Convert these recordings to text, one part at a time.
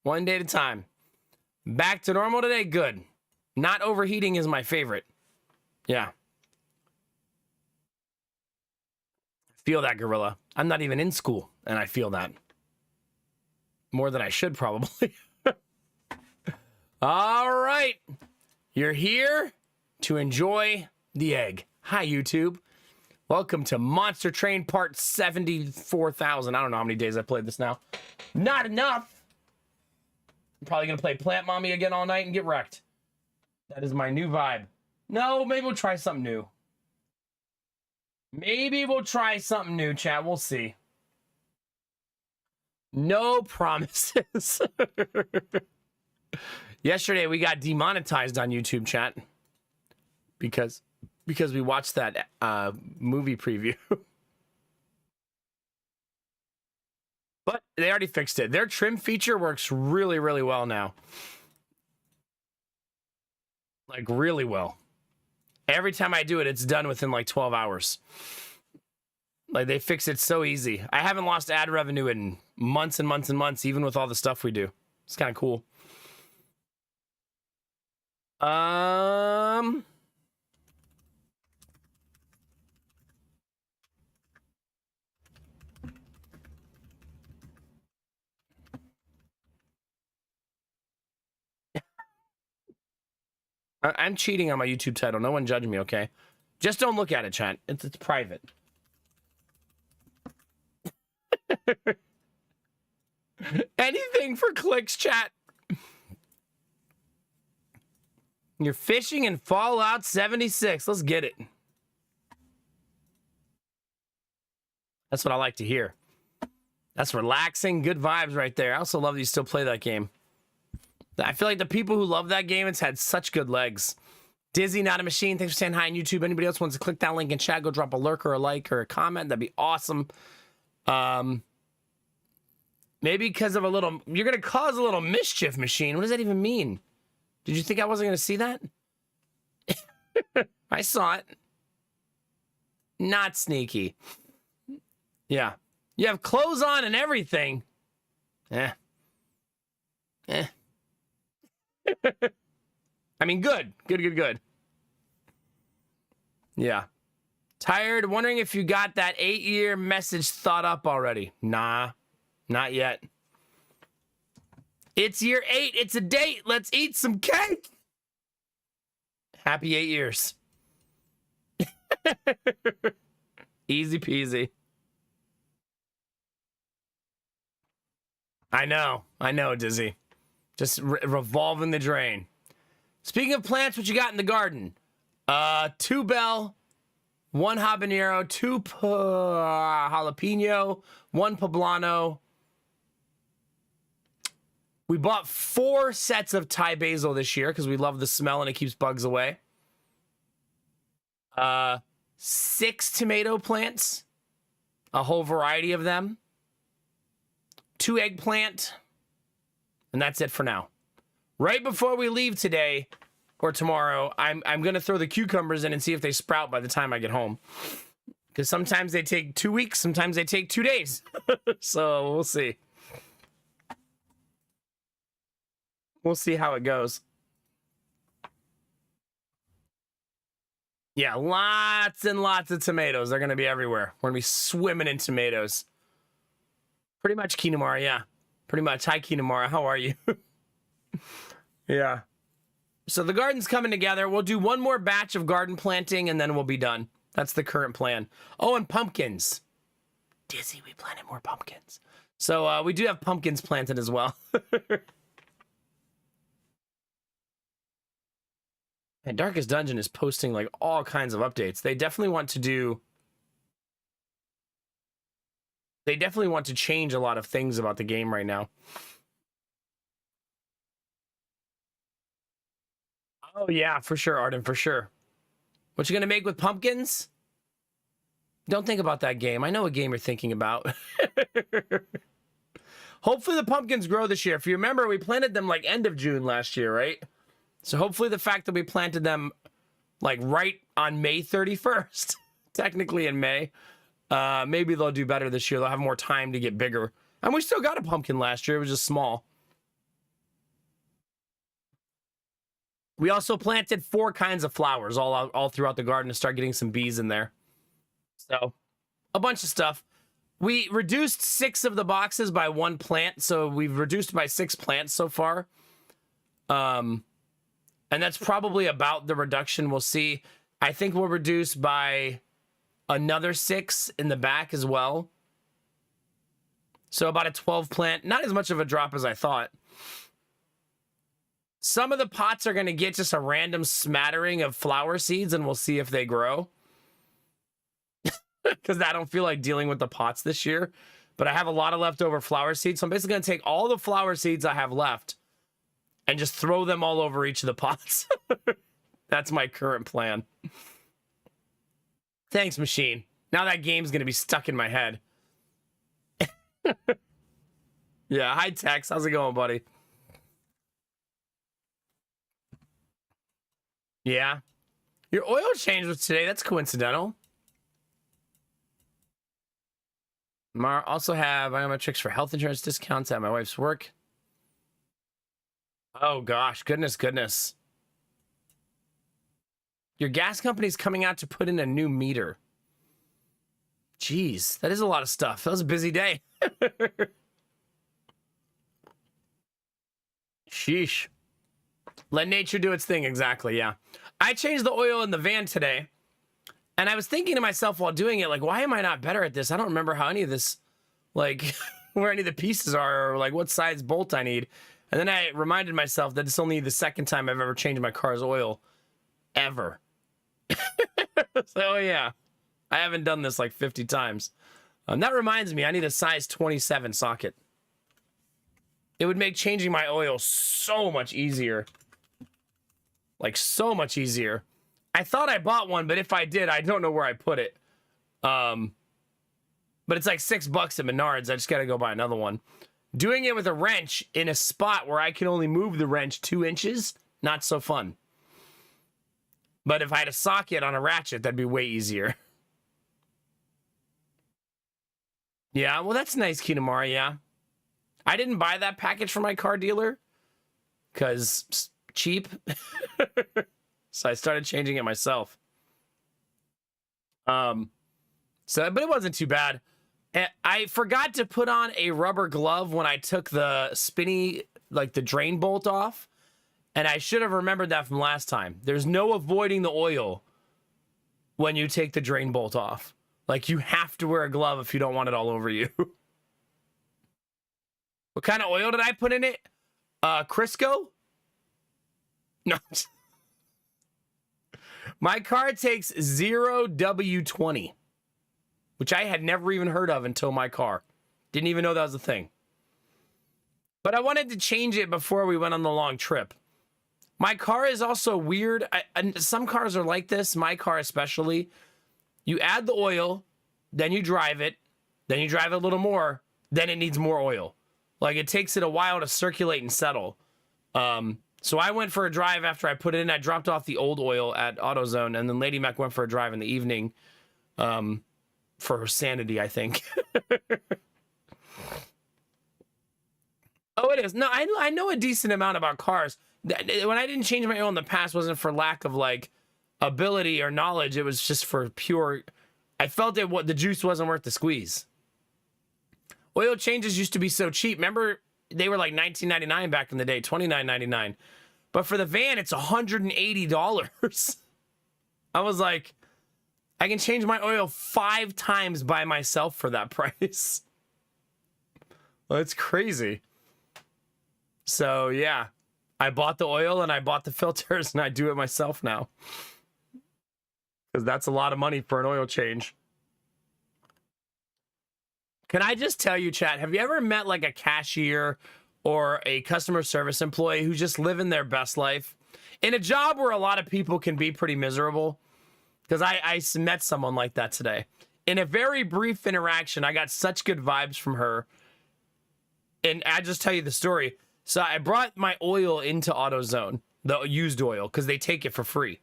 One day at a time. Back to normal today. Good. Not overheating is my favorite. Yeah. Feel that, Gorilla. I'm not even in school, and I feel that. More than I should, probably. All right. You're here to enjoy the egg. Hi, YouTube. Welcome to Monster Train Part 74,000. I don't know how many days I played this now. Not enough. I'm probably going to play Plant Mommy again all night and get wrecked. That is my new vibe. No, maybe we'll try something new. Maybe we'll try something new, chat. We'll see. No promises. Yesterday, we got demonetized on YouTube, chat. Because we watched that movie preview. But they already fixed it. Their trim feature works really, really well now. Like, really well. Every time I do it, it's done within like 12 hours. Like, they fix it so easy. I haven't lost ad revenue in months and months and months, even with all the stuff we do. It's kind of cool. I'm cheating on my YouTube title. No one judge me, okay? Just don't look at it, chat. It's private. Anything for clicks, chat. You're fishing in Fallout 76. Let's get it. That's what I like to hear. That's relaxing, good vibes right there. I also love that you still play that game. I feel like the people who love that game, it's had such good legs. Dizzy, not a machine. Thanks for saying hi on YouTube. Anybody else wants to click that link in chat, go drop a lurk or a like or a comment. That'd be awesome. Maybe because of a little... You're going to cause a little mischief, machine. What does that even mean? Did you think I wasn't going to see that? I saw it. Not sneaky. Yeah. You have clothes on and everything. I mean, good. Good. Yeah. Tired? Wondering if you got that 8-year message thought up already. Nah, not yet. It's year 8. It's a date. Let's eat some cake. Happy 8 years. Easy peasy. I know, Dizzy. Just revolving the drain. Speaking of plants, what you got in the garden? 2 bell, 1 habanero, 2 jalapeno, 1 poblano. We bought 4 sets of Thai basil this year because we love the smell and it keeps bugs away. 6 tomato plants, a whole variety of them. 2 eggplant. And that's it for now. Right before we leave today or tomorrow, I'm going to throw the cucumbers in and see if they sprout by the time I get home. Because sometimes they take 2 weeks, sometimes they take 2 days. So we'll see. We'll see how it goes. Yeah, lots and lots of tomatoes. They're going to be everywhere. We're going to be swimming in tomatoes. Pretty much, Kinamara, yeah. Pretty much. Hi, Kinamara. How are you? Yeah. So the garden's coming together. We'll do 1 more batch of garden planting, and then we'll be done. That's the current plan. Oh, and pumpkins. Dizzy, we planted more pumpkins. So we do have pumpkins planted as well. And Darkest Dungeon is posting like all kinds of updates. They definitely want to do... They definitely want to change a lot of things about the game right now. Oh, yeah, for sure, Arden, for sure. What you gonna make with pumpkins? Don't think about that game. I know what game you're thinking about. Hopefully the pumpkins grow this year. If you remember, we planted them like end of June last year, right? So hopefully the fact that we planted them like right on May 31st, technically in May, maybe they'll do better this year. They'll have more time to get bigger. And we still got a pumpkin last year. It was just small. We also planted 4 kinds of flowers all throughout the garden to start getting some bees in there. So, a bunch of stuff. We reduced 6 of the boxes by 1 plant, so we've reduced by 6 plants so far. And that's probably about the reduction we'll see. I think we'll reduce by another 6 in the back as well. So about a 12 plant. Not as much of a drop as I thought. Some of the pots are going to get just a random smattering of flower seeds, and we'll see if they grow. Because I don't feel like dealing with the pots this year. But I have a lot of leftover flower seeds. So I'm basically going to take all the flower seeds I have left and just throw them all over each of the pots. That's my current plan. Thanks, machine. Now that game's going to be stuck in my head. Yeah, hi, Tex. How's it going, buddy? Yeah. Your oil change was today. That's coincidental. Mar also have biometrics for health insurance discounts at my wife's work. Oh, gosh. Goodness. Your gas company's coming out to put in a new meter. Jeez, that is a lot of stuff. That was a busy day. Sheesh. Let nature do its thing. Exactly, yeah. I changed the oil in the van today, and I was thinking to myself while doing it, like, why am I not better at this? I don't remember how any of this, like, where any of the pieces are, or, like, what size bolt I need. And then I reminded myself that it's only the second time I've ever changed my car's oil. Ever. So, yeah. I haven't done this, like, 50 times. That reminds me, I need a size 27 socket. It would make changing my oil so much easier. Like, so much easier. I thought I bought one, but if I did, I don't know where I put it. But it's like $6 at Menards. I just got to go buy another one. Doing it with a wrench in a spot where I can only move the wrench 2 inches, not so fun. But if I had a socket on a ratchet, that'd be way easier. Yeah, well, that's nice, Kinamara, yeah. I didn't buy that package from my car dealer because cheap. So I started changing it myself. But it wasn't too bad. I forgot to put on a rubber glove when I took the spinny, like the drain bolt off. And I should have remembered that from last time. There's no avoiding the oil when you take the drain bolt off. Like, you have to wear a glove if you don't want it all over you. What kind of oil did I put in it? Crisco? No. My car takes 0W20, which I had never even heard of until my car. Didn't even know that was a thing. But I wanted to change it before we went on the long trip. My car is also weird. Some cars are like this, my car especially. You add the oil, then you drive it a little more, then it needs more oil. Like, it takes it a while to circulate and settle. So I went for a drive after I put it in. I dropped off the old oil at AutoZone, and then Lady Mac went for a drive in the evening for her sanity, I think. Oh, it is. No, I know a decent amount about cars. When I didn't change my oil in the past, wasn't for lack of, like, ability or knowledge. It was just for pure... I felt that the juice wasn't worth the squeeze. Oil changes used to be so cheap. Remember, they were like $19.99 back in the day, $29.99. But for the van, it's $180. I was like, I can change my oil 5 times by myself for that price. Well, it's crazy. So, yeah. I bought the oil and I bought the filters and I do it myself now. Because that's a lot of money for an oil change. Can I just tell you, chat, have you ever met like a cashier or a customer service employee who's just living their best life? In a job where a lot of people can be pretty miserable. Because I met someone like that today. In a very brief interaction, I got such good vibes from her. And I just tell you the story. So I brought my oil into AutoZone, the used oil, because they take it for free.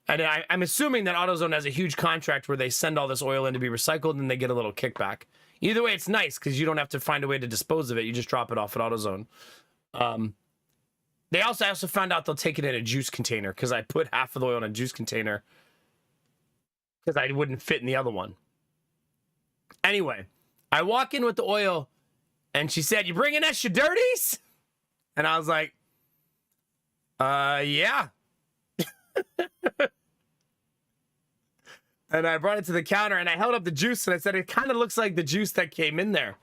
And I'm assuming that AutoZone has a huge contract where they send all this oil in to be recycled and they get a little kickback. Either way, it's nice because you don't have to find a way to dispose of it. You just drop it off at AutoZone. I also found out they'll take it in a juice container because I put half of the oil in a juice container because I wouldn't fit in the other one. Anyway, I walk in with the oil and she said, "You bringing extra dirties?" And I was like, yeah. And I brought it to the counter and I held up the juice and I said, "It kind of looks like the juice that came in there."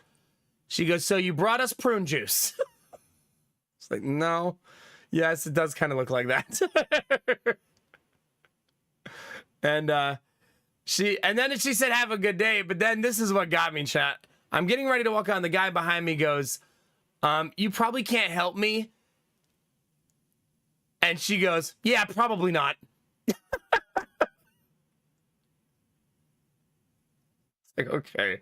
She goes, "So you brought us prune juice?" It's like, no. Yes, it does kind of look like that. And then she said, "Have a good day." But then this is what got me, chat. I'm getting ready to walk on. The guy behind me goes, "You probably can't help me." And she goes, "Yeah, probably not." Like, okay.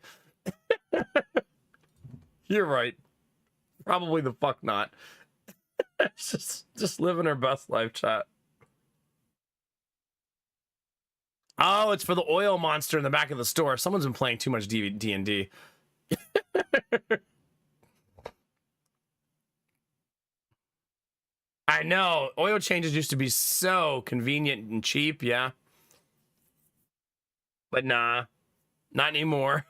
You're right. Probably the fuck not. just living her best life, chat. Oh, it's for the oil monster in the back of the store. Someone's been playing too much D&D. I know. Oil changes used to be so convenient and cheap, yeah. But nah, not anymore.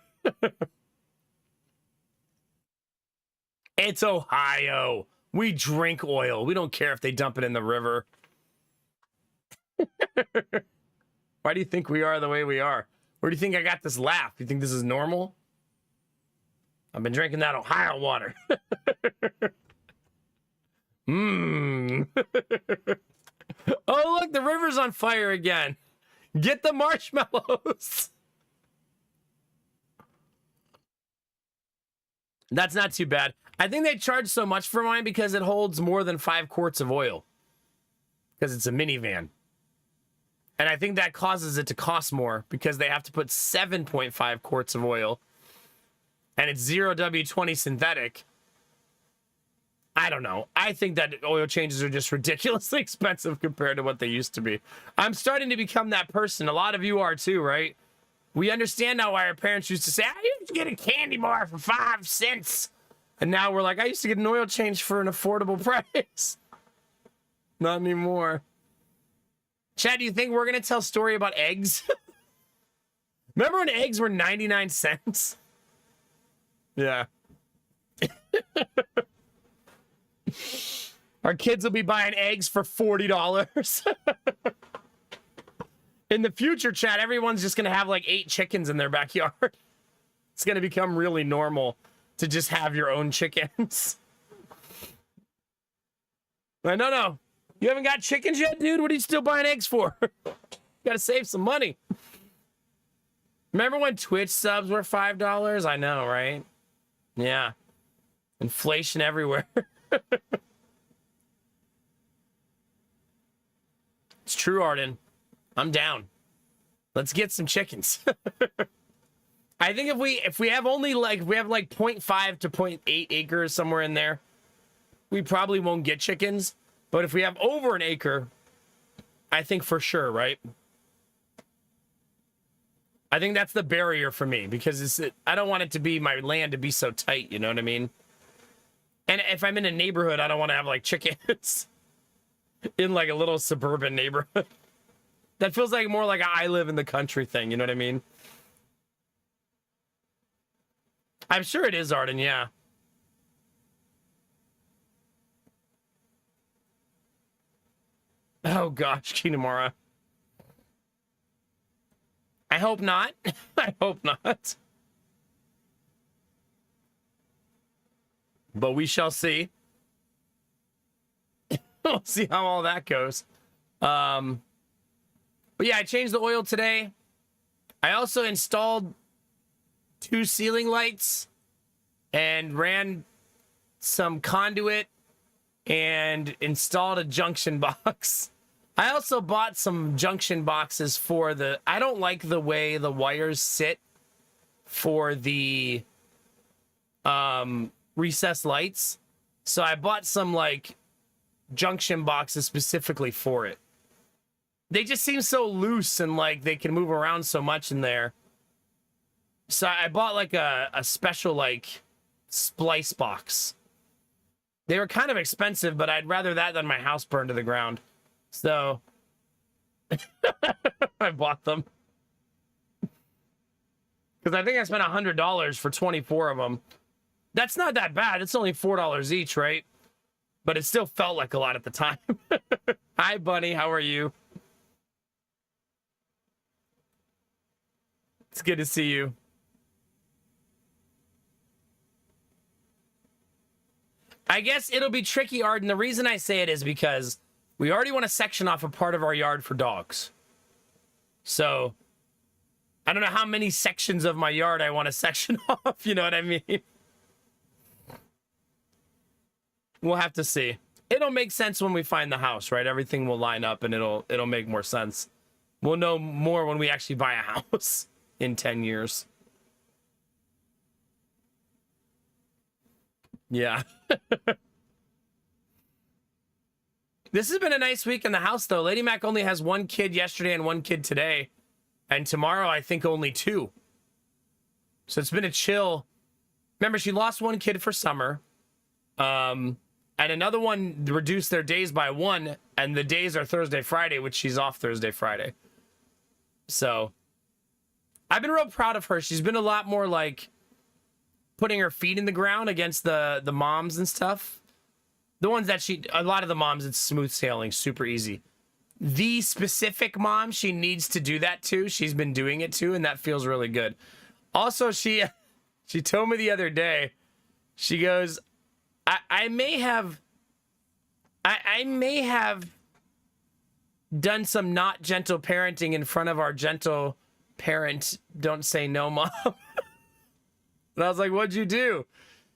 It's Ohio. We drink oil. We don't care if they dump it in the river. Why do you think we are the way we are? Where do you think I got this laugh? You think this is normal? I've been drinking that Ohio water. Mmm. Oh, look, the river's on fire again. Get the marshmallows. That's not too bad. I think they charge so much for mine because it holds more than 5 quarts of oil. Because it's a minivan. And I think that causes it to cost more because they have to put 7.5 quarts of oil. And it's 0W20 synthetic. I don't know. I think that oil changes are just ridiculously expensive compared to what they used to be. I'm starting to become that person. A lot of you are too, right? We understand now why our parents used to say, "I used to get a candy bar for 5 cents." And now we're like, "I used to get an oil change for an affordable price." Not anymore. Chad, do you think we're going to tell a story about eggs? Remember when eggs were 99 cents? Yeah. Our kids will be buying eggs for $40. In the future, Chad, everyone's just going to have like 8 chickens in their backyard. It's going to become really normal to just have your own chickens. But no. You haven't got chickens yet, dude? What are you still buying eggs for? Got to save some money. Remember when Twitch subs were $5? I know, right? Yeah. Inflation everywhere. It's true, Arden. I'm down. Let's get some chickens. I think if we have only like 0.5 to 0.8 acres somewhere in there, we probably won't get chickens. But if we have over an acre, I think for sure, right? I think that's the barrier for me because I don't want it to be my land to be so tight, you know what I mean? And if I'm in a neighborhood, I don't want to have like chickens in like a little suburban neighborhood. That feels like more like a I live in the country thing, you know what I mean? I'm sure it is, Arden, yeah. Oh gosh, Kinemura. I hope not. I hope not. But we shall see. We'll see how all that goes. But yeah, I changed the oil today. I also installed 2 ceiling lights and ran some conduit and installed a junction box. I also bought some junction boxes for I don't like the way the wires sit for the recessed lights. So I bought some like junction boxes specifically for it. They just seem so loose and like they can move around so much in there. So I bought like a special like splice box. They were kind of expensive, but I'd rather that than my house burn to the ground. So I bought them. Because I think I spent $100 for 24 of them. That's not that bad. It's only $4 each, right? But it still felt like a lot at the time. Hi, Bunny. How are you? It's good to see you. I guess it'll be tricky, Arden. The reason I say it is because we already want to section off a part of our yard for dogs. So I don't know how many sections of my yard I want to section off. You know what I mean? We'll have to see. It'll make sense when we find the house, right? Everything will line up and it'll make more sense. We'll know more when we actually buy a house in 10 years. Yeah. This has been a nice week in the house, though. Lady Mac only has one kid yesterday and one kid today. And tomorrow, I think only 2. So it's been a chill. Remember, she lost 1 kid for summer. And another one reduced their days by 1. And the days are Thursday, Friday, which she's off Thursday, Friday. So I've been real proud of her. She's been a lot more like putting her feet in the ground against the moms and stuff. The ones that a lot of the moms, it's smooth sailing, super easy. The specific mom, she needs to do that too. She's been doing it too, and that feels really good. Also, she told me the other day, she goes, I may have done some not gentle parenting in front of our gentle parent, don't say no mom. And I was like, what'd you do?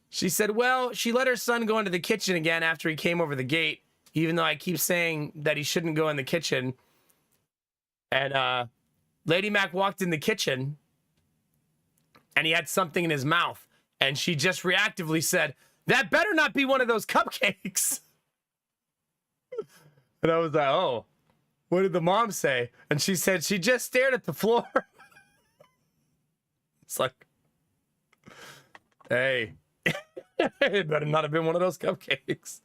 She said, well, she let her son go into the kitchen again after he came over the gate, even though I keep saying that he shouldn't go in the kitchen. And Lady Mac walked in the kitchen and he had something in his mouth. And she just reactively said, that better not be one of those cupcakes. And I was like, oh, what did the mom say? And she said, she just stared at the floor. It's like, hey. It better not have been one of those cupcakes.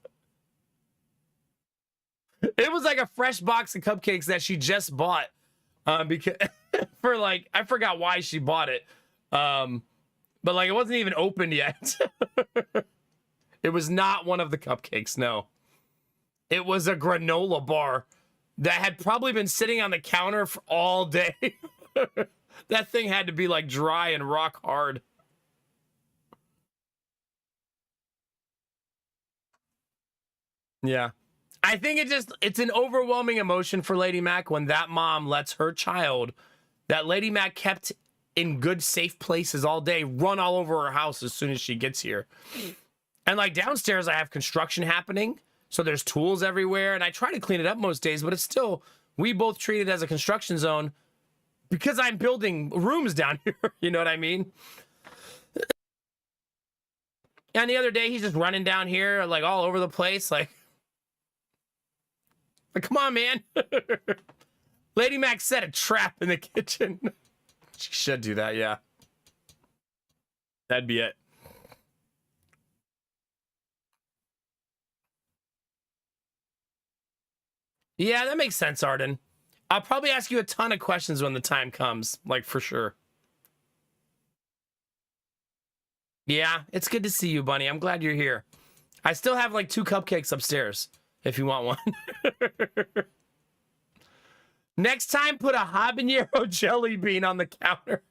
It was like a fresh box of cupcakes that she just bought. Because for like, I forgot why she bought it. But like, it wasn't even opened yet. It was not one of the cupcakes, no. It was a granola bar that had probably been sitting on the counter for all day. That thing had to be like dry and rock hard. Yeah. I think it's an overwhelming emotion for Lady Mac when that mom lets her child that Lady Mac kept in good, safe places all day run all over her house as soon as she gets here. And like downstairs, I have construction happening. So there's tools everywhere. And I try to clean it up most days, but it's still, we both treat it as a construction zone because I'm building rooms down here. You know what I mean? And the other day, he's just running down here like all over the place. Like, come on, man. Lady Mac set a trap in the kitchen. She should do that, yeah. That'd be it. Yeah, that makes sense, Arden. I'll probably ask you a ton of questions when the time comes, like for sure. Yeah, it's good to see you, Bunny. I'm glad you're here. I still have like 2 cupcakes upstairs if you want one. Next time, put a habanero jelly bean on the counter.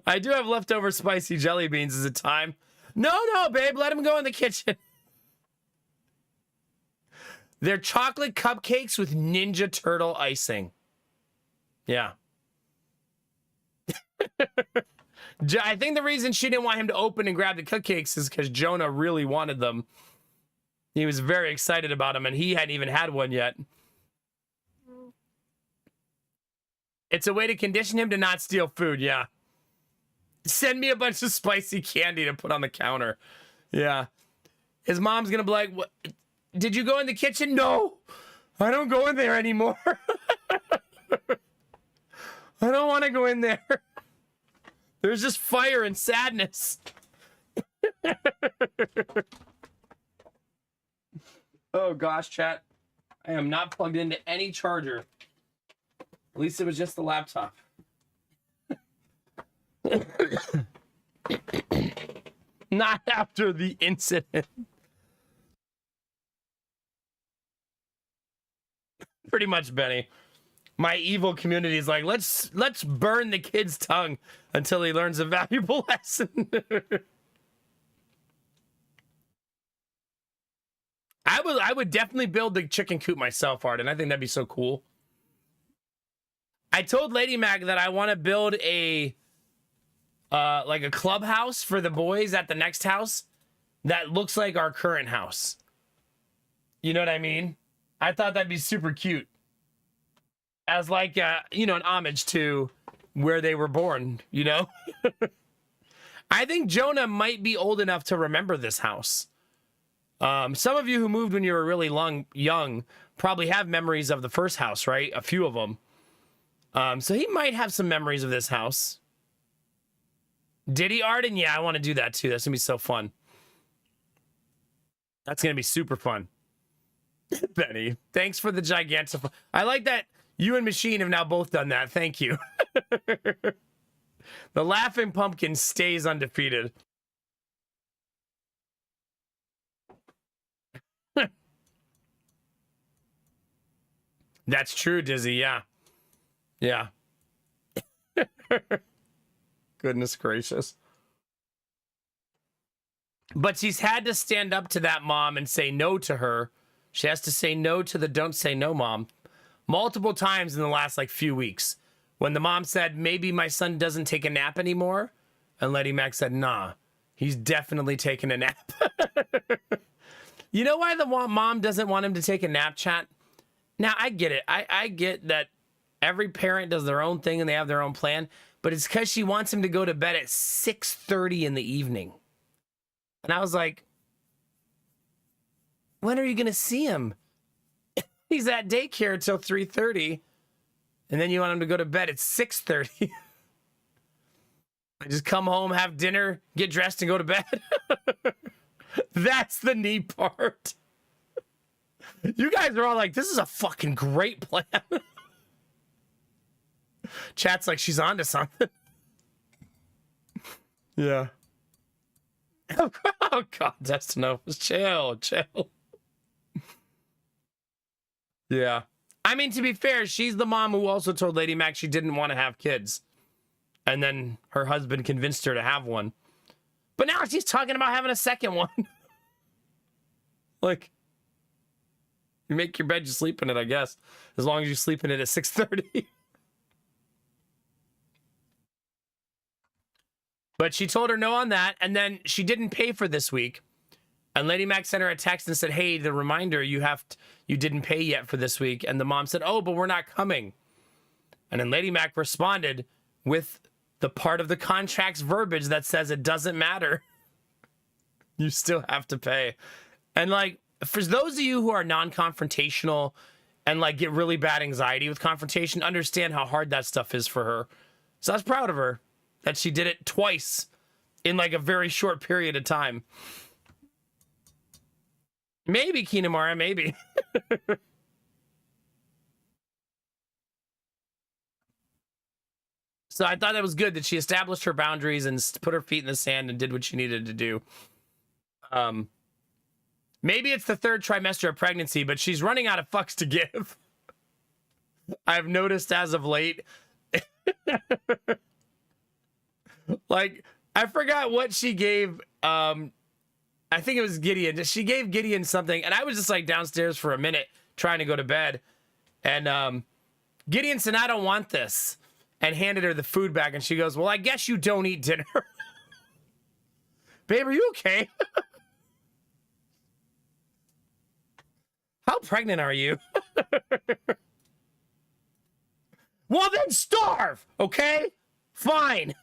I do have leftover spicy jelly beans as a time. No, babe, let him go in the kitchen. They're chocolate cupcakes with Ninja Turtle icing. Yeah. I think the reason she didn't want him to open and grab the cupcakes is because Jonah really wanted them. He was very excited about them, and he hadn't even had one yet. It's a way to condition him to not steal food, yeah. Send me a bunch of spicy candy to put on the counter. Yeah. His mom's gonna be like, what? Did you go in the kitchen? No, I don't go in there anymore. I don't want to go in there. There's just fire and sadness. Oh gosh, chat. I am not plugged into any charger. At least it was just the laptop. Not after the incident. Pretty much, Benny. My evil community is like, let's burn the kid's tongue until he learns a valuable lesson. I would definitely build the chicken coop myself, Arden. I think that'd be so cool. I told Lady Mac that I want to build a like a clubhouse for the boys at the next house that looks like our current house. You know what I mean? I thought that'd be super cute. As like, you know, an homage to where they were born, you know? I think Jonah might be old enough to remember this house. Some of you who moved when you were really young probably have memories of the first house, right? A few of them. So he might have some memories of this house. Did he, Arden? Yeah, I want to do that too. That's going to be so fun. That's going to be super fun. Benny, thanks for the gigantic. I like that you and Machine have now both done that. Thank you. The Laughing Pumpkin stays undefeated. That's true, Dizzy. Yeah. Yeah. Goodness gracious. But she's had to stand up to that mom and say no to her. She has to say no to the don't say no mom multiple times in the last like few weeks. When the mom said, maybe my son doesn't take a nap anymore. And Lady Mac said, nah, he's definitely taking a nap. You know why the mom doesn't want him to take a nap, chat? Now, I get it. I get that every parent does their own thing and they have their own plan. But it's because she wants him to go to bed at 6:30 in the evening. And I was like, when are you going to see him? He's at daycare until 3:30. And then you want him to go to bed at 6:30. I just come home, have dinner, get dressed, and go to bed. That's the neat part. You guys are all like, this is a fucking great plan. Chat's like, she's onto something. Yeah. Oh, God, Destinos. Chill. Yeah. I mean, to be fair, she's the mom who also told Lady Mac she didn't want to have kids. And then her husband convinced her to have one. But now she's talking about having a second one. Like, you make your bed, you sleep in it, I guess. As long as you sleep in it at 6:30. But she told her no on that, and then she didn't pay for this week. And Lady Mac sent her a text and said, hey, the reminder, you didn't pay yet for this week. And the mom said, oh, but we're not coming. And then Lady Mac responded with the part of the contract's verbiage that says it doesn't matter. You still have to pay. And like, for those of you who are non-confrontational and like get really bad anxiety with confrontation, understand how hard that stuff is for her. So I was proud of her that she did it twice in like a very short period of time. Maybe, Kinamara, maybe. So I thought that was good that she established her boundaries and put her feet in the sand and did what she needed to do. Maybe it's the third trimester of pregnancy, but she's running out of fucks to give. I've noticed as of late. Like, I forgot what she gave. I think it was Gideon. She gave Gideon something, and I was just like downstairs for a minute trying to go to bed. And Gideon said, I don't want this, and handed her the food back. And she goes, well, I guess you don't eat dinner. Babe, are you okay? How pregnant are you? Well, then starve, okay? Fine.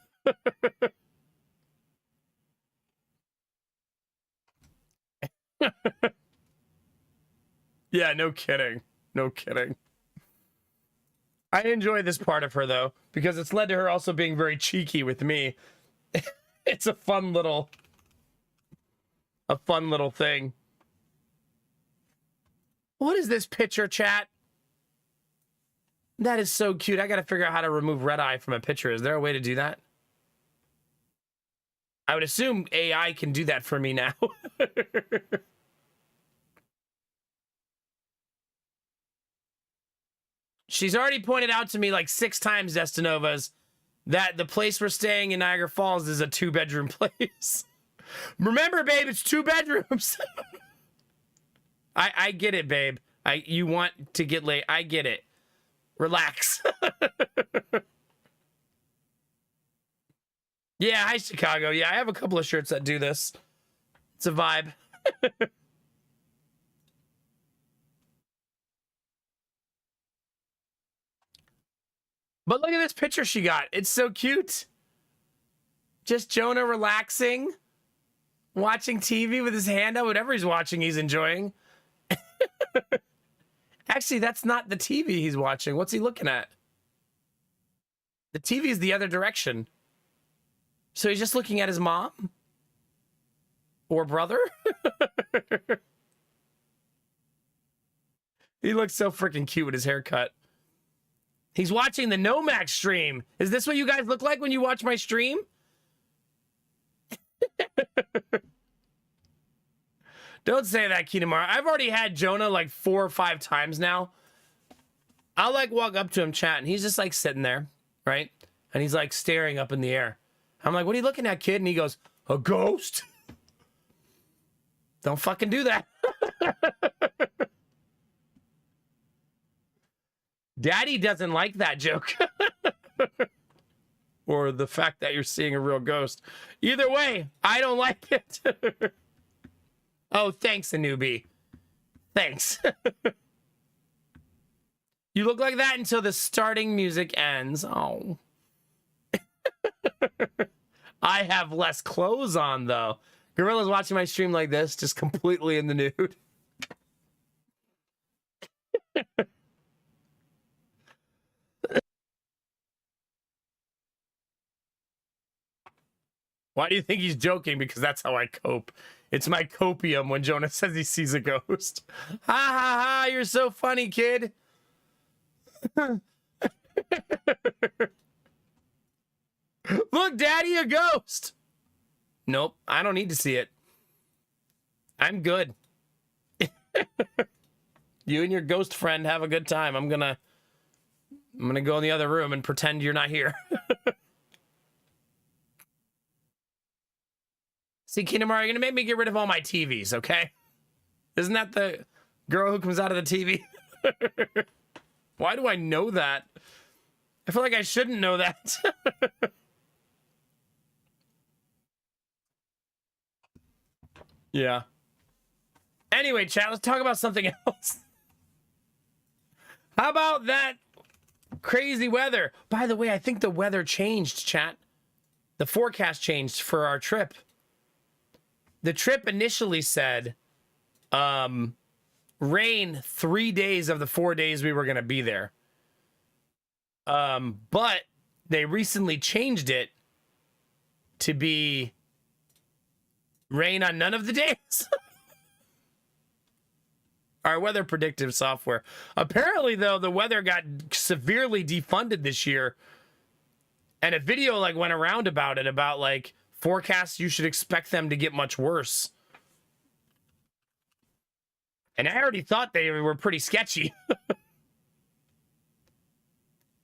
Yeah, no kidding. No kidding. I enjoy this part of her, though, because it's led to her also being very cheeky with me. It's a fun little thing. What is this picture, chat? That is so cute. I got to figure out how to remove red eye from a picture. Is there a way to do that? I would assume AI can do that for me now. She's already pointed out to me like 6 times, Destinovas, that the place we're staying in Niagara Falls is a 2-bedroom place. Remember, babe, it's 2 bedrooms. I get it, babe. You want to get late. I get it. Relax. Yeah, hi, Chicago. Yeah, I have a couple of shirts that do this. It's a vibe. But look at this picture she got. It's so cute. Just Jonah relaxing, watching TV with his hand out. Whatever he's watching, he's enjoying. Actually, that's not the TV he's watching. What's he looking at? The TV is the other direction. So he's just looking at his mom? Or brother? He looks so freaking cute with his haircut. He's watching the Nomax stream. Is this what you guys look like when you watch my stream? Don't say that, Kinamara. I've already had Jonah like 4 or 5 times now. I'll like walk up to him, chat, and he's just like sitting there, right? And he's like staring up in the air. I'm like, what are you looking at, kid? And he goes, a ghost? Don't fucking do that. Daddy doesn't like that joke. Or the fact that you're seeing a real ghost. Either way, I don't like it. Oh, thanks, a newbie. Thanks. You look like that until the starting music ends. Oh. I have less clothes on, though. Gorilla's watching my stream like this, just completely in the nude. Why do you think he's joking? Because that's how I cope. It's my copium when Jonah says he sees a ghost. Ha ha ha, you're so funny, kid. Look, Daddy, a ghost. Nope, I don't need to see it. I'm good. You and your ghost friend have a good time. I'm gonna go in the other room and pretend you're not here. See, Kinamara, you're gonna make me get rid of all my TVs, okay? Isn't that the girl who comes out of the TV? Why do I know that? I feel like I shouldn't know that. Yeah. Anyway, chat, let's talk about something else. How about that crazy weather? By the way, I think the weather changed, chat. The forecast changed for our trip. The trip initially said rain 3 days of the 4 days we were going to be there. But they recently changed it to be rain on none of the days. Our weather predictive software. Apparently, though, the weather got severely defunded this year. And a video like went around about it, about like forecasts, you should expect them to get much worse. And I already thought they were pretty sketchy.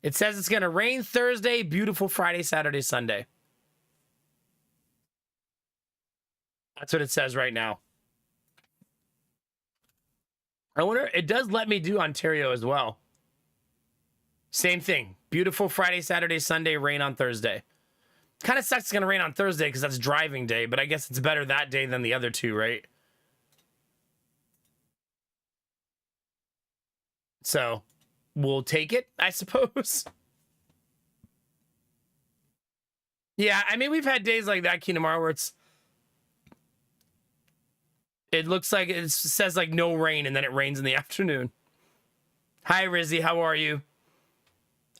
It says it's going to rain Thursday, beautiful Friday, Saturday, Sunday. That's what it says right now. I wonder, it does let me do Ontario as well. Same thing. Beautiful Friday, Saturday, Sunday, rain on Thursday. Kind of sucks it's going to rain on Thursday because that's driving day, but I guess it's better that day than the other two, right? So, we'll take it, I suppose. Yeah, I mean, we've had days like that, Kinamar, where it looks like it says like no rain and then it rains in the afternoon. Hi, Rizzy. How are you?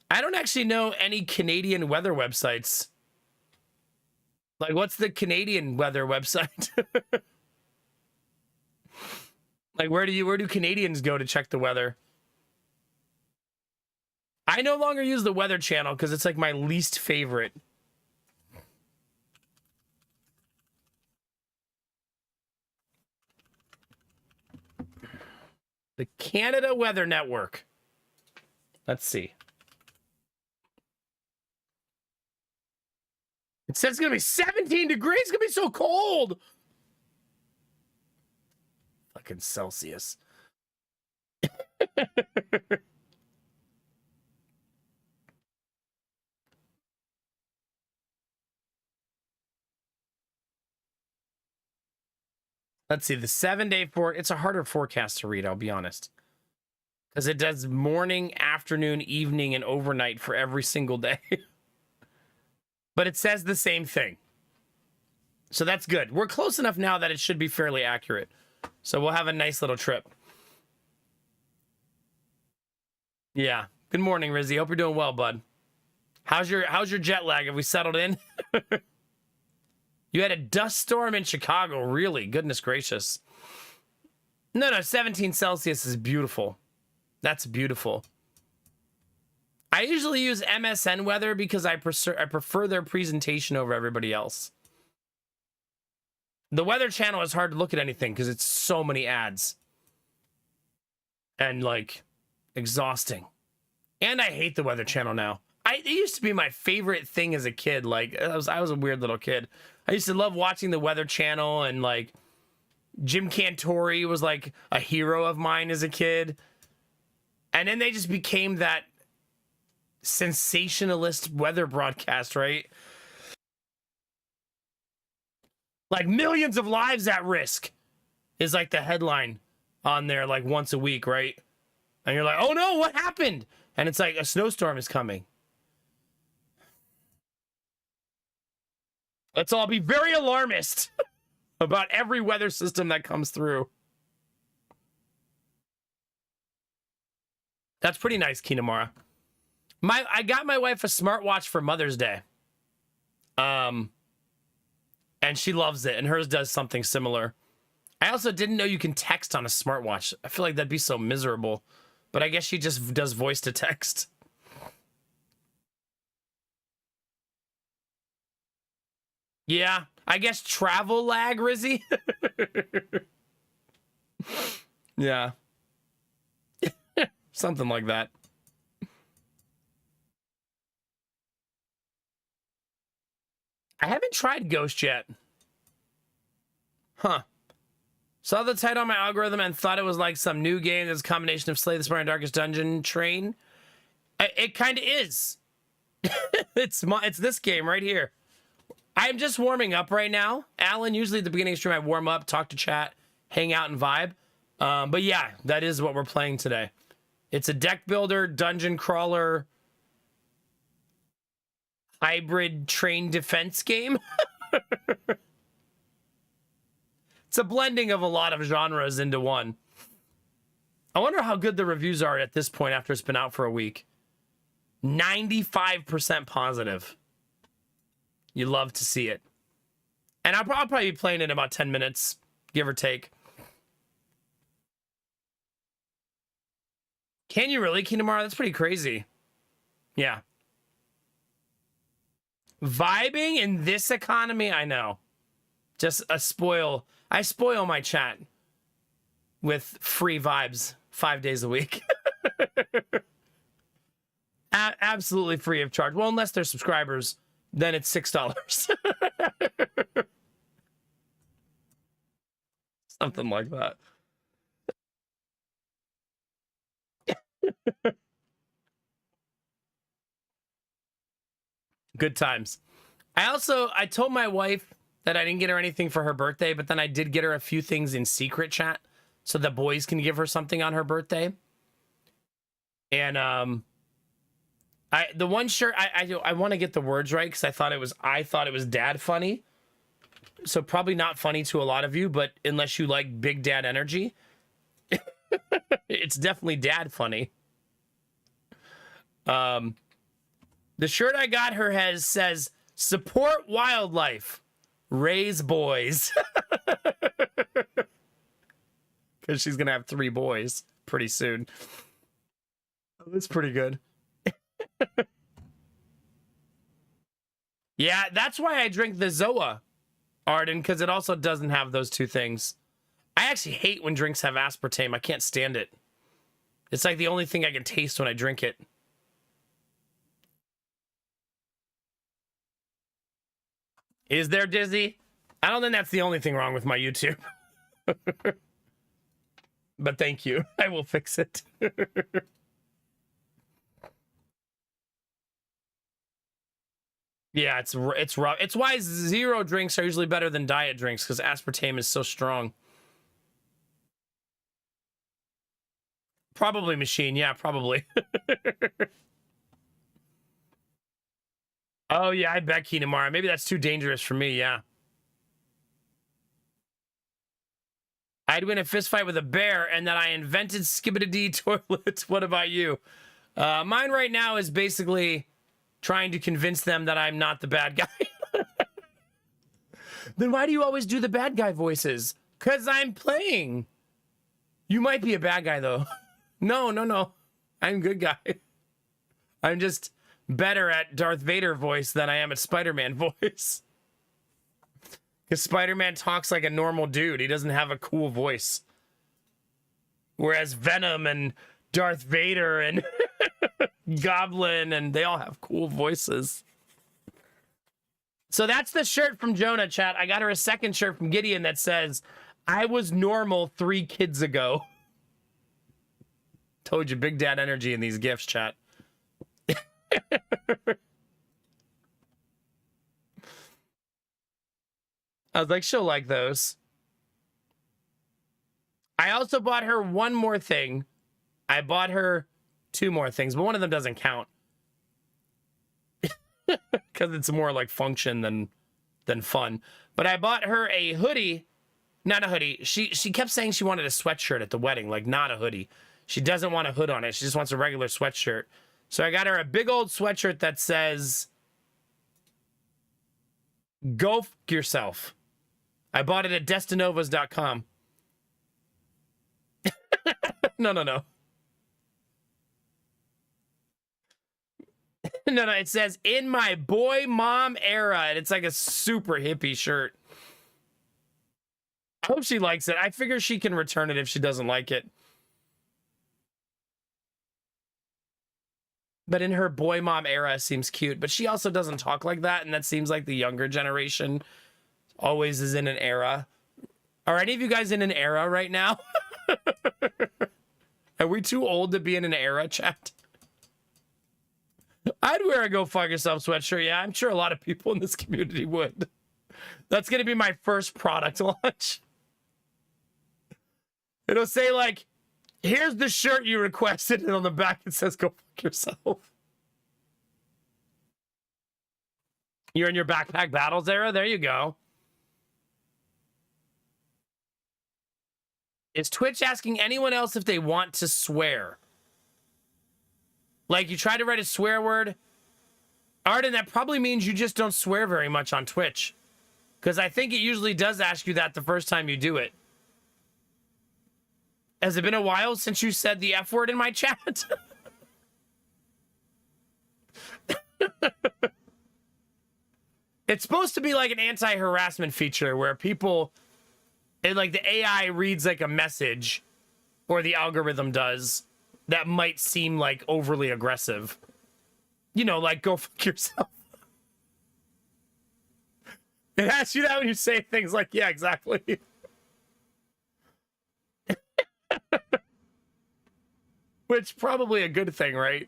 I don't actually know any Canadian weather websites. Like, what's the Canadian weather website? Like, where do Canadians go to check the weather? I no longer use the Weather Channel because it's like my least favorite. The Canada Weather Network. Let's see. It says it's going to be 17 degrees. It's going to be so cold. Fucking Celsius. Let's see. The 7-day it's a harder forecast to read, I'll be honest. Because it does morning, afternoon, evening, and overnight for every single day. But it says the same thing. So that's good. We're close enough now that it should be fairly accurate. So we'll have a nice little trip. Yeah. Good morning, Rizzy. Hope you're doing well, bud. How's your jet lag? Have we settled in? You had a dust storm in Chicago, really? Goodness gracious. No, 17 Celsius is beautiful. That's beautiful. I usually use MSN Weather because I prefer their presentation over everybody else. The Weather Channel is hard to look at anything because it's so many ads. And, like, exhausting. And I hate the Weather Channel now. It used to be my favorite thing as a kid. Like, I was a weird little kid. I used to love watching the Weather Channel, and, like, Jim Cantori was, like, a hero of mine as a kid. And then they just became that sensationalist weather broadcast, right? Like, millions of lives at risk is, like, the headline on there, like, once a week, right? And you're like, oh, no, what happened? And it's like, a snowstorm is coming. Let's all be very alarmist about every weather system that comes through. That's pretty nice, Kinamara. I got my wife a smartwatch for Mother's Day. And she loves it, and hers does something similar. I also didn't know you can text on a smartwatch. I feel like that'd be so miserable. But I guess she just does voice to text. Yeah, I guess travel lag, Rizzy. Yeah. Something like that. I haven't tried Ghost yet. Huh. Saw the title on my algorithm and thought it was like some new game that's a combination of Slay the Spire and Darkest Dungeon Train. It kind of is. It's this game right here. I'm just warming up right now. Alan, usually at the beginning of the stream, I warm up, talk to chat, hang out, and vibe. But yeah, that is what we're playing today. It's a deck builder, dungeon crawler, hybrid train defense game. It's a blending of a lot of genres into one. I wonder how good the reviews are at this point after it's been out for a week. 95% positive. You love to see it. And I'll probably be playing it in about 10 minutes, give or take. Can you really, Kinamara? That's pretty crazy. Yeah. Vibing in this economy, I know. Just I spoil my chat with free vibes 5 days a week. Absolutely free of charge. Well, unless they're subscribers, then it's $6. Something like that. Good times. I told my wife that I didn't get her anything for her birthday, but then I did get her a few things in secret chat so the boys can give her something on her birthday. And the one shirt I want to get the words right because I thought it was dad funny. So probably not funny to a lot of you, but unless you like big dad energy, it's definitely dad funny. The shirt I got her says support wildlife, raise boys. because she's gonna have 3 boys pretty soon. Oh, that's pretty good. Yeah, that's why I drink the Zoa, Arden, because it also doesn't have those 2 things. I actually hate when drinks have aspartame. I can't stand it. It's like the only thing I can taste when I drink it. Is there, Dizzy? I don't think that's the only thing wrong with my YouTube. But thank you. I will fix it. Yeah, it's rough. It's why 0 drinks are usually better than diet drinks, because aspartame is so strong. Probably machine. Yeah, probably. Oh, yeah, I bet Kinamara. Maybe that's too dangerous for me, yeah. I'd win a fist fight with a bear and that I invented Skibidi toilets. What about you? Mine right now is basically trying to convince them that I'm not the bad guy. Then why do you always do the bad guy voices? Because I'm playing. You might be a bad guy, though. No. I'm a good guy. I'm just better at Darth Vader voice than I am at Spider-Man voice. Because Spider-Man talks like a normal dude. He doesn't have a cool voice. Whereas Venom and Darth Vader and Goblin, and they all have cool voices. So that's the shirt from Jonah, chat. I got her a second shirt from Gideon that says, I was normal 3 kids ago. Told you, big dad energy in these gifts, chat. I was like, she'll like those. I also bought her one more thing. I bought her 2 more things, but one of them doesn't count. Because it's more like function than fun. But I bought her a hoodie. Not a hoodie. She kept saying she wanted a sweatshirt at the wedding, like not a hoodie. She doesn't want a hood on it. She just wants a regular sweatshirt. So I got her a big old sweatshirt that says, go f yourself. I bought it at Destinovas.com. No. No, it says, in my boy mom era. And it's like a super hippie shirt. I hope she likes it. I figure she can return it if she doesn't like it. But in her boy mom era seems cute. But she also doesn't talk like that. And that seems like the younger generation always is in an era. Are any of you guys in an era right now? Are we too old to be in an era, chat? I'd wear a go fuck yourself sweatshirt. Yeah, I'm sure a lot of people in this community would. That's going to be my first product launch. It'll say like, here's the shirt you requested, and on the back it says, go fuck yourself. You're in your backpack battles era? There you go. Is Twitch asking anyone else if they want to swear? Like, you try to write a swear word? Arden, that probably means you just don't swear very much on Twitch. Because I think it usually does ask you that the first time you do it. Has it been a while since you said the F word in my chat? It's supposed to be like an anti-harassment feature where people, like the AI reads like a message, or the algorithm does, that might seem like overly aggressive. You know, like, go fuck yourself. It asks you that when you say things like, yeah, exactly. Which probably a good thing, right?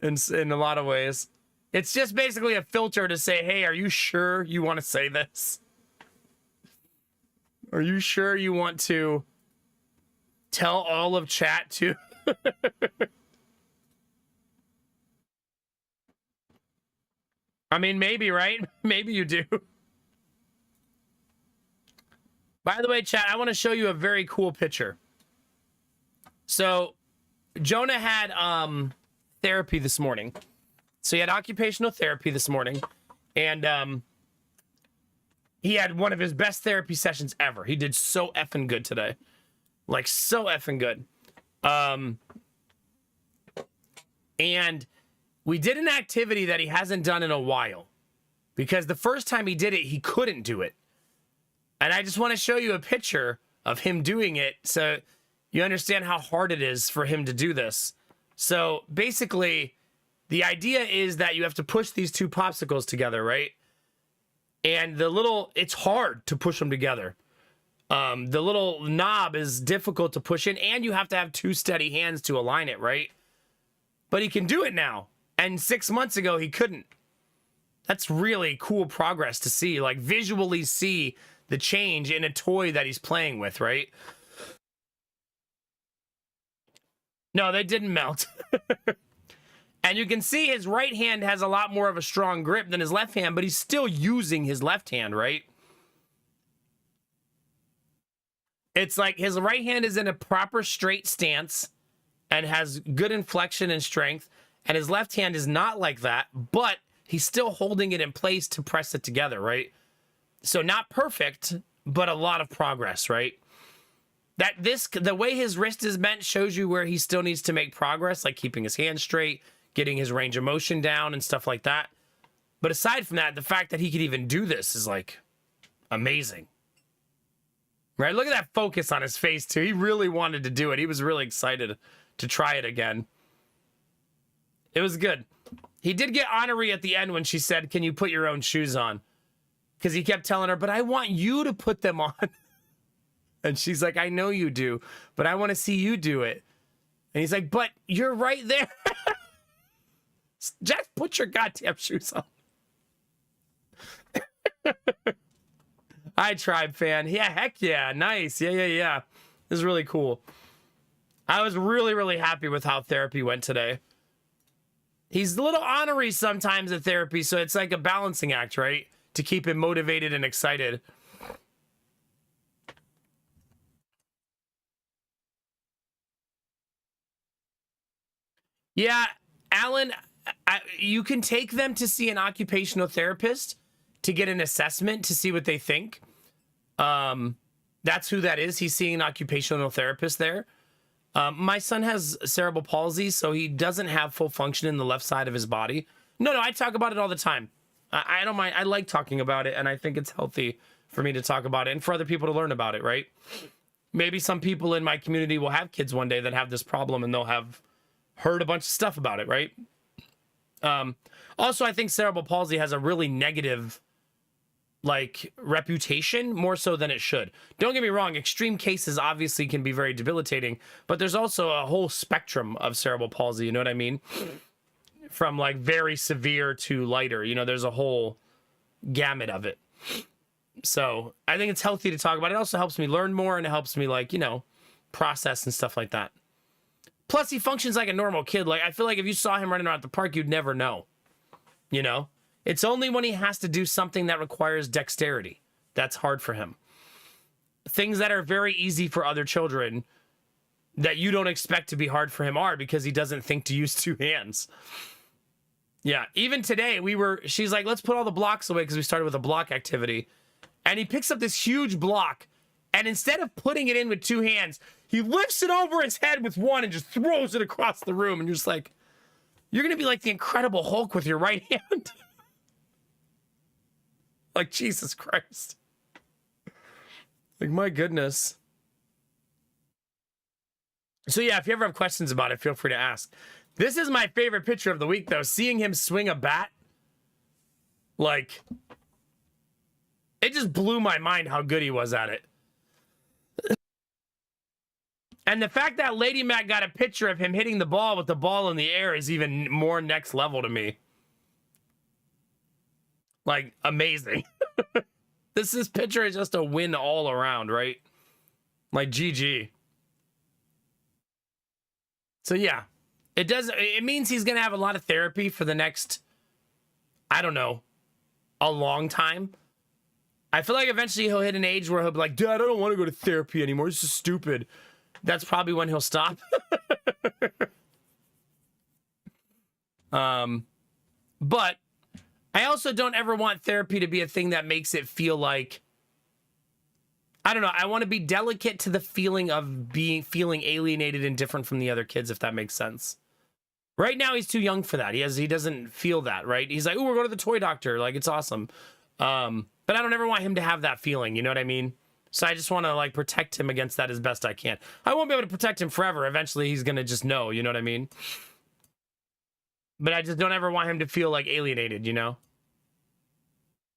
In a lot of ways. It's just basically a filter to say, hey, are you sure you want to say this? Are you sure you want to tell all of chat to? I mean, maybe, right? Maybe you do. By the way, chat, I want to show you a very cool picture. So, Jonah had therapy this morning. So he had occupational therapy this morning, and he had one of his best therapy sessions ever. He did so effing good today. Like, so effing good. And we did an activity that he hasn't done in a while, because the first time he did it, he couldn't do it. And I just want to show you a picture of him doing it so you understand how hard it is for him to do this. So basically, the idea is that you have to push these two popsicles together, right? And it's hard to push them together. The little knob is difficult to push in, and you have to have two steady hands to align it, right? But he can do it now. And 6 months ago, he couldn't. That's really cool progress to see, like visually see the change in a toy that he's playing with, right? No, they didn't melt. And you can see his right hand has a lot more of a strong grip than his left hand, but he's still using his left hand, right? It's like his right hand is in a proper straight stance and has good inflection and strength, and his left hand is not like that, but he's still holding it in place to press it together, right? So not perfect, but a lot of progress, right? The way his wrist is bent shows you where he still needs to make progress, like keeping his hand straight, getting his range of motion down and stuff like that. But aside from that, the fact that he could even do this is like amazing. Right? Look at that focus on his face too. He really wanted to do it. He was really excited to try it again. It was good. He did get ornery at the end when she said, "Can you put your own shoes on?" Because he kept telling her, "But I want you to put them on." And she's like, "I know you do, but I want to see you do it." And he's like, "But you're right there." Just put your goddamn shoes on. Hi, Tribe fan. Yeah, heck yeah. Nice. Yeah. This is really cool. I was really, really happy with how therapy went today. He's a little ornery sometimes at therapy, so it's like a balancing act, right? To keep him motivated and excited. Yeah, Alan, you can take them to see an occupational therapist to get an assessment to see what they think. That's who that is. He's seeing an occupational therapist there. My son has cerebral palsy, so he doesn't have full function in the left side of his body. No, I talk about it all the time. I don't mind. I like talking about it, and I think it's healthy for me to talk about it and for other people to learn about it, right? Maybe some people in my community will have kids one day that have this problem, and they'll have heard a bunch of stuff about it, right? Also, I think cerebral palsy has a really negative, like, reputation, more so than it should. Don't get me wrong, extreme cases obviously can be very debilitating, but there's also a whole spectrum of cerebral palsy, you know what I mean? From, like, very severe to lighter, you know, there's a whole gamut of it. So, I think it's healthy to talk about. It also helps me learn more, and it helps me, like, you know, process and stuff like that. Plus, he functions like a normal kid. Like, I feel like if you saw him running around the park, you'd never know. You know? It's only when he has to do something that requires dexterity that's hard for him. Things that are very easy for other children that you don't expect to be hard for him are, because he doesn't think to use two hands. Yeah, even today, she's like, "Let's put all the blocks away," because we started with a block activity. And he picks up this huge block, and instead of putting it in with two hands, he lifts it over his head with one and just throws it across the room. And you're just like, you're going to be like the Incredible Hulk with your right hand. Like, Jesus Christ. Like, my goodness. So, yeah, if you ever have questions about it, feel free to ask. This is my favorite picture of the week, though. Seeing him swing a bat. Like, it just blew my mind how good he was at it. And the fact that Lady Mac got a picture of him hitting the ball with the ball in the air is even more next level to me. Like, amazing. This picture is just a win all around, right? Like, GG. So, yeah. It means he's going to have a lot of therapy for the next, I don't know, a long time. I feel like eventually he'll hit an age where he'll be like, "Dad, I don't want to go to therapy anymore. This is stupid." That's probably when he'll stop. But I also don't ever want therapy to be a thing that makes it feel like I don't know. I want to be delicate to the feeling of feeling alienated and different from the other kids, if that makes sense. Right now, he's too young for that. He doesn't feel that, right? He's like, "Oh, we're going to the toy doctor. Like, it's awesome." But I don't ever want him to have that feeling. You know what I mean? So I just want to like protect him against that as best I can. I won't be able to protect him forever. Eventually, he's gonna just know. You know what I mean? But I just don't ever want him to feel like alienated. You know?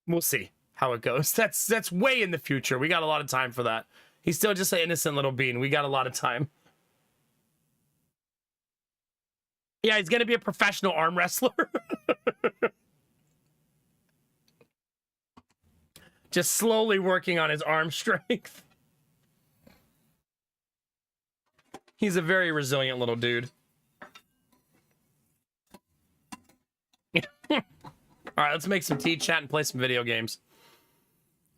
We'll see how it goes. That's way in the future. We got a lot of time for that. He's still just an innocent little bean. We got a lot of time. Yeah, he's gonna be a professional arm wrestler. Just slowly working on his arm strength. He's a very resilient little dude. All right, let's make some tea, chat, and play some video games.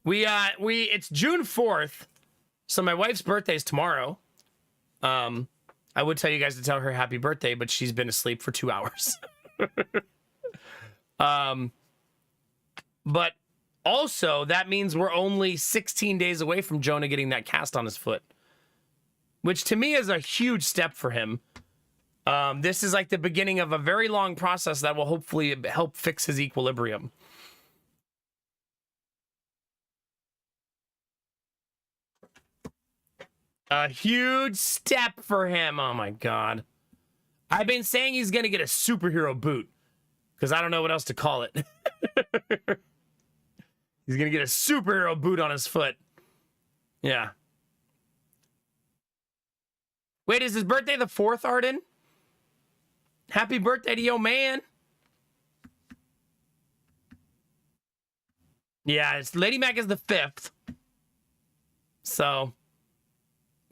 It's June 4th, so my wife's birthday is tomorrow. I would tell you guys to tell her happy birthday, but she's been asleep for 2 hours. But also, that means we're only 16 days away from Jonah getting that cast on his foot, which to me is a huge step for him. This is like the beginning of a very long process that will hopefully help fix his equilibrium. A huge step for him. Oh my God. I've been saying he's going to get a superhero boot because I don't know what else to call it. He's going to get a superhero boot on his foot. Yeah. Wait, is his birthday the 4th, Arden? Happy birthday to your man. Yeah, Lady Mac is the 5th. So,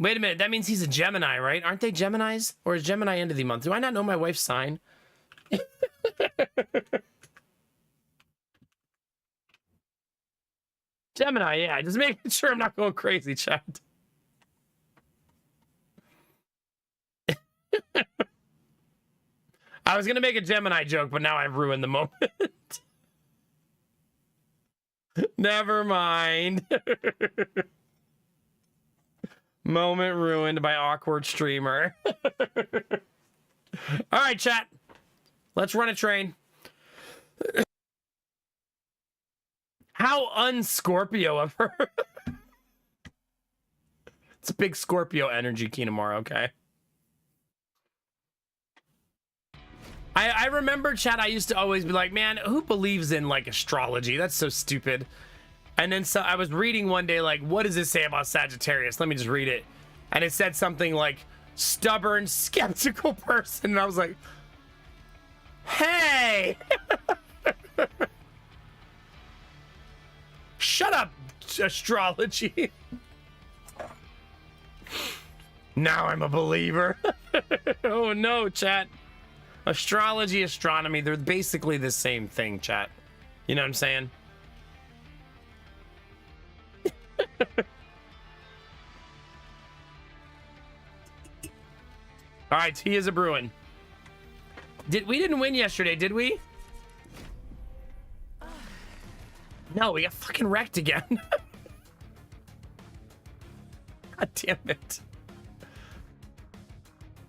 wait a minute. That means he's a Gemini, right? Aren't they Geminis? Or is Gemini end of the month? Do I not know my wife's sign? Gemini, yeah. Just making sure I'm not going crazy, chat. I was going to make a Gemini joke, but now I've ruined the moment. Never mind. Moment ruined by awkward streamer. All right, chat. Let's run a train. How un-Scorpio of her. It's a big Scorpio energy, Kinamara, okay? I remember, chat, I used to always be like, man, who believes in, like, astrology? That's so stupid. And then so I was reading one day, like, what does this say about Sagittarius? Let me just read it. And it said something like, stubborn, skeptical person. And I was like, hey! Shut up, astrology. Now I'm a believer. Oh, no, chat. Astrology, astronomy, they're basically the same thing, chat. You know what I'm saying? All right, he is a Bruin. We didn't win yesterday, did we? No, we got fucking wrecked again. God damn it.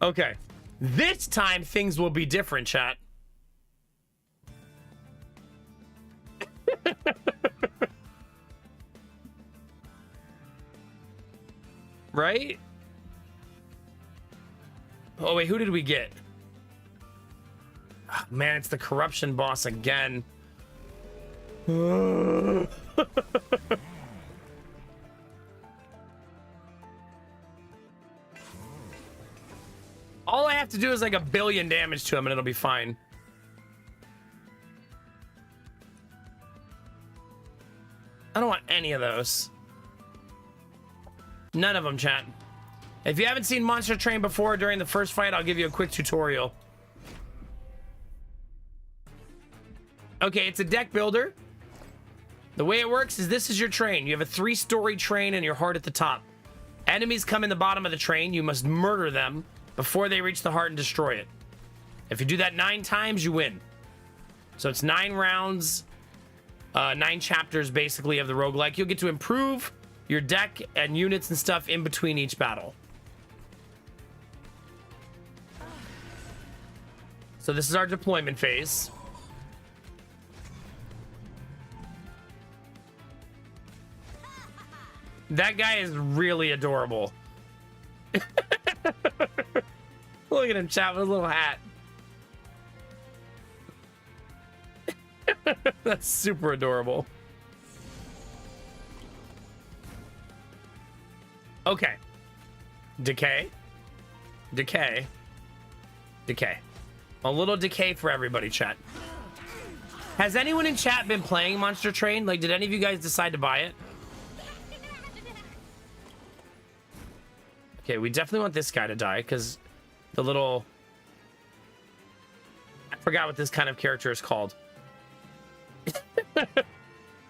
Okay. This time, things will be different, chat. Right? Oh, wait, who did we get? Oh, man, it's the corruption boss again. All I have to do is like 1 billion damage to him and it'll be fine. I don't want any of those. None of them, chat. If you haven't seen Monster Train before during the first fight, I'll give you a quick tutorial. Okay, it's a deck builder. The way it works is this is your train. You have a 3-story train and your heart at the top. Enemies come in the bottom of the train. You must murder them before they reach the heart and destroy it. If you do that 9 times, you win. So it's 9 rounds, 9 chapters basically of the roguelike. You'll get to improve your deck and units and stuff in between each battle. So this is our deployment phase. That guy is really adorable. Look at him, chat, with a little hat. That's super adorable. Okay. Decay. Decay. Decay. A little decay for everybody, chat. Has anyone in chat been playing Monster Train? Like, did any of you guys decide to buy it? Okay, we definitely want this guy to die, because the little... I forgot what this kind of character is called.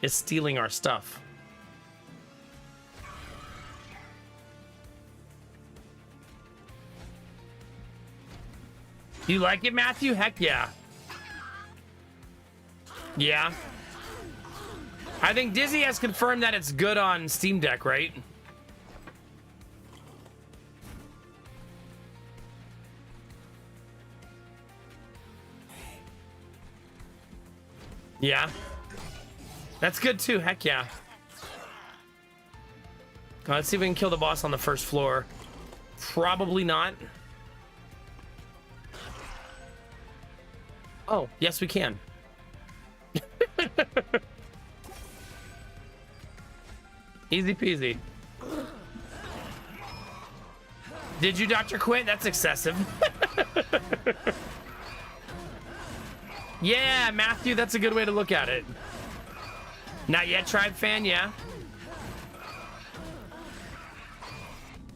Is stealing our stuff. You like it, Matthew? Heck yeah. Yeah. I think Dizzy has confirmed that it's good on Steam Deck, right? Yeah. That's good too, heck yeah. Let's see if we can kill the boss on the first floor. Probably not. Oh, yes we can. Easy peasy. Did you, Dr. Quint? That's excessive. Yeah, Matthew, that's a good way to look at it. Not yet, Tribe fan, yeah.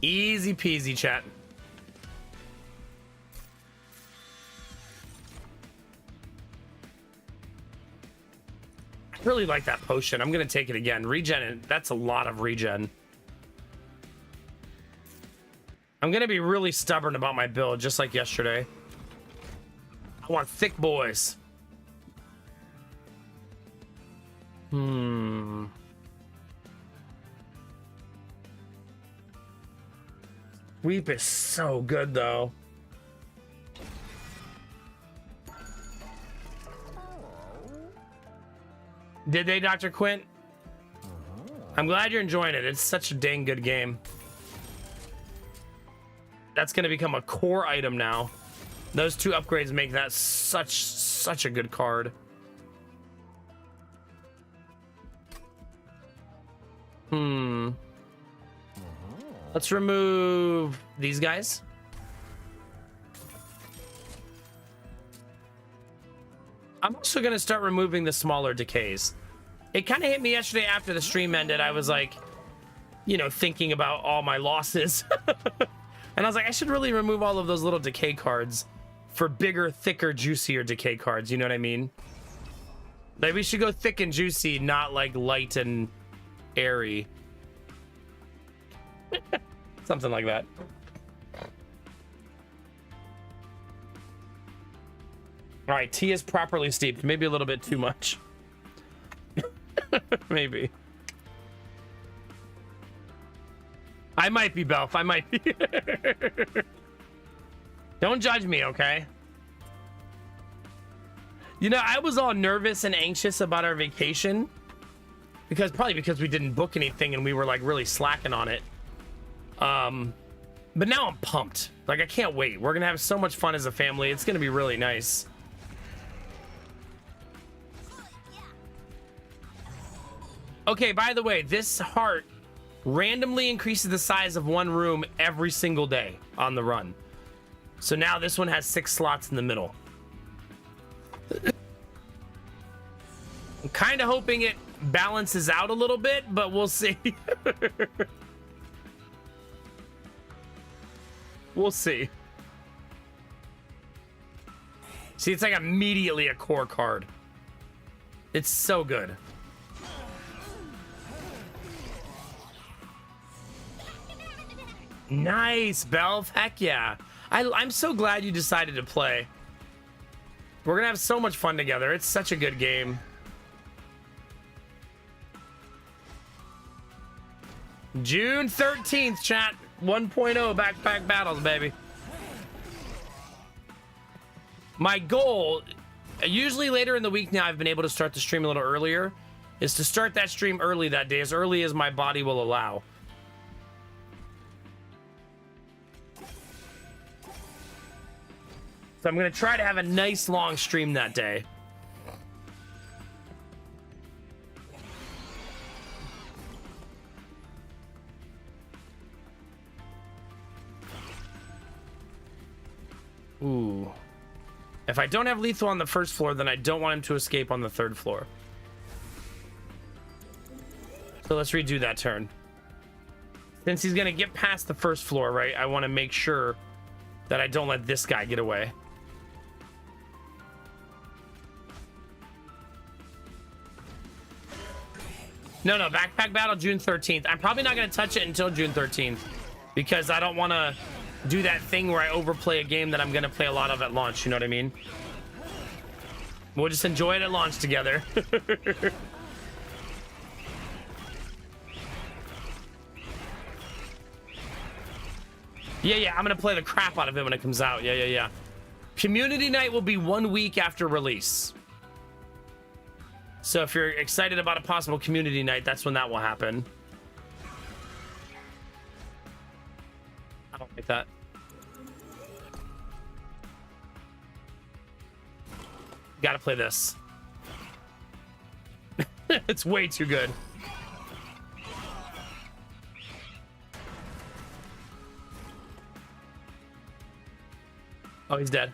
Easy peasy, chat. I really like that potion. I'm gonna take it again. Regen, that's a lot of regen. I'm gonna be really stubborn about my build, just like yesterday. I want thick boys. Weep is so good, though. Did they, Dr. Quint? I'm glad you're enjoying it. It's such a dang good game. That's going to become a core item now. Those two upgrades make that such a good card. Let's remove these guys. I'm also going to start removing the smaller decays. It kind of hit me yesterday after the stream ended. I was like, you know, thinking about all my losses. And I was like, I should really remove all of those little decay cards for bigger, thicker, juicier decay cards. You know what I mean? Like, we should go thick and juicy, not like light and airy. Something like that. All right, tea is properly steeped. Maybe a little bit too much. Maybe. I might be, Belf. I might be. Don't judge me, okay? You know, I was all nervous and anxious about our vacation. Probably because we didn't book anything and we were like really slacking on it. But now I'm pumped. Like, I can't wait. We're gonna have so much fun as a family. It's gonna be really nice. Okay, by the way, this heart randomly increases the size of one room every single day on the run. So now this one has 6 slots in the middle. I'm kind of hoping it balances out a little bit, but we'll see. We'll see. See, it's like immediately a core card. It's so good. Nice, Belf. Heck yeah. I'm so glad you decided to play. We're gonna have so much fun together. It's such a good game. June 13th, chat. 1.0 backpack battles, baby. My goal, usually later in the week now, I've been able to start the stream a little earlier, is to start that stream early that day, as early as my body will allow. So I'm going to try to have a nice long stream that day. Ooh. If I don't have lethal on the first floor, then I don't want him to escape on the third floor. So let's redo that turn. Since he's going to get past the first floor, right? I want to make sure that I don't let this guy get away. No, backpack battle June 13th. I'm probably not going to touch it until June 13th because I don't want to do that thing where I overplay a game that I'm going to play a lot of at launch. You know what I mean? We'll just enjoy it at launch together. Yeah, I'm going to play the crap out of it when it comes out. Yeah. Community night will be 1 week after release. So if you're excited about a possible community night, that's when that will happen. I don't like that. Gotta play this. It's way too good. Oh, he's dead.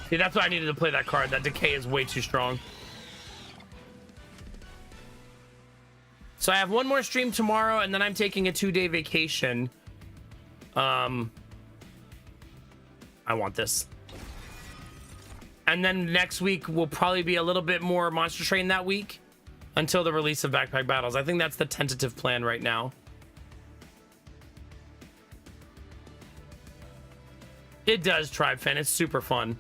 See, that's why I needed to play that card. That decay is way too strong. So I have one more stream tomorrow, and then I'm taking a 2-day vacation. I want this. And then next week will probably be a little bit more Monster Train that week until the release of Backpack Battles. I think that's the tentative plan right now. It does, Tribe Fan. It's super fun.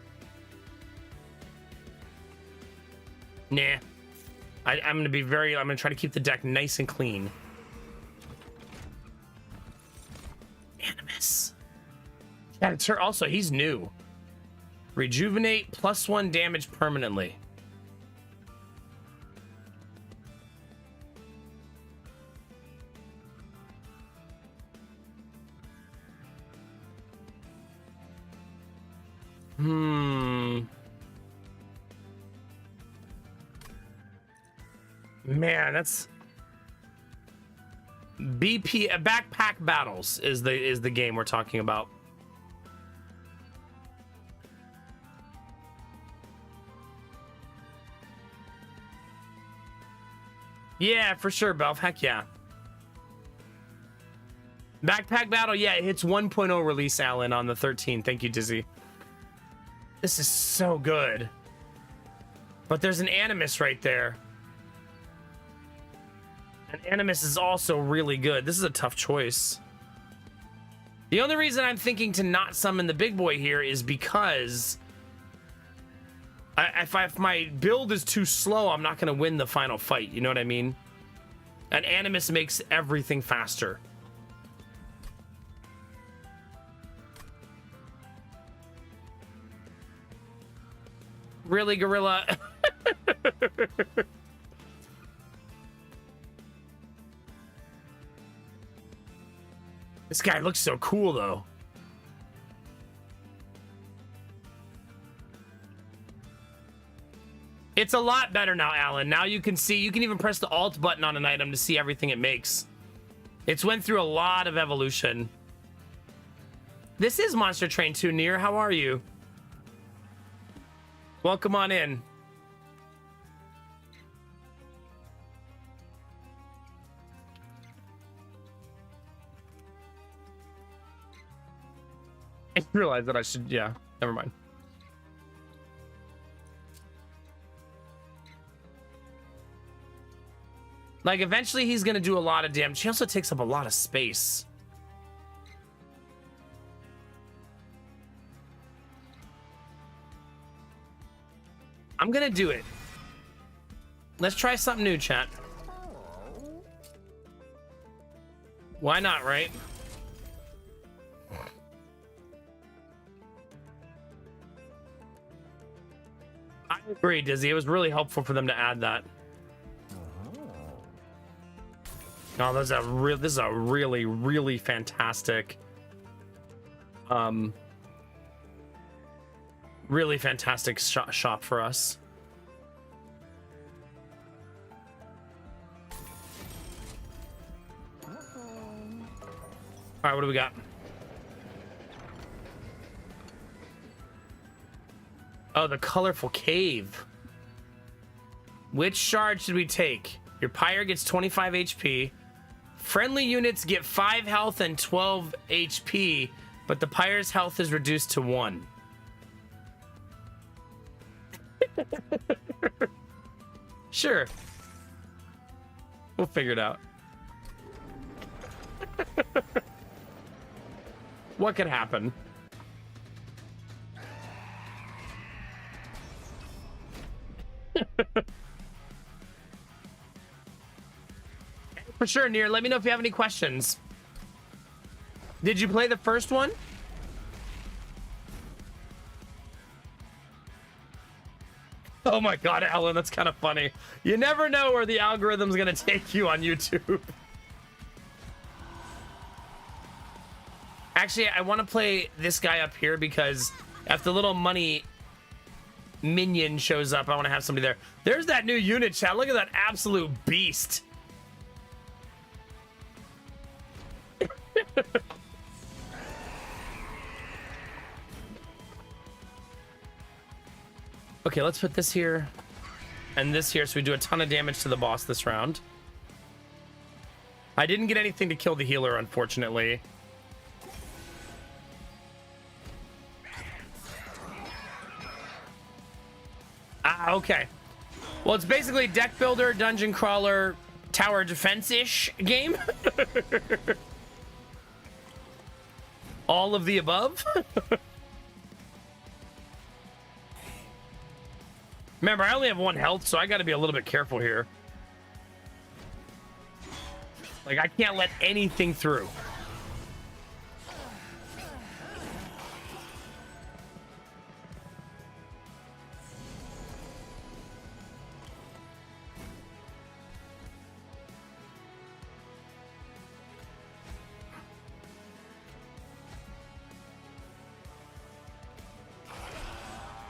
Nah. I'm going to be I'm going to try to keep the deck nice and clean. Animus. Yeah, it's her. Also, he's new. Rejuvenate +1 damage permanently. Man, that's BP Backpack Battles is the game we're talking about. Yeah, for sure, Belf. Heck yeah. Backpack Battle, yeah, it hits 1.0 release, Alan, on the 13th. Thank you, Dizzy. This is so good. But there's an Animus right there. And Animus is also really good. This is a tough choice. The only reason I'm thinking to not summon the big boy here is because if my build is too slow, I'm not going to win the final fight. You know what I mean? And Animus makes everything faster. Really, Gorilla? This guy looks so cool, though. It's a lot better now, Alan. Now you can see, you can even press the Alt button on an item to see everything it makes. It's went through a lot of evolution. This is Monster Train 2, Nier. How are you? Welcome on in. I realized that I should, yeah, never mind. Like, eventually he's going to do a lot of damage. He also takes up a lot of space. I'm going to do it. Let's try something new, chat. Why not, right? I agree, Dizzy. It was really helpful for them to add that. Oh, this is a really, really fantastic, really fantastic shop for us. All right, what do we got? Oh, the colorful cave. Which shard should we take? Your pyre gets 25 HP. Friendly units get 5 health and 12 HP, but the pyre's health is reduced to 1. Sure. We'll figure it out. What could happen? For sure, Nier. Let me know if you have any questions. Did you play the first one? Oh my god, Ellen, that's kind of funny. You never know where the algorithm's gonna take you on YouTube. Actually, I want to play this guy up here because if the little money minion shows up, I want to have somebody there. There's that new unit, chat. Look at that absolute beast. Okay, let's put this here and this here so we do a ton of damage to the boss this round. I didn't get anything to kill the healer, unfortunately. Ah, okay. Well, it's basically deck builder, dungeon crawler, tower defense-ish game. All of the above. Remember, I only have 1 health, so I got to be a little bit careful here. Like, I can't let anything through.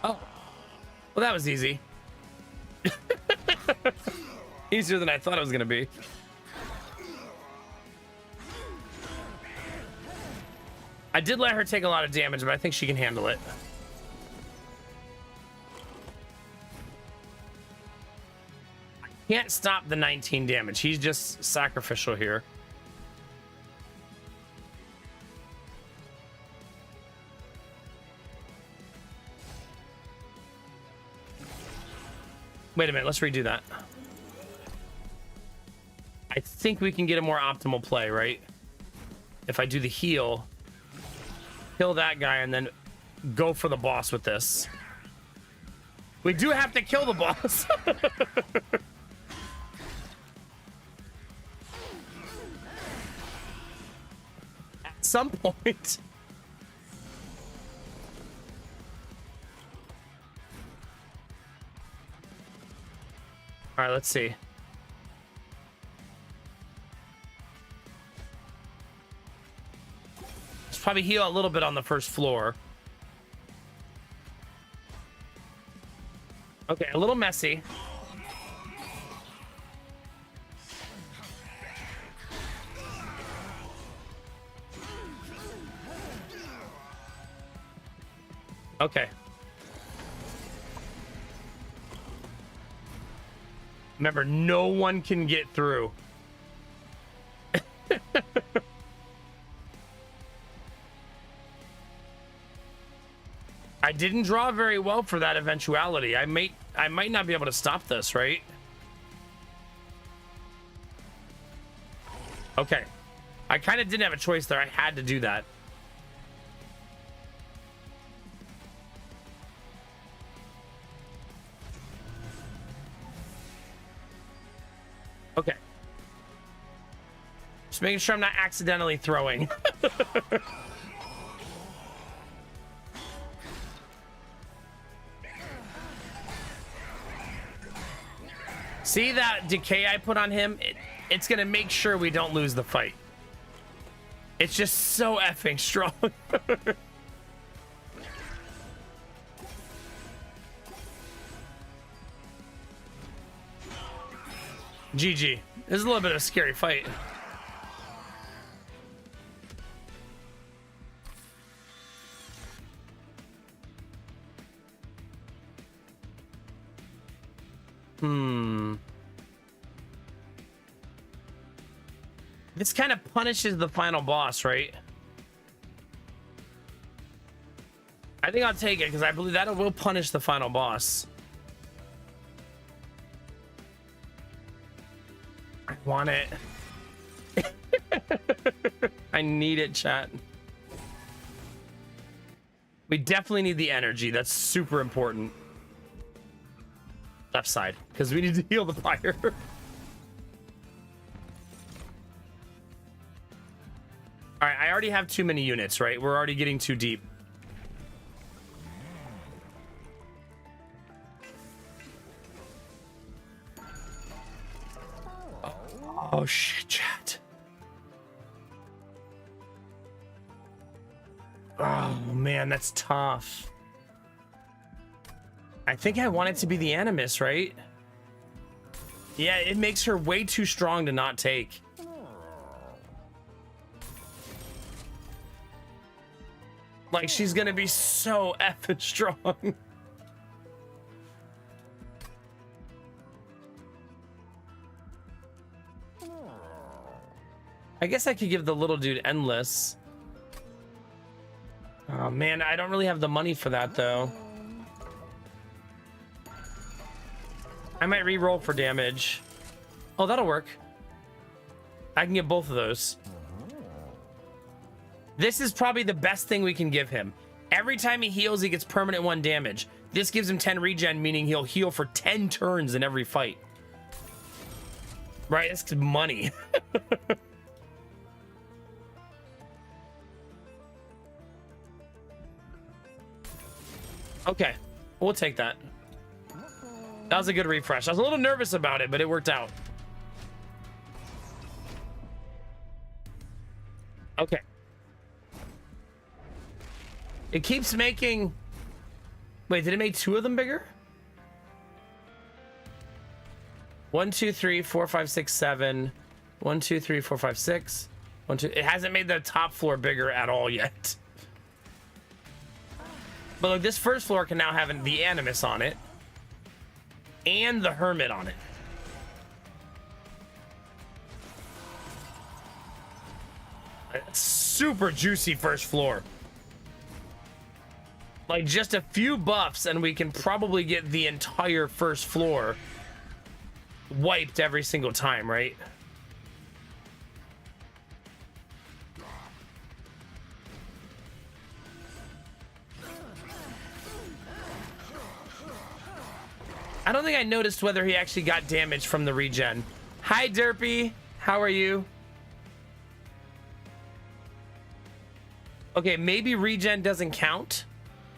Oh. Well, that was easy. Easier than I thought it was going to be. I did let her take a lot of damage, but I think she can handle it. I can't stop the 19 damage. He's just sacrificial here. Wait a minute, let's redo that. I think we can get a more optimal play, right? If I do the heal, kill that guy, and then go for the boss with this. We do have to kill the boss. At some point. All right, let's see. Let's probably heal a little bit on the first floor. Okay, a little messy. Okay. Remember, no one can get through. I didn't draw very well for that eventuality. I might not be able to stop this, right? Okay. I kind of didn't have a choice there. I had to do that. Okay. Just making sure I'm not accidentally throwing. See that decay I put on him? It's gonna make sure we don't lose the fight. It's just so effing strong. GG. This is a little bit of a scary fight. This kind of punishes the final boss, right? I think I'll take it because I believe that will punish the final boss. I want it. I need it, chat. We definitely need the energy. That's super important. Left side, because we need to heal the fire. All right, I already have too many units, right? We're already getting too deep. Oh shit, chat. Oh man, that's tough. I think I want it to be the Animus, right? Yeah, it makes her way too strong to not take. Like, she's gonna be so effing strong. I guess I could give the little dude Endless. Oh man, I don't really have the money for that though. I might re-roll for damage. Oh, that'll work. I can get both of those. This is probably the best thing we can give him. Every time he heals, he gets permanent 1 damage. This gives him 10 regen, meaning he'll heal for 10 turns in every fight. Right, it's money. Okay, we'll take that. That was a good refresh. I was a little nervous about it, but it worked out. Okay. It keeps making... Wait, did it make 2 of them bigger? 1, 2, 3, 4, 5, 6, 7. 1, 2, 3, 4, 5, 6. 1, 2... It hasn't made the top floor bigger at all yet. But look, this first floor can now have the Animus on it. And the Hermit on it. Super juicy first floor. Like just a few buffs and we can probably get the entire first floor wiped every single time, right? I don't think I noticed whether he actually got damage from the regen. Hi, Derpy. How are you? Okay, maybe regen doesn't count.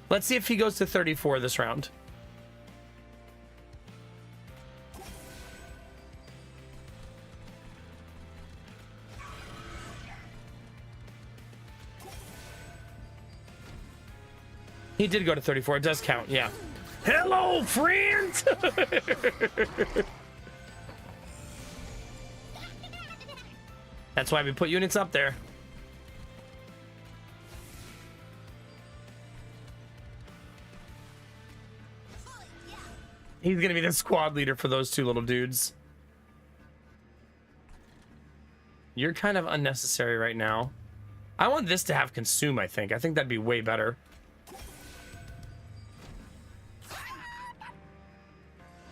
Let's see if he goes to 34 this round. He did go to 34. It does count, yeah. Hello, friends! That's why we put units up there. He's gonna be the squad leader for those 2 little dudes. You're kind of unnecessary right now. I want this to have consume, I think. I think that'd be way better.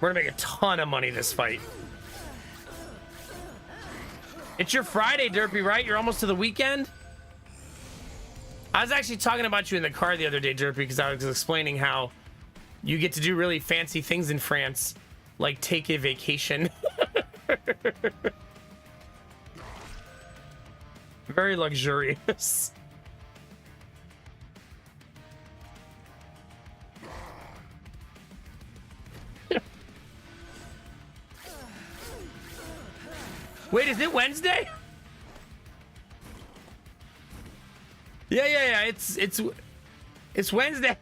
We're gonna make a ton of money this fight. It's your Friday, Derpy, right? You're almost to the weekend? I was actually talking about you in the car the other day, Derpy, because I was explaining how you get to do really fancy things in France, like take a vacation. Very luxurious. Wait, is it Wednesday? Yeah. It's Wednesday.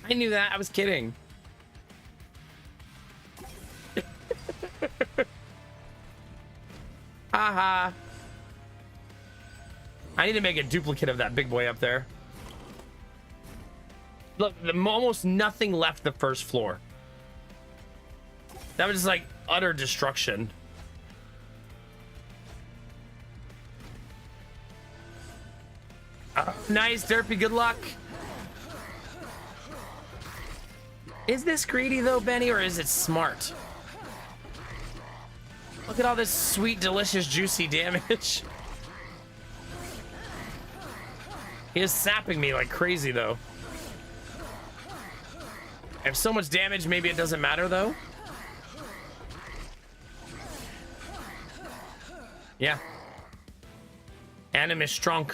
I knew that. I was kidding. Haha. I need to make a duplicate of that big boy up there. Look, almost nothing left the first floor. That was just like utter destruction. Nice, Derpy, good luck. Is this greedy though, Benny, or is it smart? Look at all this sweet, delicious, juicy damage. He is sapping me like crazy though. I have so much damage, maybe it doesn't matter though. Yeah. Animus strong.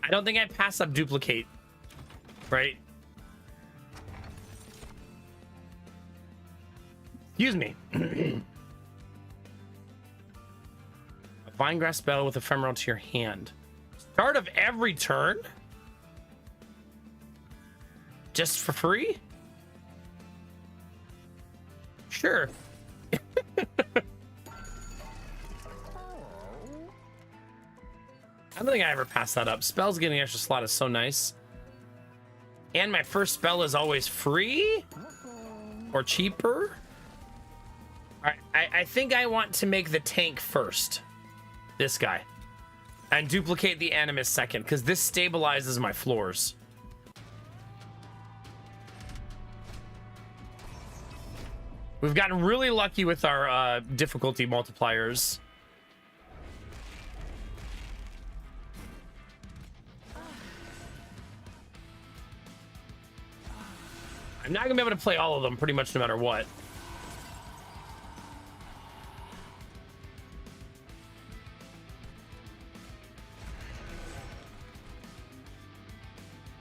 I don't think I pass up duplicate, right? Excuse me. A vine grass spell with ephemeral to your hand. Start of every turn? Just for free? Sure. I don't think I ever pass that up. Spells getting an extra slot is so nice. And my first spell is always free? Or cheaper? Alright, I think I want to make the tank first. This guy. And duplicate the Animus second, because this stabilizes my floors. We've gotten really lucky with our difficulty multipliers. I'm not gonna be able to play all of them pretty much no matter what.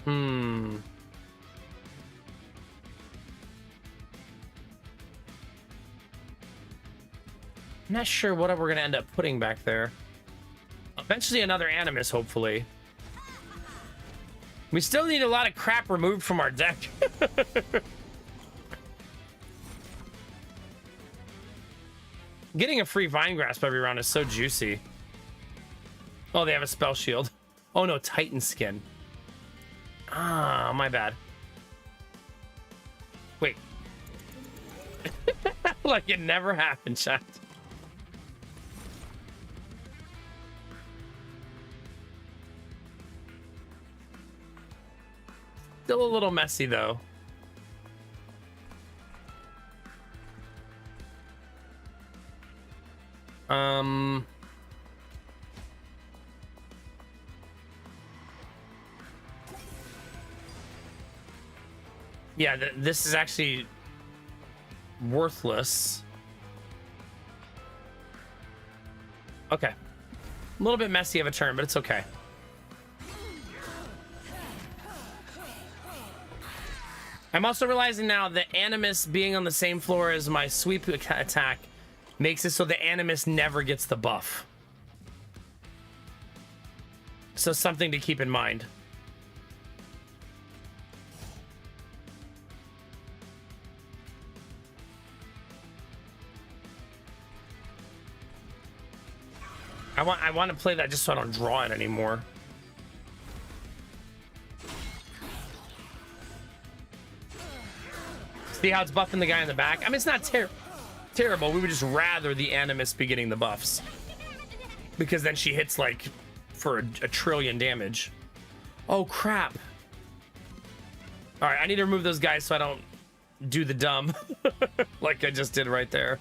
I'm not sure what we're gonna end up putting back there. Eventually another Animus, hopefully. We still need a lot of crap removed from our deck. Getting a free Vine Grasp every round is so juicy. Oh, they have a spell shield. Oh no, Titan Skin. Ah, my bad. Wait. Like it never happened, chat. Still a little messy though. Yeah, this is actually worthless. Okay. A little bit messy of a turn, but it's okay. I'm also realizing now that Animus being on the same floor as my sweep attack makes it so the Animus never gets the buff. So something to keep in mind. I want to play that just so I don't draw it anymore. See how it's buffing the guy in the back? I mean, it's not terrible. We would just rather the Animus be getting the buffs. Because then she hits, like, for a trillion damage. Oh, crap. Alright, I need to remove those guys so I don't do the dumb. Like I just did right there.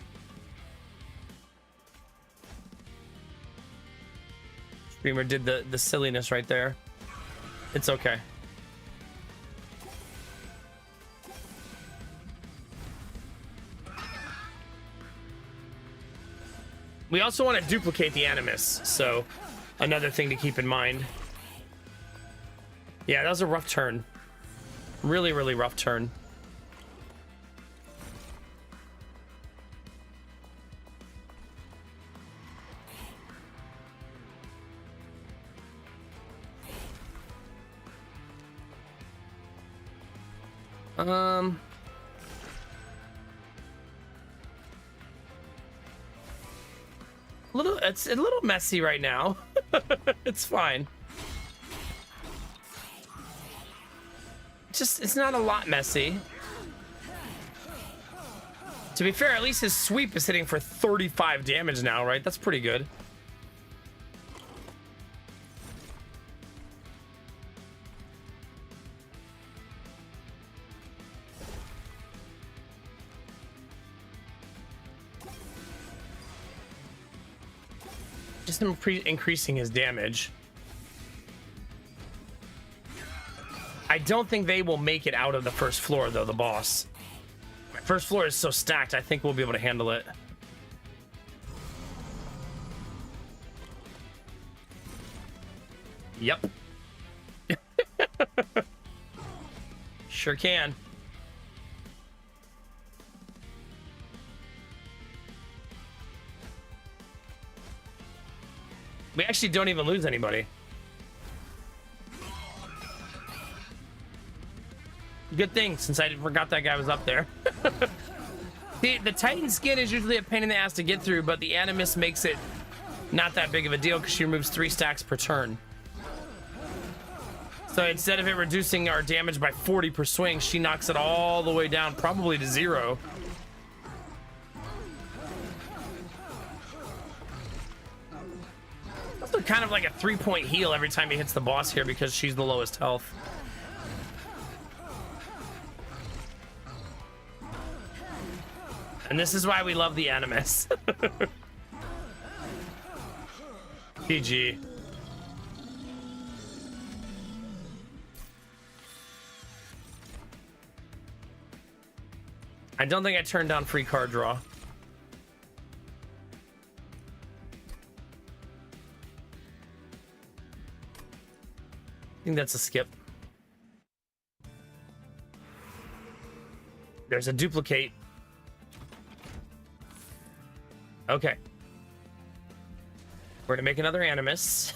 Screamer did the silliness right there. It's okay. We also want to duplicate the Animus, so another thing to keep in mind. Yeah, that was a rough turn. Really, really rough turn. It's a little messy right now. It's fine. It's not a lot messy. To be fair, at least his sweep is hitting for 35 damage now, right? That's pretty good. Just increasing his damage. I don't think they will make it out of the first floor, though, the boss. First floor is so stacked, I think we'll be able to handle it. Yep. Sure can. We actually don't even lose anybody. Good thing, since I forgot that guy was up there. The Titan skin is usually a pain in the ass to get through, but the Animus makes it not that big of a deal because she removes 3 stacks per turn. So instead of it reducing our damage by 40 per swing, she knocks it all the way down, probably to 0. Also kind of like a 3-point heal every time he hits the boss here because she's the lowest health. And this is why we love the Animus. GG. I don't think I turned down free card draw. I think that's a skip. There's a duplicate. Okay. We're gonna make another Animus.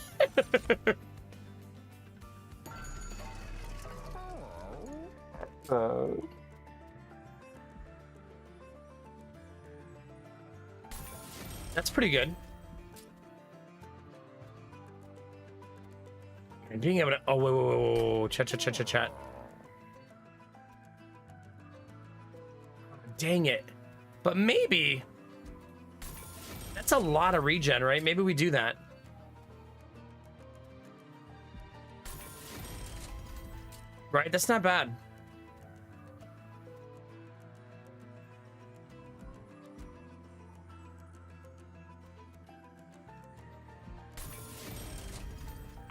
That's pretty good. And being able to... Oh, whoa. Chat. Dang it. But maybe... That's a lot of regen, right? Maybe we do that. Right? That's not bad.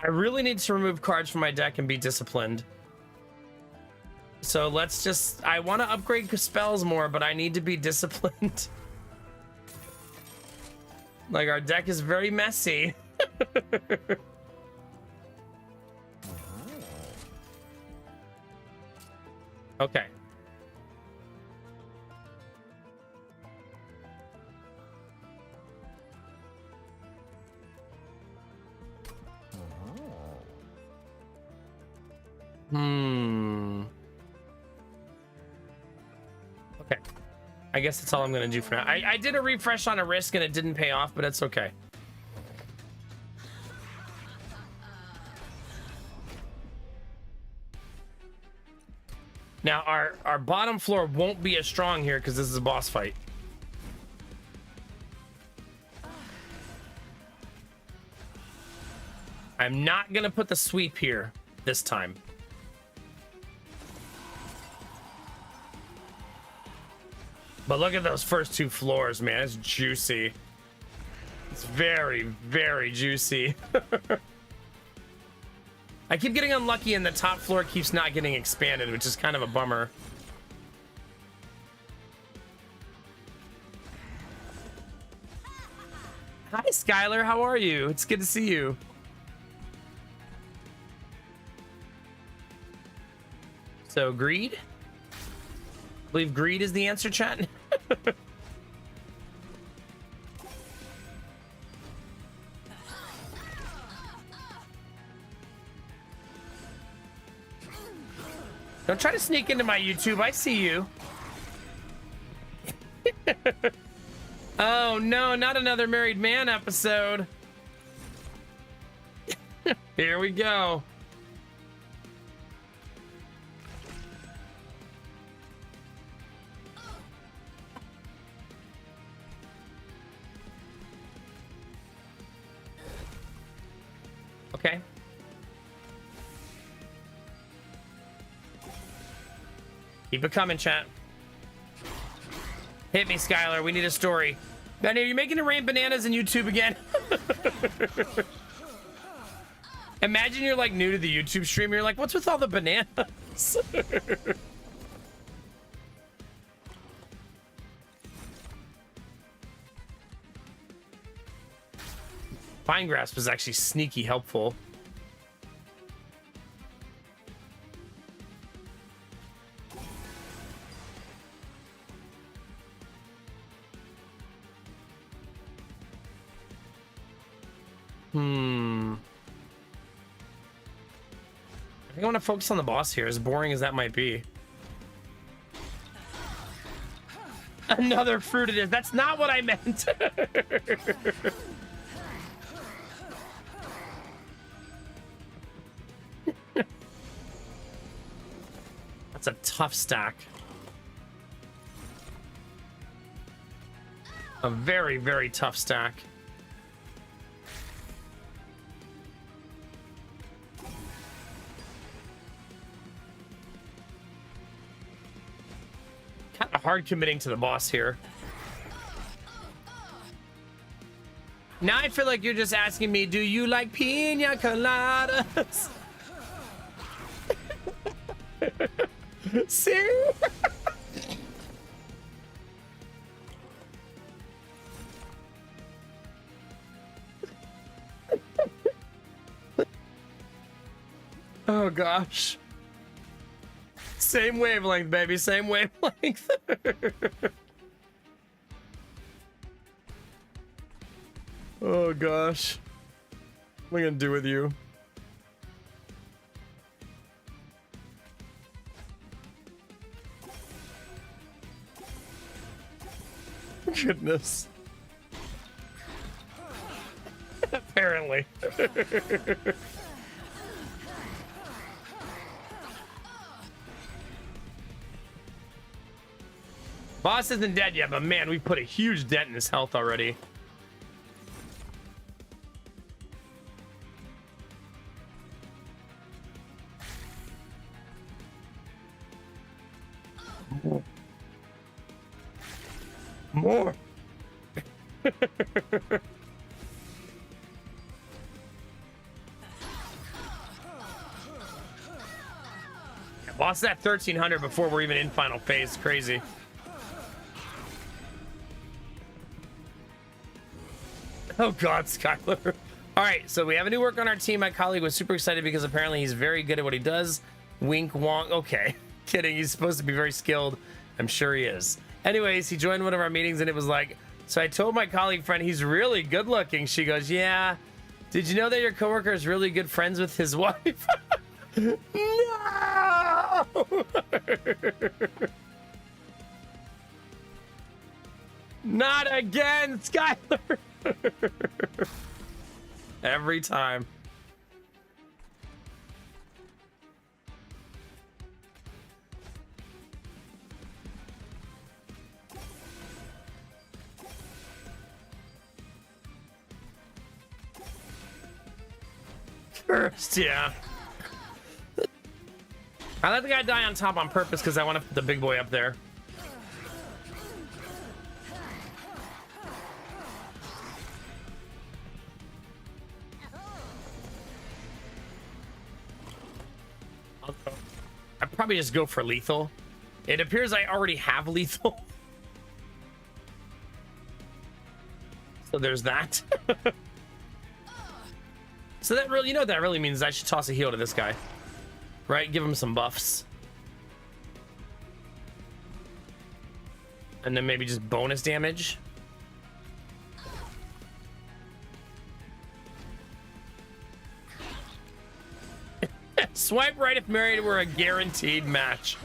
I really need to remove cards from my deck and be disciplined. So let's just... I want to upgrade spells more, but I need to be disciplined. Like, our deck is very messy. Okay. Okay. I guess that's all I'm gonna do for now. I did a refresh on a risk and it didn't pay off, but it's okay. Now our bottom floor won't be as strong here because this is a boss fight. I'm not gonna put the sweep here this time. But look at those first 2 floors, man. It's juicy. It's very, very juicy. I keep getting unlucky and the top floor keeps not getting expanded, which is kind of a bummer. Hi, Skylar. How are you? It's good to see you. So, greed? I believe greed is the answer, chat. Don't try to sneak into my YouTube. I see you. Oh, no, not another married man episode. Here we go. Okay. Keep it coming, chat. Hit me, Skylar. We need a story. Benny, are you making it rain bananas in YouTube again? Imagine you're like new to the YouTube stream. You're like, what's with all the bananas? Fine Grasp was actually sneaky helpful. I think I want to focus on the boss here, as boring as that might be. Another fruit it is. That's not what I meant. That's a tough stack. A very, very tough stack. Kind of hard committing to the boss here. Now I feel like you're just asking me, do you like pina coladas? See? Oh gosh. Same wavelength, baby. Same wavelength. Oh gosh. What am I gonna do with you? Goodness. Apparently. Boss isn't dead yet, but man, we put a huge dent in his health already. More. Boss at 1300 before we're even in final phase. Crazy. Oh God, Skylar. All right, so we have a new work on our team. My colleague was super excited because apparently he's very good at what he does. Wink, wonk. Okay, kidding. He's supposed to be very skilled. I'm sure he is. Anyways, he joined one of our meetings and it was like, so I told my colleague friend he's really good looking. She goes, yeah. Did you know that your coworker is really good friends with his wife? No! Not again, Skylar. Every time. Cursed, yeah. I let the guy die on top on purpose because I want to put the big boy up there. I'd probably just go for lethal. It appears I already have lethal. So there's that. So that really, you know what that really means? I should toss a heal to this guy. Right? Give him some buffs. And then maybe just bonus damage. Swipe right if married were a guaranteed match.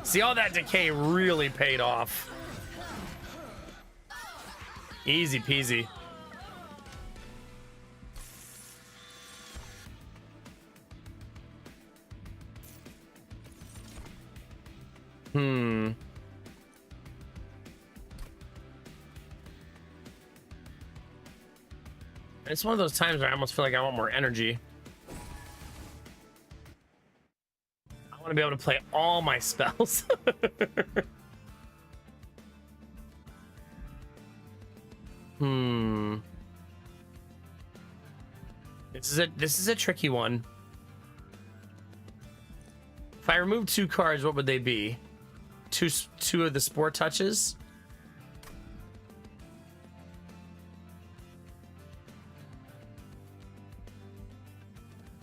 See, all that decay really paid off. Easy peasy. It's one of those times where I almost feel like I want more energy. I want to be able to play all my spells. This is a tricky one. If I remove 2 cards, what would they be? Two of the Spore Touches?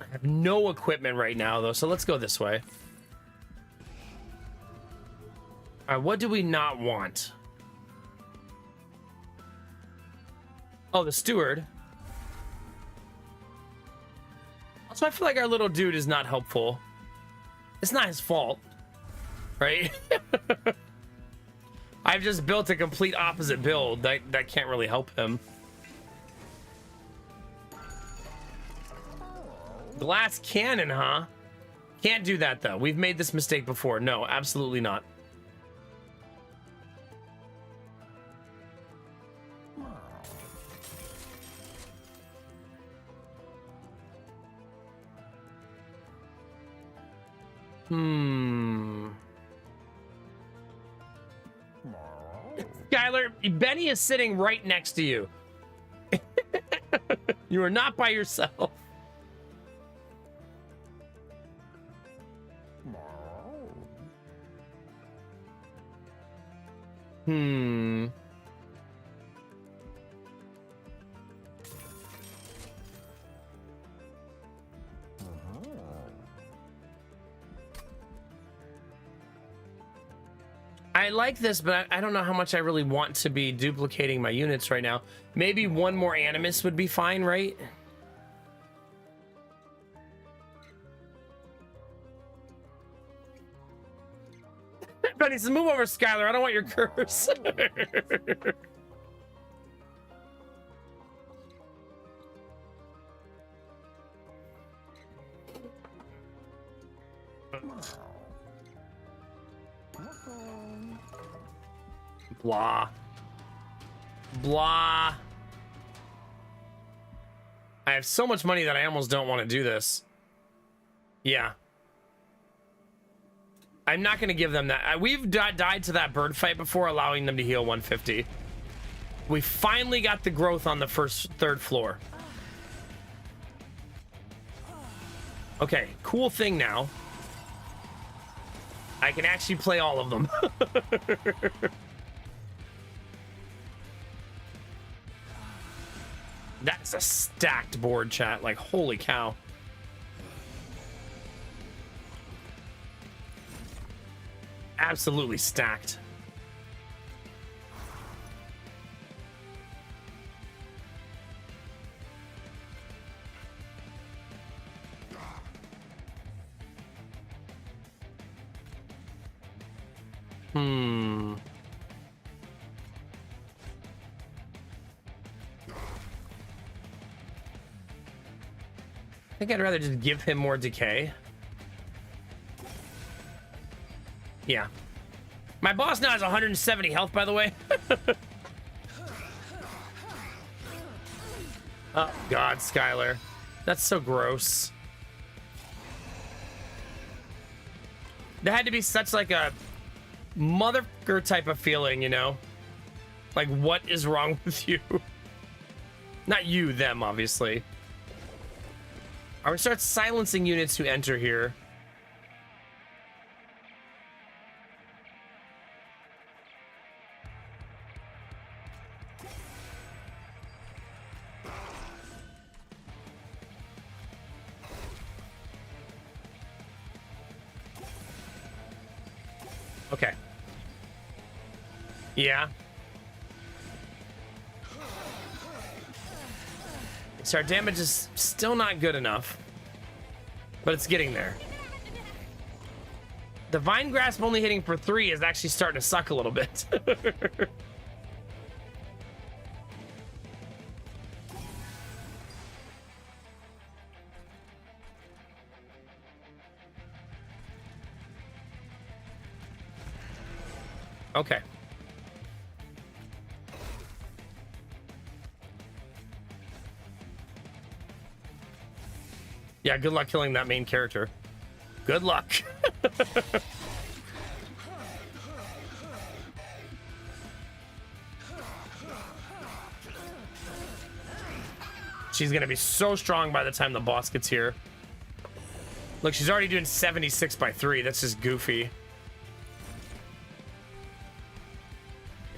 I have no equipment right now, though, so let's go this way. All right, what do we not want? Oh, the Steward. Also, I feel like our little dude is not helpful. It's not his fault, right? I've just built a complete opposite build that can't really help him. Glass cannon, huh? Can't do that, though. We've made this mistake before. No, absolutely not. Skylar, Benny is sitting right next to you. You are not by yourself. I like this, but I don't know how much I really want to be duplicating my units right now. Maybe one more Animus would be fine, right? Benny says, move over, Skylar. I don't want your curse. Blah. Blah. I have so much money that I almost don't want to do this. Yeah. I'm not going to give them that. We've died to that bird fight before, allowing them to heal 150. We finally got the growth on the third floor. Okay, cool thing now. I can actually play all of them. That's a stacked board, chat. Like, holy cow. Absolutely stacked. I think I'd rather just give him more decay. Yeah. My boss now has 170 health, by the way. Oh, God, Skylar. That's so gross. There had to be such, like, a motherfucker type of feeling, you know? Like, what is wrong with you? Not you, them, obviously. Or we start silencing units who enter here. Okay. Yeah. So our damage is still not good enough, but it's getting there. The Vine Grasp only hitting for 3 is actually starting to suck a little bit. Okay. Yeah, good luck killing that main character. Good luck. She's gonna be so strong by the time the boss gets here. Look, she's already doing 76 by 3. That's just goofy.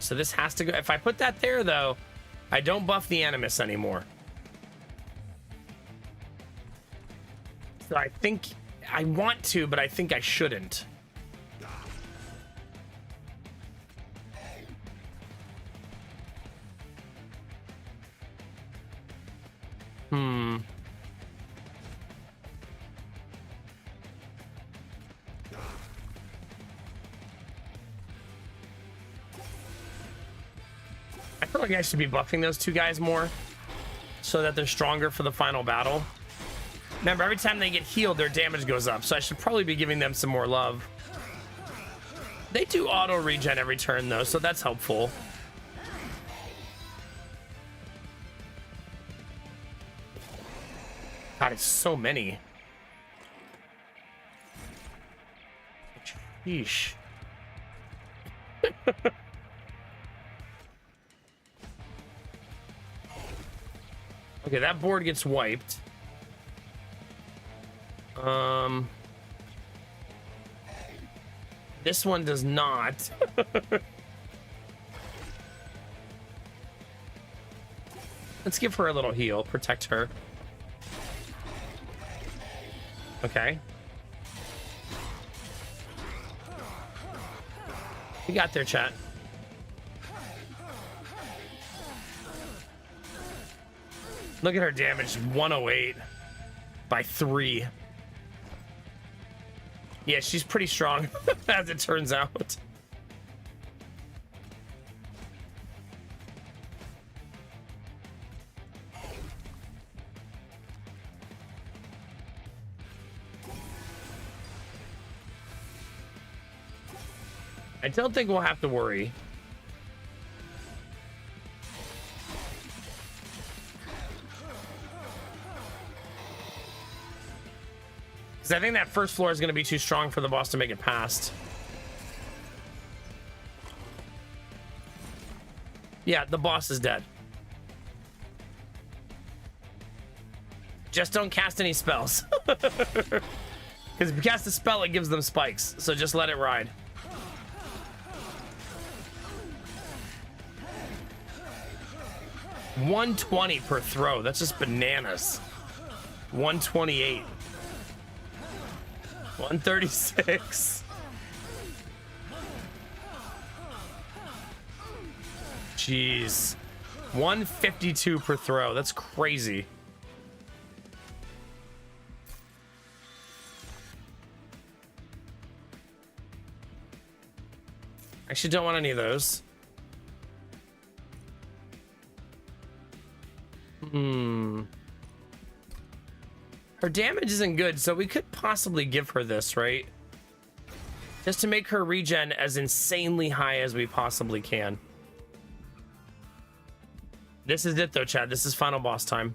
So this has to go. If I put that there, though, I don't buff the Animus anymore. So I think I want to, but I think I shouldn't. I feel like I should be buffing those two guys more so that they're stronger for the final battle. Remember, every time they get healed, their damage goes up, so I should probably be giving them some more love. They do auto regen every turn, though, so that's helpful. God, it's so many. Yeesh. Okay, that board gets wiped. This one does not. Let's give her a little heal, protect her. Okay. You got there, chat. Look at her damage, 108 by 3. Yeah, she's pretty strong, as it turns out. I don't think we'll have to worry. Because I think that first floor is going to be too strong for the boss to make it past. Yeah, the boss is dead. Just don't cast any spells. Because if you cast a spell, it gives them spikes. So just let it ride. $120 per throw. That's just bananas. 128. 136. Jeez. 152 per throw. That's crazy. Actually, don't want any of those. Her damage isn't good, so we could possibly give her this, right? Just to make her regen as insanely high as we possibly can. This is it, though, Chad. This is final boss time.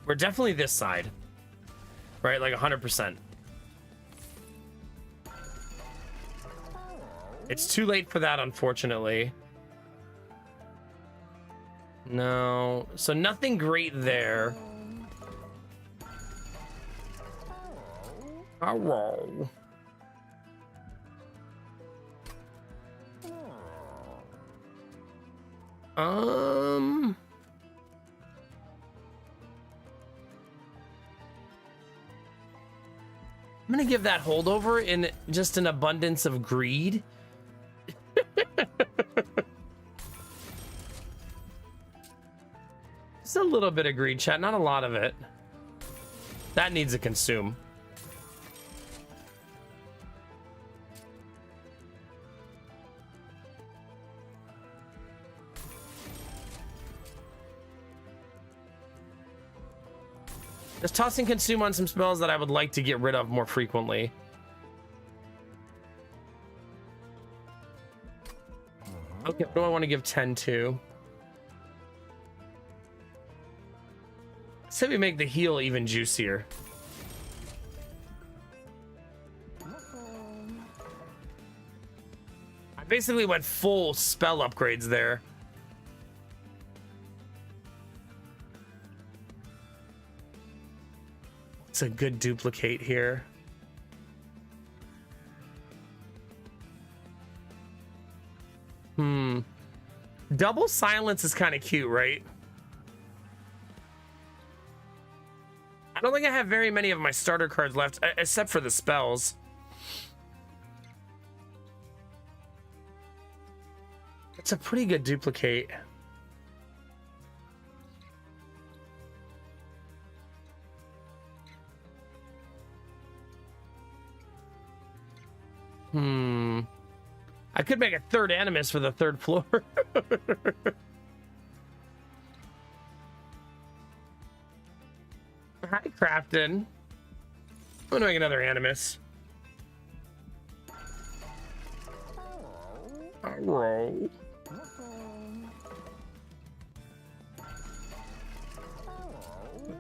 We're definitely this side. Right? Like 100%. It's too late for that, unfortunately. No. So nothing great there. Hello. I'm gonna give that holdover in just an abundance of greed. Just a little bit of greed, chat, not a lot of it. That needs a consume. Just tossing consume on some spells that I would like to get rid of more frequently. Okay, what do I want to give 10 to? Say we make the heal even juicier. I basically went full spell upgrades there. It's a good duplicate here. Double silence is kind of cute, right? I don't think I have very many of my starter cards left, except for the spells. It's a pretty good duplicate. I could make a third Animus for the third floor. Hi, Crafton. I'm gonna make another Animus. Hello.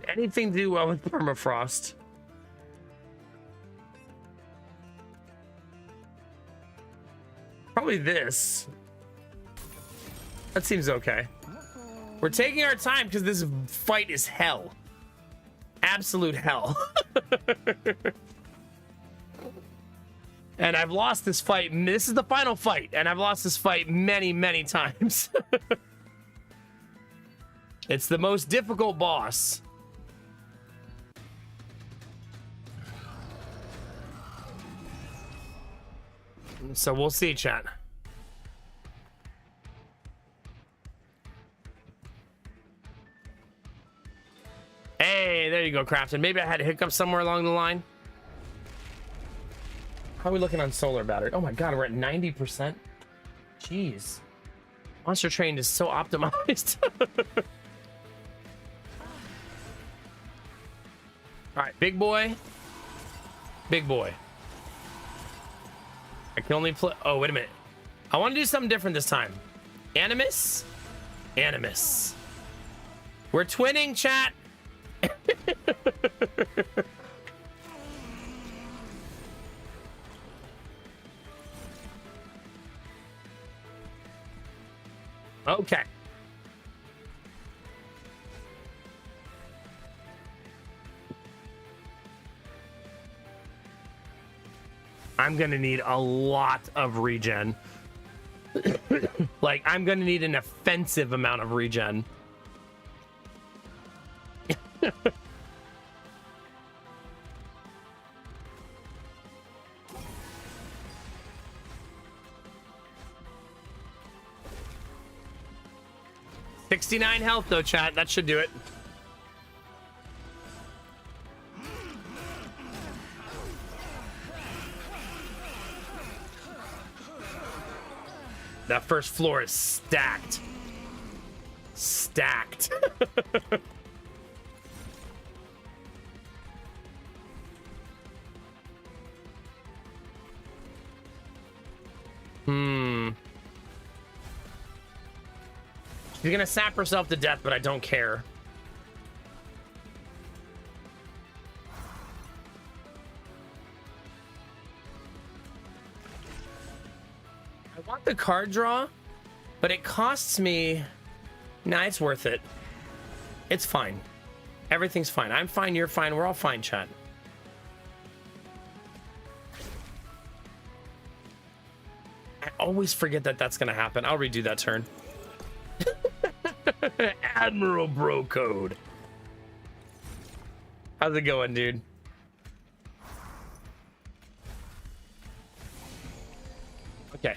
Anything to do well with permafrost? Probably this. That seems okay. We're taking our time because this fight is hell. Absolute hell. And I've lost this fight. This is the final fight, and I've lost this fight many, many times. It's the most difficult boss. So we'll see, chat. Hey, there you go, Crafton. Maybe I had a hiccup somewhere along the line. How are we looking on solar battery? Oh my god, we're at 90%. Jeez. Monster Train is so optimized. All right, big boy. Big boy. I can only play. Oh, wait a minute. I want to do something different this time. Animus. Animus. We're twinning, chat. Okay. I'm gonna need a lot of regen. Like, I'm gonna need an offensive amount of regen. $69 health though, chat. That should do it. That first floor is stacked. Stacked. She's gonna sap herself to death, but I don't care. I want the card draw, but it costs me Nah, it's worth it. It's fine. Everything's fine. I'm fine, you're fine, we're all fine, chat. I always forget that that's gonna happen. I'll redo that turn. Admiral Bro Code. How's it going, dude? Okay.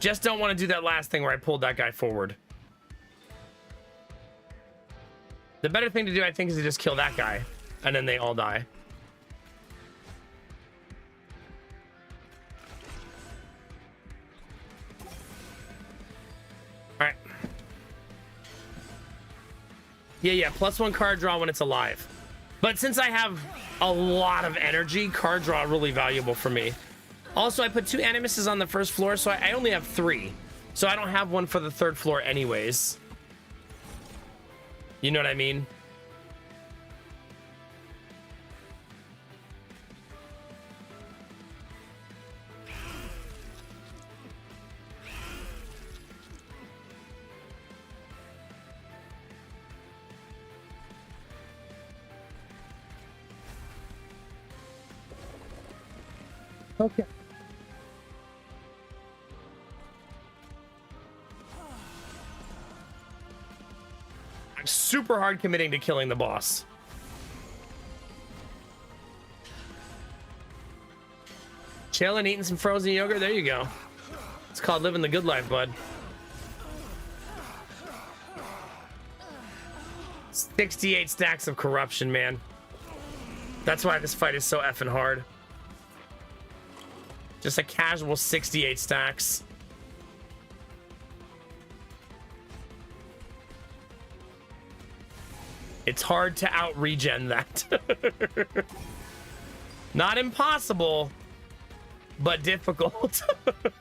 Just don't want to do that last thing where I pulled that guy forward. The better thing to do, I think, is to just kill that guy. And then they all die. Alright. Yeah, +1 card draw when it's alive. But since I have a lot of energy, card draw really valuable for me. Also, I put 2 Animuses on the first floor, so I only have 3. So I don't have one for the 3rd floor anyways. You know what I mean? Okay. I'm super hard committing to killing the boss. Chilling, eating some frozen yogurt. There you go. It's called living the good life, bud. 68 stacks of corruption, man. That's why this fight is so effing hard. Just a casual 68 stacks. It's hard to out-regen that. Not impossible, but difficult. I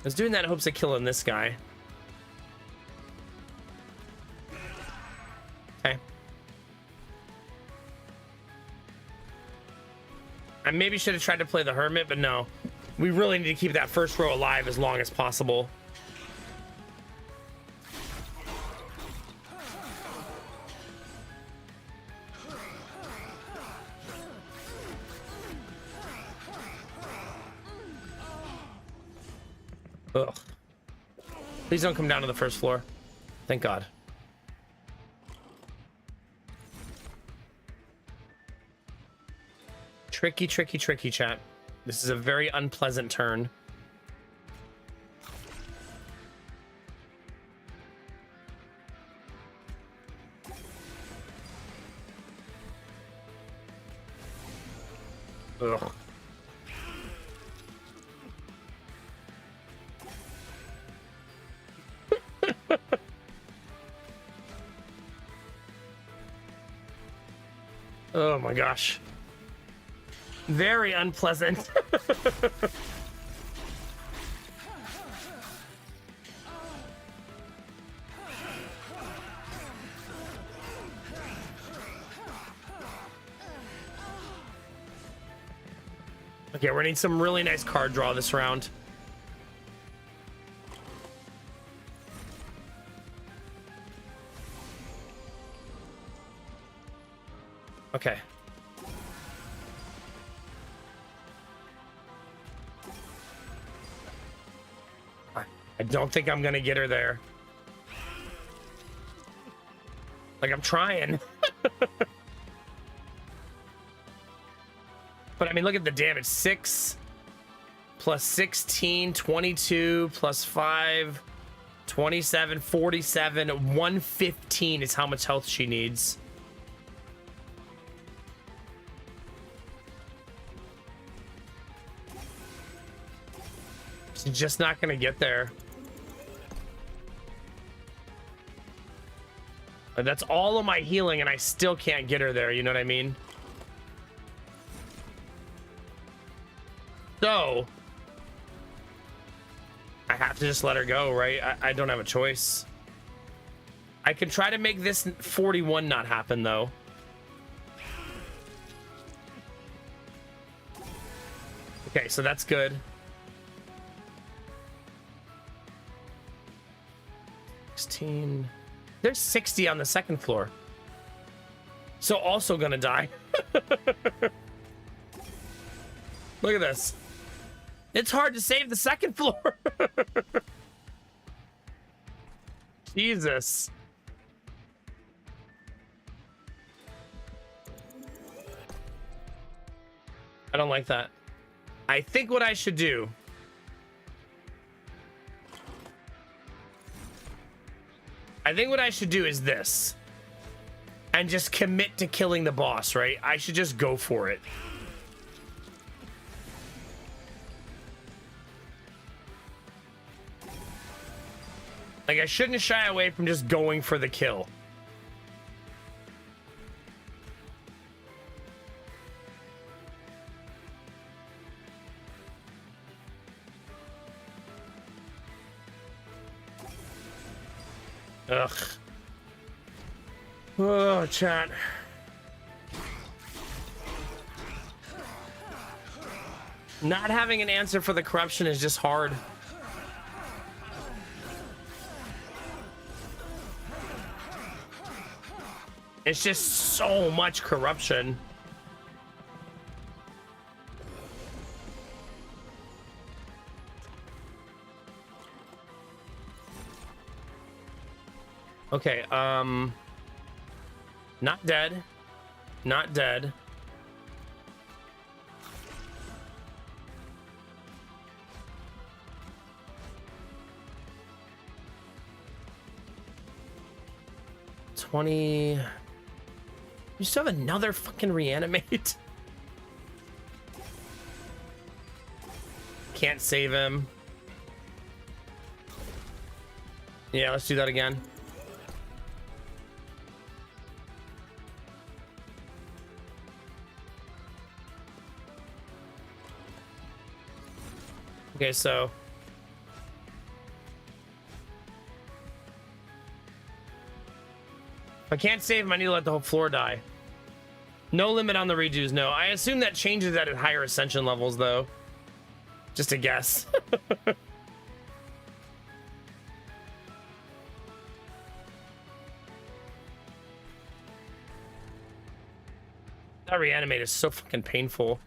was doing that in hopes of killing this guy. Okay. I maybe should have tried to play the Hermit, but no. We really need to keep that first row alive as long as possible. Ugh. Please don't come down to the first floor. Thank God. Tricky, tricky, tricky, chat. This is a very unpleasant turn. Ugh. Oh my gosh. Very unpleasant. Okay, we're gonna need some really nice card draw this round. Okay. I don't think I'm gonna get her there. Like, I'm trying. But I mean, look at the damage. 6 plus 16, 22 plus 5, 27, 47, 115 is how much health she needs. She's just not gonna get there. That's all of my healing and I still can't get her there, you know what I mean? So I have to just let her go, right? I don't have a choice. I could try to make this 41 not happen though. Okay, so that's good. There's 60 on the second floor. So also gonna die. Look at this. It's hard to save the second floor. Jesus. I don't like that. I think what I should do is this. And just commit to killing the boss, right? I should just go for it. Like, I shouldn't shy away from just going for the kill. Ugh. Oh, chat. Not having an answer for the corruption is just hard. It's just so much corruption. Okay, not dead. Not dead. You still have another fucking reanimate. Can't save him. Yeah, let's do that again. Okay, so if I can't save him, I need to let the whole floor die. No limit on the redos, no. I assume that changes that at higher ascension levels, though. Just a guess. That reanimate is so fucking painful.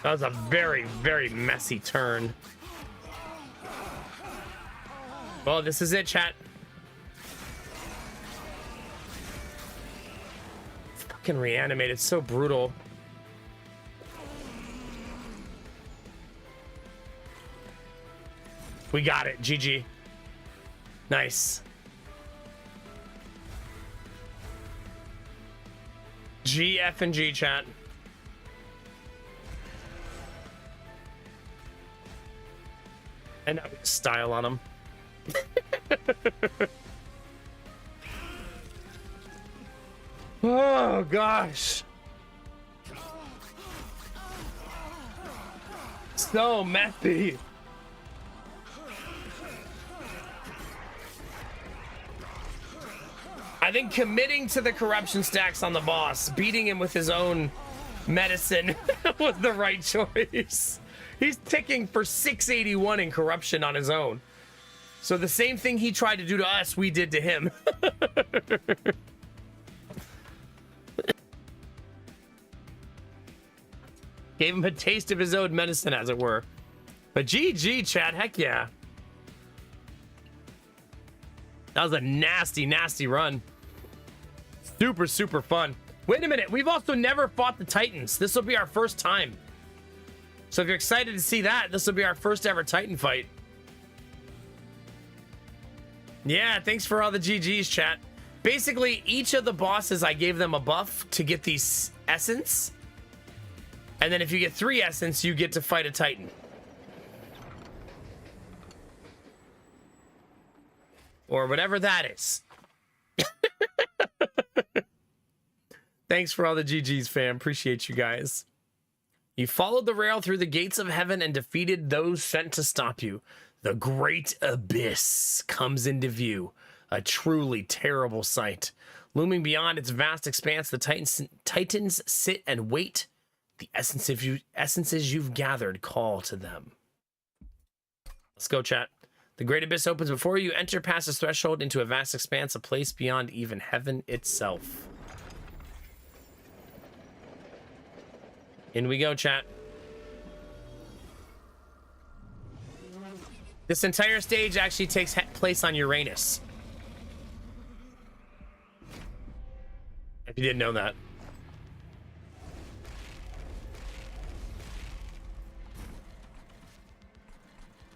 That was a very, very messy turn. Well, this is it, chat. Fucking reanimated, so brutal. We got it, GG. Nice. G, F, and G, chat. And now we have style on him. Oh gosh. So messy. I think committing to the corruption stacks on the boss, beating him with his own medicine was the right choice. He's ticking for 681 in corruption on his own. So the same thing he tried to do to us, we did to him. Gave him a taste of his own medicine, as it were. But GG, chat, heck yeah. That was a nasty, nasty run. Super, super fun. Wait a minute, we've also never fought the Titans. This will be our first time. So if you're excited to see that, this will be our first ever Titan fight. Yeah, thanks for all the GGs, chat. Basically, each of the bosses, I gave them a buff to get these essence. And then if you get 3 essence, you get to fight a Titan. Or whatever that is. Thanks for all the GGs, fam. Appreciate you guys. You followed the rail through the gates of heaven and defeated those sent to stop you. The great abyss comes into view, a truly terrible sight. Looming beyond its vast expanse, the titans sit and wait. The essences you've gathered call to them. Let's go, chat. The great abyss opens before you. Enter past its threshold into a vast expanse, a place beyond even heaven itself. In we go, chat. This entire stage actually takes place on Uranus. If you didn't know that.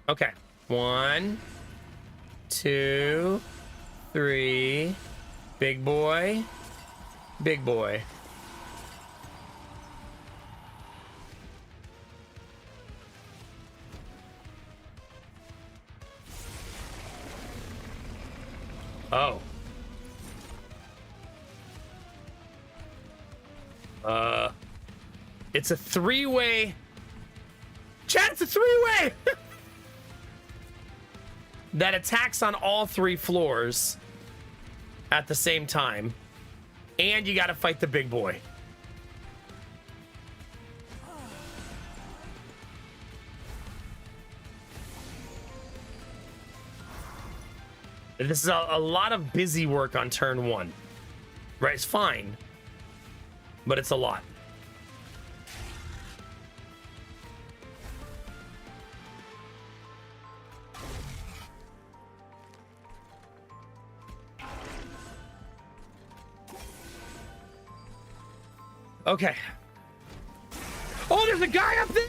Okay. 1, 2, 3. Big boy. Big boy. Oh. It's a three-way. Chat, it's a three-way! That attacks on all 3 floors at the same time. And you gotta fight the big boy. This is a lot of busy work on turn 1. Right, it's fine. But it's a lot. Okay. Oh, there's a guy up there!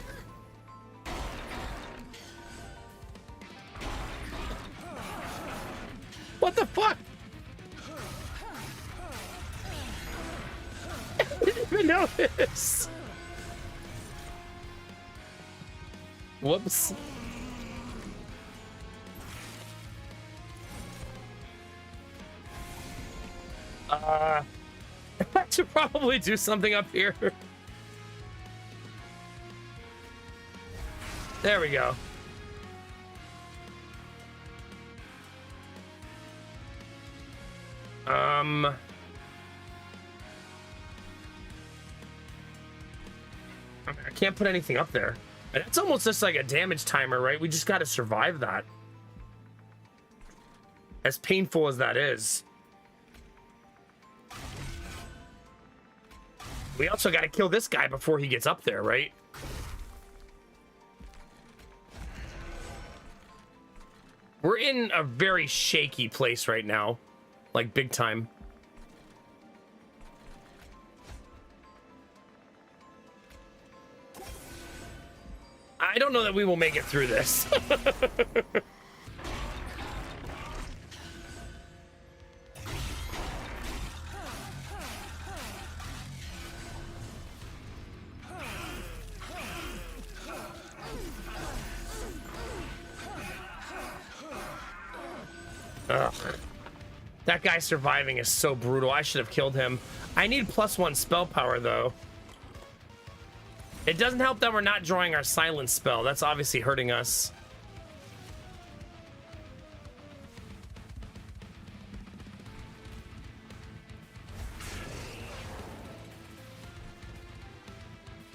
What the fuck? I didn't even know this. Whoops. I should probably do something up here. There we go. I can't put anything up there. It's almost just like a damage timer, right? We just got to survive that. As painful as that is. We also got to kill this guy before he gets up there, right? We're in a very shaky place right now. Like, big time. I don't know that we will make it through this. Ugh. That guy surviving is so brutal. I should have killed him. I need +1 spell power, though. It doesn't help that we're not drawing our silence spell. That's obviously hurting us.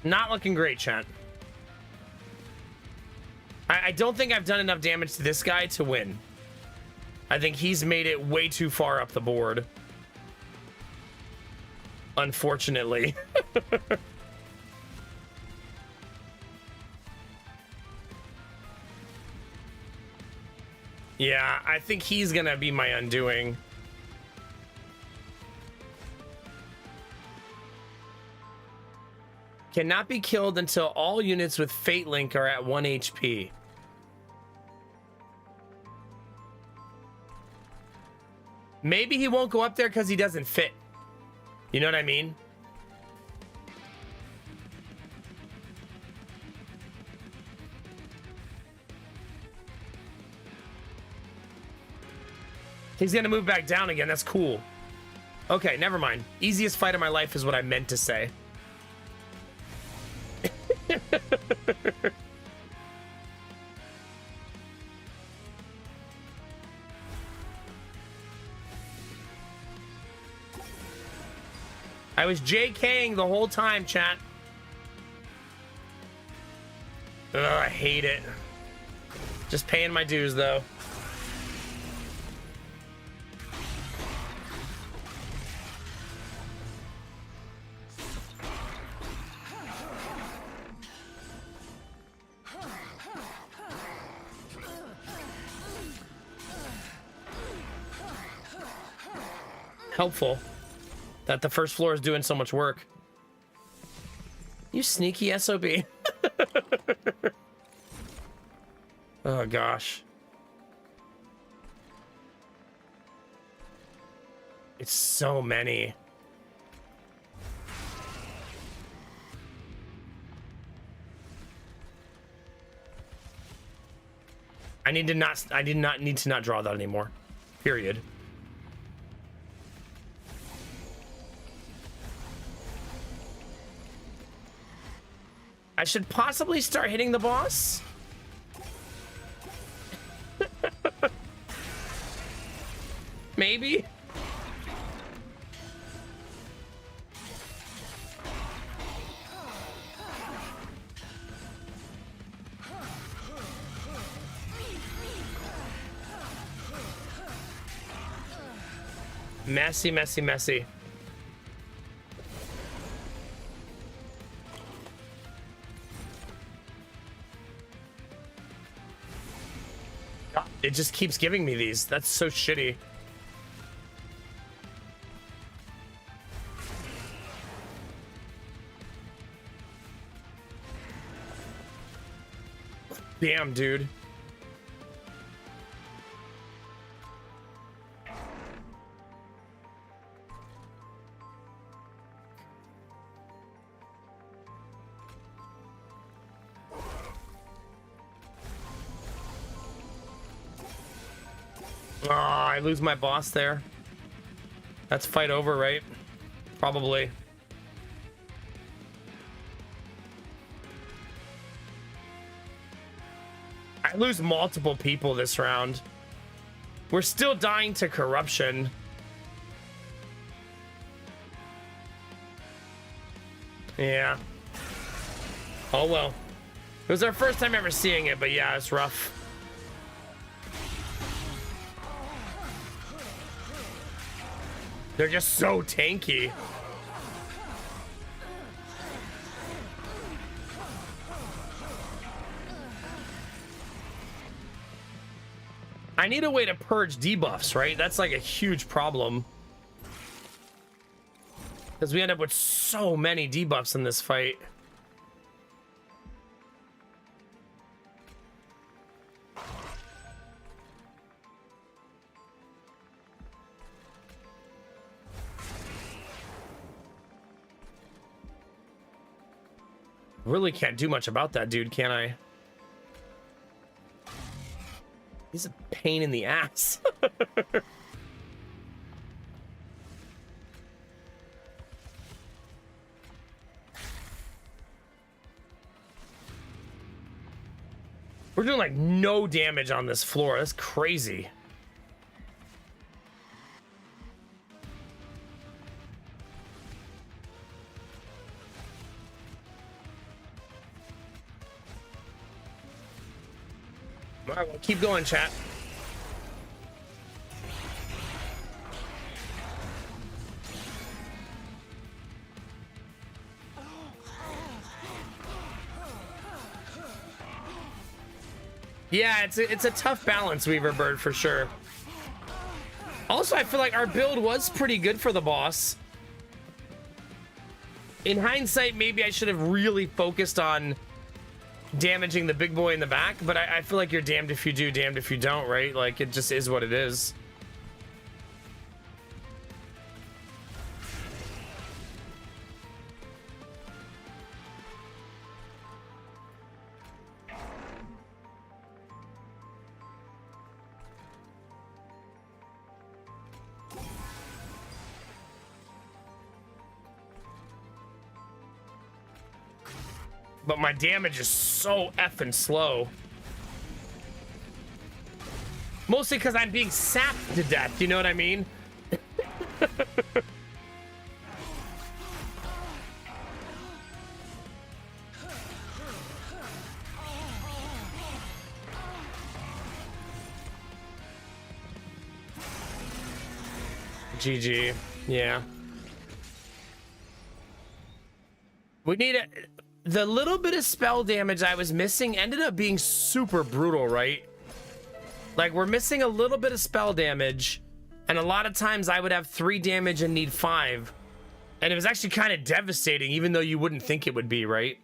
Not looking great, chat. I don't think I've done enough damage to this guy to win. I think he's made it way too far up the board. Unfortunately. Yeah, I think he's gonna be my undoing. Cannot be killed until all units with Fate Link are at 1 HP. Maybe he won't go up there because he doesn't fit. You know what I mean? He's gonna move back down again. That's cool. Okay, never mind. Easiest fight of my life is what I meant to say. I was JKing the whole time, chat. Ugh, I hate it. Just paying my dues, though. Helpful that the first floor is doing so much work. You sneaky SOB. Oh gosh. It's so many. I did not need to not draw that anymore. Period. I should possibly start hitting the boss. Maybe. Messy, messy, messy. God, it just keeps giving me these. That's so shitty. Damn, dude. Oh, I lose my boss there. That's fight over, right? Probably. I lose multiple people this round. We're still dying to corruption. Yeah. Oh well. It was our first time ever seeing it, but yeah, it's rough. They're just so tanky. I need a way to purge debuffs, right? That's like a huge problem. Because we end up with so many debuffs in this fight. Really can't do much about that dude, can I? He's a pain in the ass. We're doing like no damage on this floor. That's crazy. All right, well, keep going, chat. Yeah, it's a tough balance, Weaver Bird, for sure. Also, I feel like our build was pretty good for the boss. In hindsight, maybe I should have really focused on damaging the big boy in the back, but I feel like you're damned if you do, damned if you don't, right? Like, it just is what it is. But my damage is so effing slow. Mostly because I'm being sapped to death, you know what I mean? GG. Yeah. We need the little bit of spell damage I was missing ended up being super brutal, right? Like, we're missing a little bit of spell damage, and a lot of times I would have 3 damage and need 5. And it was actually kind of devastating, even though you wouldn't think it would be, right?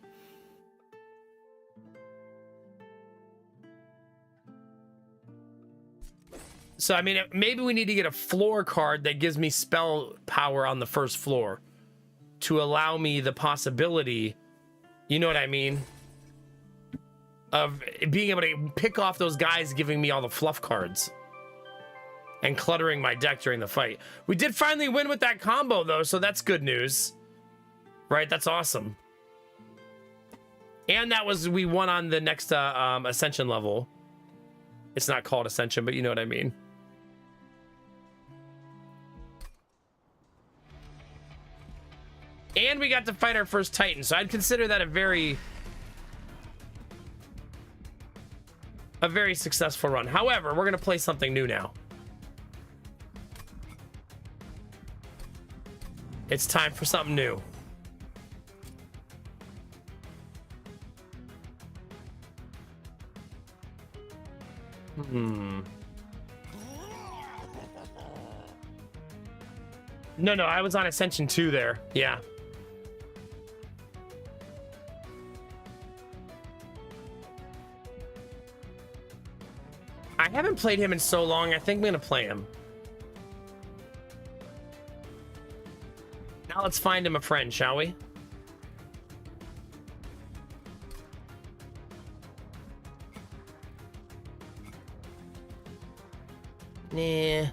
So, I mean, maybe we need to get a floor card that gives me spell power on the first floor to allow me the possibility, you know what I mean, of being able to pick off those guys giving me all the fluff cards and cluttering my deck during the fight. We did finally win with that combo, though, so that's good news. Right? That's awesome. And that was, we won on the next Ascension level. It's not called Ascension, but you know what I mean. And we got to fight our first Titan, so I'd consider that a very successful run. However, we're going to play something new now. It's time for something new. No, I was on Ascension 2 there. Yeah. I haven't played him in so long. I think I'm going to play him. Now let's find him a friend, shall we? Nah.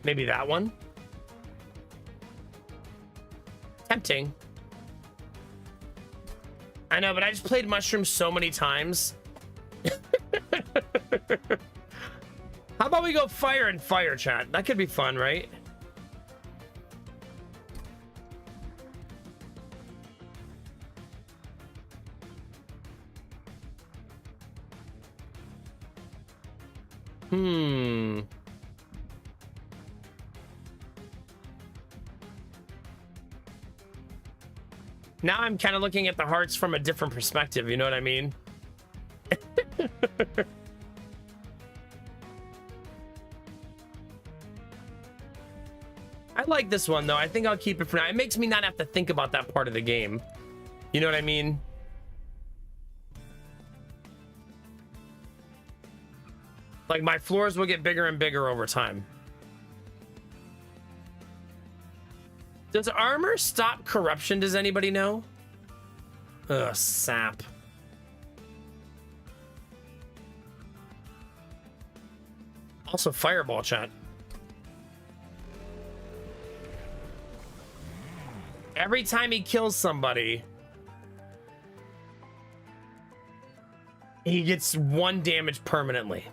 Maybe that one? Tempting. I know, but I just played Mushroom so many times. How about we go fire and fire, chat? That could be fun, right? Now I'm kind of looking at the hearts from a different perspective, you know what I mean? I like this one, though. I think I'll keep it for now. It makes me not have to think about that part of the game. You know what I mean? Like, my floors will get bigger and bigger over time. Does armor stop corruption? Does anybody know? Ugh, sap. Also, fireball, chat. Every time he kills somebody, he gets 1 damage permanently.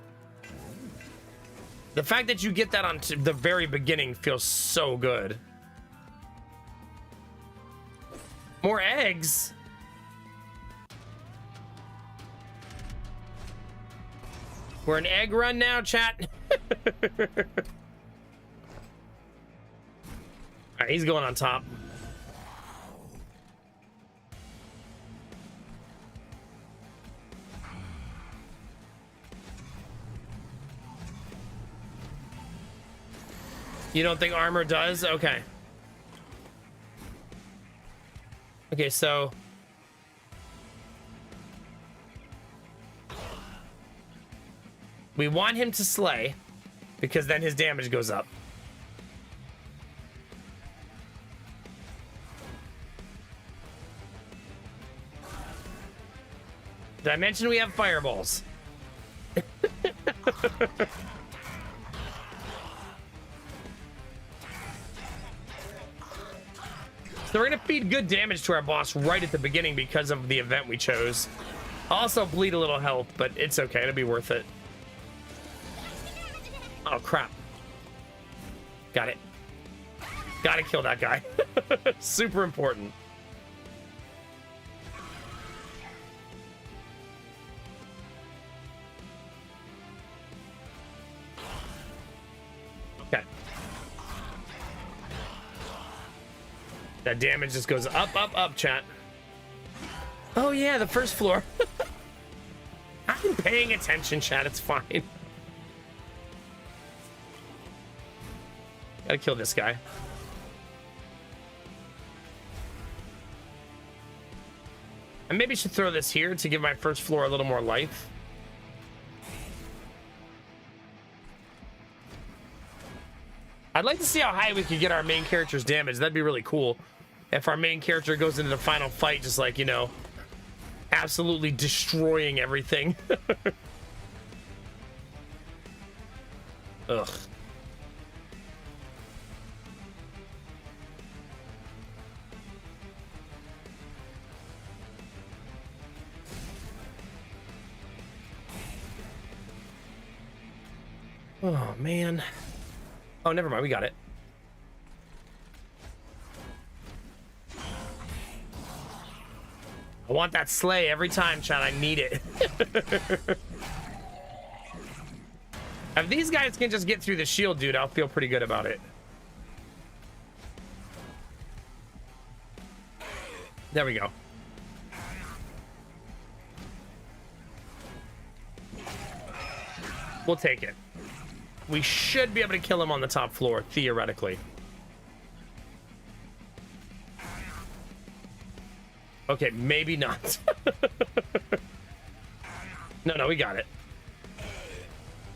The fact that you get that on the very beginning feels so good. More eggs. We're an egg run now, chat. All right, he's going on top. You don't think armor does? Okay. Okay, so we want him to slay because then his damage goes up. Did I mention we have fireballs? So we're gonna feed good damage to our boss right at the beginning because of the event we chose. Also bleed a little health, but it's okay, it'll be worth it. Oh crap. Got it. Gotta kill that guy. Super important. Okay. That damage just goes up, up, up, chat. Oh yeah, the first floor. I'm paying attention, chat, it's fine. Gotta kill this guy. I maybe should throw this here to give my first floor a little more life. I'd like to see how high we could get our main character's damage. That'd be really cool. If our main character goes into the final fight just like, you know, absolutely destroying everything. Ugh. Oh, man. Oh, never mind. We got it. I want that slay every time, chat. I need it. If these guys can just get through the shield, dude, I'll feel pretty good about it. There we go. We'll take it. We should be able to kill him on the top floor, theoretically. Okay, maybe not. No, we got it.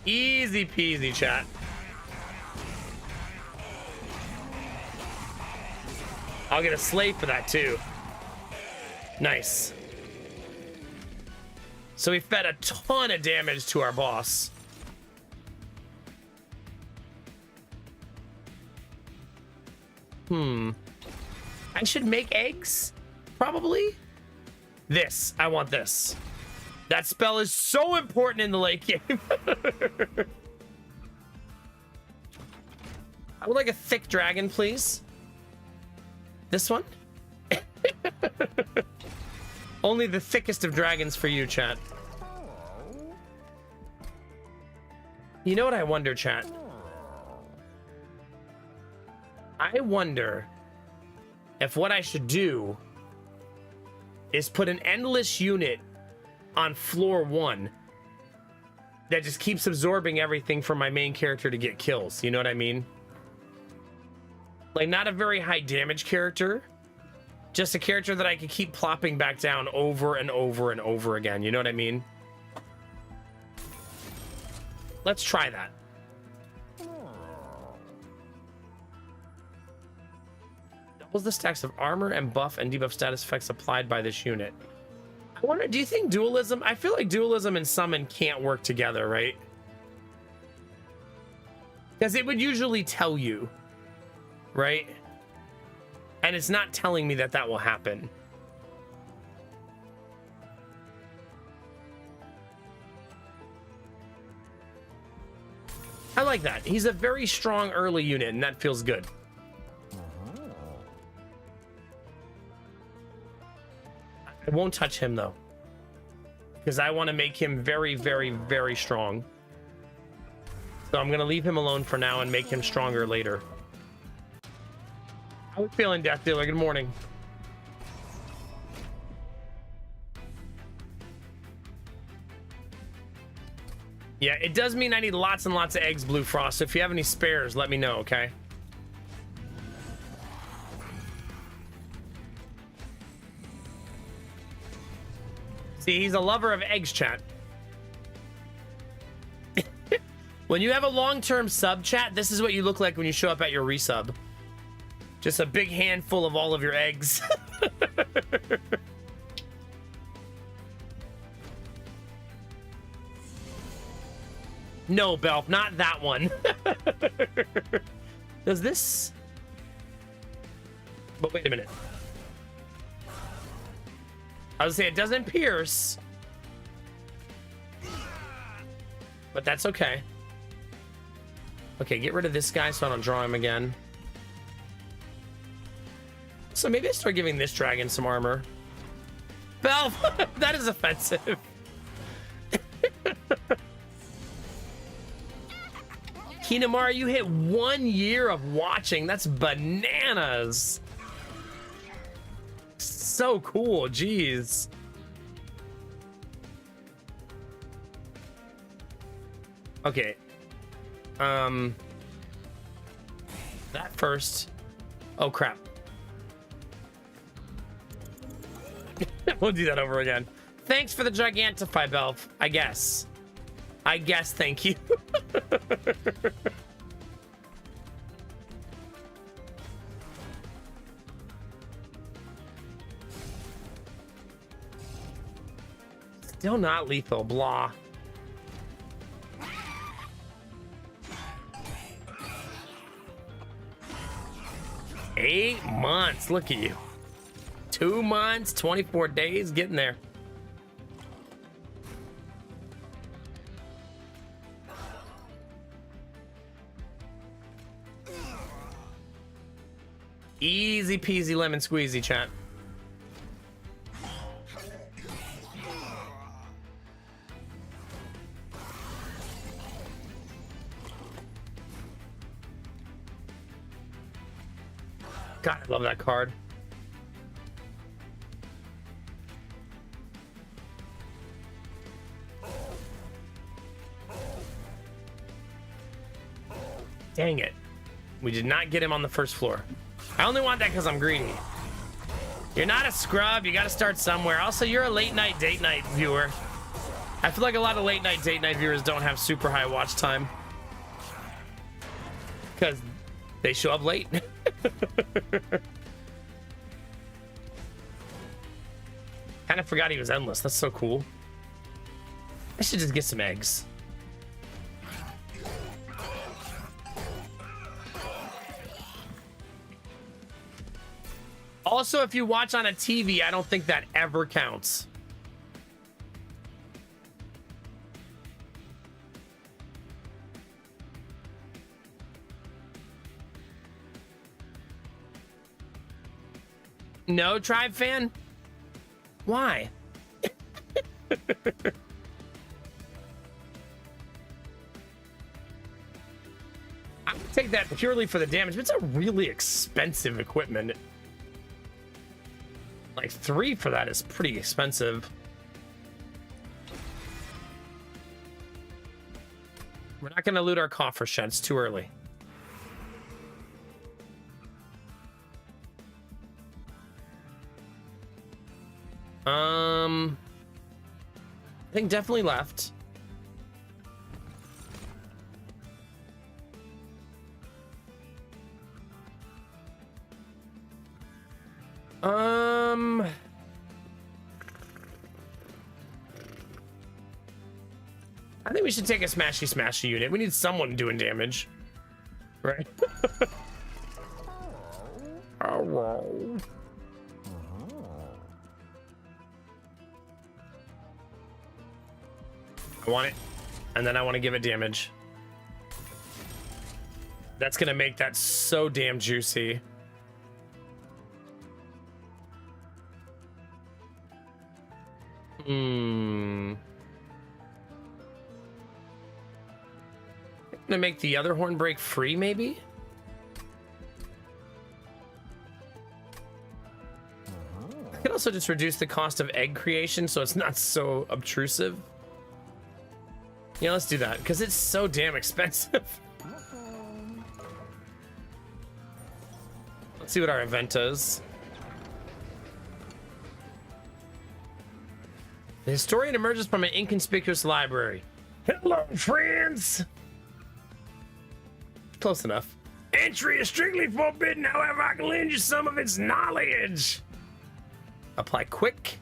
Easy peasy, chat. I'll get a slate for that, too. Nice. So we fed a ton of damage to our boss. I should make eggs, probably. This, I want this. That spell is so important in the late game. I would like a thick dragon, please. This one? Only the thickest of dragons for you, chat. You know what I wonder, chat? I wonder if what I should do is put an endless unit on floor 1 that just keeps absorbing everything from my main character to get kills. You know what I mean? Like, not a very high damage character, just a character that I can keep plopping back down over and over and over again. You know what I mean? Let's try that. Doubles the stacks of armor and buff and debuff status effects applied by this unit. I wonder, do you think dualism? I feel like dualism and summon can't work together, right? Because it would usually tell you, right? And it's not telling me that that will happen. I like that. He's a very strong early unit, and that feels good. I won't touch him, though, because I want to make him very, very, very strong. So I'm going to leave him alone for now and make him stronger later. How are we feeling, Death Dealer? Good morning. Yeah, it does mean I need lots and lots of eggs, Blue Frost. So if you have any spares, let me know, okay? See, he's a lover of eggs, chat. When you have a long-term sub, chat, this is what you look like when you show up at your resub. Just a big handful of all of your eggs. No, Belf, not that one. Does this... But wait a minute. I was saying it doesn't pierce. But that's okay. Okay, get rid of this guy so I don't draw him again. So maybe I start giving this dragon some armor. Belf, that is offensive. Kinamara, you hit 1 year of watching. That's bananas. So cool, jeez. Okay. That first. Oh, crap. We'll do that over again. Thanks for the Gigantify, Belf. I guess, thank you. Still not lethal, blah. Eight months, look at you. 2 months, 24 days, getting there. Easy peasy lemon squeezy, chat. God, I love that card. Dang it. We did not get him on the first floor. I only want that because I'm greedy. You're not a scrub. You got to start somewhere. Also, you're a late night, date night viewer. I feel like a lot of late night, date night viewers don't have super high watch time. Because they show up late. Kind of forgot he was endless. That's so cool. I should just get some eggs. Also, if you watch on a TV, I don't think that ever counts. No, Tribe fan? Why? I would take that purely for the damage, but it's a really expensive equipment. Like 3 for that is pretty expensive. We're not going to loot our coffer shed. It's too early. I think definitely left. I think we should take a smashy unit. We need someone doing damage. Right? Oh. I want it, and then I want to give it damage. That's gonna make that so damn juicy. I'm gonna make the other horn break free, maybe? I could also just reduce the cost of egg creation so it's not so obtrusive. Yeah, let's do that, because it's so damn expensive. Let's see what our event is. The historian emerges from an inconspicuous library. Hello, friends! Close enough. Entry is strictly forbidden, however, I can lend you some of its knowledge. Apply quick.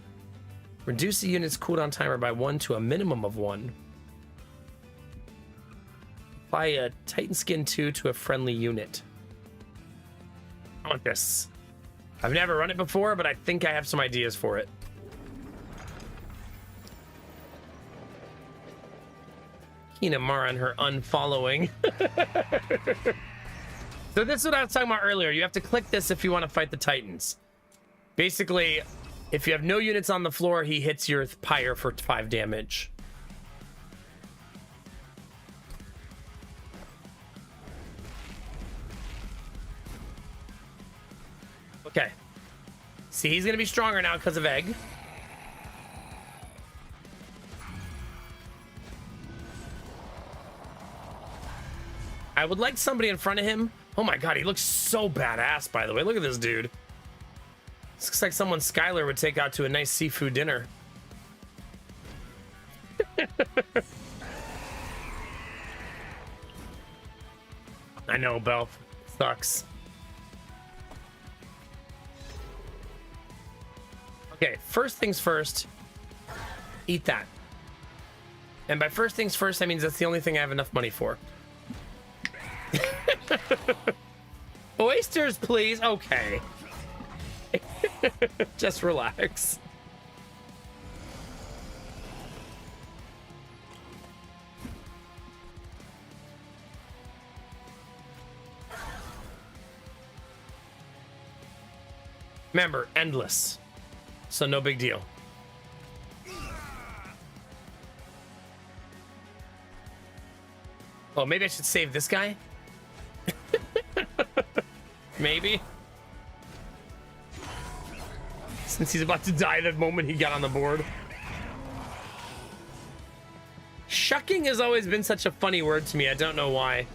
Reduce the unit's cooldown timer by 1 to a minimum of 1. Apply a Titan Skin 2 to a friendly unit. I want this. I've never run it before, but I think I have some ideas for it. Kinemara and her unfollowing. So this is what I was talking about earlier. You have to click this if you want to fight the Titans. Basically, if you have no units on the floor, he hits your pyre for 5 damage. Okay. See, he's going to be stronger now because of Egg. I would like somebody in front of him. Oh my god, he looks so badass, by the way. Look at this dude. This looks like someone Skylar would take out to a nice seafood dinner. I know, Belf. Sucks. Okay, first things first. Eat that. And by first things first, that means that's the only thing I have enough money for. Oysters, please. Okay. Just relax. Remember, endless. So no big deal. Oh, maybe I should save this guy? Maybe. Since he's about to die the moment he got on the board. Shucking has always been such a funny word to me. I don't know why.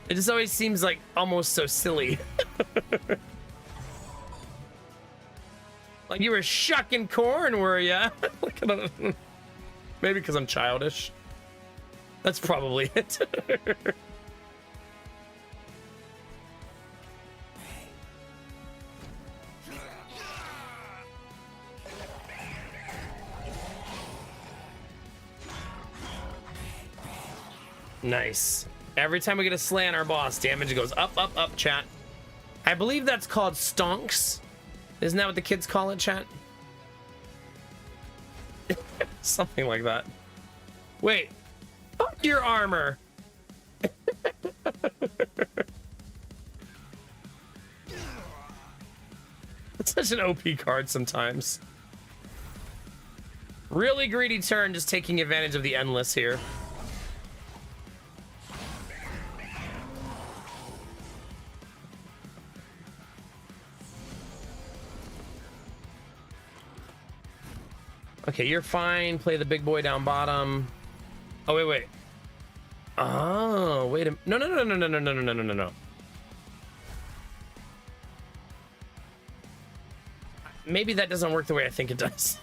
It just always seems like almost so silly. Like you were shucking corn, were ya? Look at it. Maybe because I'm childish. That's probably it. Nice. Every time we get a slay on our boss, damage goes up, up, up, chat. I believe that's called stonks. Isn't that what the kids call it, chat? Something like that. Wait. Fuck your armor. It's such an OP card sometimes. Really greedy turn, just taking advantage of the endless here. Okay, you're fine. Play the big boy down bottom. Oh, wait, wait. Oh, wait a... No, no, no, no, no, no, no, no, no, no, no. Maybe that doesn't work the way I think it does.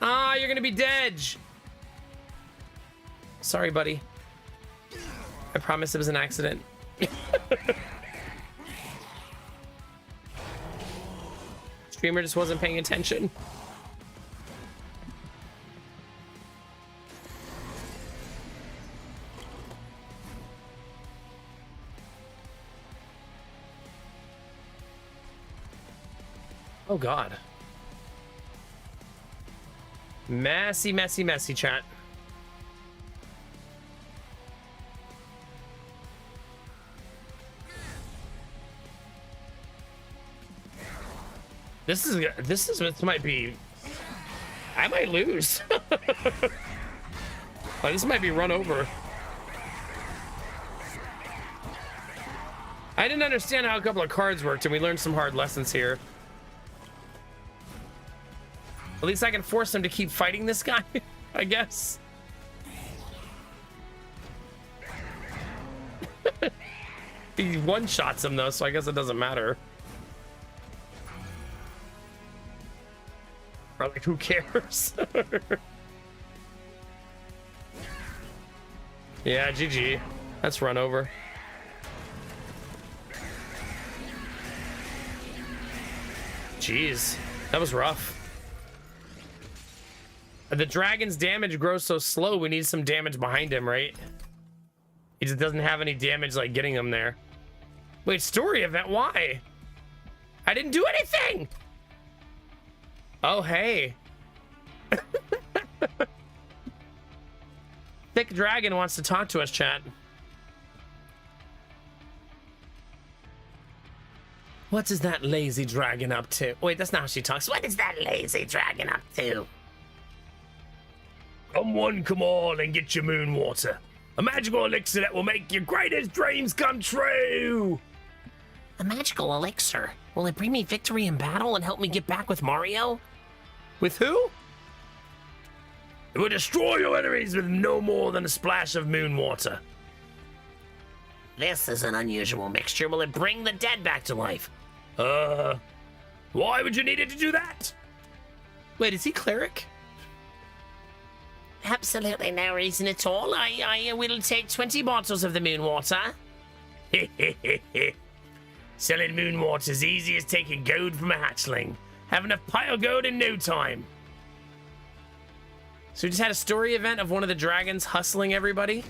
Ah, you're gonna be dead. Sorry, buddy. I promise it was an accident. Streamer just wasn't paying attention. Oh god. Messy, messy, messy, chat. This might be... I might lose. Like, this might be run over. I didn't understand how a couple of cards worked, and we learned some hard lessons here. At least I can force him to keep fighting this guy, I guess. He one-shots him, though, so I guess it doesn't matter. Or, like, who cares? Yeah, GG. That's run over. Jeez, that was rough. The dragon's damage grows so slow, we need some damage behind him, right? He just doesn't have any damage, like, getting him there. Wait, story event? Why? I didn't do anything. Oh, hey. Thick Dragon wants to talk to us, chat. What is that lazy dragon up to? Wait, that's not how she talks. What is that lazy dragon up to? Come on and get your moon water. A magical elixir that will make your greatest dreams come true. A magical elixir? Will it bring me victory in battle and help me get back with Mario? With who? It will destroy your enemies with no more than a splash of moon water. This is an unusual mixture. Will it bring the dead back to life? Why would you need it to do that? Wait, is he cleric? Absolutely no reason at all. I will take 20 bottles of the moon water. Selling moon water is easy as taking gold from a hatchling. Have enough pile gold in no time. So we just had a story event of one of the dragons hustling everybody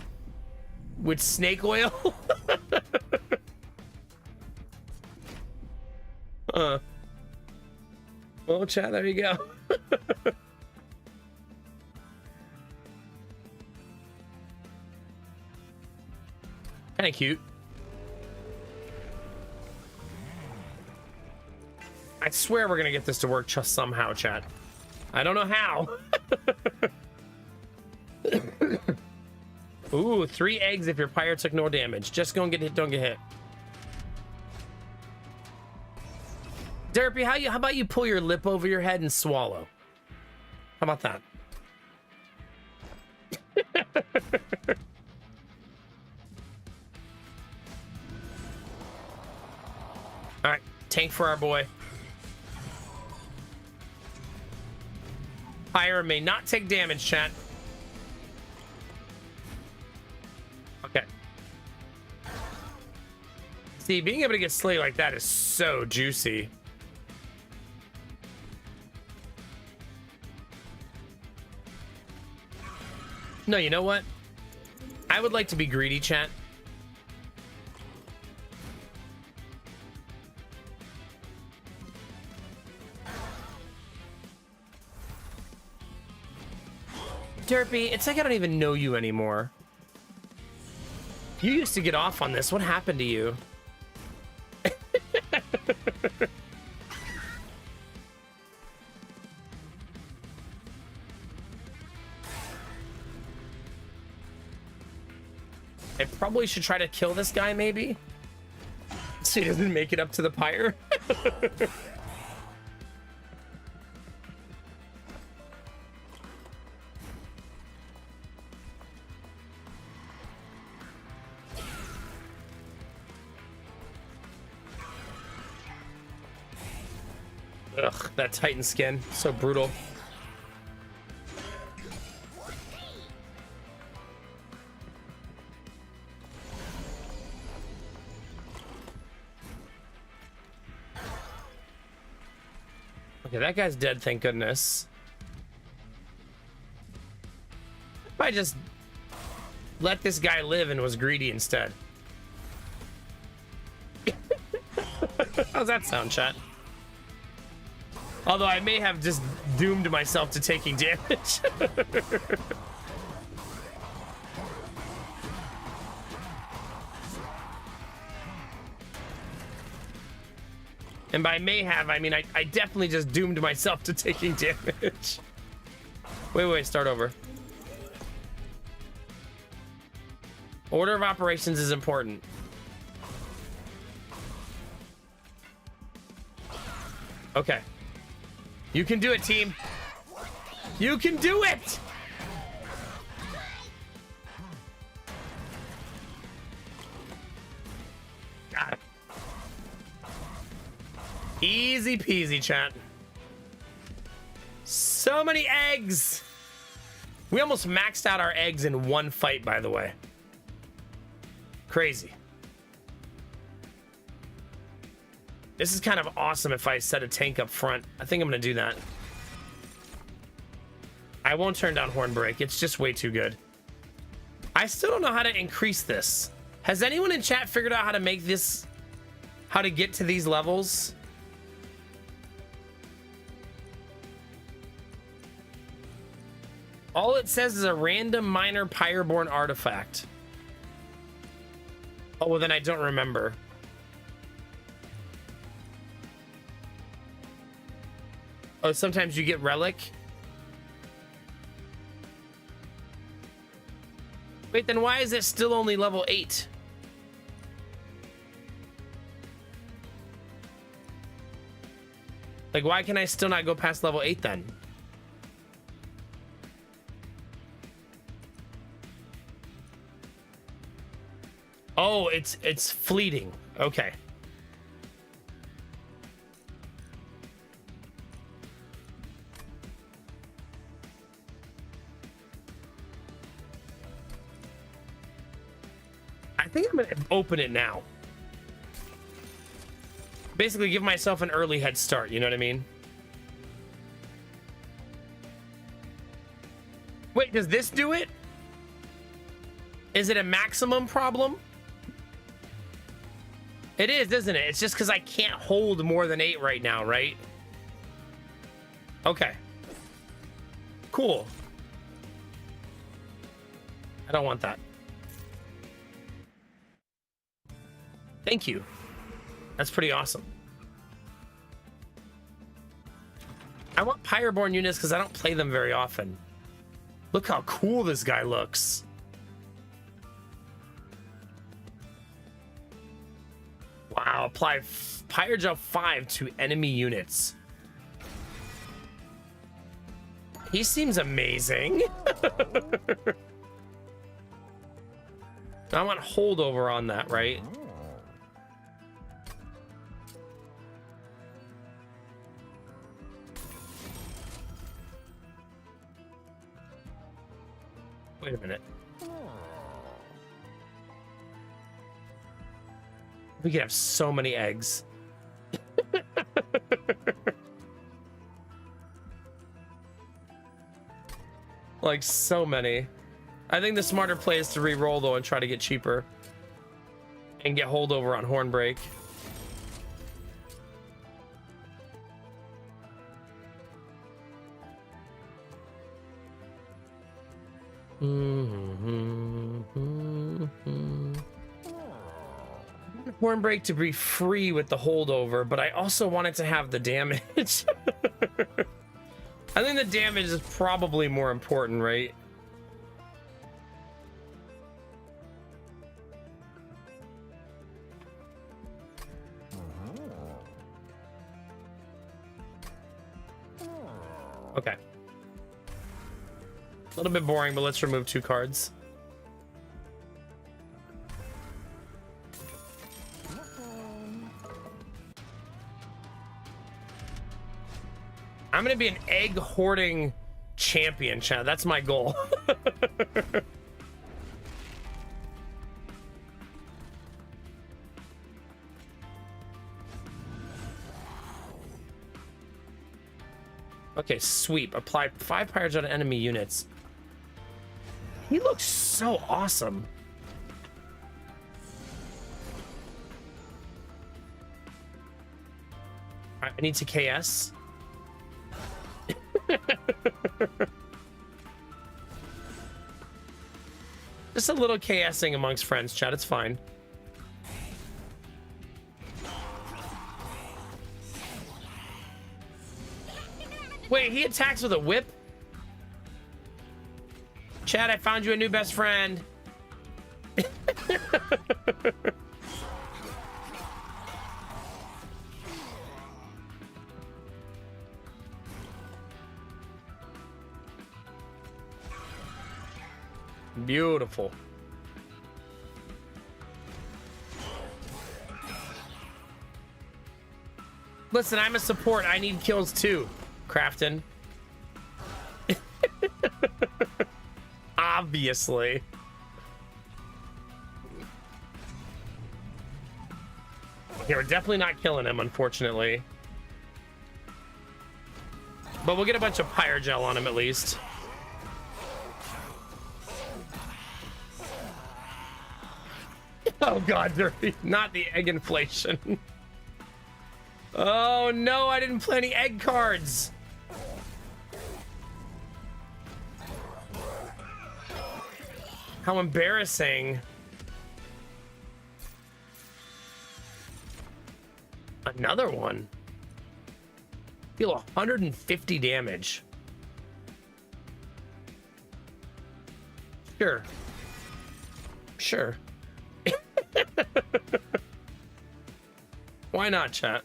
with snake oil. Well, chat, there you go. Kind of cute. I swear we're gonna get this to work just somehow, chat. I don't know how. Ooh, 3 eggs if your pyre took no damage. Just go and get hit, don't get hit. Derpy, how about you pull your lip over your head and swallow? How about that? All right, tank for our boy. Pyre may not take damage, chat. Okay. See, being able to get slayed like that is so juicy. No, you know what? I would like to be greedy, chat. Derpy, it's like I don't even know you anymore. You used to get off on this. What happened to you? I probably should try to kill this guy, maybe? So he doesn't make it up to the pyre. Ugh, that Titan skin, so brutal. Okay, that guy's dead, thank goodness. If I just let this guy live and was greedy instead. How's that sound, chat? Although I may have just doomed myself to taking damage. And by may have, I mean I definitely just doomed myself to taking damage. Wait, start over. Order of operations is important. Okay. You can do it, team. You can do it! Got it. Easy peasy, chat. So many eggs! We almost maxed out our eggs in one fight, by the way. Crazy. This is kind of awesome if I set a tank up front. I think I'm gonna do that. I won't turn down Horn Break. It's just way too good. I still don't know how to increase this. Has anyone in chat figured out how to make this, how to get to these levels? All it says is a random minor Pyreborn artifact. Oh, well, then I don't remember. Oh, sometimes you get relic. Wait, then why is it still only level 8? Like, why can I still not go past level 8 then? Oh, it's fleeting. Okay. I think I'm gonna open it now. Basically give myself an early head start, you know what I mean? Wait, does this do it? Is it a maximum problem? It is, isn't it? It's just because I can't hold more than 8 right now, right? Okay. Cool. I don't want that. Thank you. That's pretty awesome. I want Pyreborn units because I don't play them very often. Look how cool this guy looks. Wow, apply Pyrogel 5 to enemy units. He seems amazing. I want holdover on that, right? Wait a minute. We could have so many eggs. Like, so many. I think the smarter play is to re-roll, though, and try to get cheaper. And get holdover on Hornbreak. Hornbreak to be free with the holdover, but I also wanted to have the damage. I think the damage is probably more important, right? Okay. A little bit boring, but let's remove 2 cards. I'm gonna be an egg hoarding champion, chat. That's my goal. Okay, sweep. Apply 5 Pyrogel to enemy units. He looks so awesome. All right, I need to KS. Just a little KSing amongst friends, chat. It's fine. Wait, he attacks with a whip? Chad, I found you a new best friend. Beautiful. Listen, I'm a support. I need kills too, Crafton. Obviously. Okay, we're definitely not killing him, unfortunately. But we'll get a bunch of Pyrogel on him at least. Oh god, Derby, not the egg inflation. Oh no, I didn't play any egg cards. How embarrassing. Another one. Deal 150 damage. Sure. Sure. Why not, chat?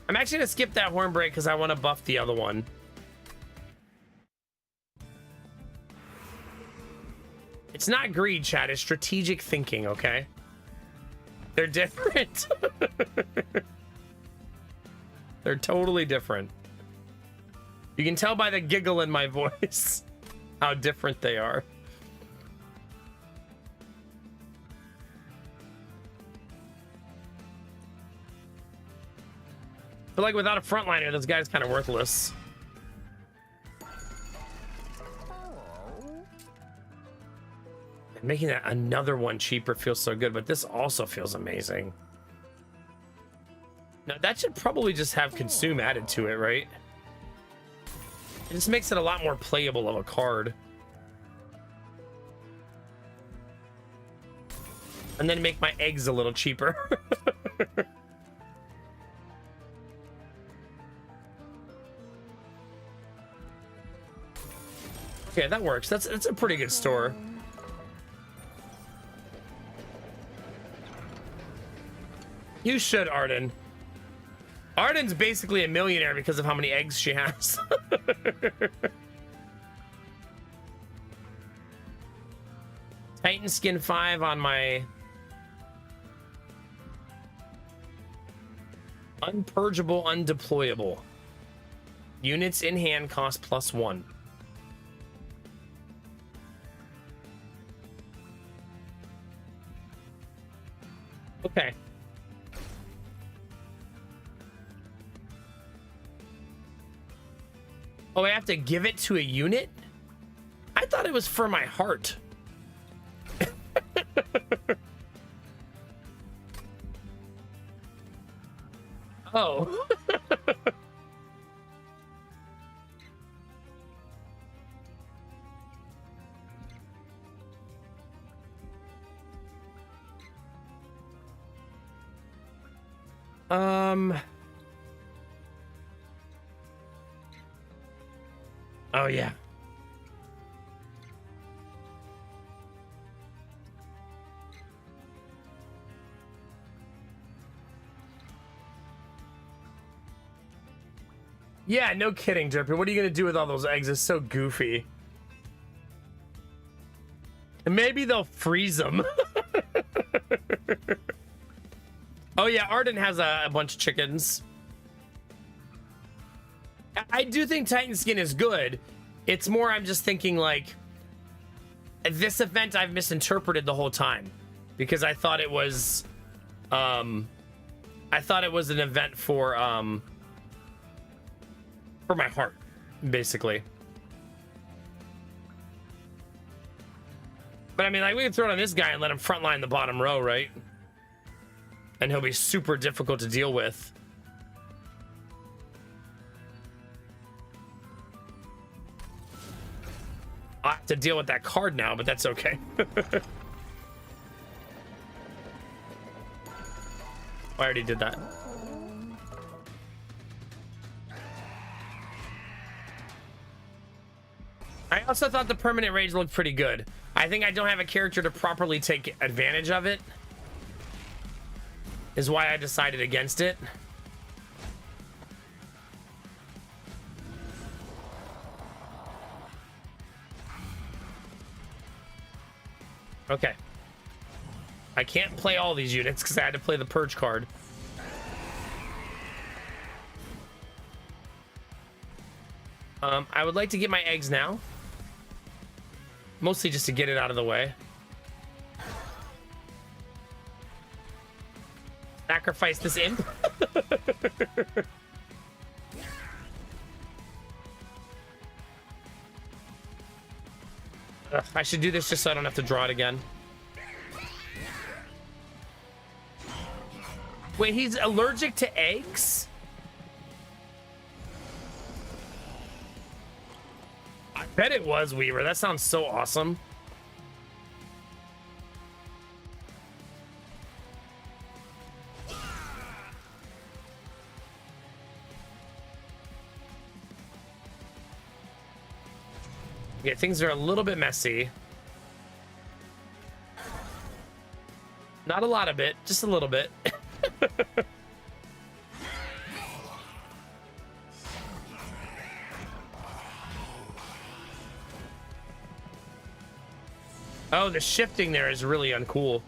I'm actually gonna skip that horn break because I want to buff the other one. It's not greed, chat. It's strategic thinking, okay? They're different. They're totally different. You can tell by the giggle in my voice how different they are. But like without a frontliner, this guy's kind of worthless. And making that another one cheaper feels so good, but this also feels amazing. Now that should probably just have consume added to it, right? It just makes it a lot more playable of a card. And then make my eggs a little cheaper. Okay, that works. That's a pretty good store. You should, Arden. Arden's basically a millionaire because of how many eggs she has. Titan Skin 5 on my unpurgeable, undeployable. Units in hand cost +1. Okay. Oh, I have to give it to a unit? I thought it was for my heart. Oh. Oh, yeah. Yeah, no kidding, Drippy. What are you going to do with all those eggs? It's so goofy. And maybe they'll freeze them. Oh, yeah, Arden has a bunch of chickens. I do think Titan Skin is good. It's more I'm just thinking, like, this event I've misinterpreted the whole time. Because I thought it was... I thought it was an event for my heart, basically. But I mean, like, we can throw it on this guy and let him frontline the bottom row, right? And he'll be super difficult to deal with. I have to deal with that card now, but that's okay. I already did that. I also thought the permanent rage looked pretty good. I think I don't have a character to properly take advantage of it. Is why I decided against it. Okay. I can't play all these units because I had to play the purge card. I would like to get my eggs now. Mostly just to get it out of the way. Sacrifice this imp. Ugh, I should do this just so I don't have to draw it again. Wait, he's allergic to eggs? I bet it was, Weaver. That sounds so awesome. Yeah, things are a little bit messy. Not a lot of it, just a little bit. Oh, the shifting there is really uncool.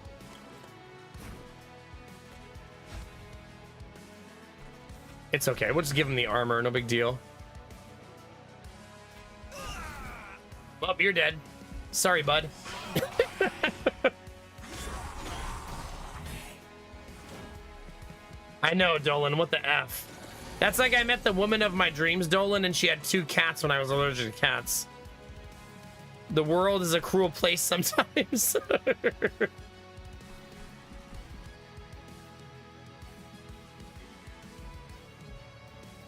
It's okay. We'll just give him the armor. No big deal. Well, you're dead. Sorry, bud. I know, Dolan. What the F? That's like I met the woman of my dreams, Dolan, and she had 2 cats when I was allergic to cats. The world is a cruel place sometimes.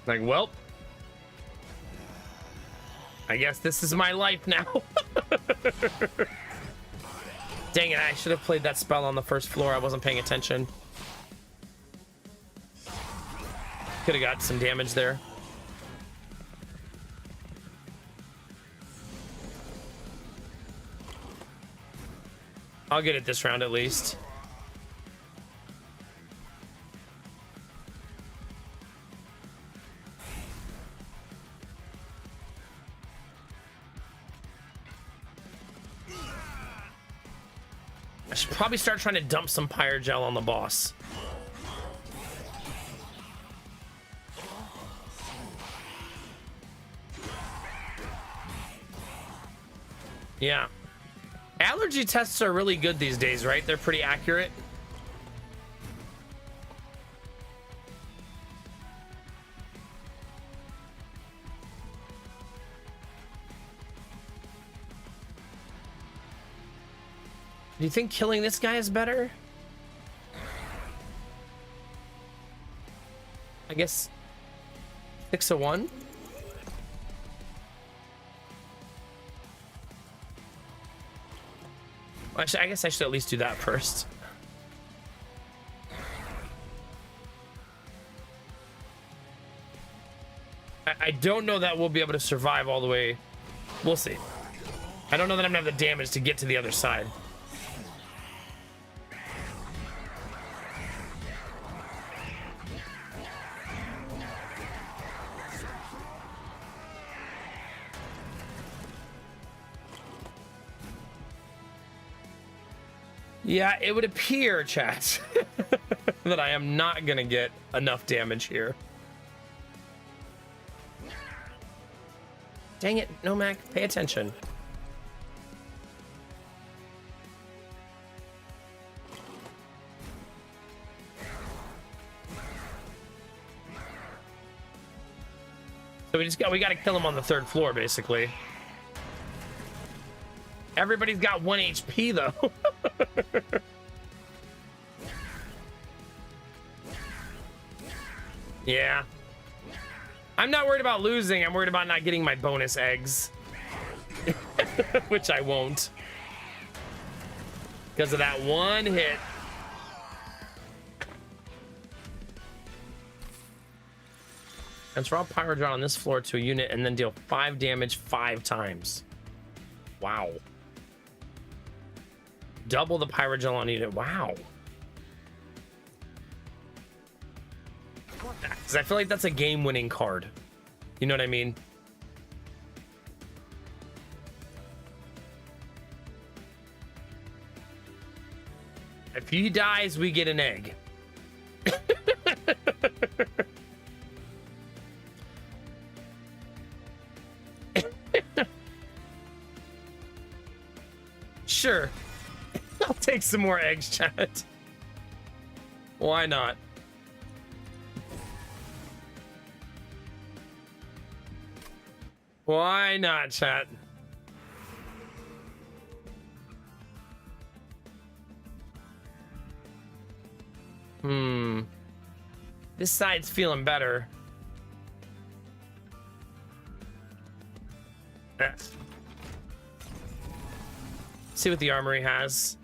Like, well, I guess this is my life now. Dang it, I should have played that spell on the first floor. I wasn't paying attention. Could have got some damage there. I'll get it this round at least. I should probably start trying to dump some pyre gel on the boss. Yeah. Allergy tests are really good these days, right? They're pretty accurate. Do you think killing this guy is better? I guess 6-1. I guess I should at least do that first. I don't know that we'll be able to survive all the way. We'll see. I don't know that I'm gonna have the damage to get to the other side. Yeah, it would appear, chat, that I am not gonna get enough damage here. Dang it, Nomak, pay attention. So we gotta kill him on the 3rd floor, basically. Everybody's got 1 HP though. Yeah. I'm not worried about losing. I'm worried about not getting my bonus eggs. Which I won't. Because of that 1 hit. Transfer Pyrodron on this floor to a unit and then deal 5 damage 5 times. Wow. Double the Pyrogel on unit. Wow. Because I feel like that's a game-winning card. You know what I mean? If he dies, we get an egg. Sure. I'll take some more eggs, chat. Why not? Why not, chat? This side's feeling better. Yes. See what the armory has.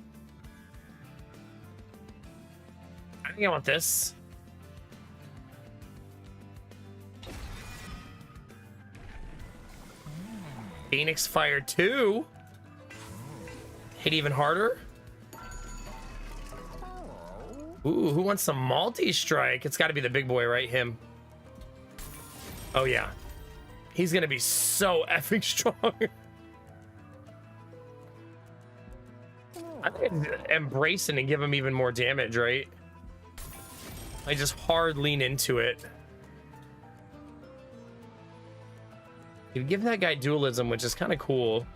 I think I want this. Phoenix Fire 2. Hit even harder. Ooh, who wants some multi-strike? It's got to be the big boy, right? Him. Oh, yeah. He's going to be so effing strong. I think I'd embrace it and give him even more damage, right? I just hard lean into it. You give that guy dualism, which is kind of cool.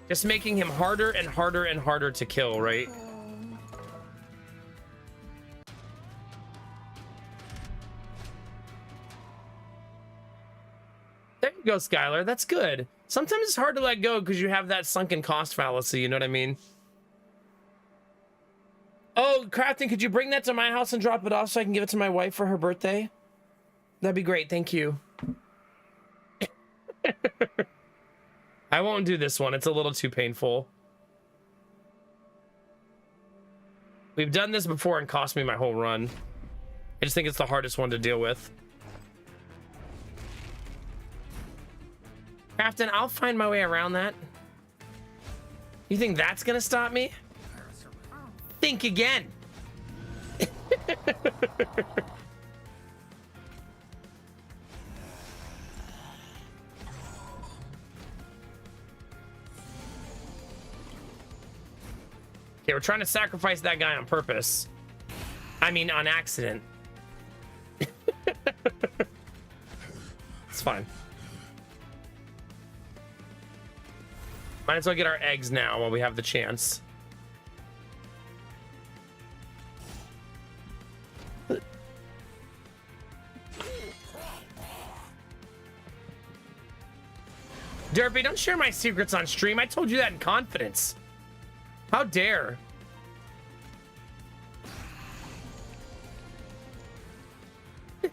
Just making him harder and harder and harder to kill, right? There you go, Skylar. That's good. Sometimes it's hard to let go because you have that sunken cost fallacy. You know what I mean? Oh, Crafton, could you bring that to my house and drop it off so I can give it to my wife for her birthday? That'd be great. Thank you. I won't do this one. It's a little too painful. We've done this before and cost me my whole run. I just think it's the hardest one to deal with. Crafton, I'll find my way around that. You think that's gonna stop me? Think again. Okay, we're trying to sacrifice that guy on purpose. I mean, on accident. It's fine. Might as well get our eggs now while we have the chance. Derpy, don't share my secrets on stream. I told you that in confidence. How dare? I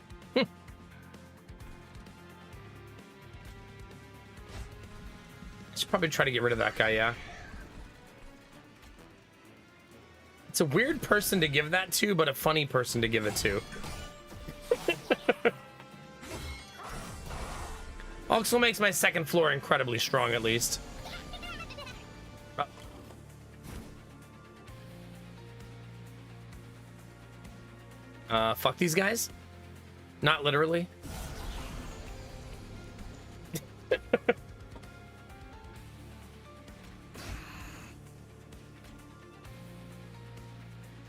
should probably try to get rid of that guy, yeah. It's a weird person to give that to, but a funny person to give it to. Oxel makes my second floor incredibly strong, at least. Fuck these guys? Not literally.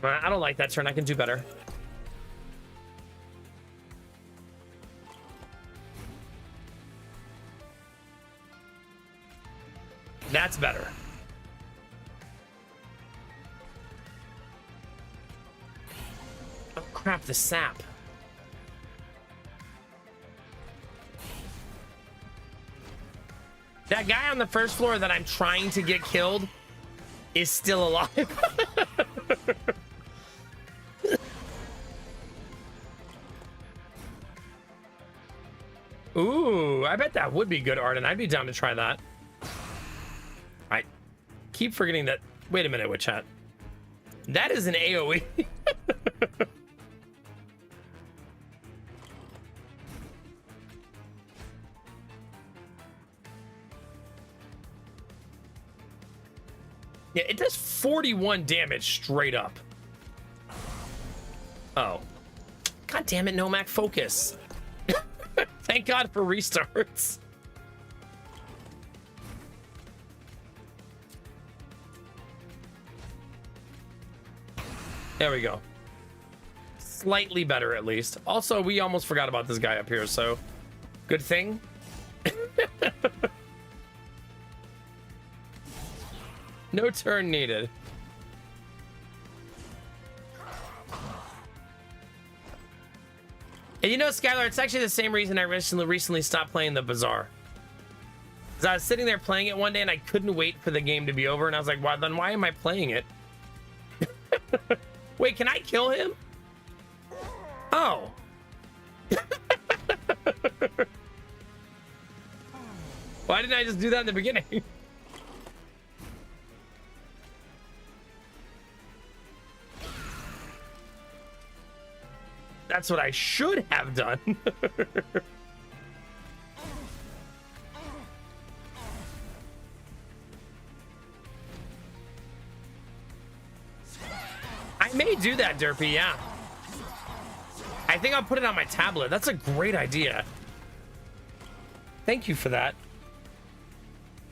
I don't like that turn. I can do better. That's better. Oh crap, the sap. That guy on the first floor that I'm trying to get killed is still alive. Ooh, I bet that would be good, Arden. I'd be down to try that. I keep forgetting that. Wait a minute, with chat. That is an AoE. Yeah, it does 41 damage straight up. Oh. God damn it, Nomak, focus. Thank God for restarts. There we go. Slightly better, at least. Also, we almost forgot about this guy up here, so good thing. No turn needed. And you know, Skylar, it's actually the same reason I recently stopped playing the Bazaar. Because I was sitting there playing it one day and I couldn't wait for the game to be over, and I was like, well, then why am I playing it? Wait, can I kill him? Oh. Why didn't I just do that in the beginning? that's what I should have done. I may do that, Derpy, yeah. I think I'll put it on my tablet. That's a great idea. Thank you for that.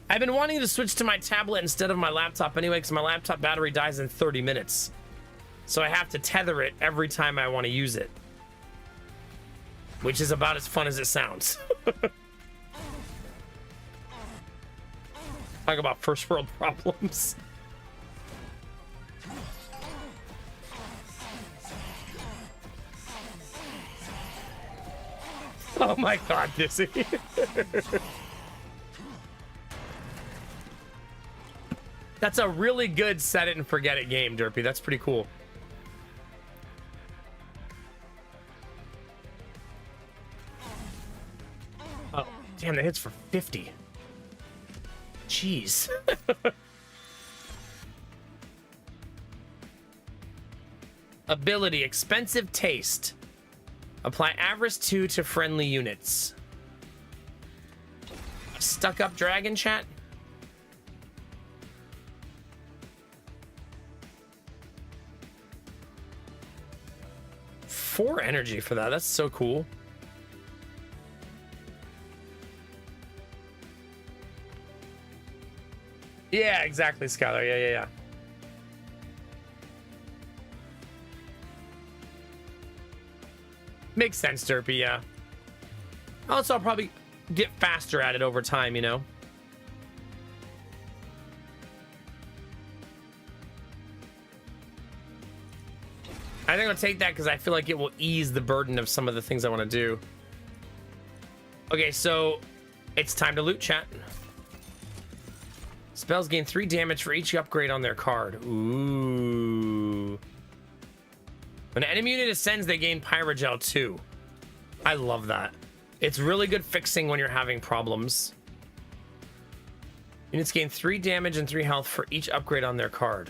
I've been wanting to switch to my tablet instead of my laptop anyway, because my laptop battery dies in 30 minutes. So I have to tether it every time I want to use it. Which is about as fun as it sounds. Talk about first world problems. Oh my god, Dizzy. That's a really good set it and forget it game, Derpy. That's pretty cool. Oh, damn, that hits for 50. Jeez. Ability, expensive taste. Apply Avarice 2 to friendly units. Stuck up dragon, chat? Four energy for that. That's so cool. Yeah, exactly, Skylar. Yeah. Makes sense, Derpy, yeah. Also, I'll probably get faster at it over time, you know? I think I'll take that because I feel like it will ease the burden of some of the things I want to do. Okay, so it's time to loot, chat. Spells gain 3 damage for each upgrade on their card. Ooh. When an enemy unit ascends, they gain Pyrogel 2. I love that. It's really good fixing when you're having problems. Units gain 3 damage and 3 health for each upgrade on their card.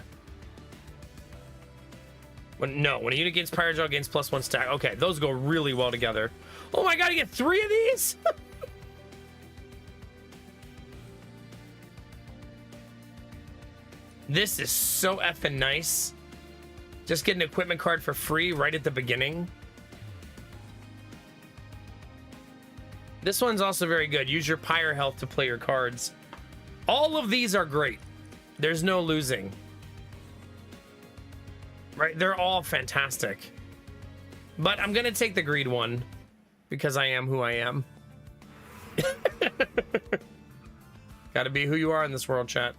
When a unit gains Pyrogel, gains +1 stack. Okay, those go really well together. Oh my god, you get 3 of these? This is so effing nice. Just get an equipment card for free right at the beginning. This one's also very good. Use your Pyre health to play your cards. All of these are great. There's no losing. Right? They're all fantastic. But I'm going to take the greed one because I am who I am. Gotta be who you are in this world, chat.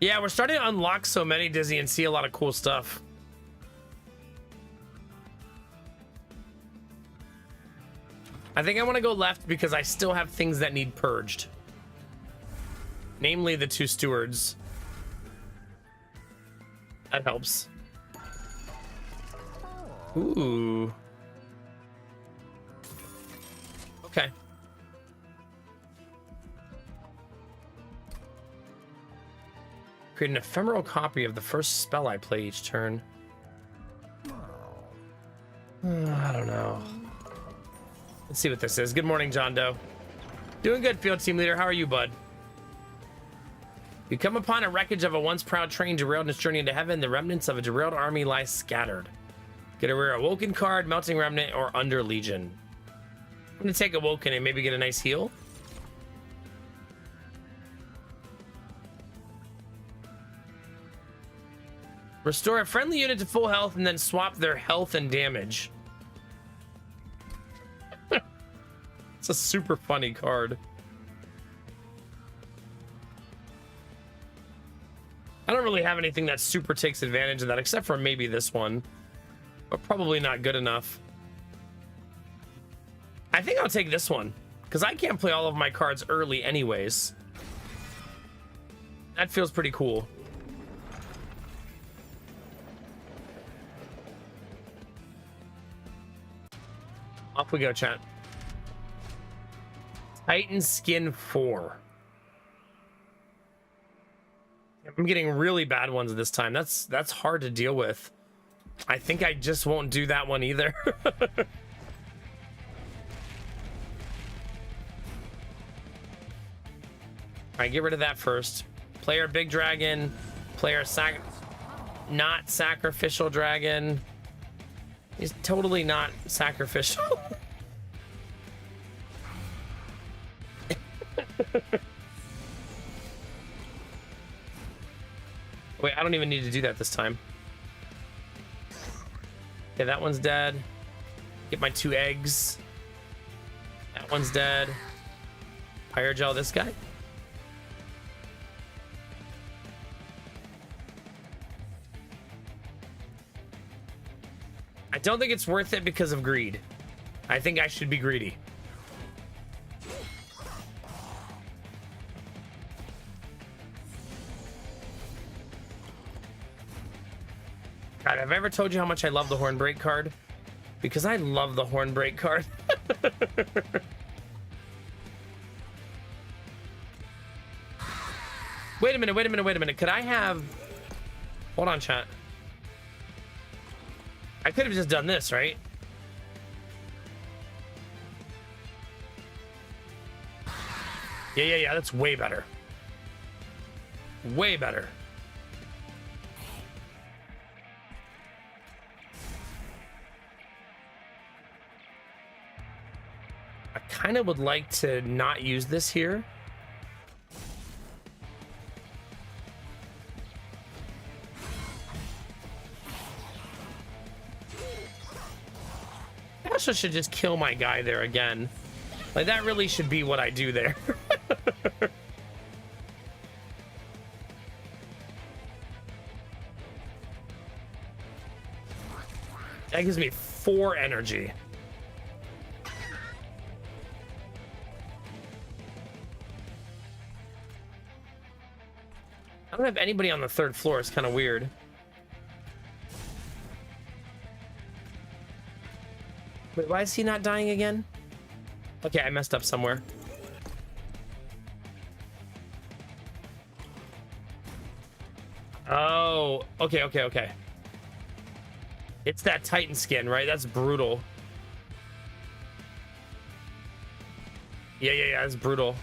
Yeah, we're starting to unlock so many, Dizzy, and see a lot of cool stuff. I think I want to go left because I still have things that need purged. Namely the 2 stewards. That helps. Ooh. Okay. Create an ephemeral copy of the first spell I play each turn. I don't know. Let's see what this is. Good morning, John Doe. Doing good, field team leader. How are you, bud? You come upon a wreckage of a once proud train derailed in its journey into heaven. The remnants of a derailed army lie scattered. Get a rare Awoken card, Melting Remnant, or Under Legion. I'm going to take Awoken and maybe get a nice heal. Restore a friendly unit to full health and then swap their health and damage. It's a super funny card. I don't really have anything that super takes advantage of that, except for maybe this one. But probably not good enough. I think I'll take this one, because I can't play all of my cards early anyways. That feels pretty cool. Off we go, chat. Titan Skin 4. I'm getting really bad ones this time. That's hard to deal with. I think I just won't do that one either. All right, get rid of that first. Player big dragon, player not sacrificial dragon. He's totally not sacrificial. Wait, I don't even need to do that this time. Okay, that one's dead. Get my 2 eggs. That one's dead. Pyrogel this guy. I don't think it's worth it because of greed. I think I should be greedy. God, have I ever told you how much I love the Hornbreak card? Because I love the Hornbreak card. Wait a minute. Could I have... Hold on, chat. I could have just done this, right? Yeah, that's way better. Way better. I kind of would like to not use this here. I also should just kill my guy there again. Like, that really should be what I do there. That gives me 4 energy. I don't have anybody on the 3rd floor. It's kind of weird. Wait, why is he not dying again? Okay, I messed up somewhere. Oh, okay. It's that Titan skin, right? That's brutal. Yeah, that's brutal.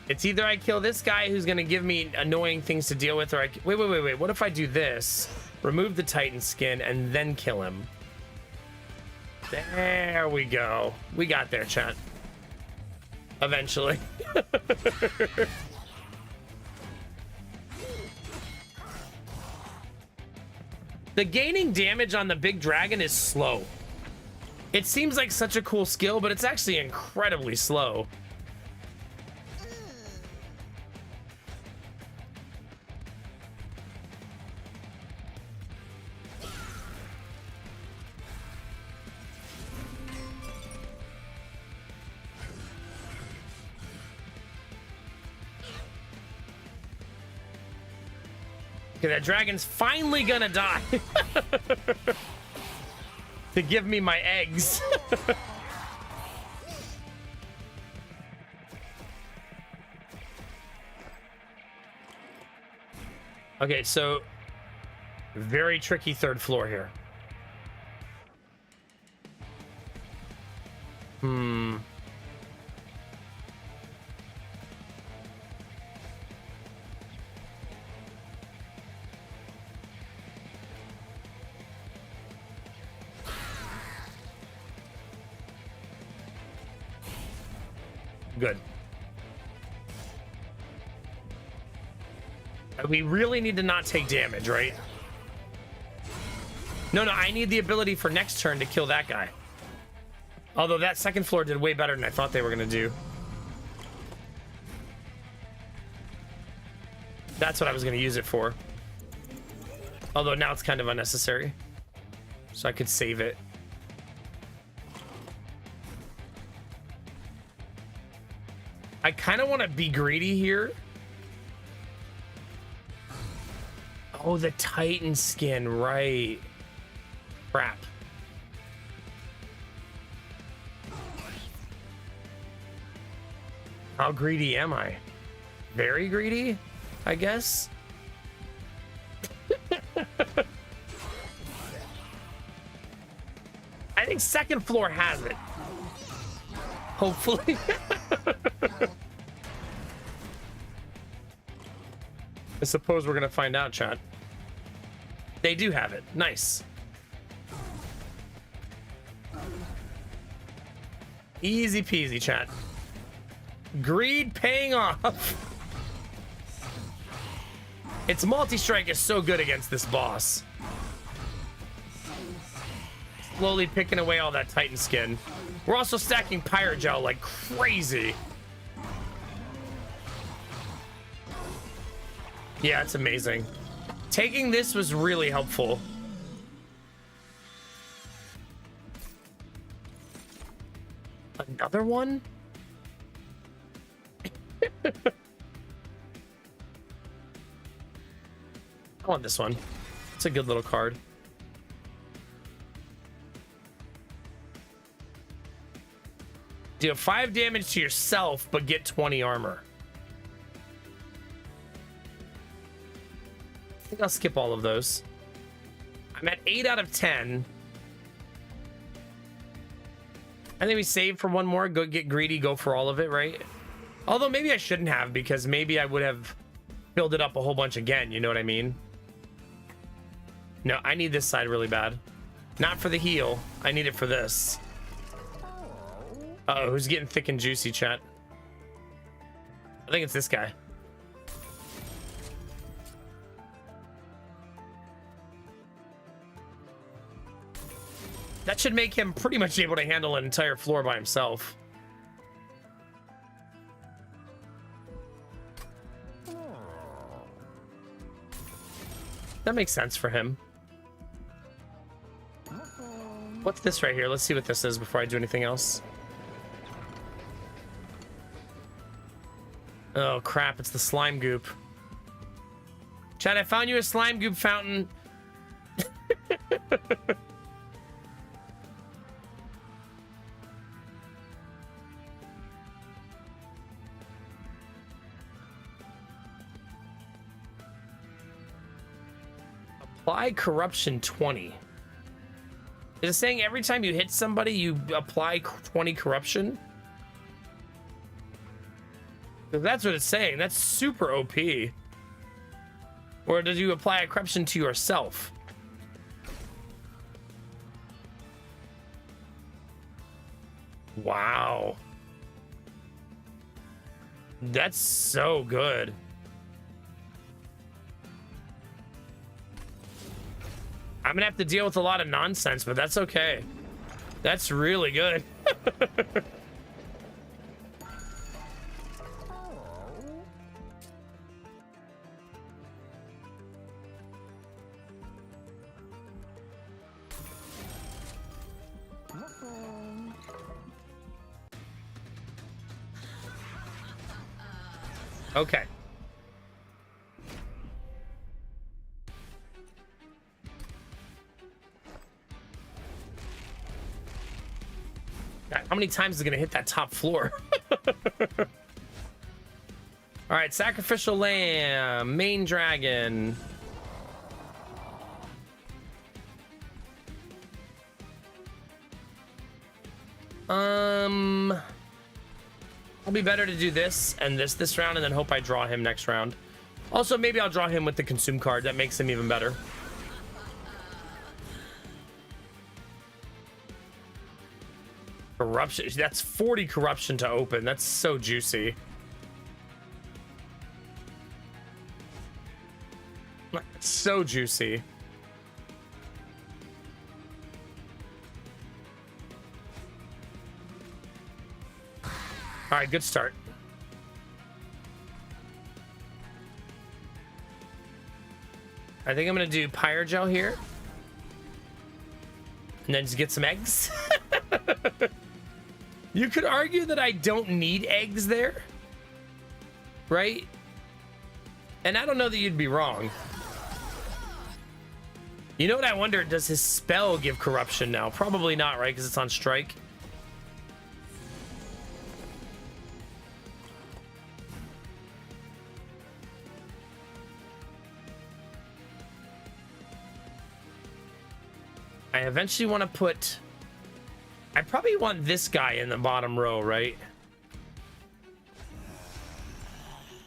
It's either I kill this guy who's gonna give me annoying things to deal with, or I... Wait. What if I do this? Remove the Titan skin and then kill him. There we go. We got there, chat. Eventually. The gaining damage on the big dragon is slow. It seems like such a cool skill, but it's actually incredibly slow. Okay, that dragon's finally gonna die. To give me my eggs. Okay, so very tricky 3rd floor here. Good. We really need to not take damage, right? No, I need the ability for next turn to kill that guy. Although that 2nd floor did way better than I thought they were gonna do. That's what I was gonna use it for. Although now it's kind of unnecessary. So I could save it. I kind of want to be greedy here. Oh, the Titan skin, right. Crap. How greedy am I? Very greedy, I guess. I think second floor has it. Hopefully. I suppose we're gonna find out, chat. They do have it. Nice. Easy peasy, chat. Greed paying off. Its multi-strike is so good against this boss. Slowly picking away all that Titan skin. We're also stacking Pyrogel like crazy. Yeah, it's amazing. Taking this was really helpful. Another one? I want this one. It's a good little card. Deal 5 damage to yourself, but get 20 armor. I think I'll skip all of those. I'm at 8 out of 10. I think we save for one more. Go get greedy. Go for all of it, right? Although maybe I shouldn't have, because maybe I would have filled it up a whole bunch again. You know what I mean? No, I need this side really bad. Not for the heal. I need it for this. Uh-oh, who's getting thick and juicy, chat? I think it's this guy. That should make him pretty much able to handle an entire floor by himself. That makes sense for him. What's this right here? Let's see what this is before I do anything else. Oh crap, it's the slime goop. Chad, I found you a slime goop fountain. Apply corruption 20. Is it saying every time you hit somebody you apply 20 corruption? That's what it's saying. That's super OP. Or did you apply a corruption to yourself? Wow. That's so good. I'm gonna have to deal with a lot of nonsense, but that's okay. That's really good. Okay. God, how many times is it gonna hit that top floor? All right, sacrificial lamb, main dragon. I'll be better to do this and this round, and then hope I draw him next round. Also, maybe I'll draw him with the consume card. That makes him even better. Corruption. That's 40 corruption to open. That's so juicy. So juicy. All right, good start. I think I'm gonna do Pyrogel here, and then just get some eggs. You could argue that I don't need eggs there, right? And I don't know that you'd be wrong. You know what I wonder? Does his spell give corruption now? Probably not, right? Because it's on strike. I eventually want to put... I probably want this guy in the bottom row, right?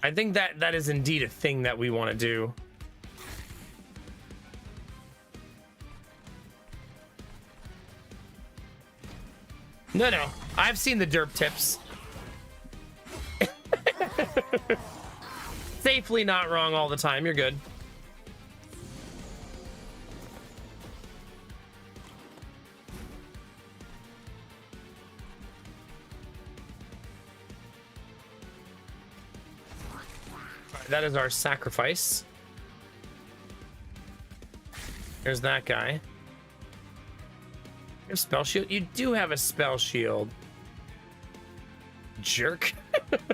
I think that is indeed a thing that we want to do. No. I've seen the derp tips. Safely not wrong all the time. You're good. That is our sacrifice. There's that guy. You have spell shield? You do have a spell shield. Jerk. I'm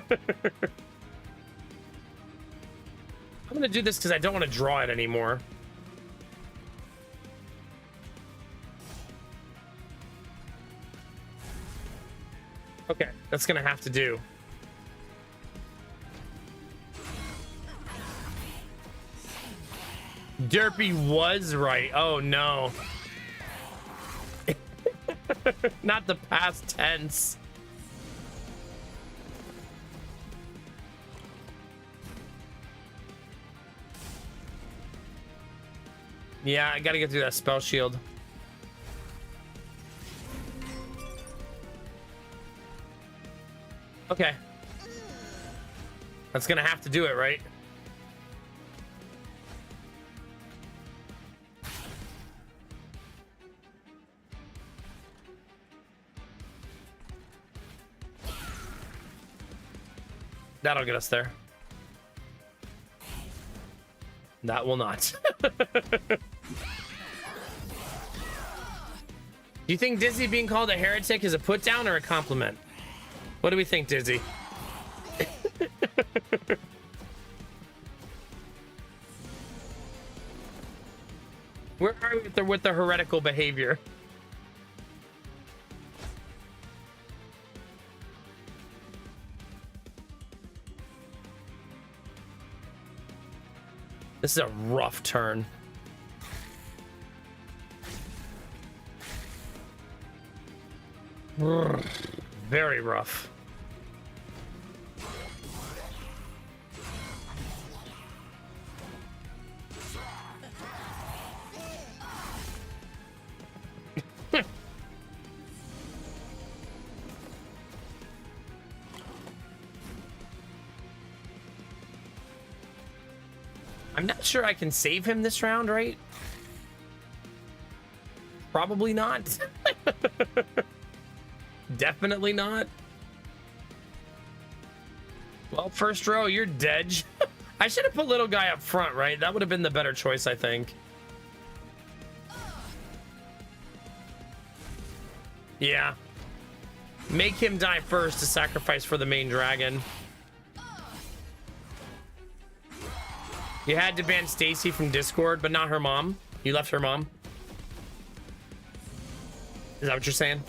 gonna do this because I don't want to draw it anymore. Okay, that's gonna have to do. Derpy was right. Oh no. Not the past tense. Yeah, I gotta get through that spell shield. Okay. That's gonna have to do it, right? That'll get us there. That will not. Do you think Dizzy being called a heretic is a put down or a compliment? What do we think, Dizzy? Where are we with the heretical behavior? This is a rough turn. Very rough. I'm not sure I can save him this round, right? Probably not. Definitely not. Well, first row, you're dead. I should have put little guy up front, right? That would have been the better choice, I think. Yeah. Make him die first to sacrifice for the main dragon. You had to ban Stacy from Discord, but not her mom. You left her mom. Is that what you're saying?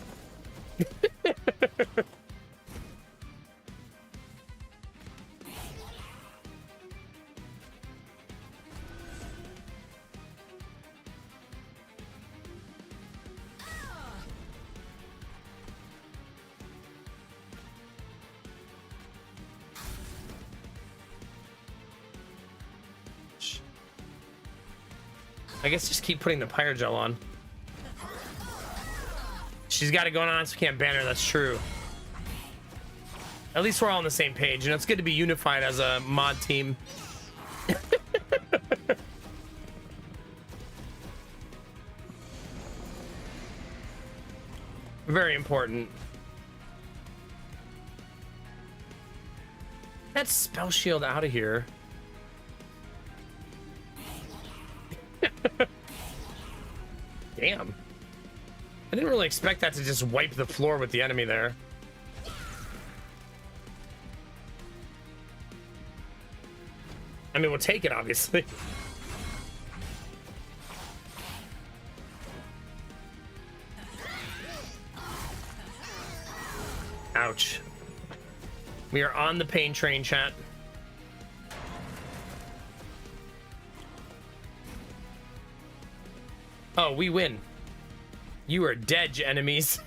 I guess just keep putting the Pyrogel on. She's got it going on, so we can't ban her. That's true. At least we're all on the same page. You know, it's good to be unified as a mod team. Very important. That spell shield out of here. Damn. I didn't really expect that to just wipe the floor with the enemy there. I mean, we'll take it, obviously. Ouch. We are on the pain train, chat. Oh, we win. You are dead, enemies.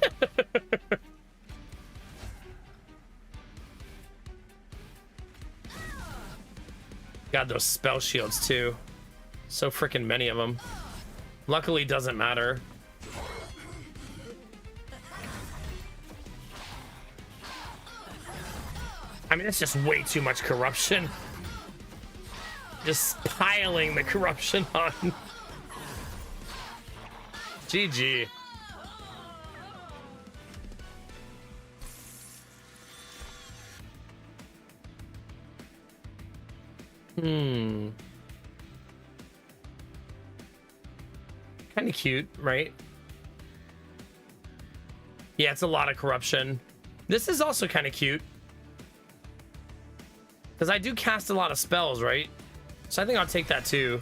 God, those spell shields too. So freaking many of them. Luckily, doesn't matter. I mean, it's just way too much corruption. Just piling the corruption on. GG. Kind of cute, right? Yeah, it's a lot of corruption. This is also kind of cute. Because I do cast a lot of spells, right? So I think I'll take that too.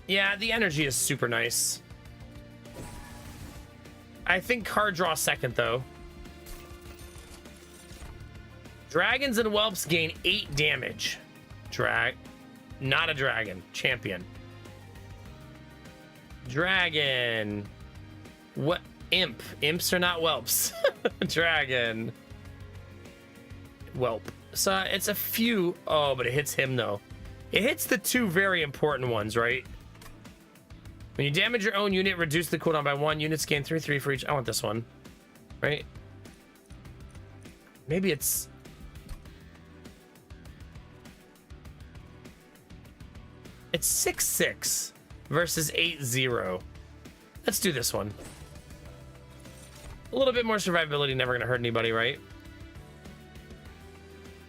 Yeah, the energy is super nice. I think card draw second, though. Dragons and whelps gain 8 damage. Not a dragon. Champion. Dragon. What? Imp. Imps are not whelps. Dragon. Whelp. So it's a few. Oh, but it hits him, though. It hits the 2 very important ones, right? When you damage your own unit, reduce the cooldown by 1. Units gain 3/3 for each. I want this one. Right? Maybe it's... It's 6/6 versus 8/0. Let's do this one. A little bit more survivability, never gonna hurt anybody, right?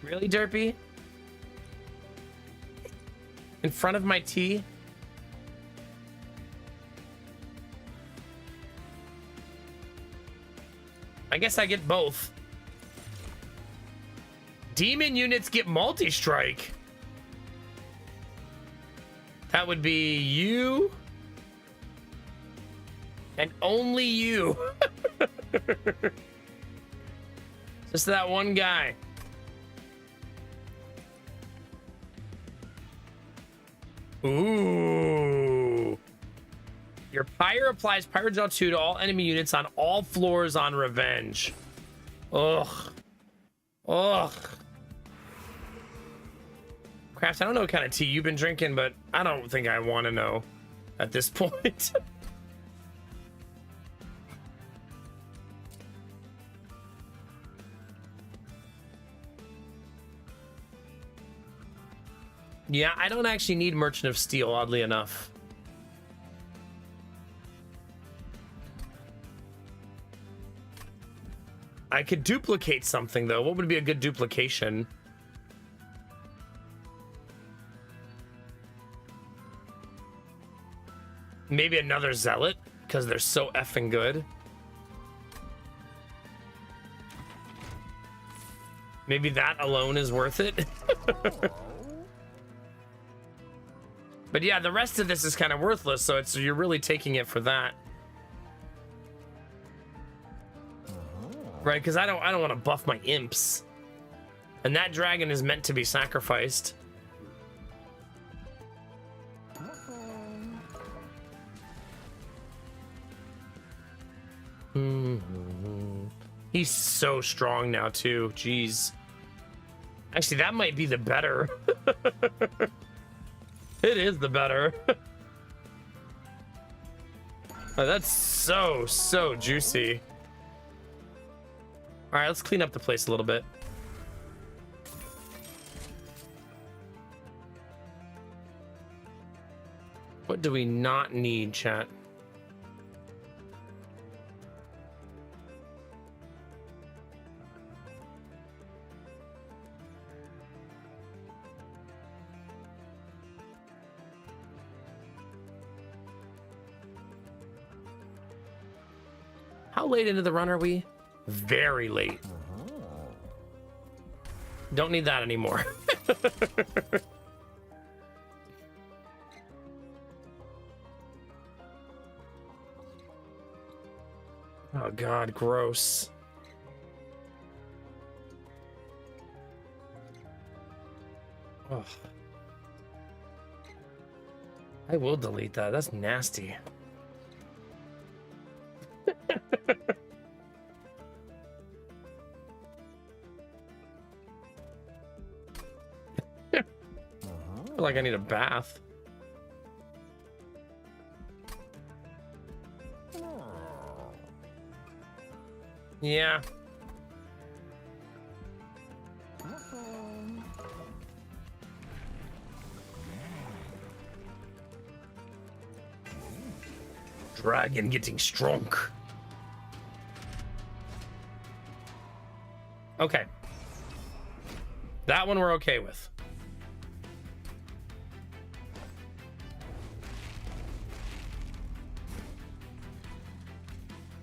Really, Derpy? In front of my T? I guess I get both. Demon units get multi-strike. That would be you. And only you. Just that one guy. Ooh. Your Pyre applies Pyrodraw 2 to all enemy units on all floors on Revenge. Ugh. Ugh. Crafts, I don't know what kind of tea you've been drinking, but I don't think I want to know at this point. Yeah, I don't actually need Merchant of Steel, oddly enough. I could duplicate something, though. What would be a good duplication? Maybe another Zealot, because they're so effing good. Maybe that alone is worth it. But yeah, the rest of this is kind of worthless, so you're really taking it for that. Right, because I don't want to buff my imps. And that dragon is meant to be sacrificed. He's so strong now too. Jeez. Actually, that might be the better. It is the better. Oh, that's so juicy. All right, let's clean up the place a little bit. What do we not need, chat? How late into the run are we? Very late. Don't need that anymore. Oh God, gross. Oh. I will delete that. That's nasty. I feel like I need a bath. Yeah. Dragon getting strong. Okay. That one we're okay with.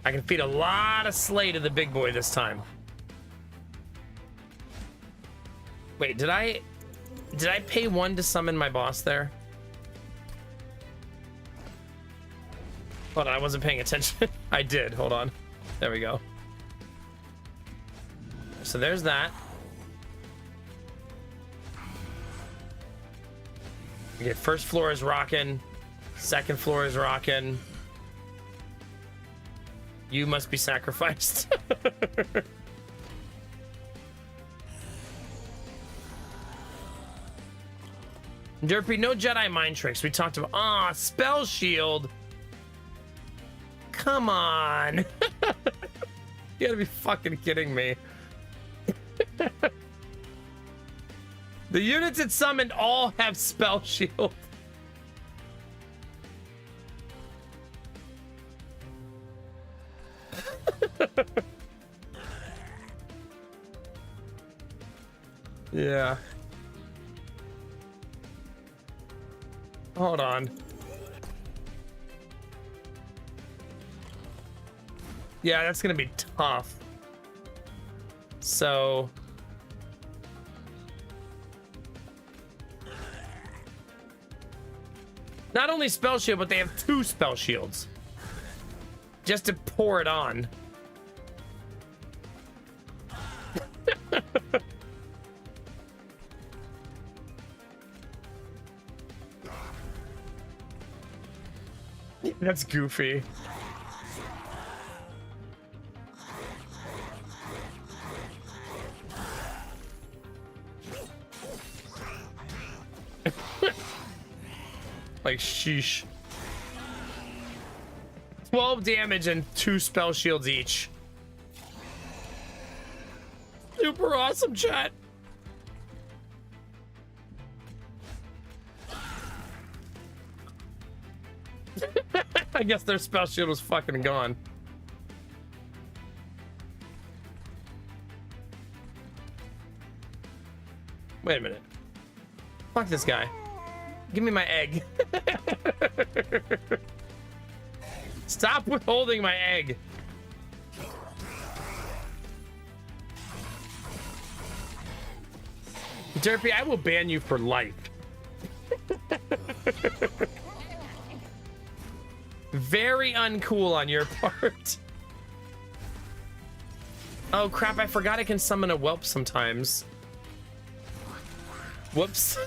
I can feed a lot of Slay to the big boy this time. Wait, did I pay 1 to summon my boss there? Hold on, I wasn't paying attention. I did, hold on. There we go. So there's that. Okay, first floor is rocking. Second floor is rocking. You must be sacrificed. Derpy, no Jedi mind tricks. We talked about spell shield. Come on. You gotta be fucking kidding me. The units it summoned all have spell shield. Yeah. Hold on. Yeah, that's gonna be tough. So not only spell shield, but they have 2 spell shields just to pour it on. That's goofy. Like, sheesh. 12 damage and 2 spell shields each. Super awesome, chat. I guess their spell shield was fucking gone. Wait a minute. Fuck this guy. Give me my egg. Stop withholding my egg. Derpy, I will ban you for life. Very uncool on your part. Oh crap, I forgot I can summon a whelp sometimes. Whoops.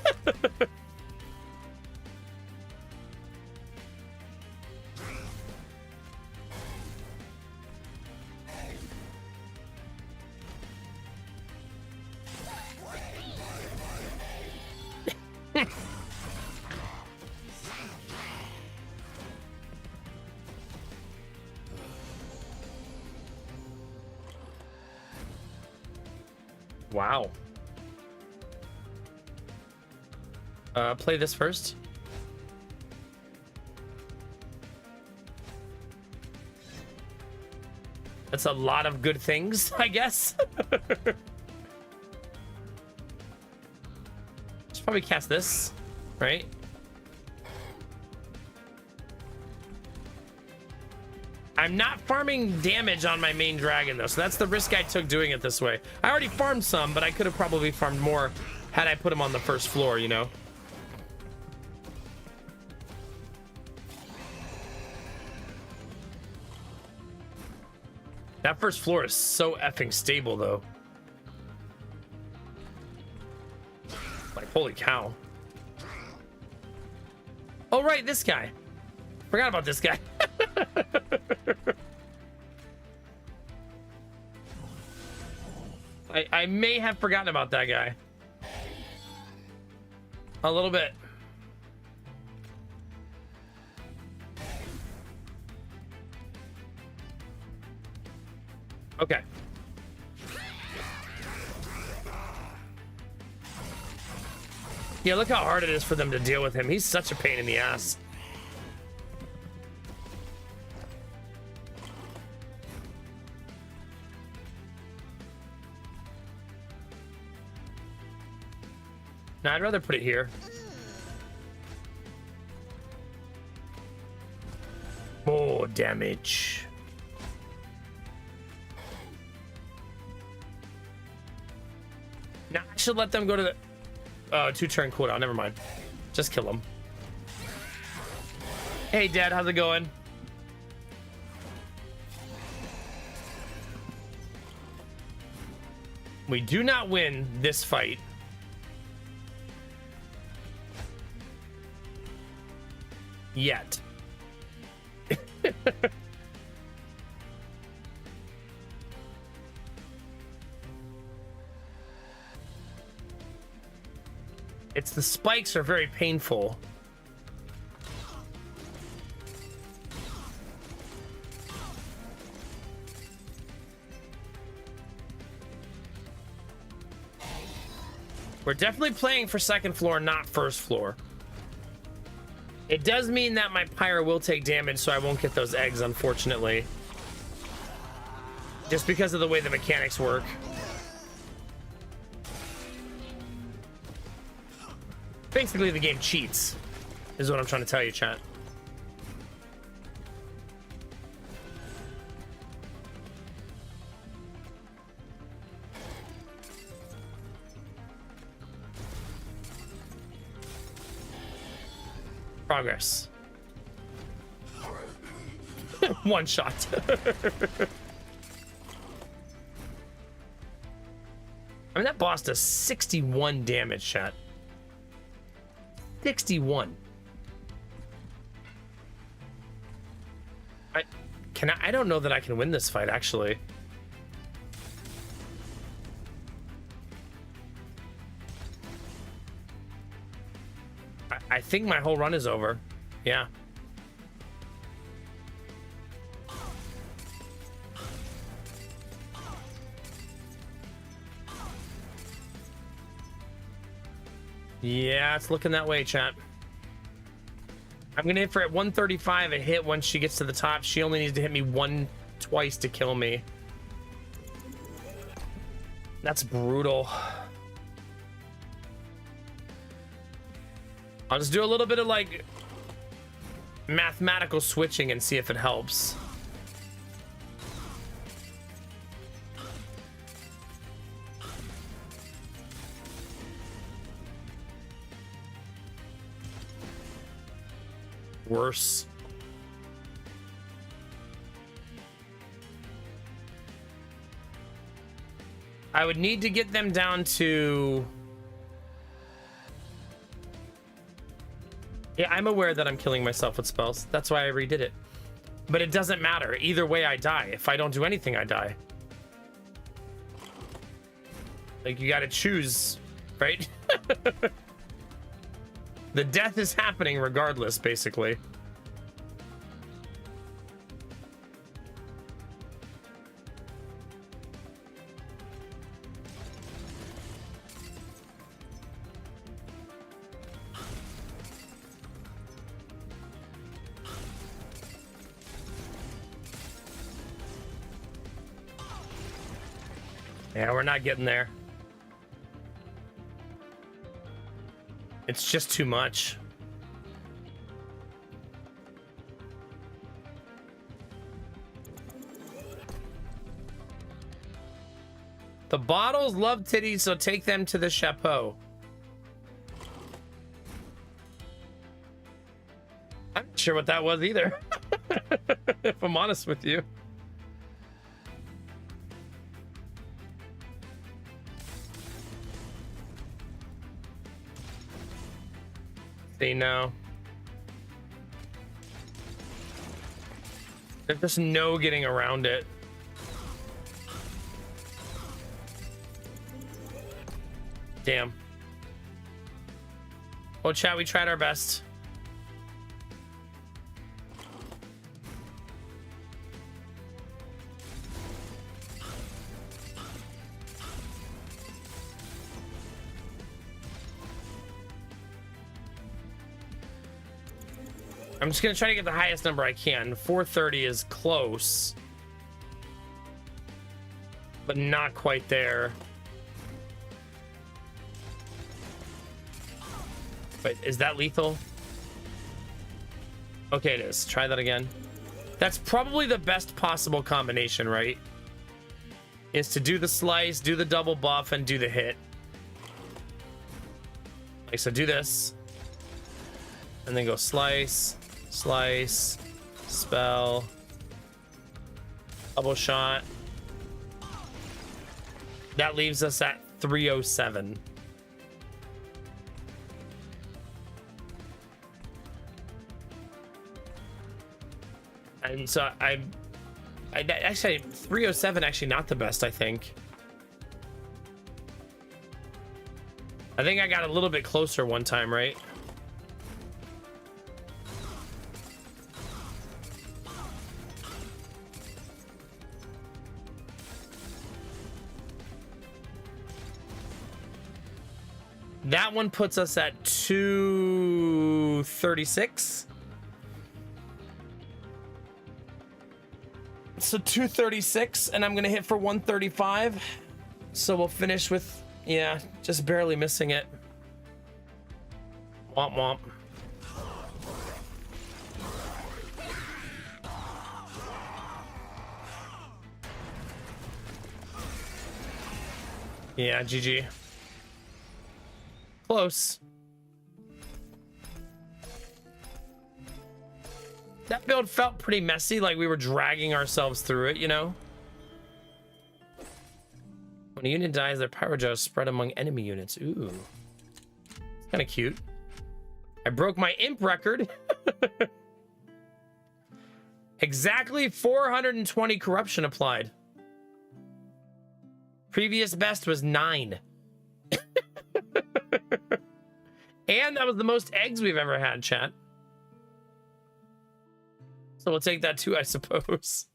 Wow. Play this first. That's a lot of good things, I guess. Should probably cast this, right? I'm not farming damage on my main dragon though, so that's the risk I took doing it this way. I already farmed some, but I could have probably farmed more had I put him on the first floor, you know? That first floor is so effing stable though. Like, holy cow. Oh, right, this guy. Forgot about this guy. I may have forgotten about that guy. A little bit. Okay. Yeah, look how hard it is for them to deal with him. He's such a pain in the ass. No, I'd rather put it here. More damage. Now I should let them go to the 2-turn cooldown. Never mind. Just kill them. Hey, Dad, how's it going? We do not win this fight. Yet. It's the spikes are very painful. We're definitely playing for second floor, not first floor. It does mean that my pyre will take damage, so I won't get those eggs, unfortunately. Just because of the way the mechanics work. Basically, the game cheats, is what I'm trying to tell you, chat. Progress. One shot. I mean, that boss does 61 damage, chat. 61. I don't know that I can win this fight, actually. I think my whole run is over. Yeah. Yeah, it's looking that way, chat. I'm gonna hit for at 135 a hit once she gets to the top. She only needs to hit me twice to kill me. That's brutal. I'll just do a little bit of like mathematical switching and see if it helps. Worse. I would need to get them down to... Yeah, I'm aware that I'm killing myself with spells. That's why I redid it. But it doesn't matter. Either way, I die. If I don't do anything, I die. Like, you gotta choose, right? The death is happening regardless, basically. Yeah, we're not getting there. It's just too much. The bottles love titties, so take them to the chapeau. I'm not sure what that was either. If I'm honest with you. See, no. There's just no getting around it. Damn. Well, chat, we tried our best. I'm just gonna try to get the highest number I can. 430 is close, but not quite there. Wait, is that lethal? Okay, it is. Try that again. That's probably the best possible combination, right? Is to do the slice, do the double buff, and do the hit. Like, so do this. And then go slice, slice, spell, double shot. That leaves us at 307. And so I actually 307 actually not the best, I think. I think I got a little bit closer one time, right? That one puts us at 236. So 236, and I'm gonna hit for 135. So we'll finish with, yeah, just barely missing it. Womp womp. Yeah, GG. Close. That build felt pretty messy, like we were dragging ourselves through it, you know? When a unit dies, their power gel is spread among enemy units. Ooh. It's kind of cute. I broke my imp record. Exactly 420 corruption applied. Previous best was 9. And that was the most eggs we've ever had, chat. So we'll take that too, I suppose.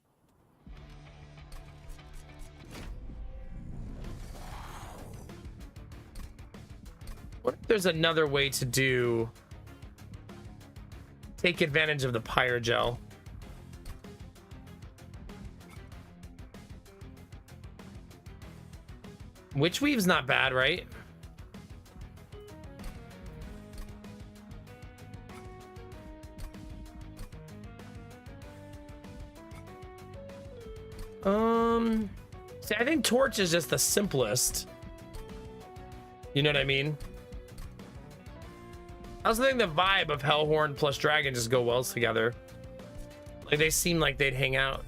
What if there's another way to do... Take advantage of the Pyrogel? Witchweave's not bad, right? See, I think Torch is just the simplest. You know what I mean? I also think the vibe of Hellhorn plus Dragon just go well together. Like, they seem like they'd hang out.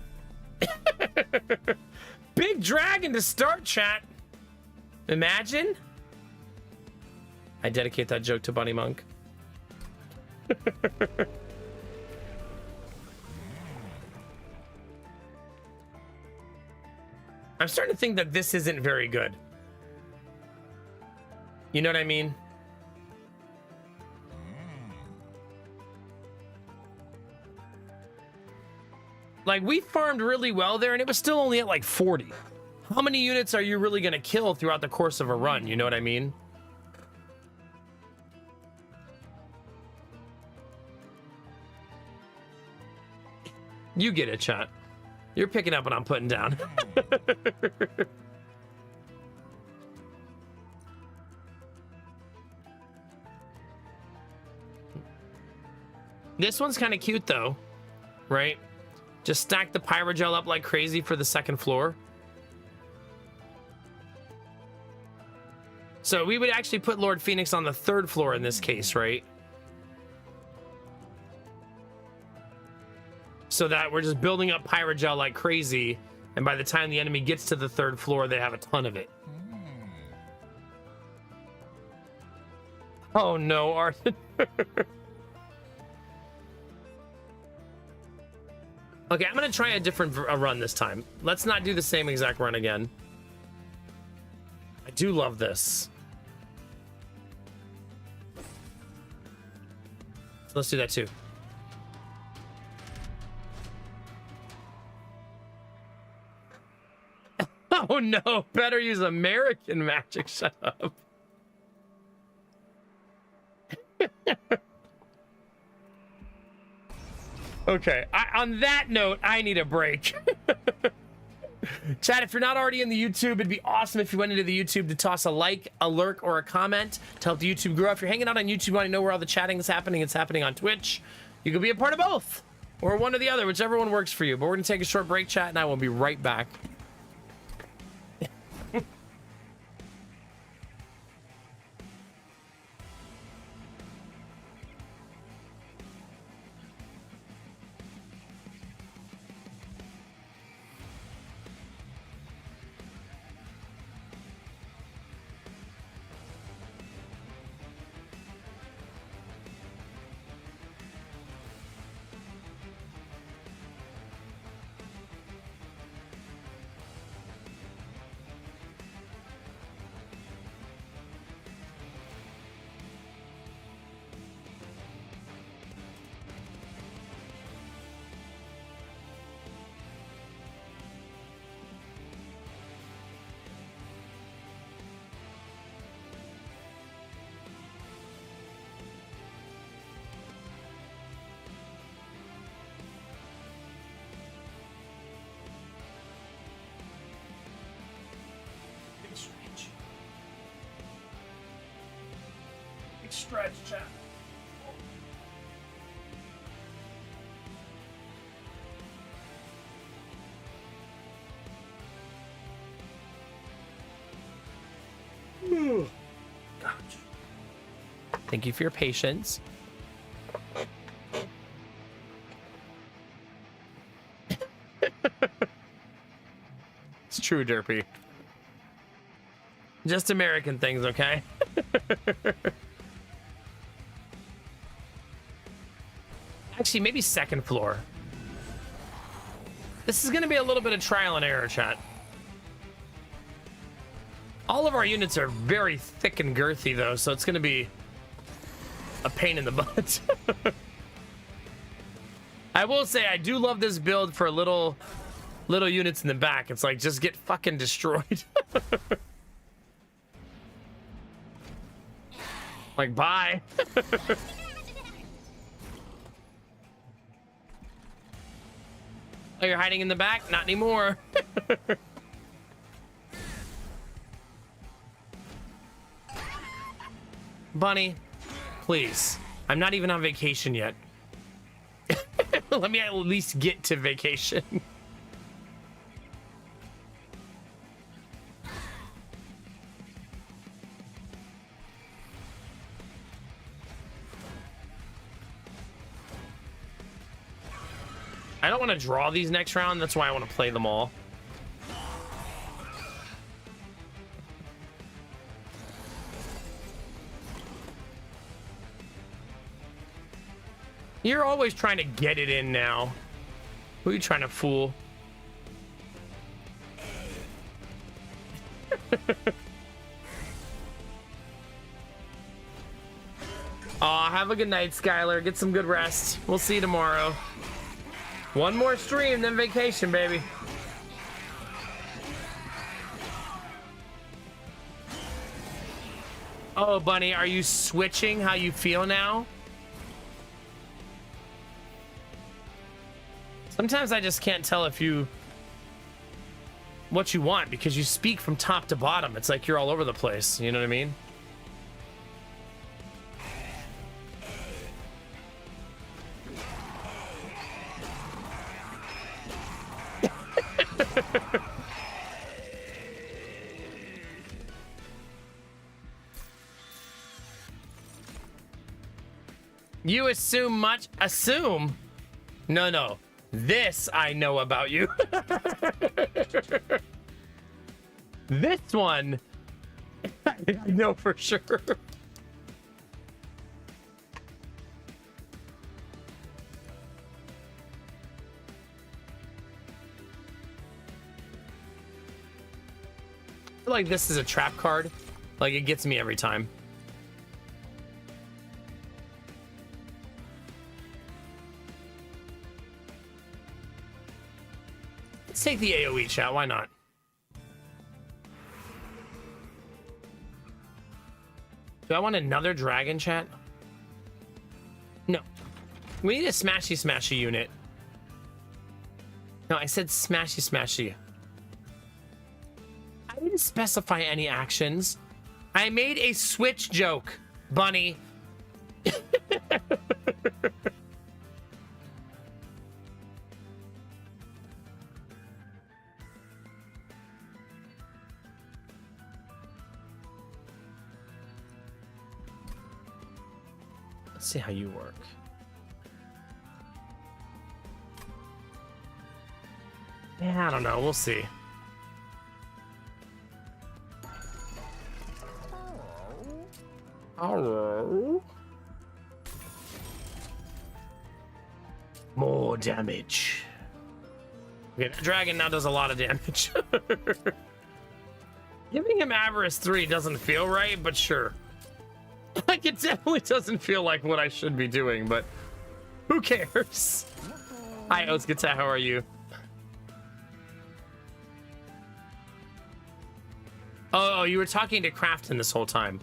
Big Dragon to start, chat. Imagine. I dedicate that joke to Bunny Monk. I'm starting to think that this isn't very good. You know what I mean? Like, we farmed really well there, and it was still only at like 40. How many units are you really going to kill throughout the course of a run? You know what I mean? You get it, chat. You're picking up what I'm putting down. This one's kind of cute, though, right? Just stack the Pyrogel up like crazy for the second floor. So we would actually put Lord Phoenix on the third floor in this case, right? So that we're just building up Pyrogel like crazy, and by the time the enemy gets to the third floor, they have a ton of it. Oh no, Arthur. Okay, I'm gonna try a different run this time. Let's not do the same exact run again. I do love this. So let's do that too. Oh no, better use American magic. Shut up. Okay, on that note, I need a break. Chat, if you're not already in the YouTube, it'd be awesome if you went into the YouTube to toss a like, a lurk, or a comment to help the YouTube grow. If you're hanging out on YouTube and want to know where all the chatting is happening, it's happening on Twitch. You can be a part of both, or one or the other, whichever one works for you. But we're going to take a short break, chat, and I will be right back. Stretch, chat. Gotcha. Thank you for your patience. It's true, Derpy. Just American things, okay? Actually, maybe second floor. This is going to be a little bit of trial and error, chat. All of our units are very thick and girthy, though, so it's going to be a pain in the butt. I will say, I do love this build for little units in the back. It's like, just get fucking destroyed. Like, bye. Oh, you're hiding in the back? Not anymore. Bunny, please. I'm not even on vacation yet. Let me at least get to vacation. I don't want to draw these next round. That's why I want to play them all. You're always trying to get it in now. Who are you trying to fool? Aw, have a good night, Skylar. Get some good rest. We'll see you tomorrow. One more stream, then vacation, baby. Oh, Bunny, are you switching how you feel now? Sometimes I just can't tell if what you want, because you speak from top to bottom. It's like you're all over the place. You know what I mean? You assume much. Assume? No. This I know about you. This one, I know for sure. feel like this is a trap card. Like, it gets me every time. Let's take the AoE, chat. Why not? Do I want another dragon, chat? No. We need a smashy unit. No, I said smashy. I didn't specify any actions. I made a switch joke, bunny. Let's see how you work. Yeah, I don't know. We'll see. Hello. More damage. Okay, the dragon now does a lot of damage. Giving him Avarice 3 doesn't feel right, but sure. Like, it definitely doesn't feel like what I should be doing, but who cares? Hi, Oskata, how are you? Oh, you were talking to Crafton this whole time.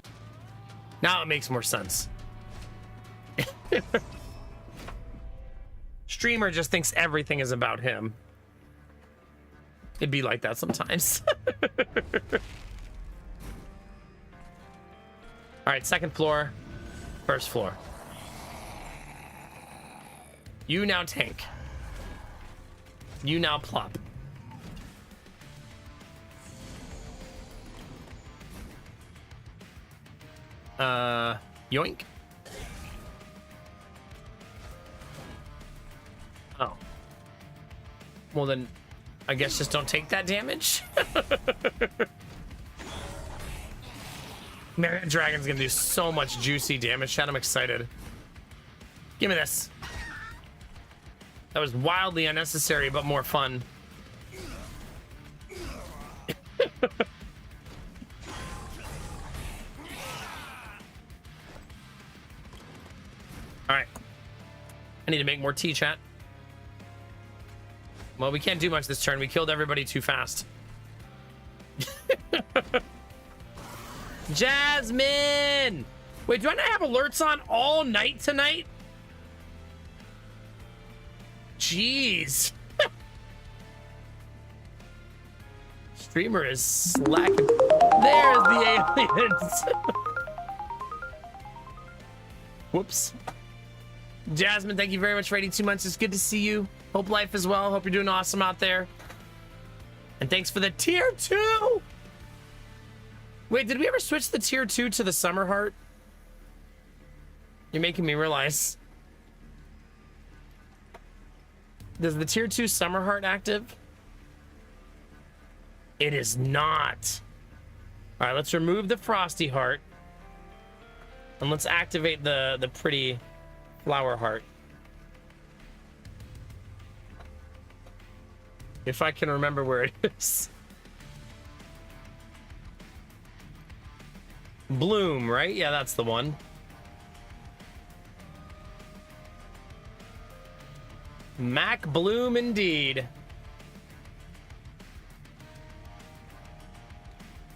Now it makes more sense. Streamer just thinks everything is about him. It'd be like that sometimes. All right, second floor, first floor. You now tank. You now plop. Yoink. Oh. Well then, I guess just don't take that damage. Man, that dragon's gonna do so much juicy damage, chat. I'm excited. Give me this. That was wildly unnecessary, but more fun. All right. I need to make more tea, chat. Well, we can't do much this turn. We killed everybody too fast. Jasmine! Wait, do I not have alerts on all night tonight? Jeez. Streamer is slacking. There's the aliens. Whoops. Jasmine, thank you very much for 82 months. It's good to see you. Hope life is well. Hope you're doing awesome out there. And thanks for the tier 2. Wait, did we ever switch the tier 2 to the Summer Heart? You're making me realize. Does the tier 2 Summer Heart active? It is not. All right, let's remove the Frosty Heart. And let's activate the pretty Flower Heart. If I can remember where it is. Bloom, right? Yeah, that's the one. Mac Bloom indeed.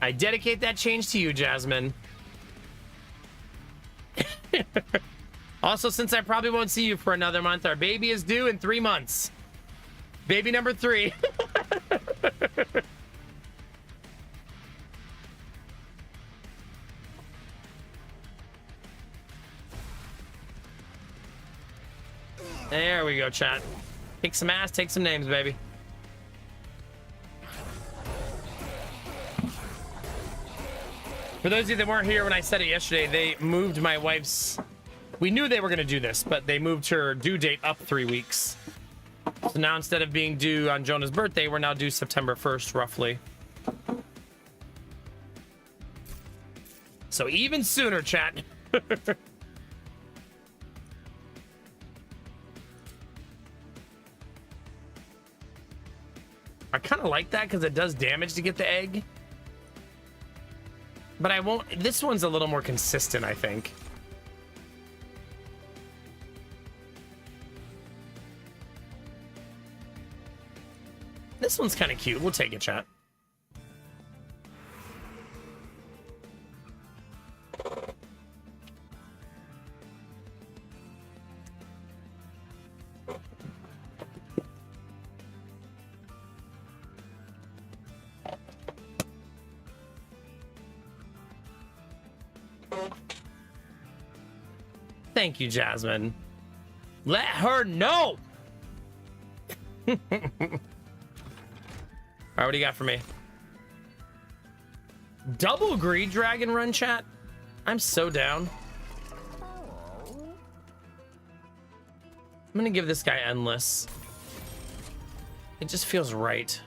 I dedicate that change to you, Jasmine. Also, since I probably won't see you for another month, our baby is due in 3 months. Baby number 3. There we go, chat. Kick some ass, take some names, baby. For those of you that weren't here when I said it yesterday, they moved my wife's... We knew they were going to do this, but they moved her due date up 3 weeks. So now instead of being due on Jonah's birthday, we're now due September 1st, roughly. So even sooner, chat. I kind of like that because it does damage to get the egg. But I won't... This one's a little more consistent, I think. This one's kind of cute. We'll take it, chat. Thank you, Jasmine. Let her know. All right, what do you got for me? Double greed dragon run, chat? I'm so down. I'm gonna give this guy endless. It just feels right.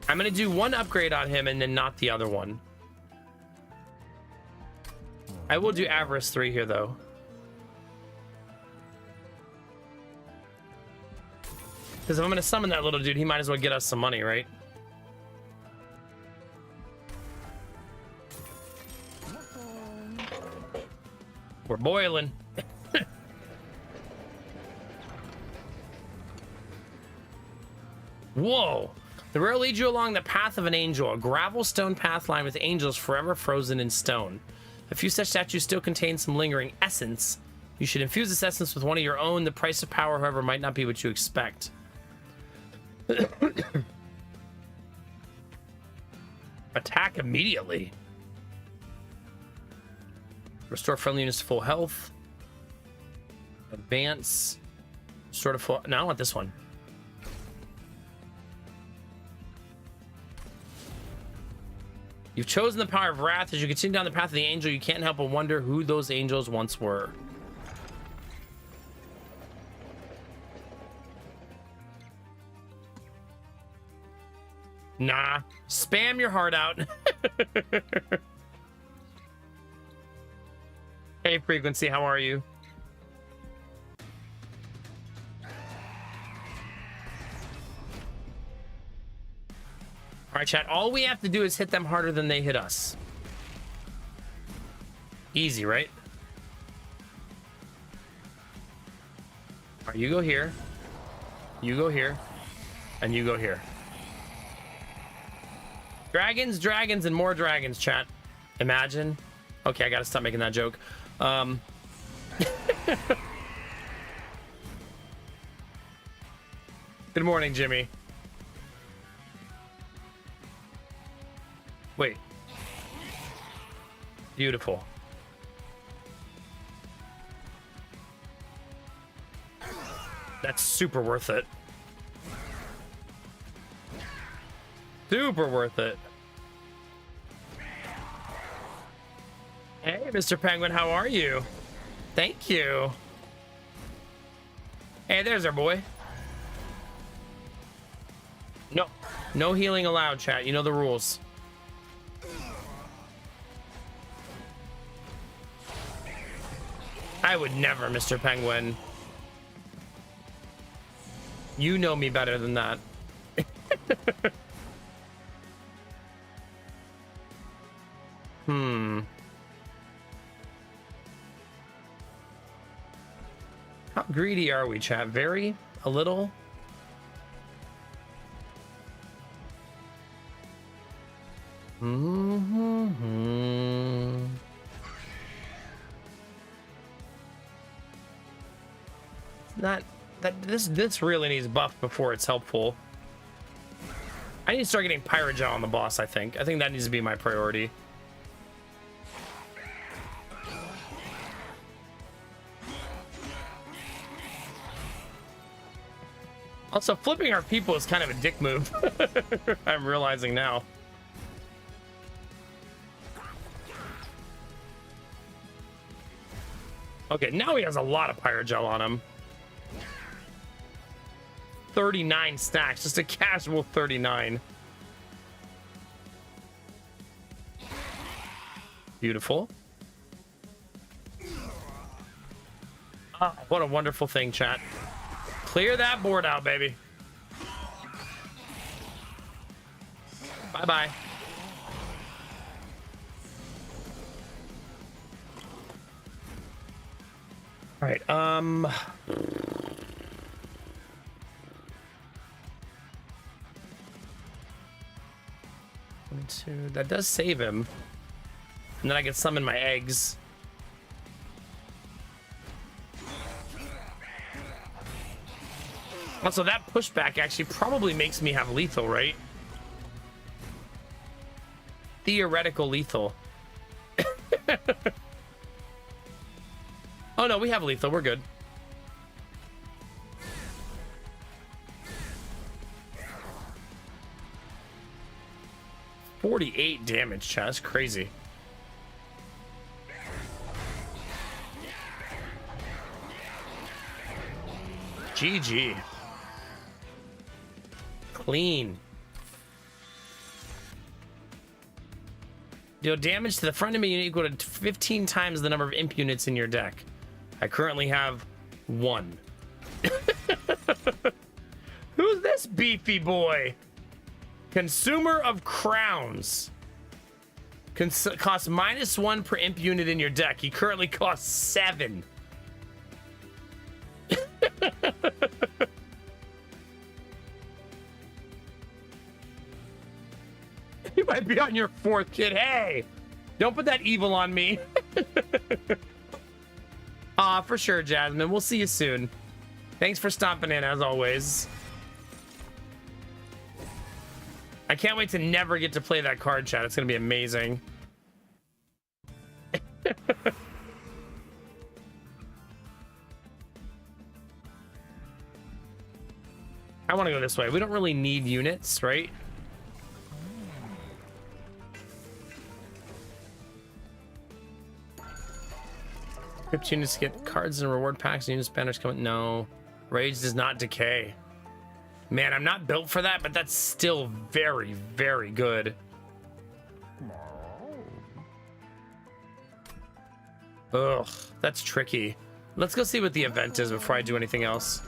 I'm gonna do one upgrade on him and then not the other one. I will do Avarice 3 here though. Because if I'm gonna summon that little dude, he might as well get us some money, right? We're boiling. Whoa. The rail leads you along the path of an angel, a gravel stone path lined with angels forever frozen in stone. A few such statues still contain some lingering essence. You should infuse this essence with one of your own. The price of power, however, might not be what you expect. Attack immediately. Restore friendly units to full health. Advance. Restore to full... No, I want this one. You've chosen the power of wrath. As you continue down the path of the angel, you can't help but wonder who those angels once were. Nah. Spam your heart out. Hey, Frequency, how are you? All right, chat. All we have to do is hit them harder than they hit us. Easy, right? All right, you go here. You go here. And you go here. Dragons, dragons, and more dragons, chat. Imagine. Okay, I gotta stop making that joke. Good morning, Jimmy. Wait. Beautiful. That's super worth it. Super worth it. Hey, Mr. Penguin, how are you? Thank you. Hey, there's our boy. No healing allowed, chat. You know the rules. I would never, Mr. Penguin. You know me better than that. How greedy are we, chat? Very? A little? Not that this really needs buffed before it's helpful. I need to start getting Pyrogel on the boss, I think. I think that needs to be my priority. Also, flipping our people is kind of a dick move. I'm realizing now. Okay, now he has a lot of Pyrogel on him. 39 stacks, just a casual 39. Beautiful. Oh, what a wonderful thing, chat. Clear that board out, baby. Bye-bye. All right, 22. That does save him. And then I can summon my eggs. Also, that pushback actually probably makes me have lethal, right? Theoretical lethal. Oh no, we have lethal. We're good. $48 damage, chat. That's crazy. GG. Clean. Deal damage to the front enemy unit equal to 15 times the number of imp units in your deck. I currently have 1. Who's this beefy boy? Consumer of crowns. Costs -1 per imp unit in your deck. He currently costs 7. You might be on your 4th kid. Hey, don't put that evil on me. For sure, Jasmine. We'll see you soon. Thanks for stomping in, as always. I can't wait to never get to play that card, chat. It's going to be amazing. I want to go this way. We don't really need units, right? Equipped units get cards and reward packs. Unit banners coming. No. Rage does not decay. Man, I'm not built for that, but that's still very, very good. Ugh, that's tricky. Let's go see what the event is before I do anything else.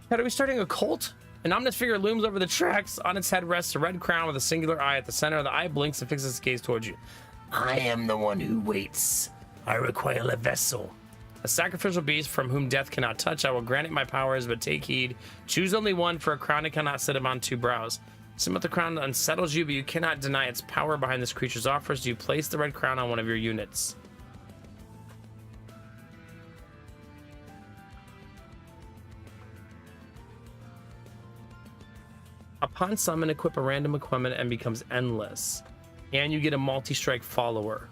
Are we starting a cult? An ominous figure looms over the tracks. On its head rests a red crown with a singular eye at the center. The eye blinks and fixes its gaze towards you. I am the one who waits. I require a vessel. A sacrificial beast from whom death cannot touch. I will grant it my powers, but take heed. Choose only one, for a crown it cannot sit upon 2 brows. Some of the crown unsettles you, but you cannot deny its power behind this creature's offers. Do you place the red crown on one of your units? Upon summon, equip a random equipment and becomes endless. And you get a multi-strike follower.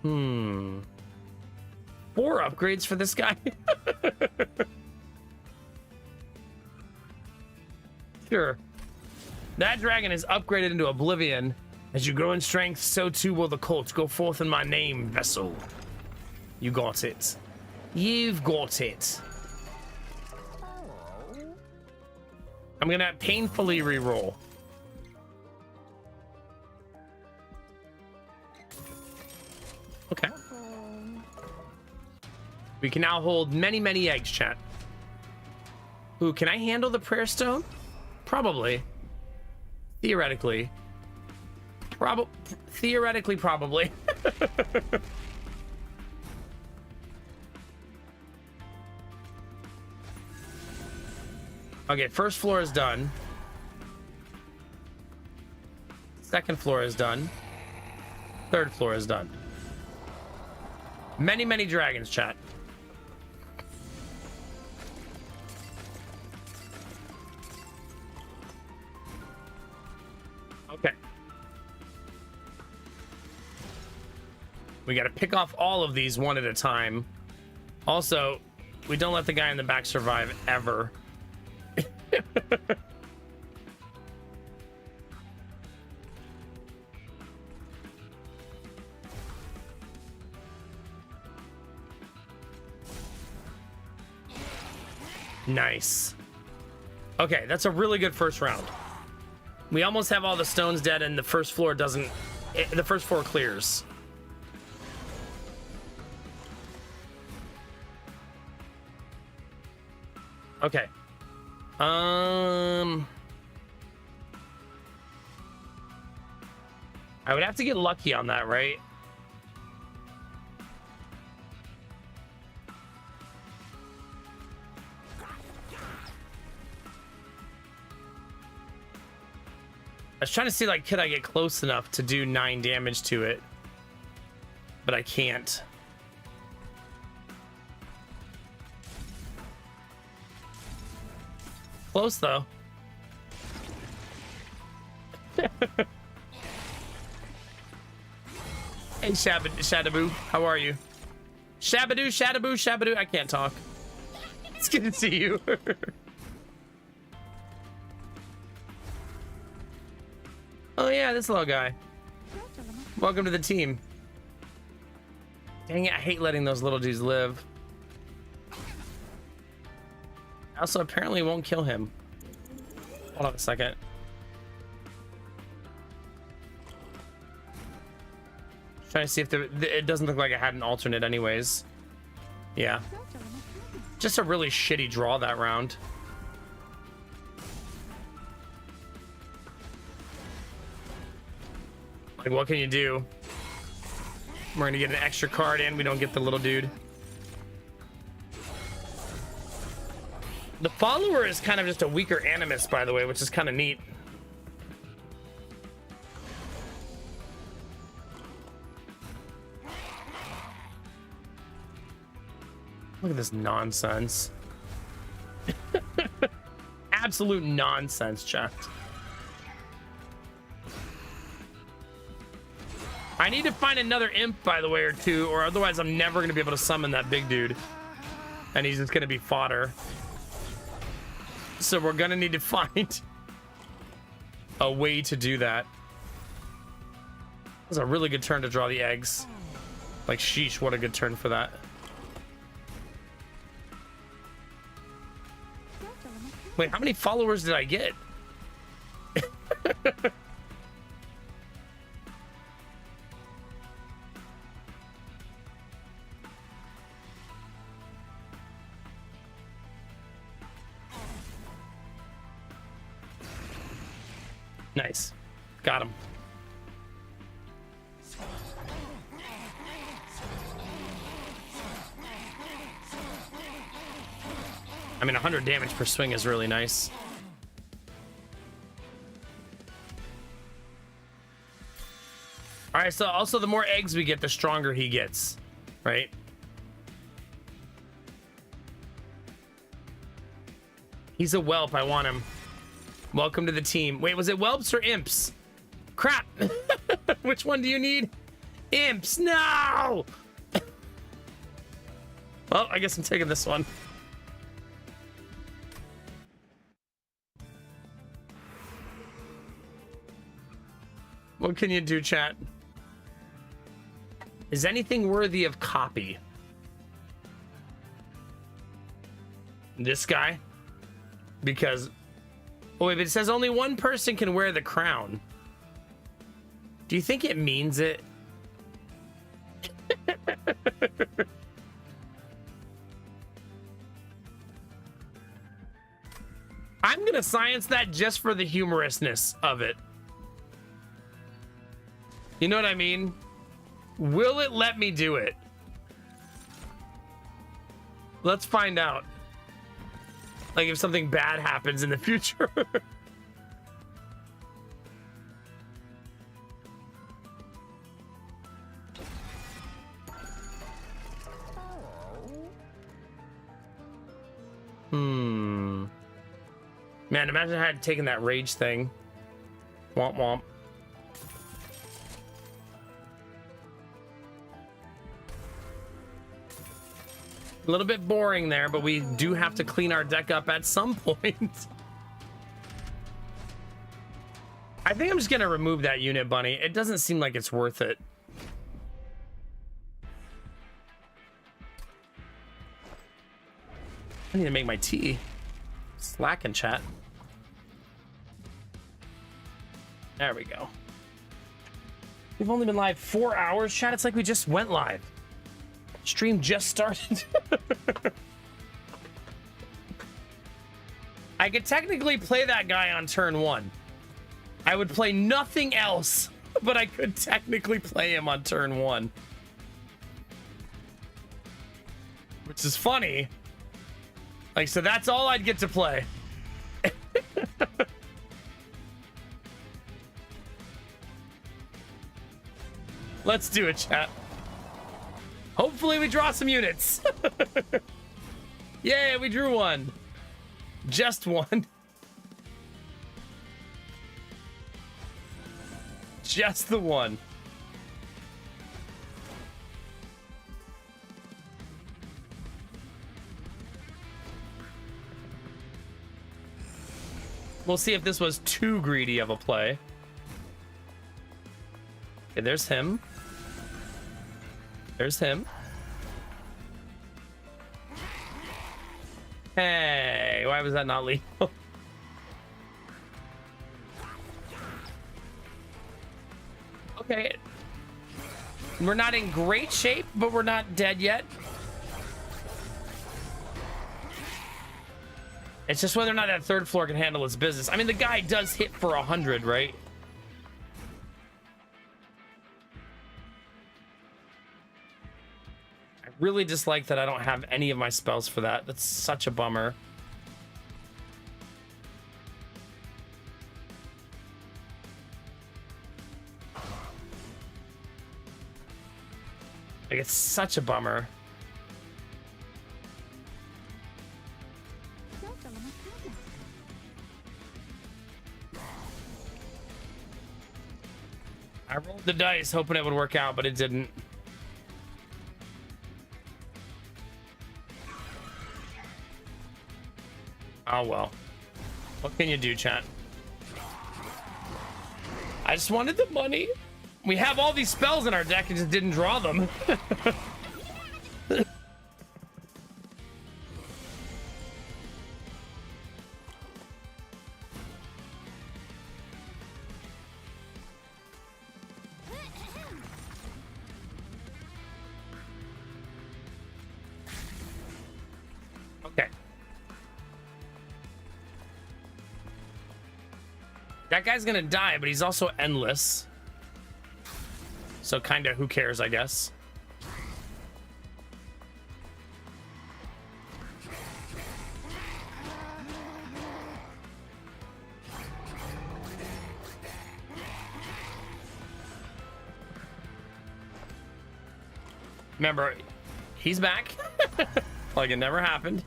Hmm. 4 upgrades for this guy? Sure. That dragon is upgraded into Oblivion. As you grow in strength, so too will the cult. Go forth in my name, vessel. You got it. You've got it. I'm gonna painfully reroll. Okay. We can now hold many, many eggs, chat. Ooh, can I handle the prayer stone? Probably. Theoretically. Theoretically, probably. Okay, first floor is done. Second floor is done. Third floor is done. Many, many dragons, chat. Okay. We got to pick off all of these one at a time. Also, we don't let the guy in the back survive ever. Nice. Okay, that's a really good first round. We almost have all the stones dead, and the first floor doesn't... The first floor clears. Okay. I would have to get lucky on that, right? I was trying to see, like, could I get close enough to do 9 damage to it? But I can't. Close, though. Hey, Shadaboo, how are you? Shabadoo. I can't talk. It's good to see you. Oh yeah, this little guy. Welcome to the team. Dang it, I hate letting those little dudes live. I also apparently won't kill him. Hold on a second. Trying to see if it doesn't look like I had an alternate anyways. Yeah. Just a really shitty draw that round. Like, what can you do? We're gonna get an extra card and we don't get the little dude. The follower is kind of just a weaker animus, by the way, which is kind of neat. Look at this nonsense. Absolute nonsense, chat. I need to find another imp, by the way, or two, or otherwise I'm never going to be able to summon that big dude. And he's just going to be fodder. So we're going to need to find a way to do that. It was a really good turn to draw the eggs. Like, sheesh, what a good turn for that. Wait, how many followers did I get? Nice. Got him. I mean, 100 damage per swing is really nice. All right, so also the more eggs we get, the stronger he gets, right? He's a whelp. I want him. Welcome to the team. Wait, was it whelps or imps? Crap. Which one do you need? Imps. No! Well, I guess I'm taking this one. What can you do, chat? Is anything worthy of copy? This guy? Because... oh, wait, but it says only one person can wear the crown. Do you think it means it? I'm gonna science that just for the humorousness of it. You know what I mean? Will it let me do it? Let's find out. Like if something bad happens in the future. Man, imagine I had taken that rage thing. Womp womp. A little bit boring there, but we do have to clean our deck up at some point. I think I'm just gonna remove that unit, Bunny. It doesn't seem like it's worth it. I need to make my tea. lacking, chat. There we go. We've only been live 4 hours, chat. It's like we just went live. Stream just started. I could technically play that guy on turn 1. I would play nothing else, but I could technically play him on turn 1. Which is funny. Like, so that's all I'd get to play. Let's do it, chat. Hopefully we draw some units. Yeah, we drew one. Just one. Just the one. We'll see if this was too greedy of a play. Okay, there's him. There's him. Hey, why was that not lethal? Okay. We're not in great shape, but we're not dead yet. It's just whether or not that third floor can handle its business. I mean, the guy does hit for 100, right? I really dislike that I don't have any of my spells for that. That's such a bummer. Like, it's such a bummer. I rolled the dice hoping it would work out, but it didn't. Oh well. What can you do, chat? I just wanted the money. We have all these spells in our deck and just didn't draw them. Okay. That guy's gonna die, but he's also endless. So kinda who cares, I guess. Remember, he's back. Like it never happened.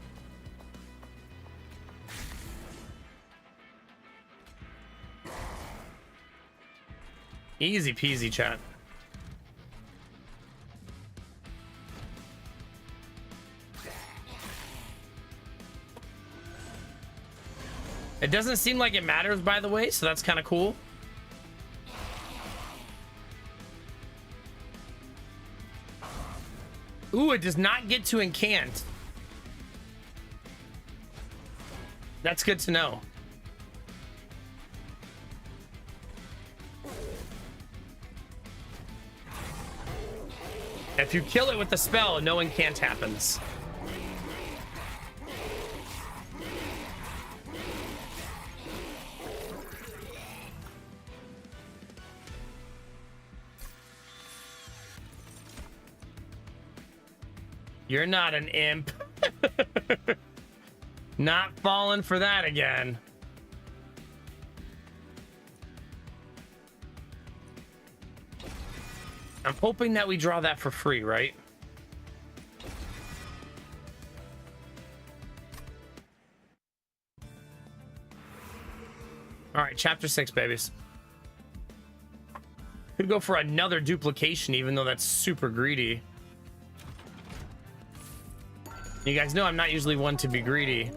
Easy peasy, chat. It doesn't seem like it matters, by the way, so that's kind of cool. Ooh, it does not get to incant. That's good to know. If you kill it with the spell, no incant happens. You're not an imp. Not falling for that again. I'm hoping that we draw that for free, right? All right, chapter 6, babies. Could go for another duplication, even though that's super greedy. You guys know I'm not usually one to be greedy.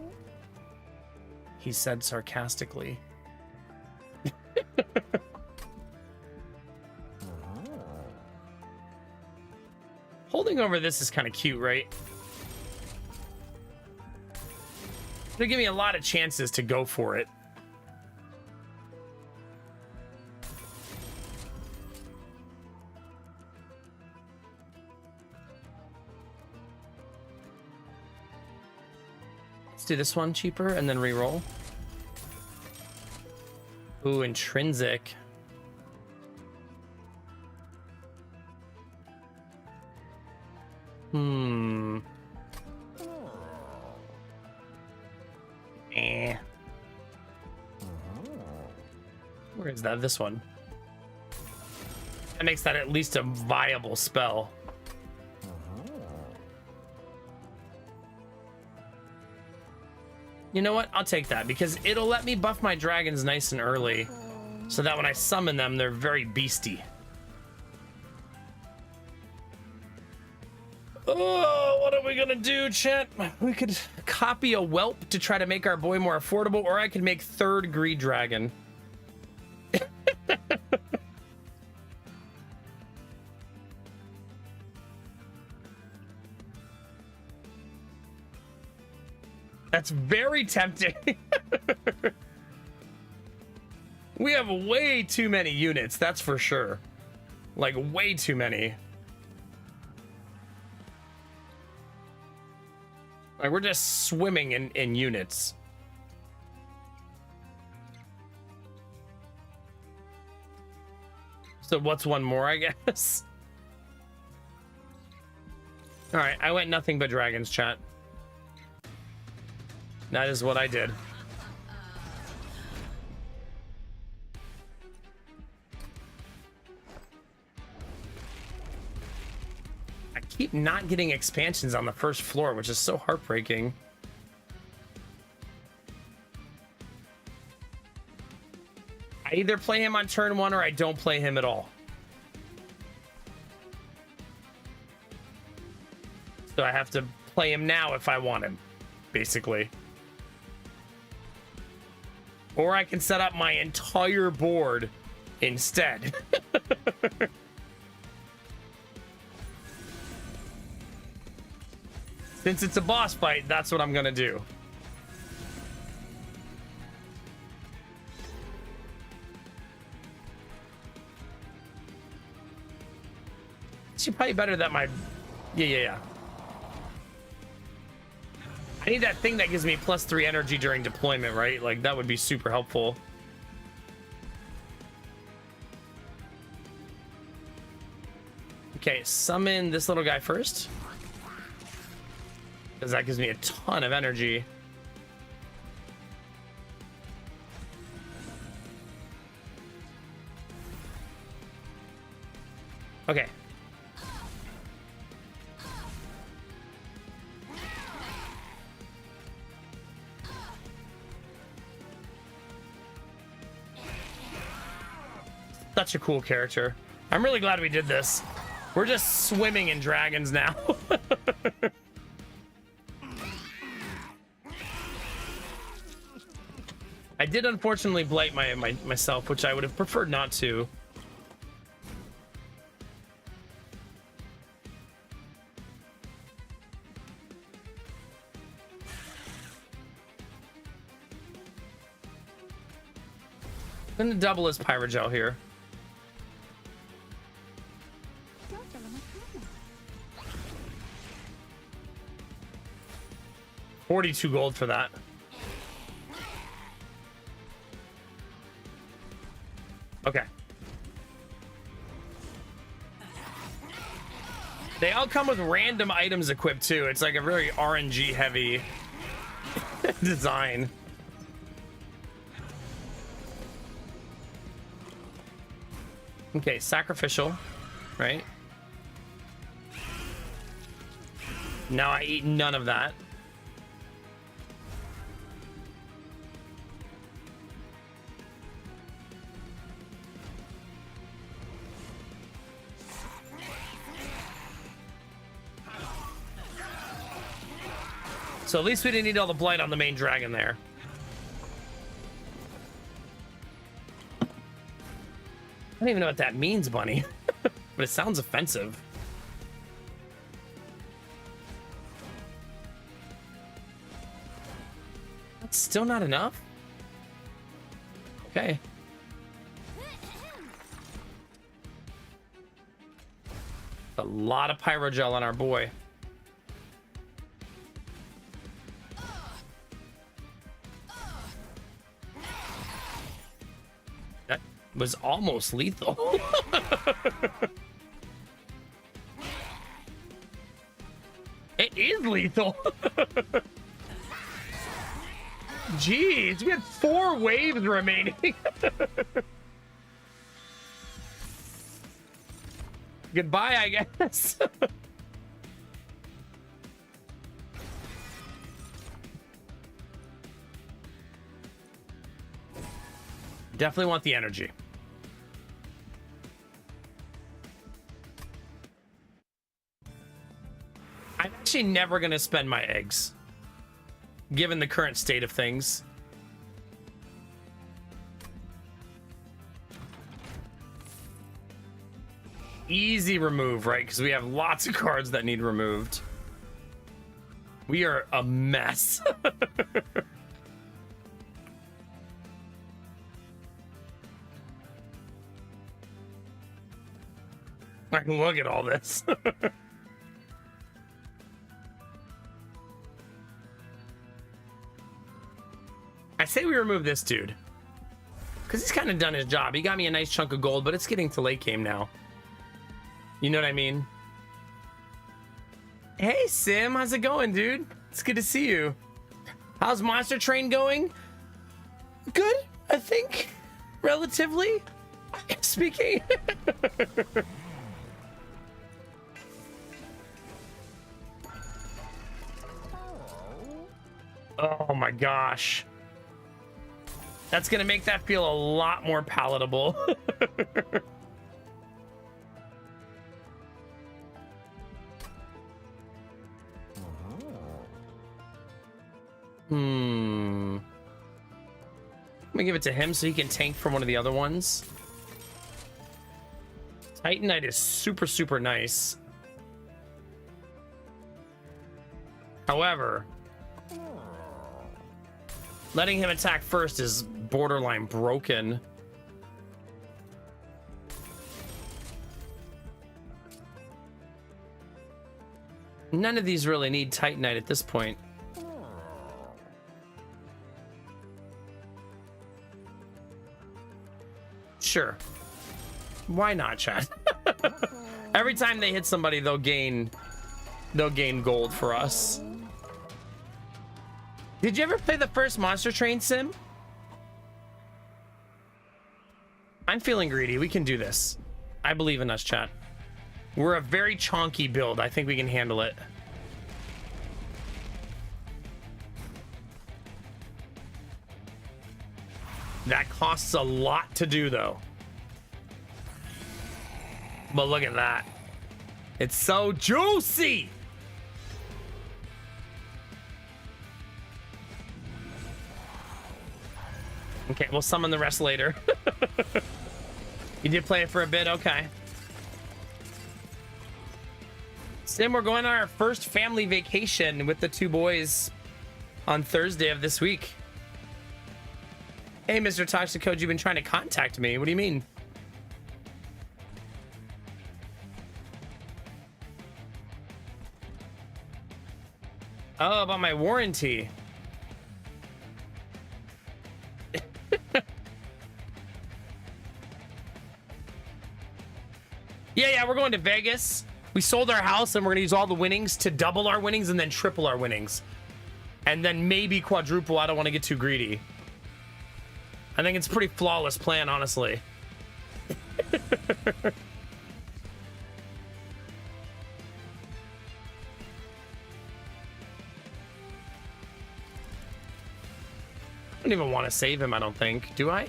He said sarcastically. Holding over this is kind of cute, right? They give me a lot of chances to go for it. Let's do this one cheaper and then re-roll. Ooh, intrinsic. Where is that? This one. That makes that at least a viable spell. You know what? I'll take that because it'll let me buff my dragons nice and early so that when I summon them, they're very beasty. Oh, what are we gonna do, chat? We could copy a whelp to try to make our boy more affordable, or I could make third greed dragon. That's very tempting. We have way too many units, that's for sure. Like, way too many. Like, we're just swimming in units. So what's one more, I guess? All right, I went nothing but dragons, chat. That is what I did. I keep not getting expansions on the first floor, which is so heartbreaking. I either play him on turn 1 or I don't play him at all. So I have to play him now if I want him, basically. Or I can set up my entire board instead. Since it's a boss fight, that's what I'm gonna do. It's probably better that my... Yeah. I need that thing that gives me +3 energy during deployment, right? Like, that would be super helpful. Okay, summon this little guy first. Because that gives me a ton of energy. Okay. Such a cool character. I'm really glad we did this. We're just swimming in dragons now. I did unfortunately blight myself, which I would have preferred not to. I'm gonna double his Pyrogel here. 42 gold for that. Okay. They all come with random items equipped too. It's like a very RNG heavy design. Okay, sacrificial, right? Now I eat none of that. So at least we didn't need all the blight on the main dragon there. I don't even know what that means, Bunny. But it sounds offensive. That's still not enough? Okay. A lot of pyrogel on our boy. That was almost lethal. It is lethal. Jeez, we had 4 waves remaining. Goodbye, I guess. Definitely want the energy. I'm actually never going to spend my eggs, given the current state of things. Easy remove, right? Because we have lots of cards that need removed. We are a mess. I can look at all this. I say we remove this dude, because he's kind of done his job. He got me a nice chunk of gold, but it's getting to late game now. You know what I mean? Hey, Sim, how's it going, dude? It's good to see you. How's Monster Train going? Good, I think. Relatively speaking. Oh my gosh. That's gonna make that feel a lot more palatable. I'm gonna give it to him so he can tank from one of the other ones. Titanite is super, super nice. However, letting him attack first is borderline broken. None of these really need Titanite at this point. Sure. Why not, chat? Every time they hit somebody, they'll gain gold for us. Did you ever play the first Monster Train sim? I'm feeling greedy. We can do this. I believe in us, chat. We're a very chonky build. I think we can handle it. That costs a lot to do, though. But look at that. It's so juicy. Okay, we'll summon the rest later. You did play it for a bit? Okay. Sim, we're going on our first family vacation with the 2 boys on Thursday of this week. Hey, Mr. Toxic Code, you've been trying to contact me. What do you mean? Oh, about my warranty. Yeah, we're going to Vegas. We sold our house and we're going to use all the winnings to double our winnings and then triple our winnings. And then maybe quadruple. I don't want to get too greedy. I think it's a pretty flawless plan, honestly. I don't even want to save him, I don't think. Do I?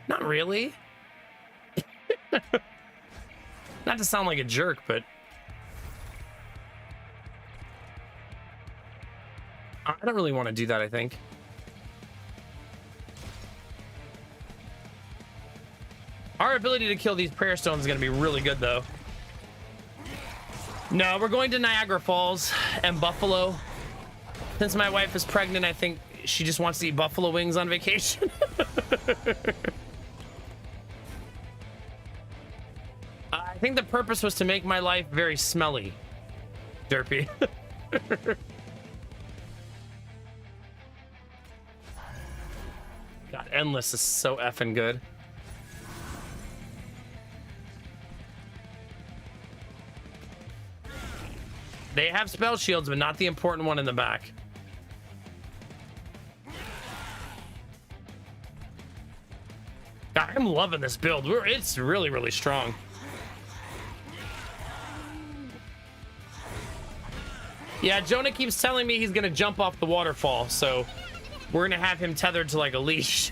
Not really. Not to sound like a jerk, but I don't really want to do that, I think. Our ability to kill these prayer stones is going to be really good, though. No, we're going to Niagara Falls and Buffalo. Since my wife is pregnant, I think she just wants to eat buffalo wings on vacation. I think the purpose was to make my life very smelly. Derpy. God, Endless is so effing good. They have spell shields, but not the important one in the back. God, I'm loving this build. It's really, really strong. Yeah, Jonah keeps telling me he's gonna jump off the waterfall, so we're gonna have him tethered to like a leash.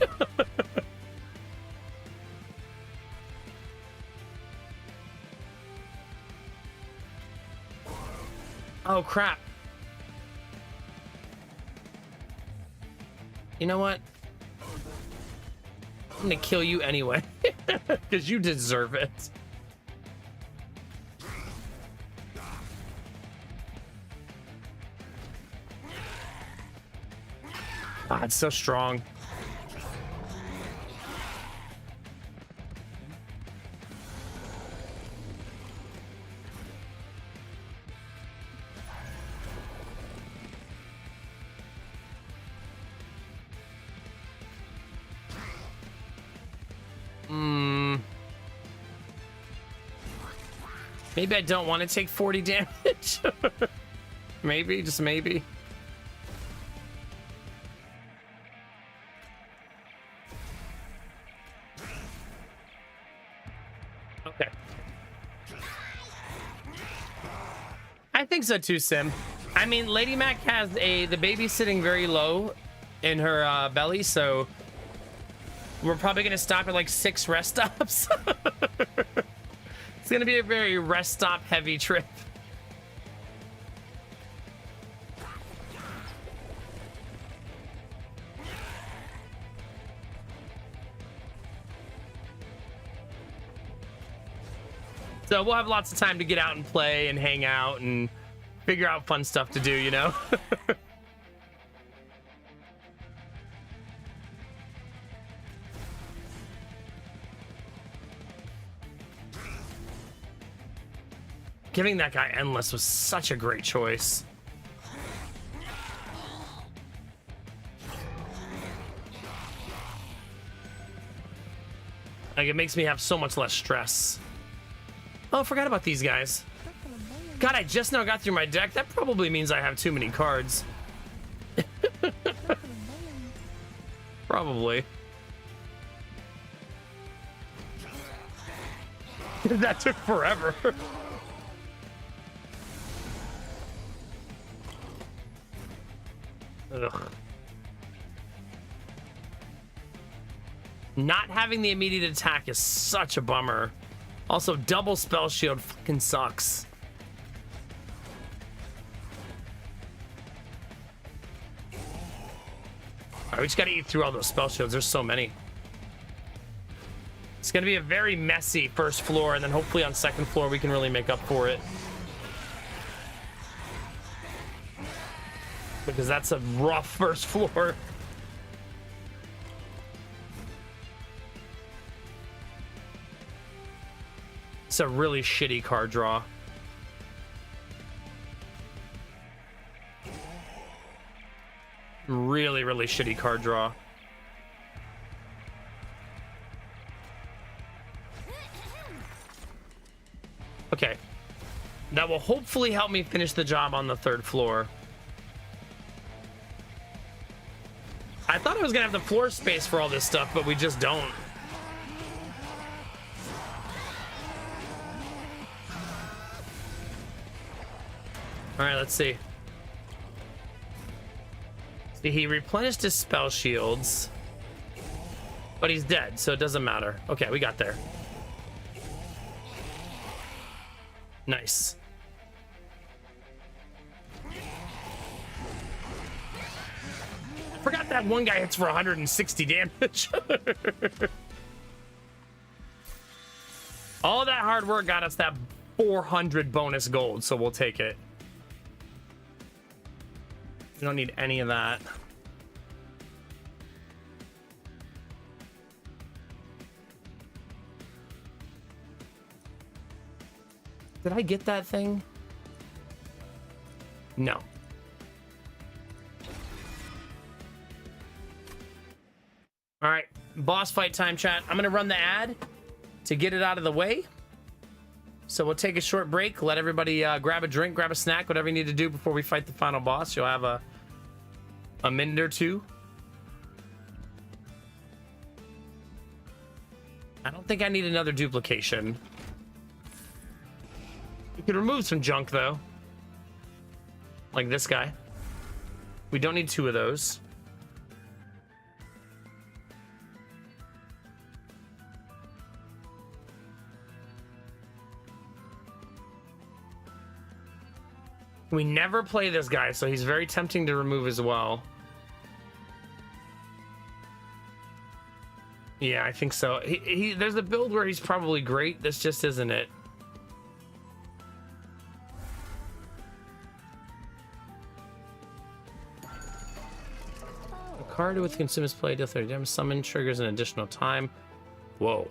Oh, crap. You know what? I'm gonna kill you anyway, because you deserve it. Ah, it's so strong. Maybe I don't want to take 40 damage. Maybe, just maybe. Okay. I think so too, Sim. I mean, Lady Mac has the baby sitting very low in her belly, so we're probably gonna stop at like 6 rest stops. It's gonna be a very rest stop heavy trip. So we'll have lots of time to get out and play and hang out and figure out fun stuff to do, you know? Giving that guy Endless was such a great choice. Like, it makes me have so much less stress. Oh, I forgot about these guys. God, I just now got through my deck. That probably means I have too many cards. Probably. That took forever. Ugh. Not having the immediate attack is such a bummer. Also, double spell shield fucking sucks. Alright, we just gotta eat through all those spell shields. There's so many. It's gonna be a very messy first floor, and then hopefully on second floor we can really make up for it. Because that's a rough first floor. It's a really shitty card draw. Really, really shitty card draw. Okay. That will hopefully help me finish the job on the third floor. I thought I was gonna have the floor space for all this stuff, but we just don't. All right, let's see. See, he replenished his spell shields, but he's dead, so it doesn't matter. Okay, we got there. Nice. I forgot that one guy hits for 160 damage. All that hard work got us that 400 bonus gold, so we'll take it. We don't need any of that. Did I get that thing? No. All right, boss fight time, chat. I'm gonna run the ad to get it out of the way. So we'll take a short break. Let everybody grab a drink, grab a snack, whatever you need to do before we fight the final boss. You'll have a minute or two. I don't think I need another duplication. You could remove some junk though. Like this guy. We don't need 2 of those. We never play this guy, so he's very tempting to remove as well. Yeah, I think so. There's a build where he's probably great. This just isn't it. A card with consumes play deal 30 damage. Summon triggers an additional time. Whoa.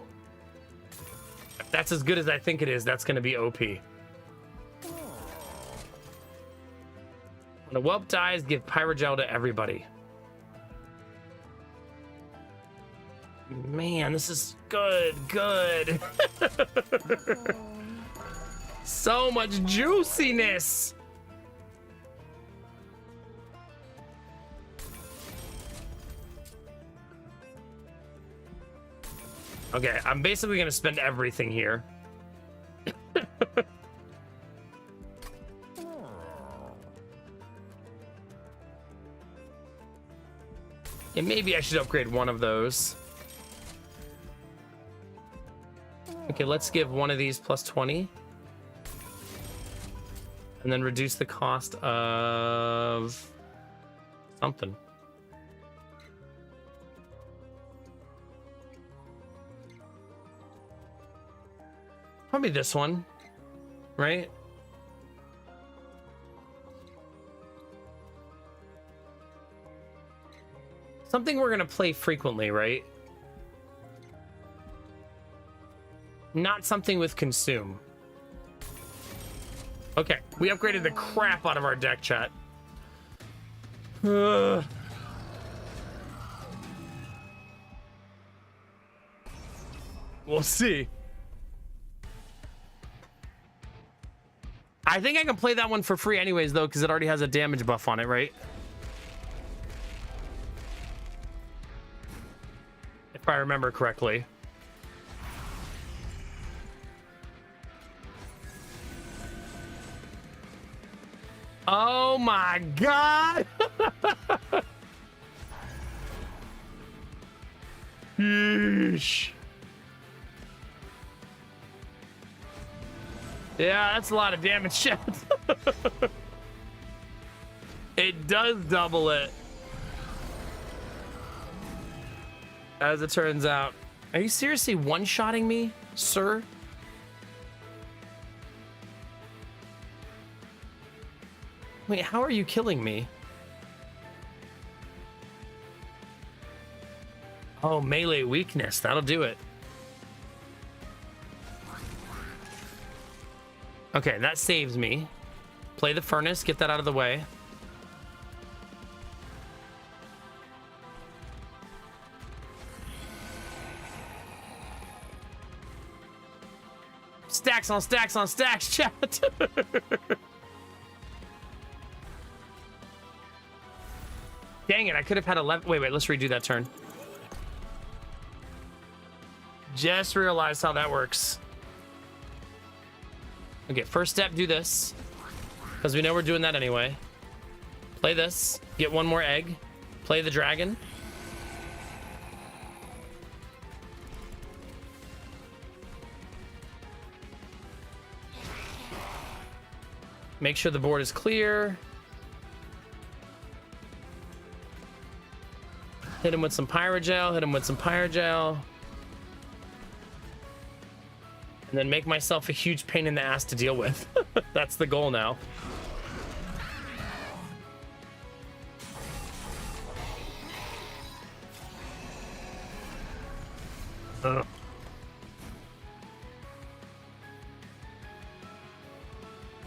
If that's as good as I think it is, that's going to be OP. When a whelp dies, give Pyrogel to everybody. Man, this is good. So much juiciness. Okay, I'm basically gonna spend everything here. And maybe I should upgrade one of those. Okay, let's give one of these plus 20. And then reduce the cost of something. Probably this one, right? Something we're gonna play frequently, right? Not something with consume. Okay, we upgraded the crap out of our deck, chat. We'll see. I think I can play that one for free anyways, though, because it already has a damage buff on it, right? If I remember correctly. Oh my god! Yeesh. Yeah, that's a lot of damage, chat. It does double it. As it turns out. Are you seriously one-shotting me, sir? Wait, how are you killing me? Oh, melee weakness. That'll do it. Okay, that saves me. Play the furnace, get that out of the way. Stacks on stacks on stacks, chat. Dang it, I could have had 11. Wait, let's redo that turn. Just realized how that works. Okay, first step, do this. Because we know we're doing that anyway. Play this, get one more egg. Play the dragon. Make sure the board is clear. Hit him with some Pyrogel, hit him with some Pyrogel. And then make myself a huge pain in the ass to deal with. That's the goal now.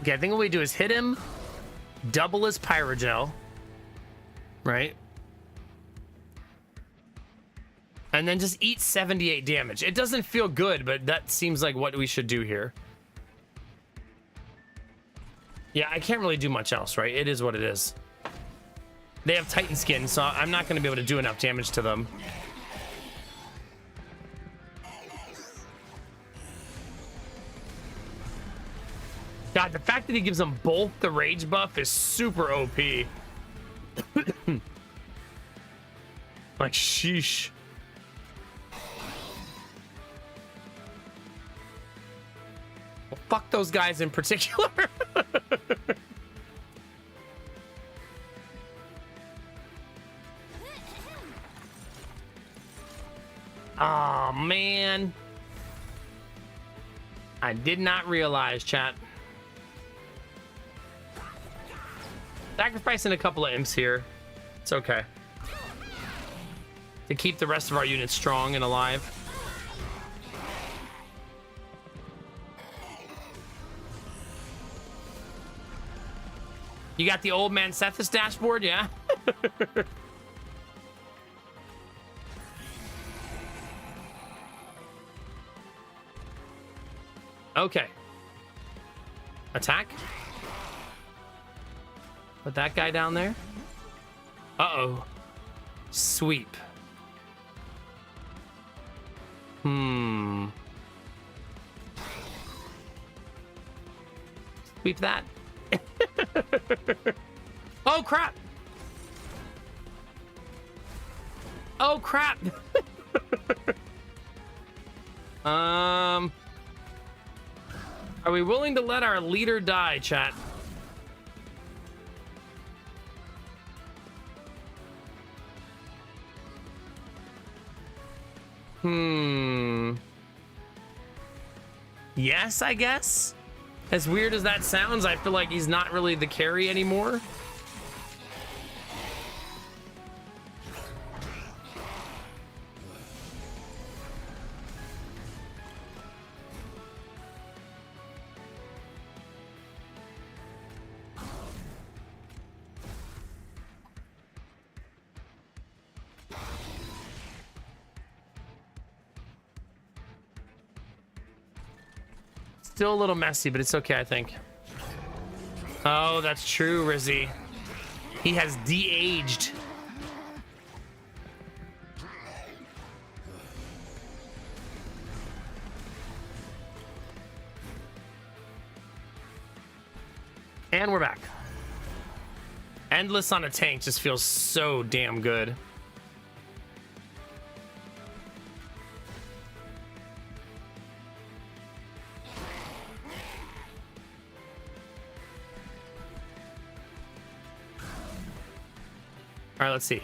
Okay, I think what we do is hit him, double his Pyrogel, right? And then just eat 78 damage. It doesn't feel good, but that seems like what we should do here. Yeah, I can't really do much else, right? It is what it is. They have Titan skin, so I'm not going to be able to do enough damage to them. God, the fact that he gives them both the rage buff is super OP. Like, sheesh. Well, fuck those guys in particular. Oh, man. I did not realize, chat. Sacrificing a couple of imps here. It's okay. To keep the rest of our units strong and alive. You got the old man Seth's dashboard, yeah? Okay. Attack. Put that guy down there. Uh-oh. Sweep. Sweep that. Oh, crap. Oh, crap. Are we willing to let our leader die, chat? Yes, I guess. As weird as that sounds, I feel like he's not really the carry anymore. Still a little messy, but it's okay, I think. Oh, that's true, Rizzy. He has de-aged. And we're back. Endless on a tank just feels so damn good. All right, let's see.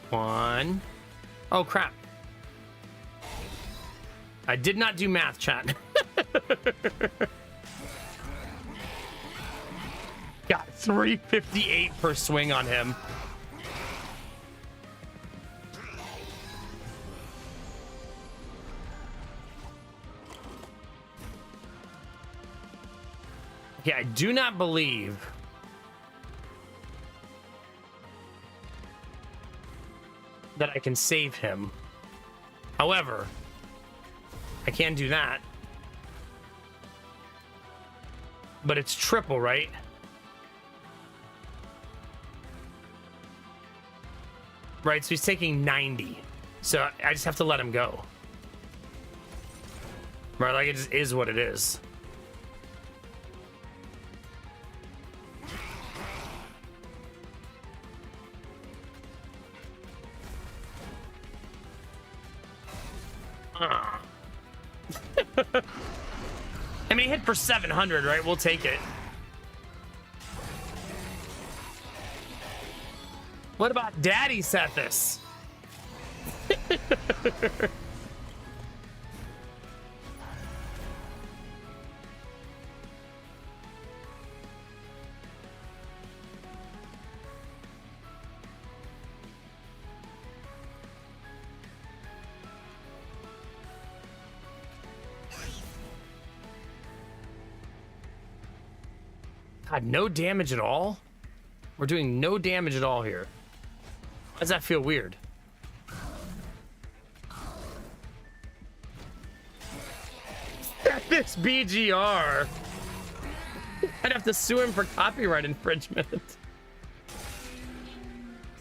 One. Oh, crap. I did not do math, chat. Got 358 per swing on him. Okay, I do not believe that I can save him. However, I can do that. But it's triple, right? Right, so he's taking 90. So I just have to let him go. Right, like it just is what it is. I mean, he hit for 700, right? We'll take it. What about Daddy Sethis? God, no damage at all? We're doing no damage at all here. Why does that feel weird? This BGR. I'd have to sue him for copyright infringement.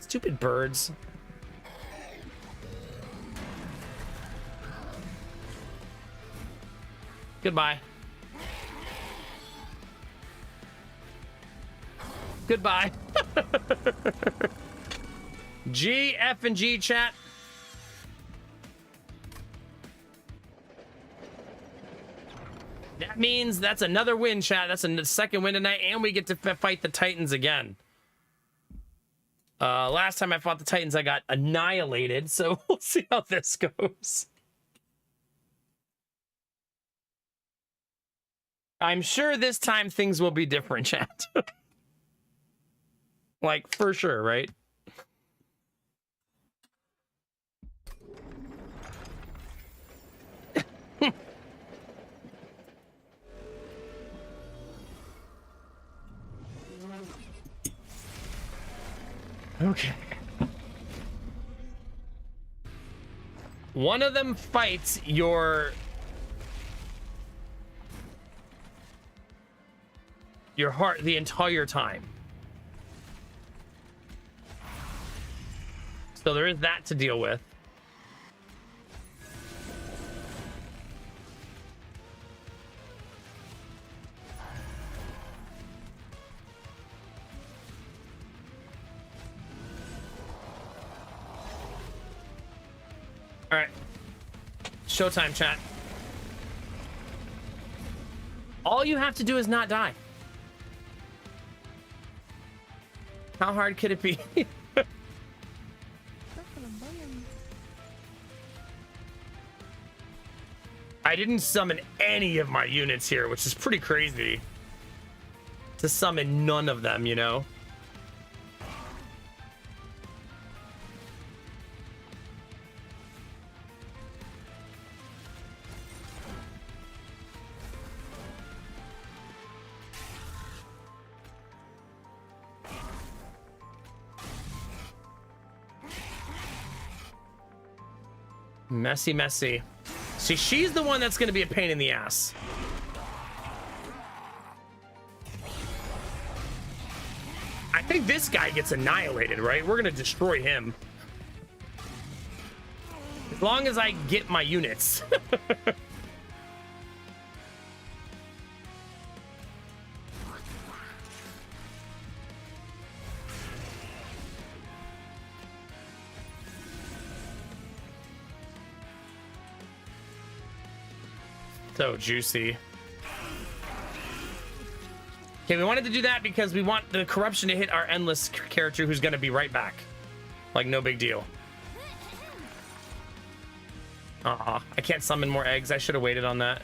Stupid birds. Goodbye. Goodbye. G, F, and G, chat. That means that's another win, chat. That's a second win tonight, and we get to fight the Titans again. Last time I fought the Titans, I got annihilated, so we'll see how this goes. I'm sure this time things will be different, chat. Like, for sure, right? Okay. One of them fights your heart the entire time. So there is that to deal with. All right. Showtime, chat. All you have to do is not die. How hard could it be? I didn't summon any of my units here, which is pretty crazy. To summon none of them, you know? Messy, messy. See, she's the one that's going to be a pain in the ass. I think this guy gets annihilated, right? We're going to destroy him. As long as I get my units. So juicy. Okay, we wanted to do that because we want the corruption to hit our endless character who's going to be right back. Like, no big deal. I can't summon more eggs. I should have waited on that.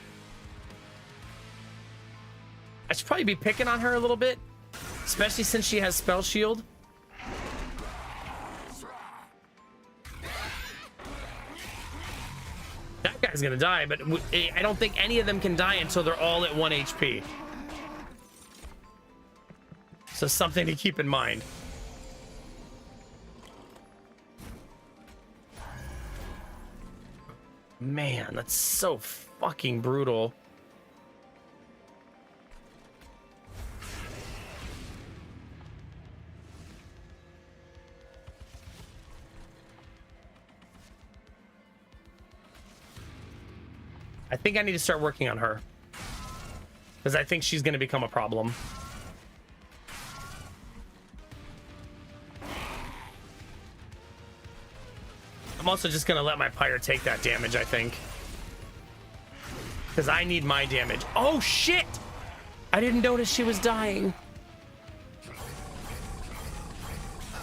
I should probably be picking on her a little bit, especially since she has Spell Shield. That guy's gonna die, but I don't think any of them can die until they're all at 1 HP. So something to keep in mind. Man, that's so fucking brutal. I think I need to start working on her, because I think she's going to become a problem. I'm also just going to let my pyre take that damage, I think, because I need my damage. Oh, shit! I didn't notice she was dying.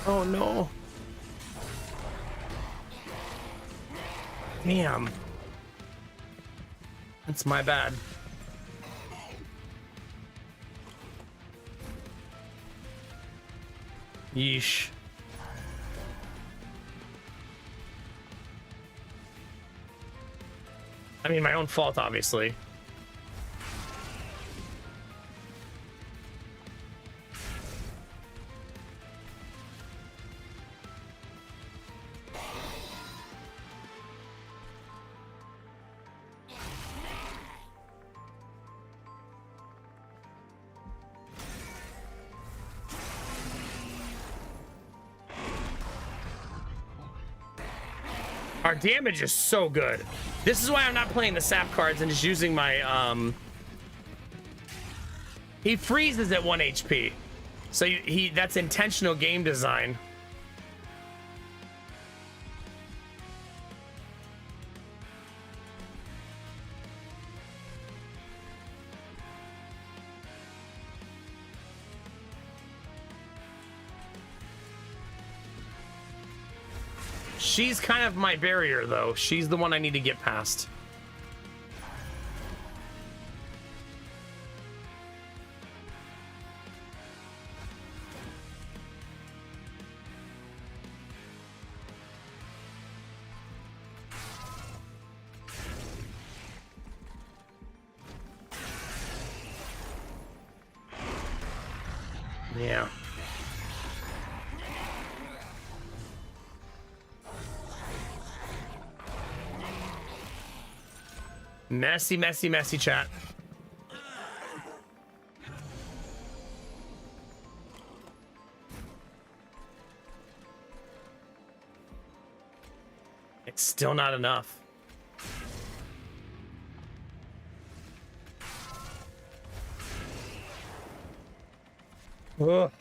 Oh, no. Damn. That's my bad. Yeesh. I mean, my own fault, obviously. Our damage is so good. This is why I'm not playing the sap cards and just using my he freezes at 1 HP. So that's intentional game design. She's kind of my barrier, though. She's the one I need to get past. Yeah. Messy, messy, messy chat. It's still not enough. Ugh.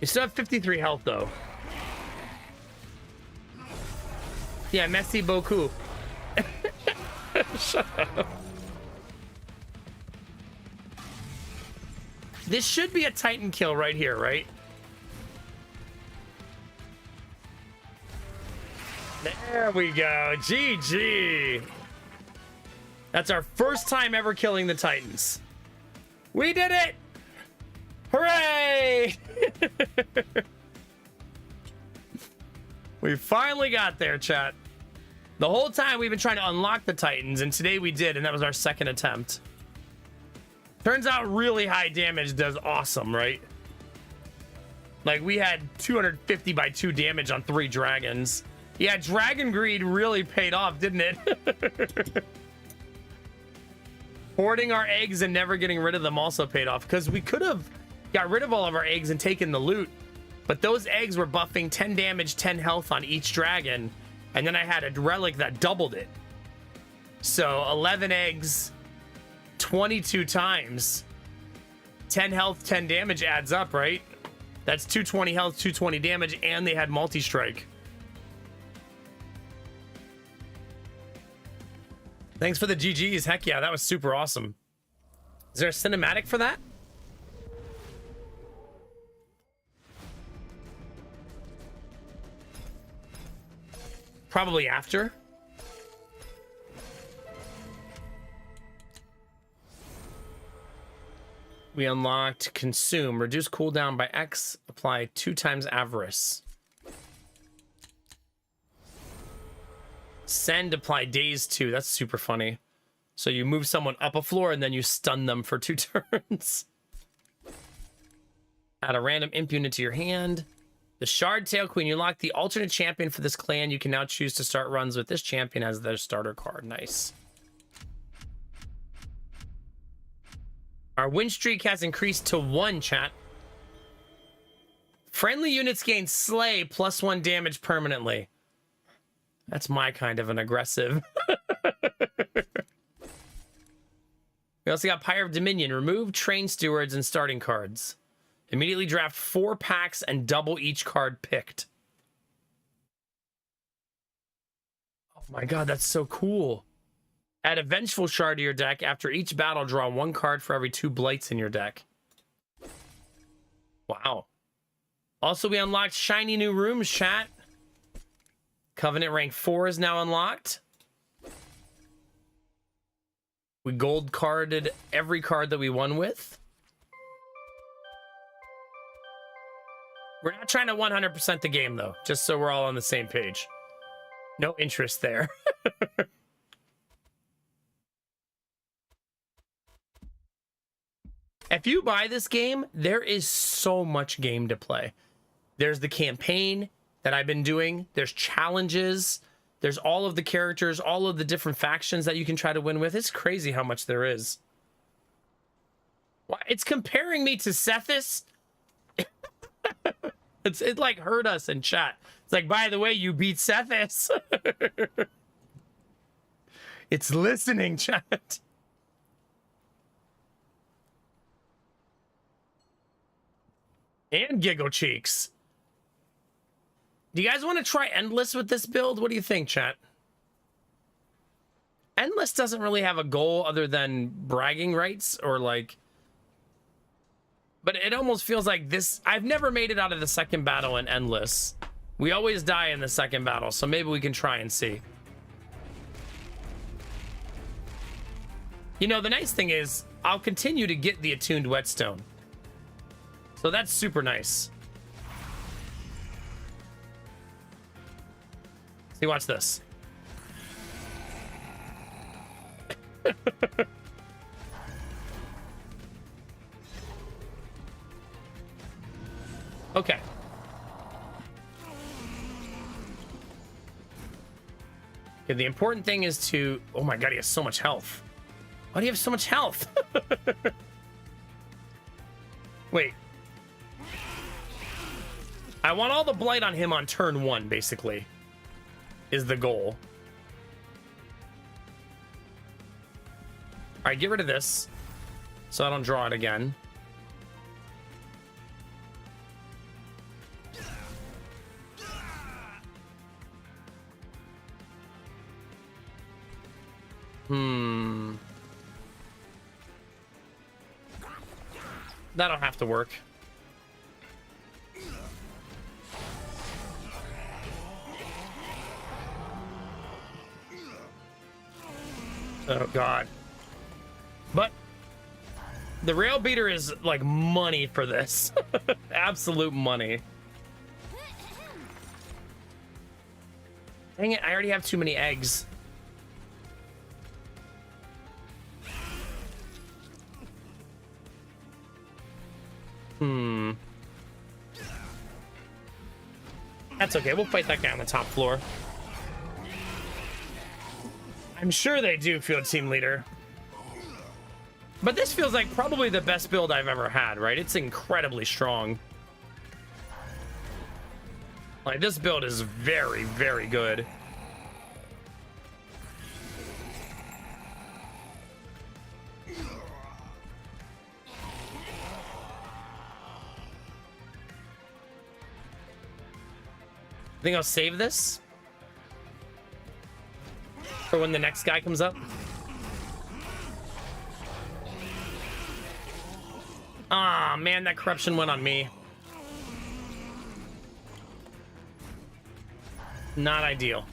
You still have 53 health, though. Yeah, merci beaucoup. Shut up. This should be a Titan kill right here, right? There we go. GG. That's our first time ever killing the Titans. We did it! Hooray! We finally got there, chat. The whole time we've been trying to unlock the Titans, and today we did, and that was our second attempt. Turns out really high damage does awesome, right? Like, we had 250 by 2 damage on 3 dragons. Yeah, Dragon Greed really paid off, didn't it? Hoarding our eggs and never getting rid of them also paid off, because we could have got rid of all of our eggs and taken the loot, but those eggs were buffing 10 damage, 10 health on each dragon, and then I had a relic that doubled it. So 11 eggs, 22 times, 10 health, 10 damage adds up, right? That's 220 health, 220 damage, and they had multi-strike. Thanks for the GGs. Heck yeah, that was super awesome. Is there a cinematic for that? Probably after. We unlocked Consume. Reduce cooldown by X. Apply 2 times Avarice. Send. Apply Daze 2. That's super funny. So you move someone up a floor and then you stun them for 2 turns. Add a random imp unit to your hand. The Shard Tail Queen. You unlock the alternate champion for this clan. You can now choose to start runs with this champion as their starter card. Nice. Our win streak has increased to 1, chat. Friendly units gain Slay +1 damage permanently. That's my kind of an aggressive. We also got Pyre of Dominion. Remove Train Stewards and starting cards. Immediately draft 4 packs and double each card picked. Oh my god, that's so cool. Add a Vengeful Shard to your deck. After each battle, draw 1 card for every 2 Blights in your deck. Wow. Also, we unlocked shiny new rooms, chat. Covenant rank 4 is now unlocked. We gold carded every card that we won with. We're not trying to 100% the game, though, just so we're all on the same page. No interest there. If you buy this game, there is so much game to play. There's the campaign that I've been doing. There's challenges. There's all of the characters, all of the different factions that you can try to win with. It's crazy how much there is. It's comparing me to Sethis. It like hurt us in chat. It's like, by the way, you beat Sethis. It's listening, chat. And Giggle Cheeks. Do you guys want to try Endless with this build? What do you think, chat? Endless doesn't really have a goal other than bragging rights or like... But it almost feels like this... I've never made it out of the second battle in Endless. We always die in the second battle, so maybe we can try and see. You know, the nice thing is, I'll continue to get the attuned whetstone. So that's super nice. See, watch this. Okay. Okay, the important thing is to... Oh my god, he has so much health. Why do you have so much health? Wait. I want all the blight on him on turn 1, basically. Is the goal. Alright, get rid of this. So I don't draw it again. That'll have to work. Oh god. But the rail beater is like money for this. Absolute money. Dang it, I already have too many eggs. That's okay, we'll fight that guy on the top floor. I'm sure they do, Field Team Leader. But this feels like probably the best build I've ever had, right? It's incredibly strong. Like, this build is very, very good. I think I'll save this for when the next guy comes up. Ah, man, that corruption went on me. Not ideal.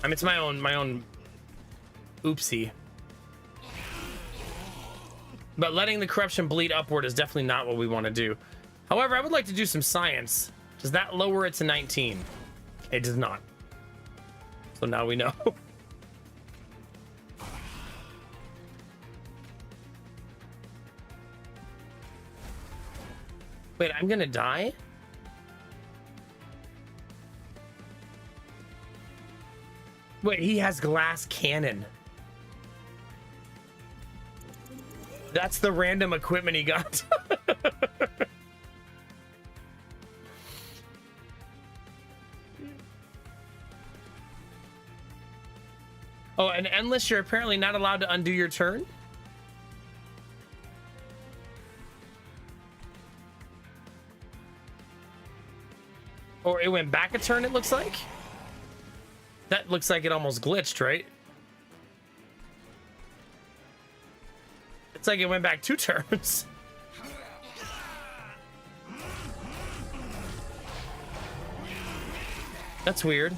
I mean, it's my own oopsie. But letting the corruption bleed upward is definitely not what we want to do. However, I would like to do some science. Does that lower it to 19? It does not. So now we know. Wait, I'm gonna die? Wait, he has glass cannon. That's the random equipment he got. Oh, and Endless, you're apparently not allowed to undo your turn? Or it went back a turn, it looks like? That looks like it almost glitched, right? It's like it went back 2 turns. That's weird.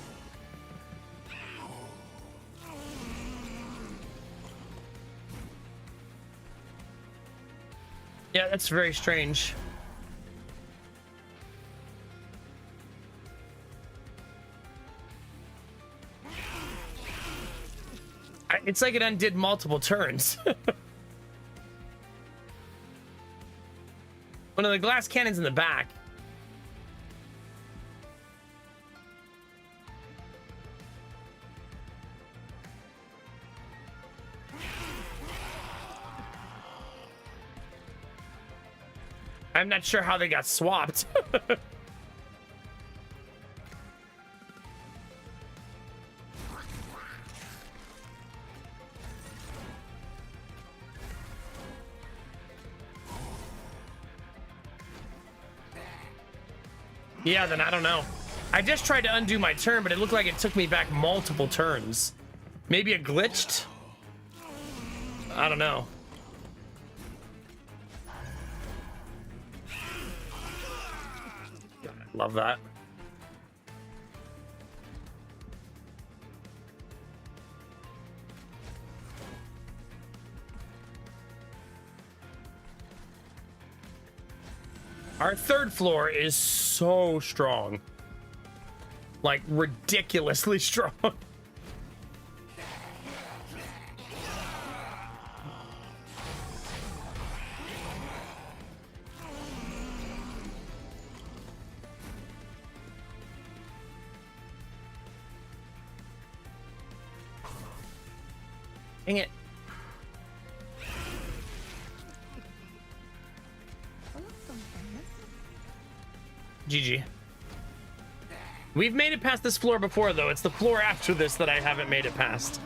Yeah, that's very strange. It's like it undid multiple turns. One of the glass cannons in the back. I'm not sure how they got swapped. Yeah, then I don't know. I just tried to undo my turn, but it looked like it took me back multiple turns. Maybe it glitched? I don't know. Love that. Our third floor is so strong. Like, ridiculously strong. Dang it. GG. We've made it past this floor before, though. It's the floor after this that I haven't made it past.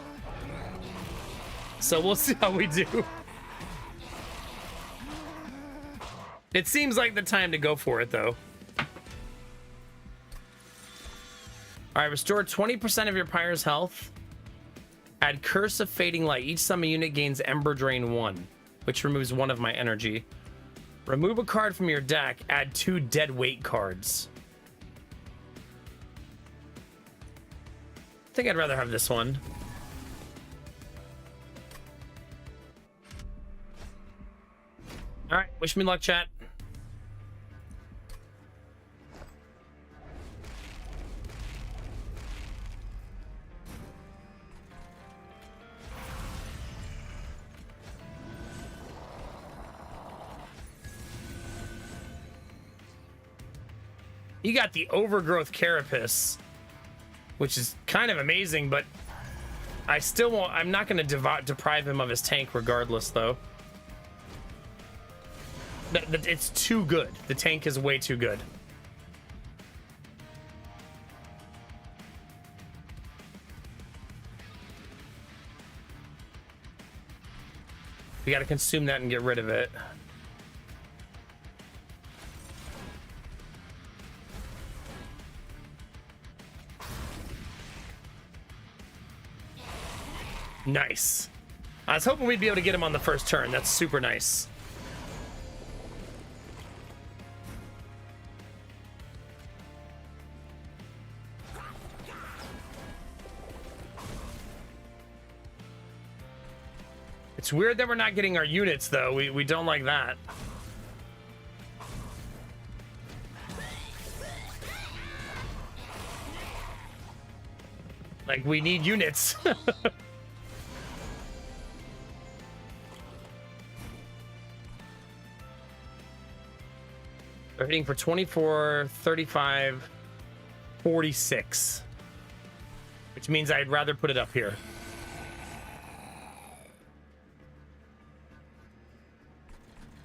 So we'll see how we do. It seems like the time to go for it, though. All right, restore 20% of your Pyre's health. Add Curse of Fading Light. Each summon unit gains Ember Drain 1, which removes 1 of my energy. Remove a card from your deck. Add 2 dead weight cards. I think I'd rather have this one. All right, wish me luck, chat. You got the Overgrowth Carapace, which is kind of amazing, but I still won't. I'm not going to deprive him of his tank regardless, though. It's too good. The tank is way too good. We got to consume that and get rid of it. Nice. I was hoping we'd be able to get him on the first turn. That's super nice. It's weird that we're not getting our units, though. We don't like that. Like, we need units. They're hitting for 24, 35, 46. Which means I'd rather put it up here.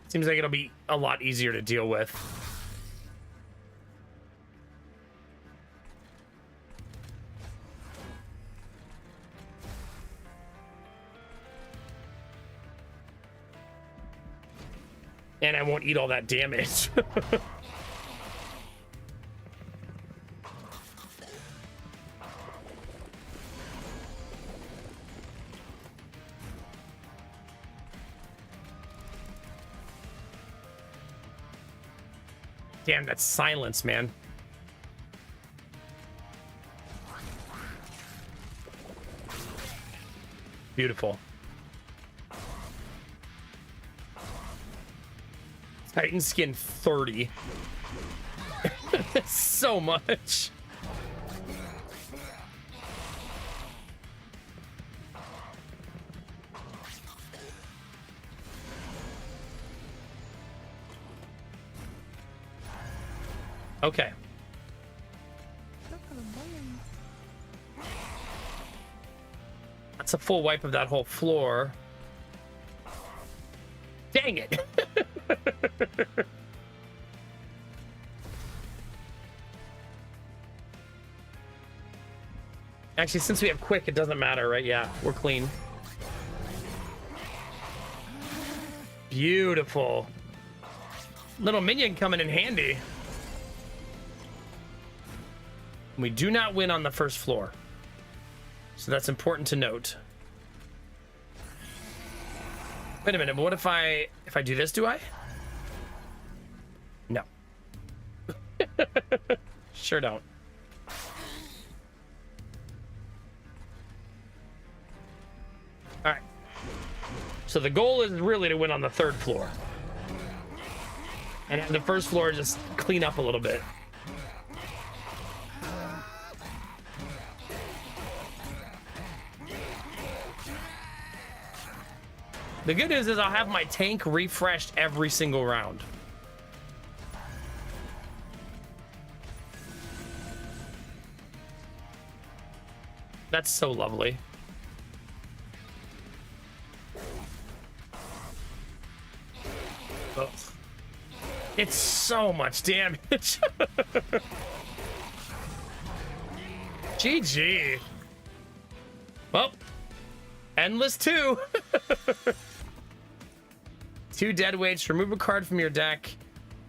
Seems like it'll be a lot easier to deal with. And I won't eat all that damage. Damn, that's silence, man. Beautiful. Titan skin 30. So much. Okay. That's a full wipe of that whole floor. Dang it. Actually, since we have quick, it doesn't matter, right? Yeah, we're clean. Beautiful. Little minion coming in handy. We do not win on the first floor, so that's important to note. Wait a minute, but what if I do this, do I? No. Sure don't. All right. So the goal is really to win on the third floor. And on the first floor, just clean up a little bit. The good news is I'll have my tank refreshed every single round. That's so lovely. Ugh. It's so much damage. GG. Well, endless 2. 2 dead weights. Remove a card from your deck.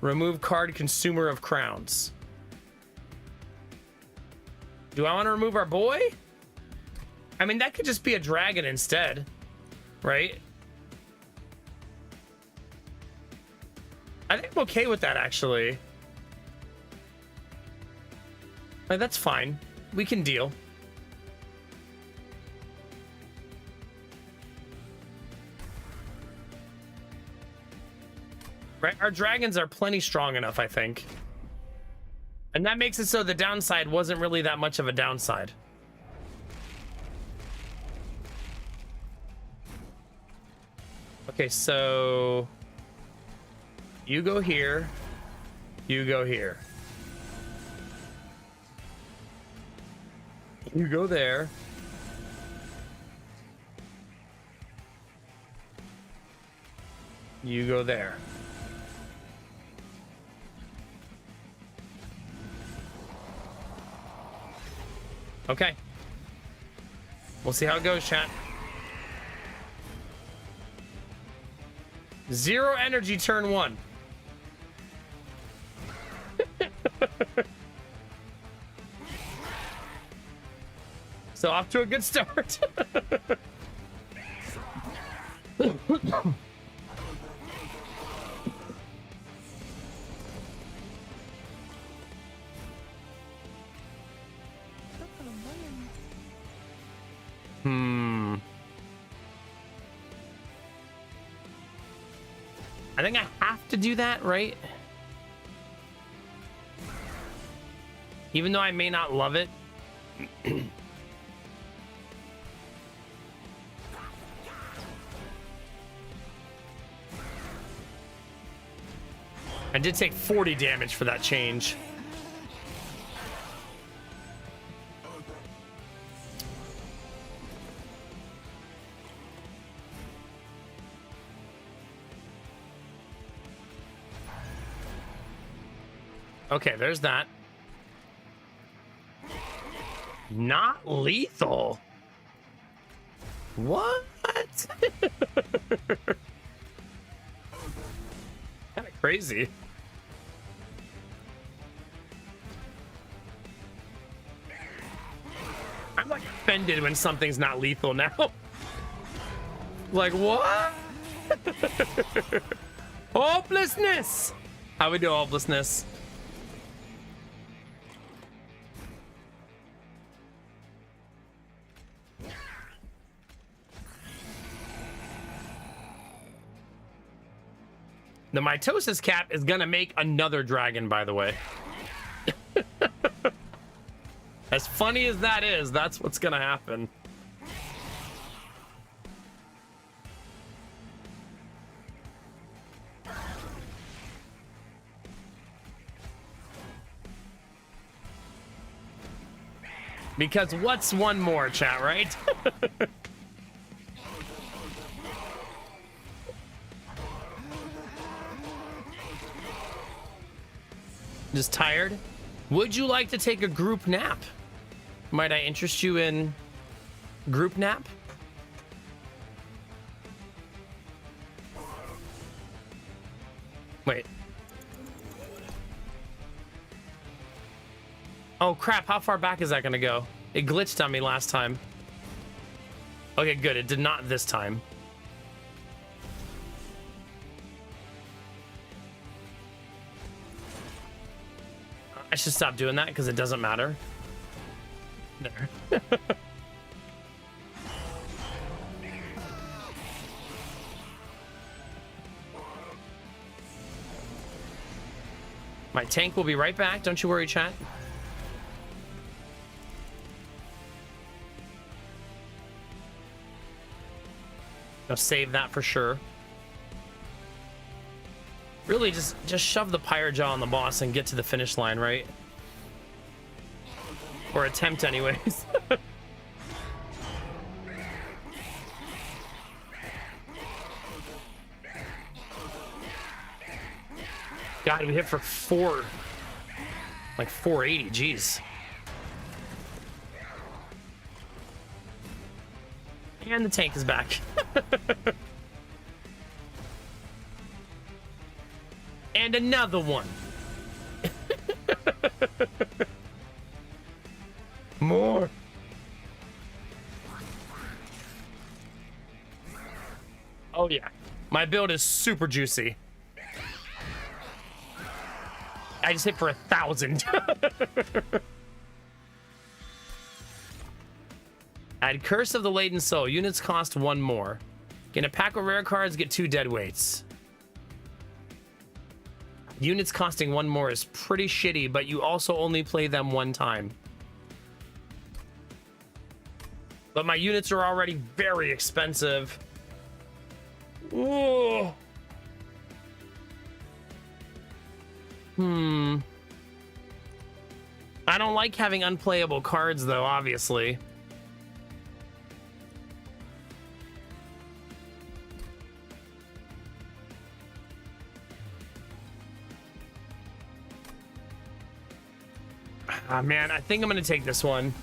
Remove card consumer of crowns. Do I want to remove our boy? I mean, that could just be a dragon instead, right? I think I'm okay with that, actually. Like, that's fine. We can deal. Right? Our dragons are plenty strong enough, I think. And that makes it so the downside wasn't really that much of a downside. Okay, so you go here, you go here. You go there. You go there. Okay. We'll see how it goes, chat. 0 energy turn 1. So off to a good start. I think I have to do that, right? Even though I may not love it. I did take 40 damage for that change. Okay, there's that. Not lethal. What? Kind of crazy. I'm like offended when something's not lethal now. Like, what? Hopelessness. How we do hopelessness? The mitosis cap is gonna make another dragon, by the way. As funny as that is, that's what's gonna happen. Because what's one more, chat, right? Just tired? Would you like to take a group nap? Might I interest you in group nap? Wait. Oh crap, how far back is that gonna go? It glitched on me last time. Okay, good, it did not this time. I should stop doing that because it doesn't matter. There. My tank will be right back. Don't you worry, chat. I'll save that for sure. Really, just shove the Pyre Jaw on the boss and get to the finish line, right? Or attempt anyways. God, we hit for 480, jeez. And the tank is back. And another one. More. Oh yeah, my build is super juicy. I just hit for 1,000. Add Curse of the Laden Soul. Units cost 1 more. Get a pack of rare cards, get 2 dead weights. Units costing 1 more is pretty shitty, but you also only play them 1 time. But my units are already very expensive. Ooh. I don't like having unplayable cards, though, obviously. Ah, man, I think I'm gonna take this one.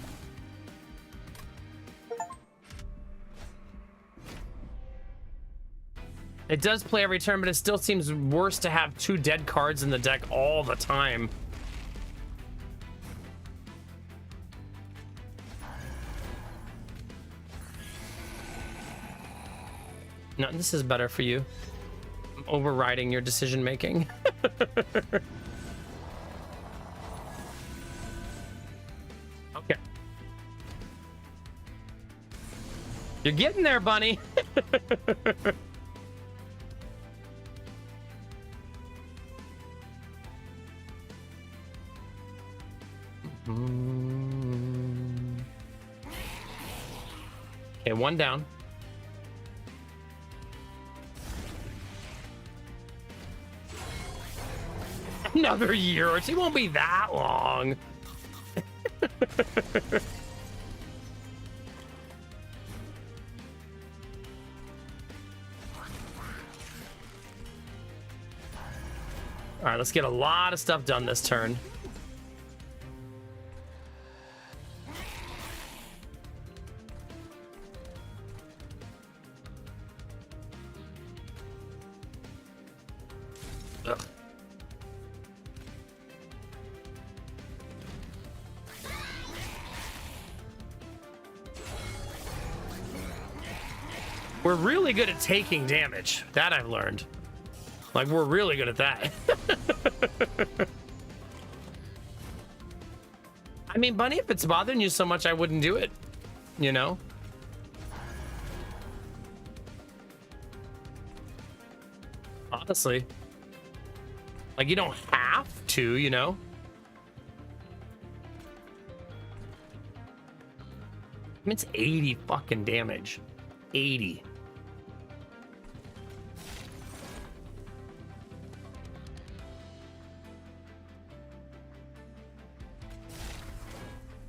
It does play every turn, but it still seems worse to have 2 dead cards in the deck all the time. No, this is better for you. I'm overriding your decision making. Okay. You're getting there, bunny. Okay, 1 down. Another year or 2. It won't be that long. All right, let's get a lot of stuff done this turn. Ugh. We're really good at taking damage. That I've learned. Like, we're really good at that. I mean, Bunny, if it's bothering you so much, I wouldn't do it. You know? Honestly. Like, you don't have to, you know? I mean, it's 80 fucking damage. 80.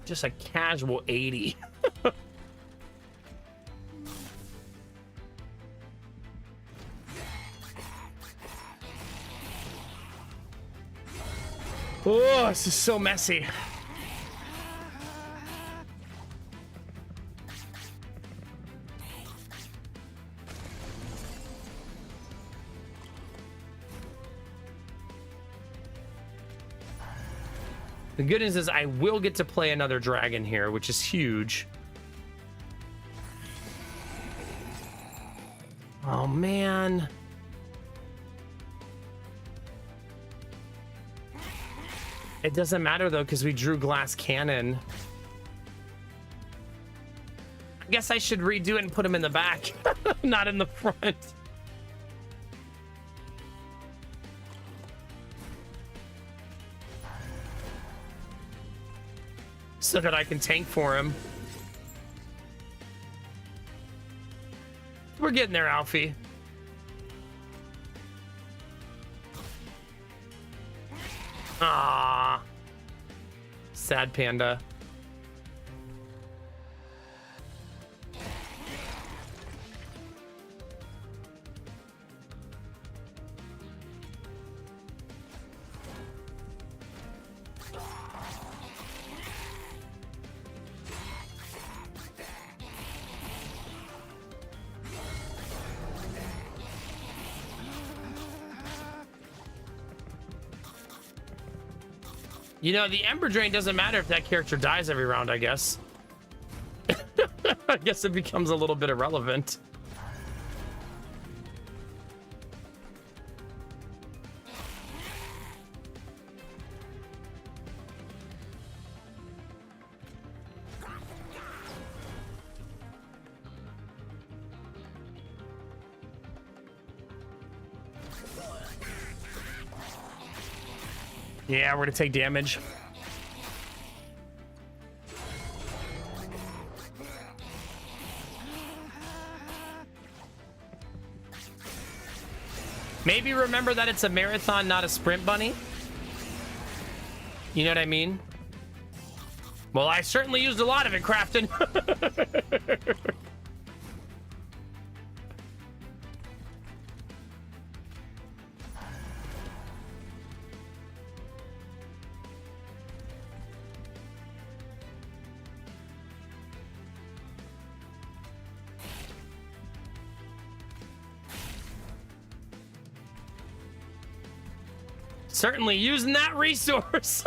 Just a casual 80. Oh, this is so messy. The good news is I will get to play another dragon here, which is huge. Oh, man. It doesn't matter, though, because we drew Glass Cannon. I guess I should redo it and put him in the back, not in the front. So that I can tank for him. We're getting there, Alfie. Ah, sad panda. You know, the Ember Drain doesn't matter if that character dies every round, I guess. I guess it becomes a little bit irrelevant. Yeah, we're gonna take damage. Maybe remember that it's a marathon, not a sprint, bunny. You know what I mean? Well, I certainly used a lot of it, Crafton. Certainly using that resource.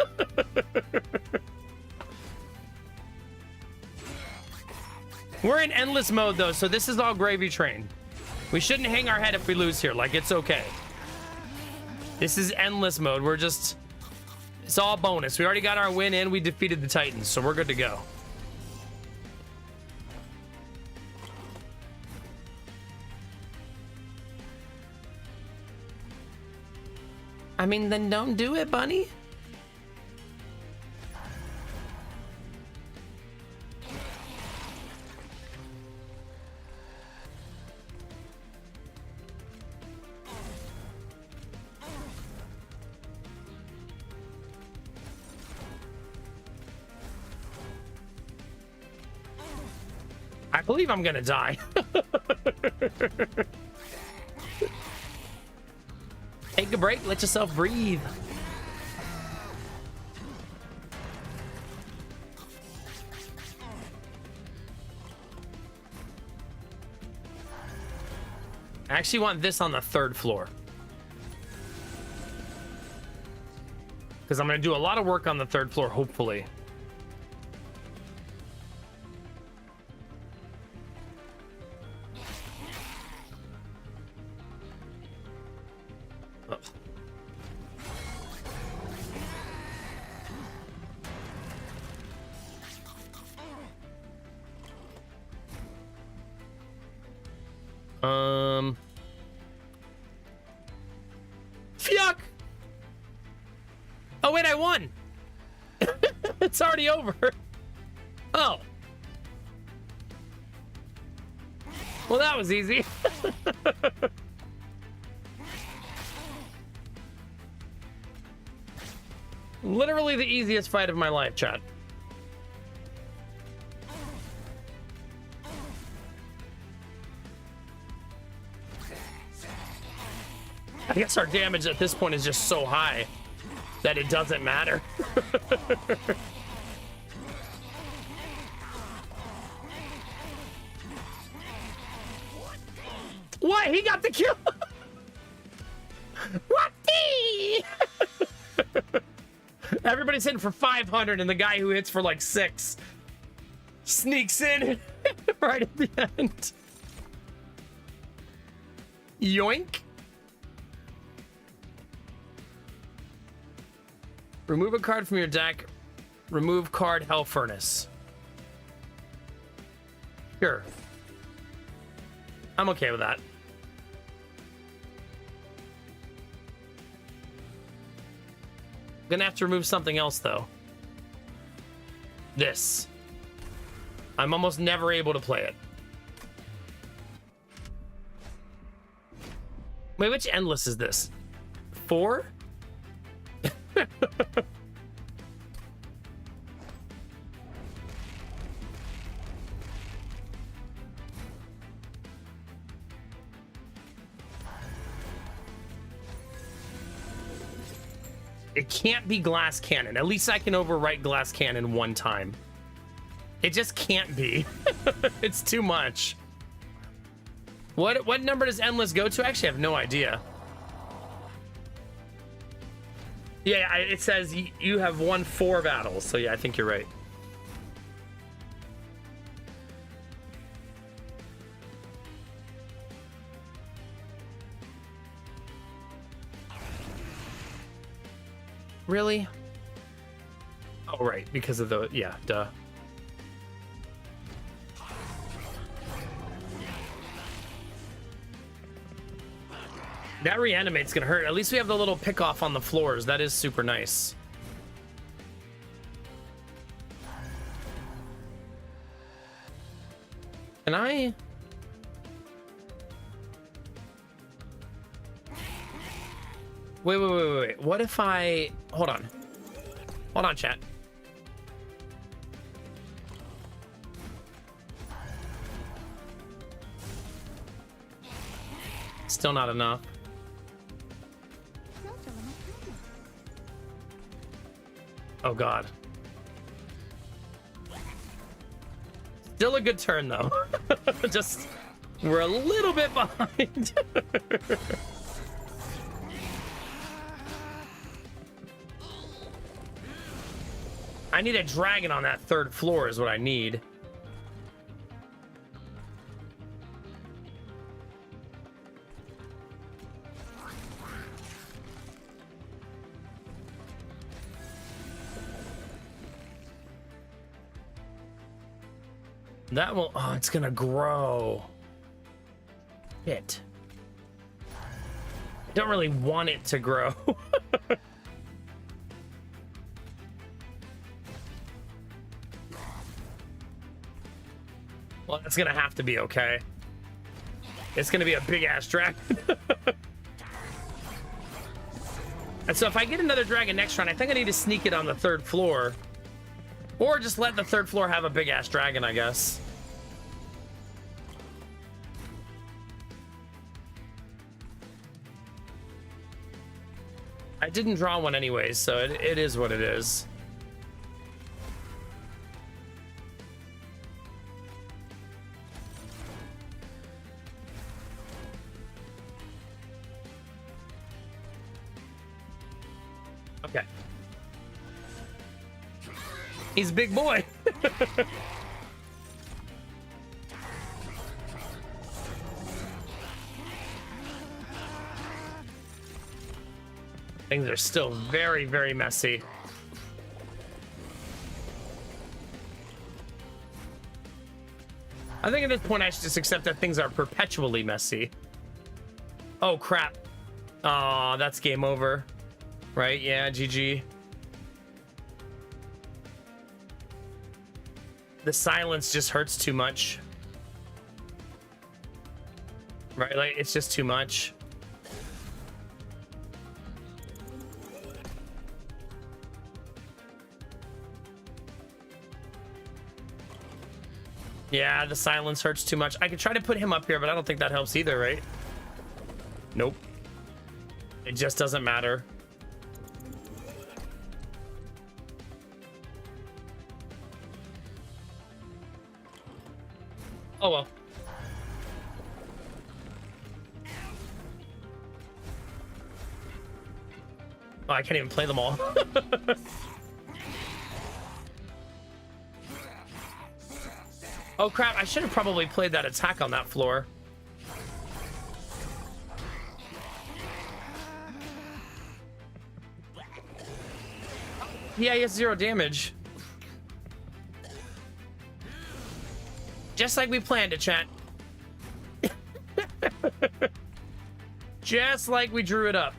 We're in endless mode, though, so this is all gravy train. We shouldn't hang our head if we lose here. Like, it's okay. This is endless mode. We're just... It's all bonus. We already got our win in. We defeated the Titans, so we're good to go. I mean, then don't do it, bunny. I believe I'm gonna die. Take a break, let yourself breathe. I actually want this on the 3rd floor. Because I'm going to do a lot of work on the 3rd floor, hopefully. Fuck! Oh, wait, I won! It's already over. Oh. Well, that was easy. Literally the easiest fight of my life, chat. I guess our damage at this point is just so high that it doesn't matter. What? He got the kill? What? Everybody's hitting for 500, and the guy who hits for like 6 sneaks in right at the end. Yoink. Remove a card from your deck. Remove card Hell Furnace. Sure. I'm okay with that. Gonna have to remove something else though. This. I'm almost never able to play it. Wait, which endless is this? 4? It can't be Glass Cannon. At least I can overwrite Glass Cannon one time. It just can't be. It's too much. What number does Endless go to? I actually have no idea. Yeah, it says you have won 4 battles. So yeah, I think you're right. Really? Oh, right, because of the, yeah, duh. That reanimate's gonna hurt. At least we have the little pick off on the floors. That is super nice. Can I? Wait. What if I... Hold on. Hold on, chat. Still not enough. Oh, God. Still a good turn, though. Just... We're a little bit behind. I need a dragon on that 3rd floor is what I need. That will... Oh, it's gonna grow. Shit. I don't really want it to grow. Well, that's gonna have to be okay. It's gonna be a big ass dragon. And so if I get another dragon next round, I think I need to sneak it on the 3rd floor. Or just let the 3rd floor have a big ass dragon, I guess. I didn't draw one anyways, so it is what it is. Okay. He's a big boy. Things are still very, very messy. I think at this point I should just accept that things are perpetually messy. Oh, crap. Aw, that's game over. Right? Yeah, GG. The silence just hurts too much. Right? Like, it's just too much. Yeah, the silence hurts too much. I could try to put him up here, but I don't think that helps either, right? Nope. It just doesn't matter. Oh well. Oh, I can't even play them all. Oh crap, I should have probably played that attack on that floor. Yeah, he has 0 damage. Just like we planned it, chat. Just like we drew it up.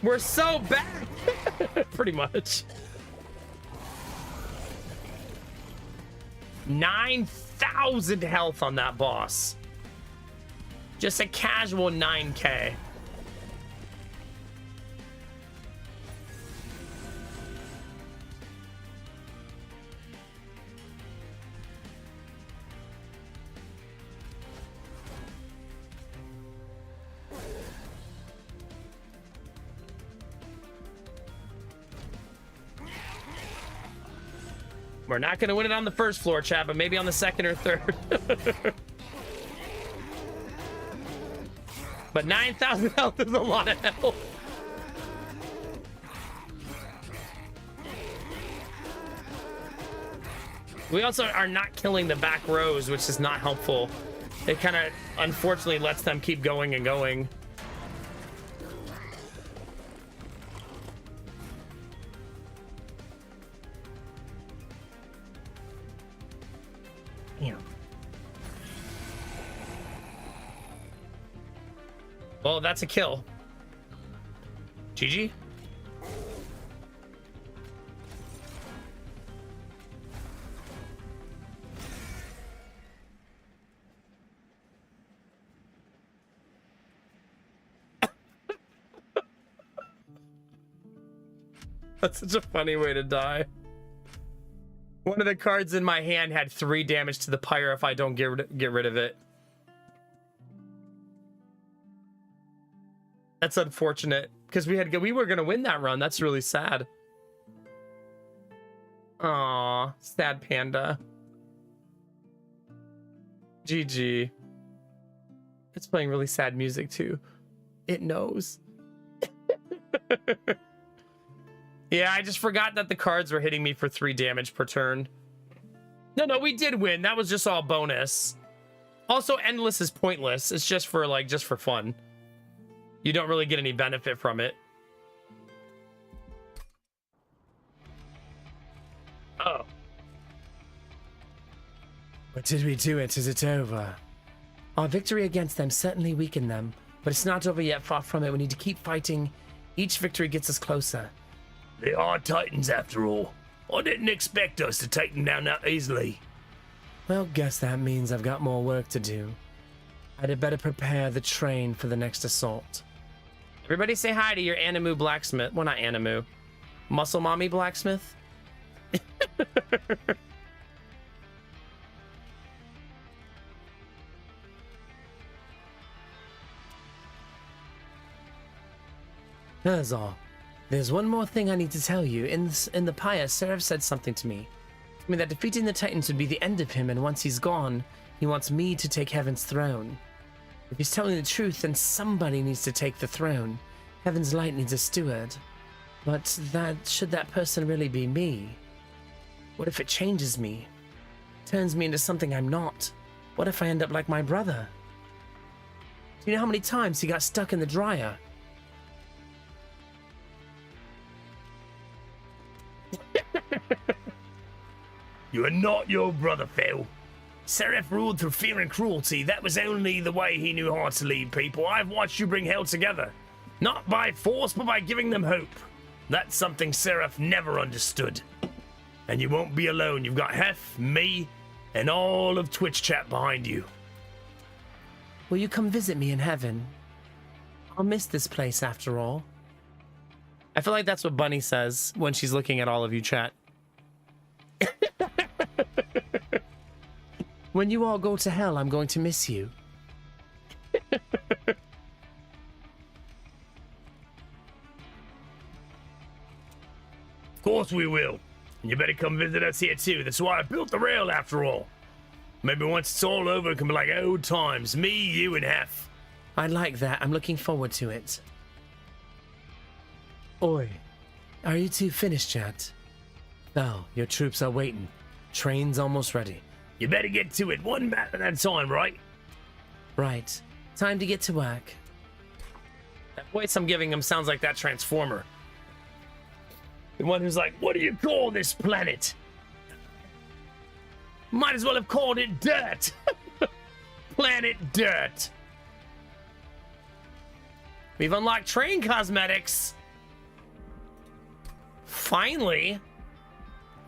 We're so bad. Pretty much. 9,000 health on that boss. Just a casual 9k. We're not going to win it on the first floor, chat, but maybe on the second or third. But 9,000 health is a lot of health. We also are not killing the back rows, which is not helpful. It kind of, unfortunately, lets them keep going and going. Well, that's a kill. GG. That's such a funny way to die. One of the cards in my hand had 3 damage to the pyre if I don't get rid of it. That's unfortunate because we were gonna win that run. That's really sad. Aw, sad panda. GG. It's playing really sad music too. It knows. Yeah, I just forgot that the cards were hitting me for 3 damage per turn. No, we did win. That was just all bonus. Also, endless is pointless. It's just for fun. You don't really get any benefit from it. Oh. What did we do? Is it over? Our victory against them certainly weakened them, but it's not over yet. Far from it. We need to keep fighting. Each victory gets us closer. They are Titans after all. I didn't expect us to take them down that easily. Well, guess that means I've got more work to do. I'd have better prepare the train for the next assault. Everybody say hi to your Animu blacksmith. Well, not Animu. Muscle Mommy blacksmith? Herzal, there's one more thing I need to tell you. In the pyre, Seraph said something to me. I mean, that defeating the Titans would be the end of him, and once he's gone, he wants me to take Heaven's throne. If he's telling the truth, then somebody needs to take the throne. Heaven's light needs a steward. But should that person really be me? What if it changes me? Turns me into something I'm not? What if I end up like my brother? Do you know how many times he got stuck in the dryer? You are not your brother, Phil. Seraph ruled through fear and cruelty. That was only the way he knew how to lead people. I've watched you bring hell together. Not by force, but by giving them hope. That's something Seraph never understood. And you won't be alone. You've got Hef, me, and all of Twitch chat behind you. Will you come visit me in heaven? I'll miss this place after all. I feel like that's what Bunny says when she's looking at all of you chat. When you all go to hell, I'm going to miss you. Of course we will. And you better come visit us here too. That's why I built the rail after all. Maybe once it's all over, it can be like old times. Me, you, and Hef. I like that. I'm looking forward to it. Oi. Are you two finished yet? Now, your troops are waiting. Train's almost ready. You better get to it one battle at a time, right? Right. Time to get to work. That voice I'm giving him sounds like that Transformer. The one who's like, what do you call this planet? Might as well have called it Dirt. Planet Dirt. We've unlocked train cosmetics. Finally,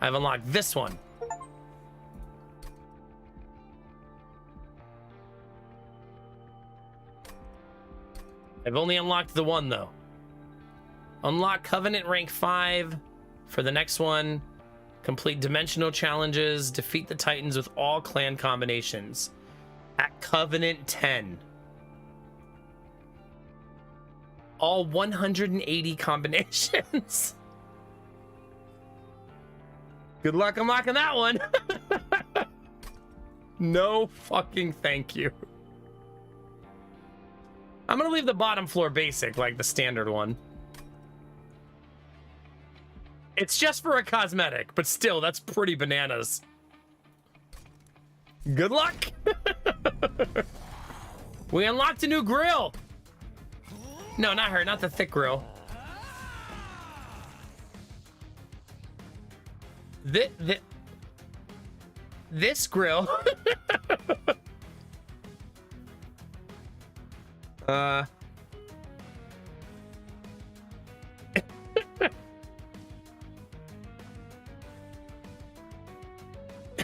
I've unlocked this one. I've only unlocked the one, though. Unlock Covenant rank 5 for the next one. Complete dimensional challenges. Defeat the Titans with all clan combinations. At Covenant 10. All 180 combinations. Good luck unlocking that one. No fucking thank you. I'm gonna leave the bottom floor basic, like the standard one. It's just for a cosmetic, but still, that's pretty bananas. Good luck. We unlocked a new grill. No, not her, not the thick grill. This grill.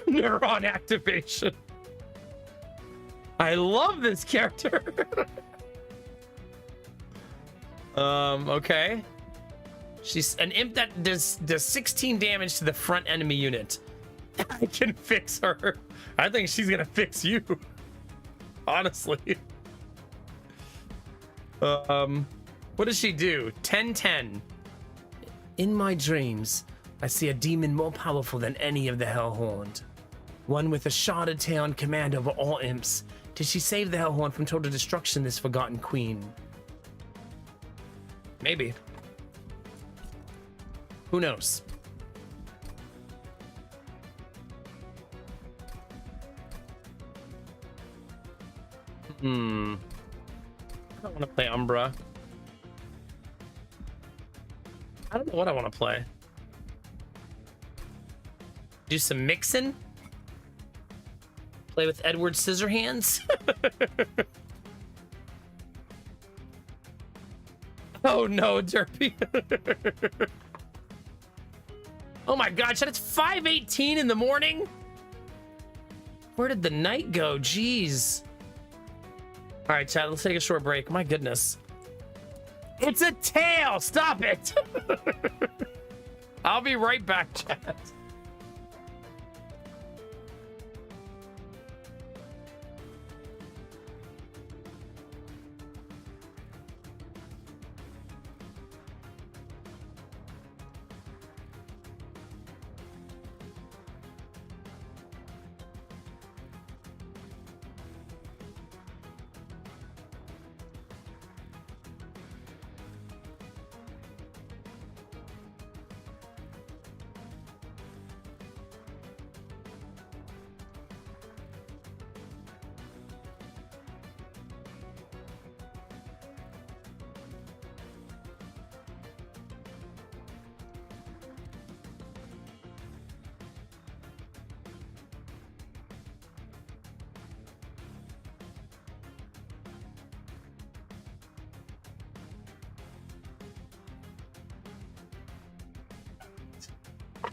Neuron activation. I love this character. Okay. She's an imp that does 16 damage to the front enemy unit. I can fix her. I think she's gonna fix you. Honestly. What does she do? 10-10. In my dreams, I see a demon more powerful than any of the Hellhorned. One with a sharded tail and command over all imps. Did she save the Hellhorn from total destruction, this forgotten queen? Maybe. Who knows? I don't want to play Umbra. I don't know what I want to play. Do some mixing? Play with Edward Scissorhands? Oh no, Derpy. Oh my god, Chad, it's 5:18 in the morning? Where did the night go? Jeez. All right, Chad, let's take a short break. My goodness. It's a tail! Stop it! I'll be right back, Chad.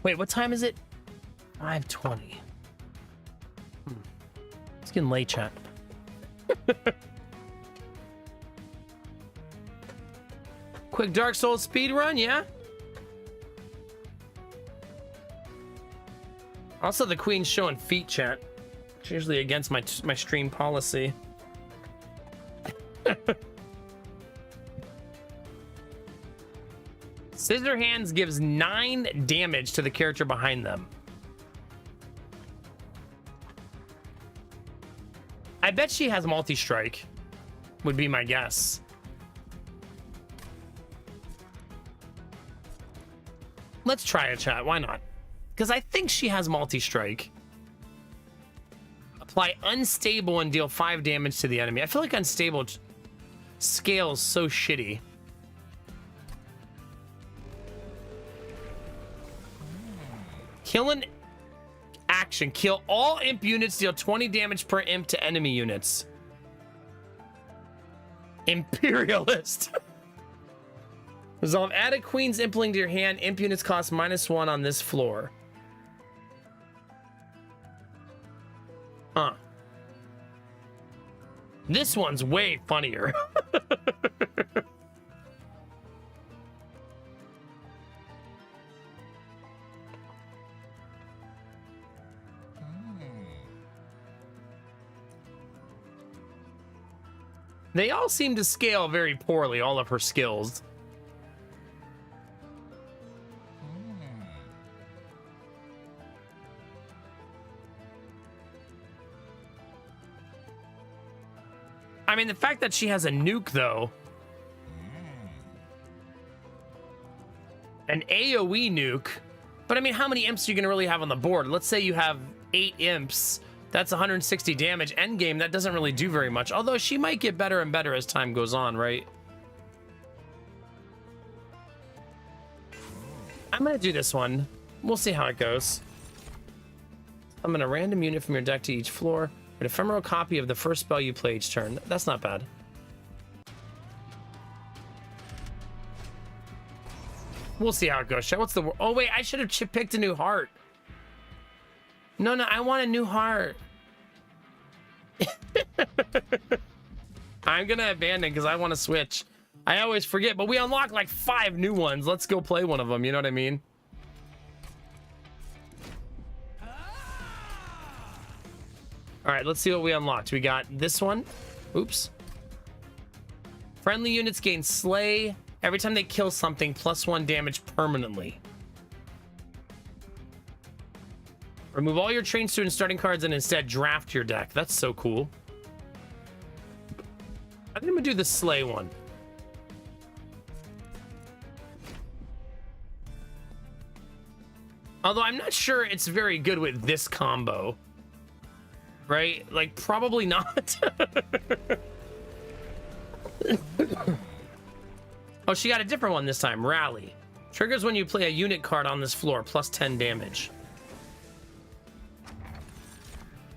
Wait, what time is it? 5:20. It's getting late, chat. Quick Dark Souls speed run, yeah? Also, the Queen's showing feet, chat. It's usually against my stream policy. Scissor Hands gives 9 damage to the character behind them. I bet she has multi-strike, would be my guess. Let's try it, chat. Why not? Because I think she has multi-strike. Apply unstable and deal 5 damage to the enemy. I feel like unstable scales so shitty. Kill an action. Kill all imp units. Deal 20 damage per imp to enemy units. Imperialist. Resolve. Add a queen's impling to your hand. Imp units cost -1 on this floor. Huh. This one's way funnier. They all seem to scale very poorly, all of her skills. I mean, the fact that she has a nuke, though. An AoE nuke. But I mean, how many imps are you going to really have on the board? Let's say you have 8 imps. That's 160 damage. Endgame, that doesn't really do very much. Although she might get better and better as time goes on, right? I'm going to do this one. We'll see how it goes. I'm going to random unit from your deck to each floor. An ephemeral copy of the first spell you play each turn. That's not bad. We'll see how it goes. What's the... Oh, wait. I should have picked a new heart. No, I want a new heart. I'm going to abandon because I want to switch. I always forget, but we unlock like 5 new ones. Let's go play one of them. You know what I mean? All right, let's see what we unlocked. We got this one. Oops. Friendly units gain slay. Every time they kill something, +1 damage permanently. Remove all your trained student starting cards and instead draft your deck. That's so cool. I think I'm gonna do the slay one. Although I'm not sure it's very good with this combo. Right? Like, probably not. Oh, she got a different one this time. Rally. Triggers when you play a unit card on this floor, +10 damage.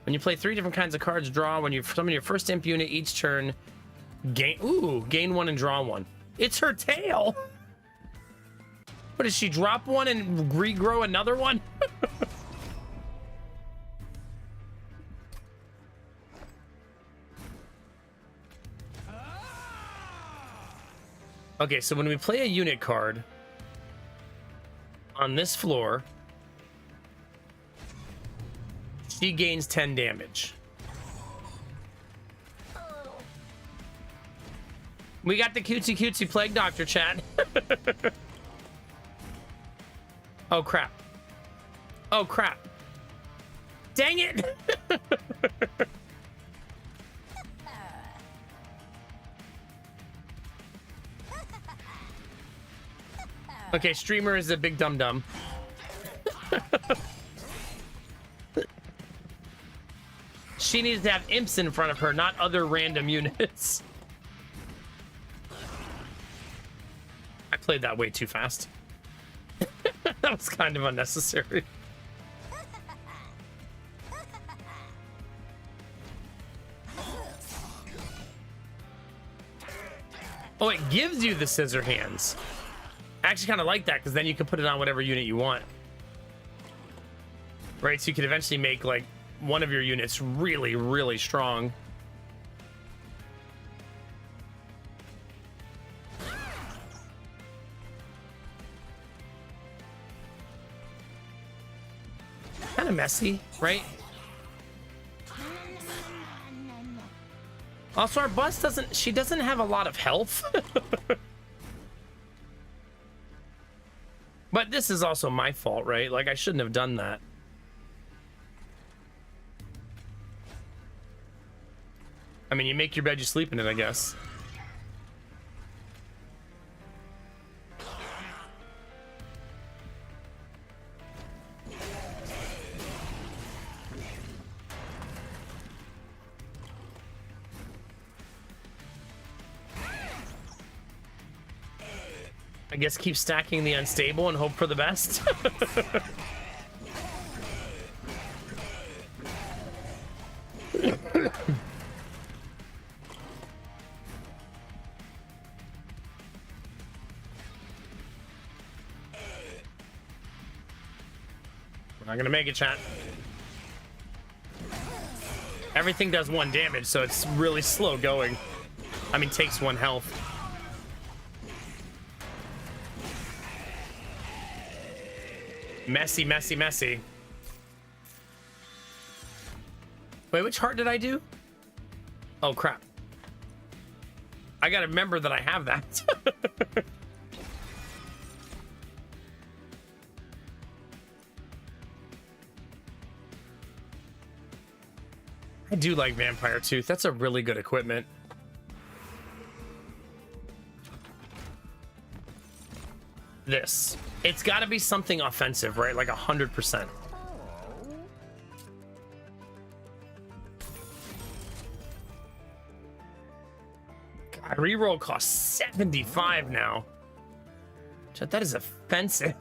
When you play 3 different kinds of cards, draw. When you summon your first imp unit each turn, gain 1 and draw 1. It's her tail. What, does she drop one and regrow another one? Okay, so when we play a unit card on this floor, she gains 10 damage. We got the cutesy plague doctor, chat. Oh, crap. Oh, crap. Dang it! Okay, streamer is a big dum-dum. She needs to have imps in front of her, not other random units. I played that way too fast. That was kind of unnecessary. Oh, it gives you the scissor hands. I actually kind of like that because then you can put it on whatever unit you want. Right, so you could eventually make like one of your units really, really strong. Kind of messy, right? Also, our boss she doesn't have a lot of health. But this is also my fault, right? Like, I shouldn't have done that. I mean, you make your bed, you sleep in it, I guess. I guess keep stacking the unstable and hope for the best. We're not gonna make it, chat. Everything does 1 damage, so it's really slow going. I mean, takes 1 health. Messy, messy, messy. Wait, which heart did I do? Oh, crap. I gotta remember that I have that. I do like Vampire Tooth. That's a really good equipment. This. It's got to be something offensive, right? Like 100%. God, reroll costs 75 now. Chat, that is offensive.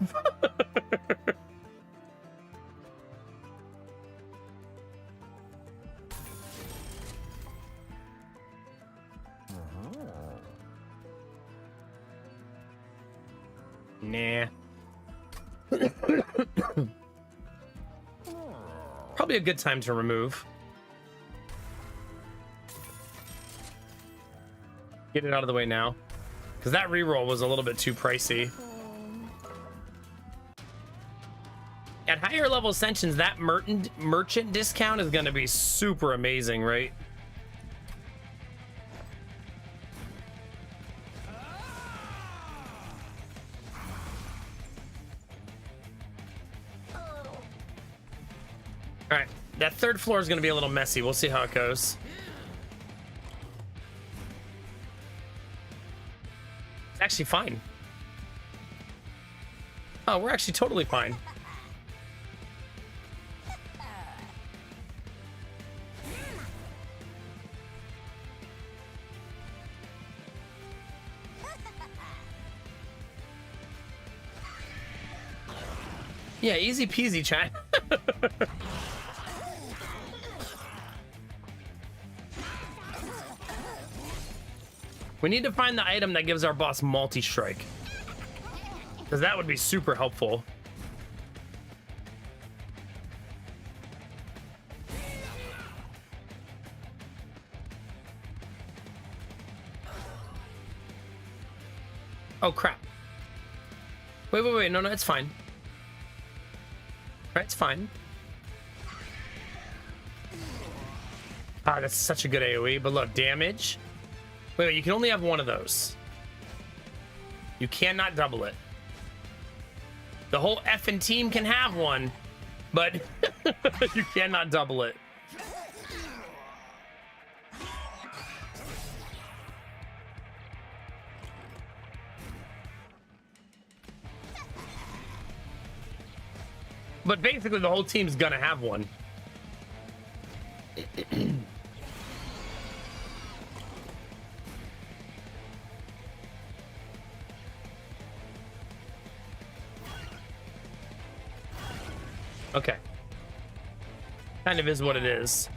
Nah. Probably a good time to remove. Get it out of the way now. Because that reroll was a little bit too pricey. At higher level ascensions, that merchant discount is going to be super amazing, right? All right, that third floor is going to be a little messy. We'll see how it goes. It's actually fine. Oh, we're actually totally fine. Yeah, easy peasy, chat. We need to find the item that gives our boss multi-strike, because that would be super helpful. Oh crap. Wait, no, it's fine. Right, it's fine. Ah, that's such a good AoE, but look, damage. Wait, you can only have one of those. You cannot double it. The whole effing team can have one, but you cannot double it. But basically, the whole team's gonna have one. Okay. Kind of is what it is.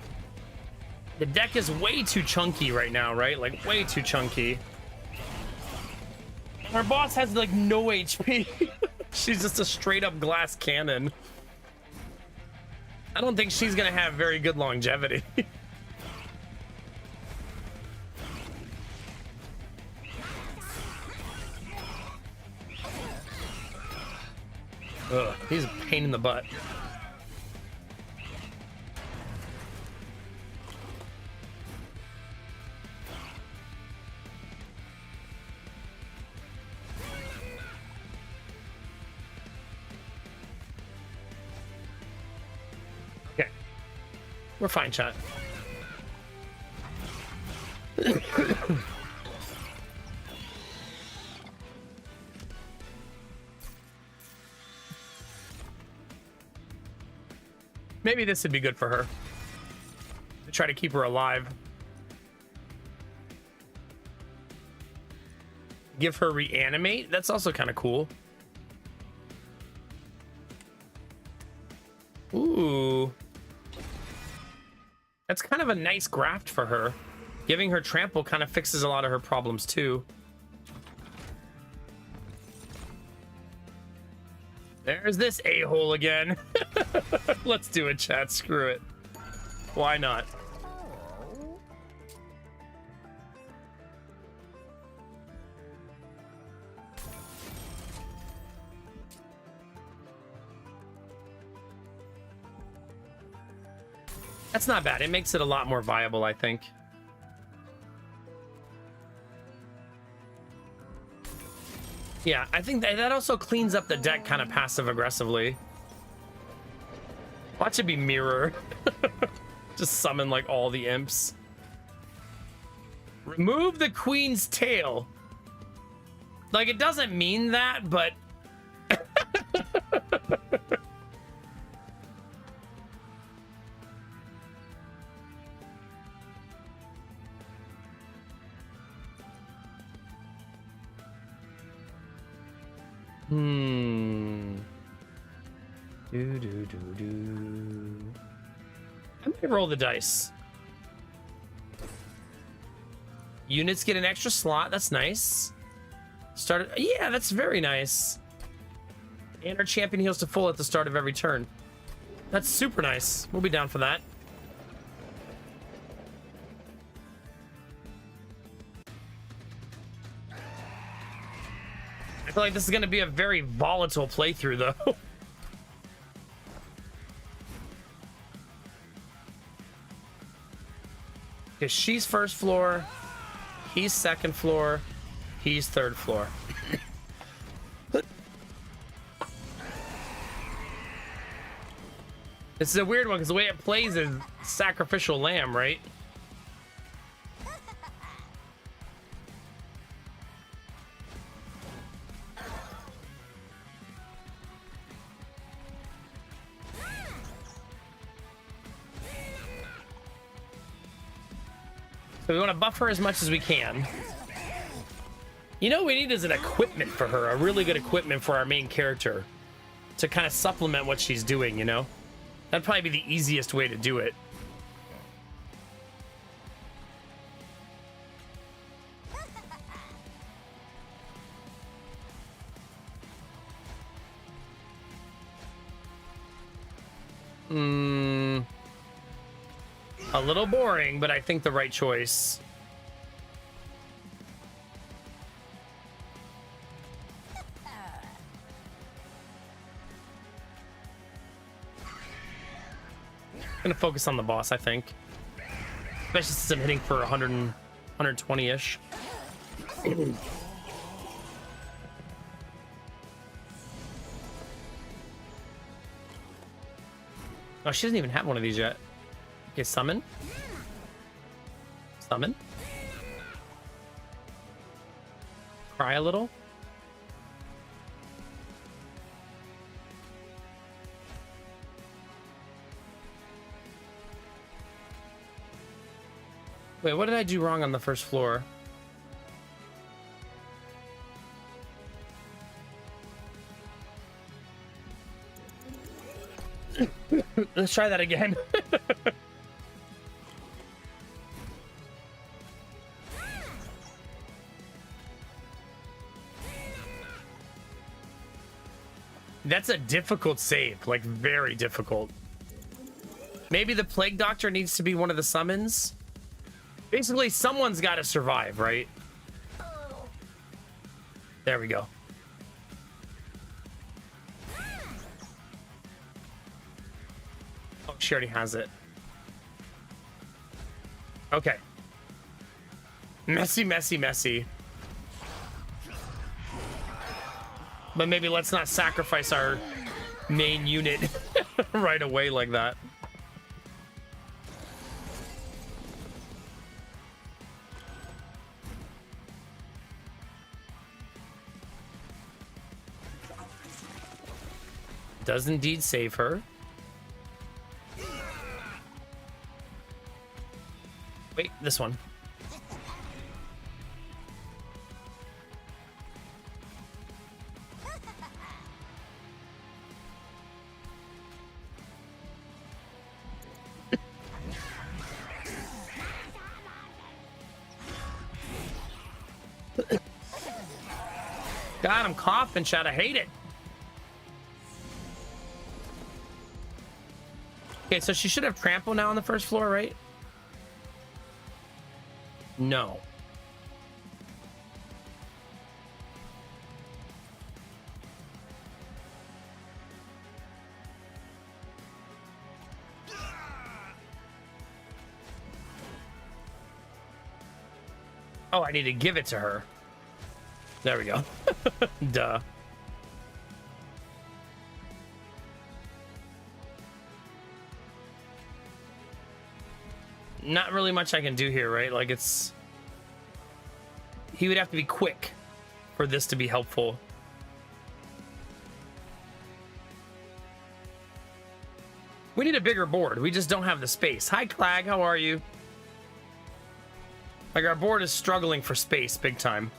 The deck is way too chunky right now, right? Like, way too chunky. Our boss has, like, no HP. She's just a straight-up glass cannon. I don't think she's gonna have very good longevity. Ugh, he's a pain in the butt. We're fine, chat. Maybe this would be good for her. To try to keep her alive. Give her reanimate? That's also kind of cool. Ooh. That's kind of a nice graft for her. Giving her trample kind of fixes a lot of her problems too. There's this a-hole again. Let's do it, chat. Screw it. Why not? That's not bad. It makes it a lot more viable, I think. Yeah, I think that also cleans up the deck kind of passive-aggressively. Watch it be mirror. Just summon, like, all the imps. Remove the queen's tail. Like, it doesn't mean that, but... I might roll the dice. Units get an extra slot. That's nice. Started. Yeah, that's very nice. And our champion heals to full at the start of every turn. That's super nice. We'll be down for that. I feel like this is going to be a very volatile playthrough, though. Because she's first floor, he's second floor, he's third floor. This is a weird one because the way it plays is sacrificial lamb, right? So we want to buff her as much as we can. You know what we need is an equipment for her, a really good equipment for our main character to kind of supplement what she's doing, you know? That'd probably be the easiest way to do it. A little boring, but I think the right choice. Gonna focus on the boss, I think. Especially since I'm hitting for 100 and 120-ish. Oh, she doesn't even have one of these yet. Okay, summon. Summon. Cry a little. Wait, what did I do wrong on the first floor? Let's try that again. That's a difficult save, like very difficult. Maybe the Plague Doctor needs to be one of the summons. Basically, someone's got to survive, right? There we go. Oh, she already has it. Okay. Messy, messy, messy. But maybe let's not sacrifice our main unit right away like that. does indeed save her. Wait, this one. God, I'm coughing, Chad. I hate it. Okay, so she should have trample now on the first floor, right? No. Oh, I need to give it to her. There we go. Duh. Not really much I can do here, right? Like, it's... He would have to be quick for this to be helpful. We need a bigger board. We just don't have the space. Hi, Clag. How are you? Like, our board is struggling for space big time.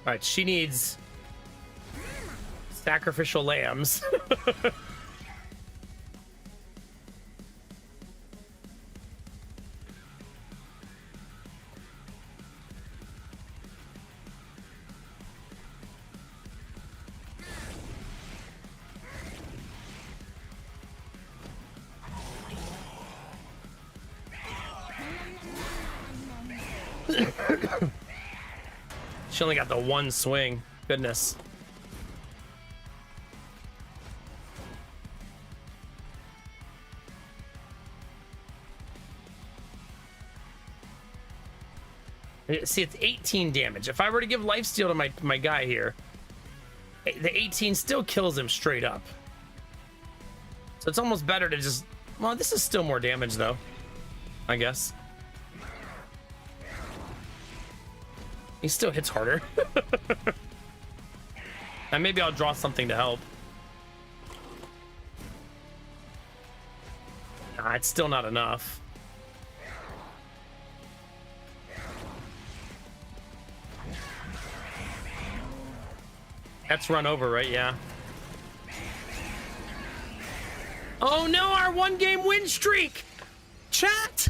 All right, she needs sacrificial lambs. She only got the one swing. Goodness. See, it's 18 damage. If I were to give lifesteal to my guy here, the 18 still kills him straight up. So it's almost better to just... Well, this is still more damage, though, I guess. He still hits harder. And maybe I'll draw something to help. Nah, it's still not enough. That's run over, right? Yeah. Oh no, our 1-game win streak! Chat!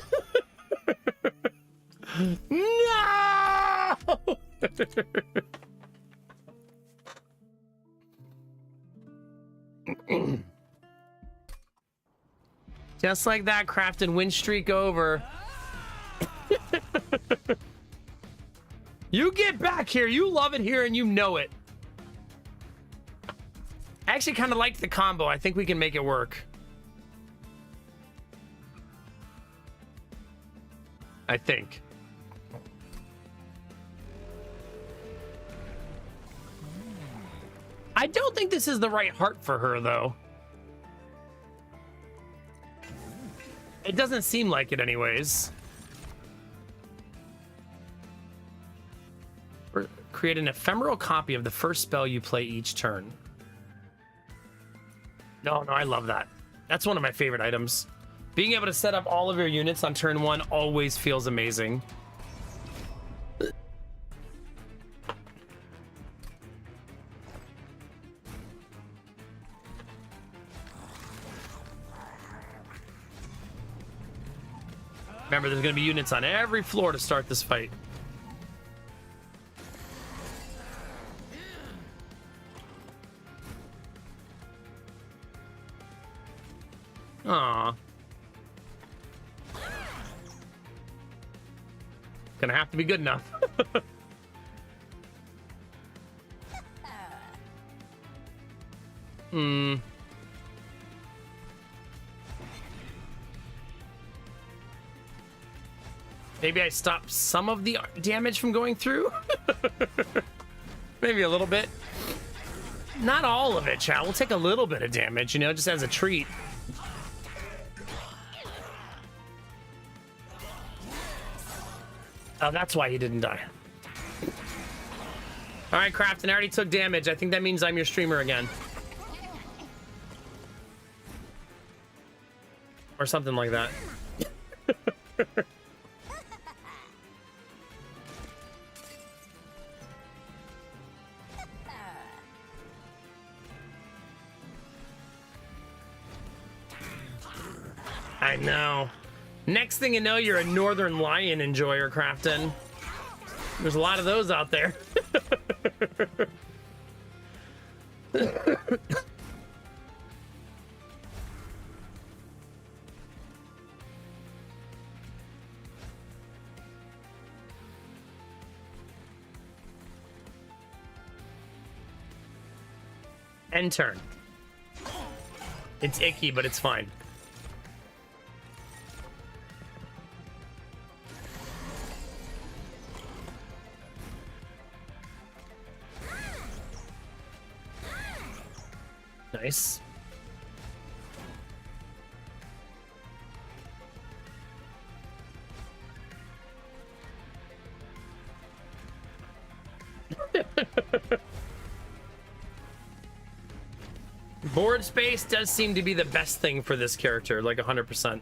No! Just like that, Crafton, win streak over. You get back here. You love it here and you know it. I actually kind of liked the combo. I think we can make it work. I think. I don't think this is the right heart for her, though. It doesn't seem like it anyways. Create an ephemeral copy of the first spell you play each turn. No, I love that. That's one of my favorite items. Being able to set up all of your units on turn 1 always feels amazing. Remember, there's going to be units on every floor to start this fight. Aww. Gonna have to be good enough. Maybe I stop some of the damage from going through. Maybe a little bit. Not all of it, chat. We'll take a little bit of damage, you know, just as a treat. Oh, that's why he didn't die. All right, Crafton, I already took damage. I think that means I'm your streamer again. Or something like that. I know. Next thing you know, you're a Northern Lion enjoyer, Crafton. There's a lot of those out there. End turn. It's icky, but it's fine. Nice. Board space does seem to be the best thing for this character, like 100%.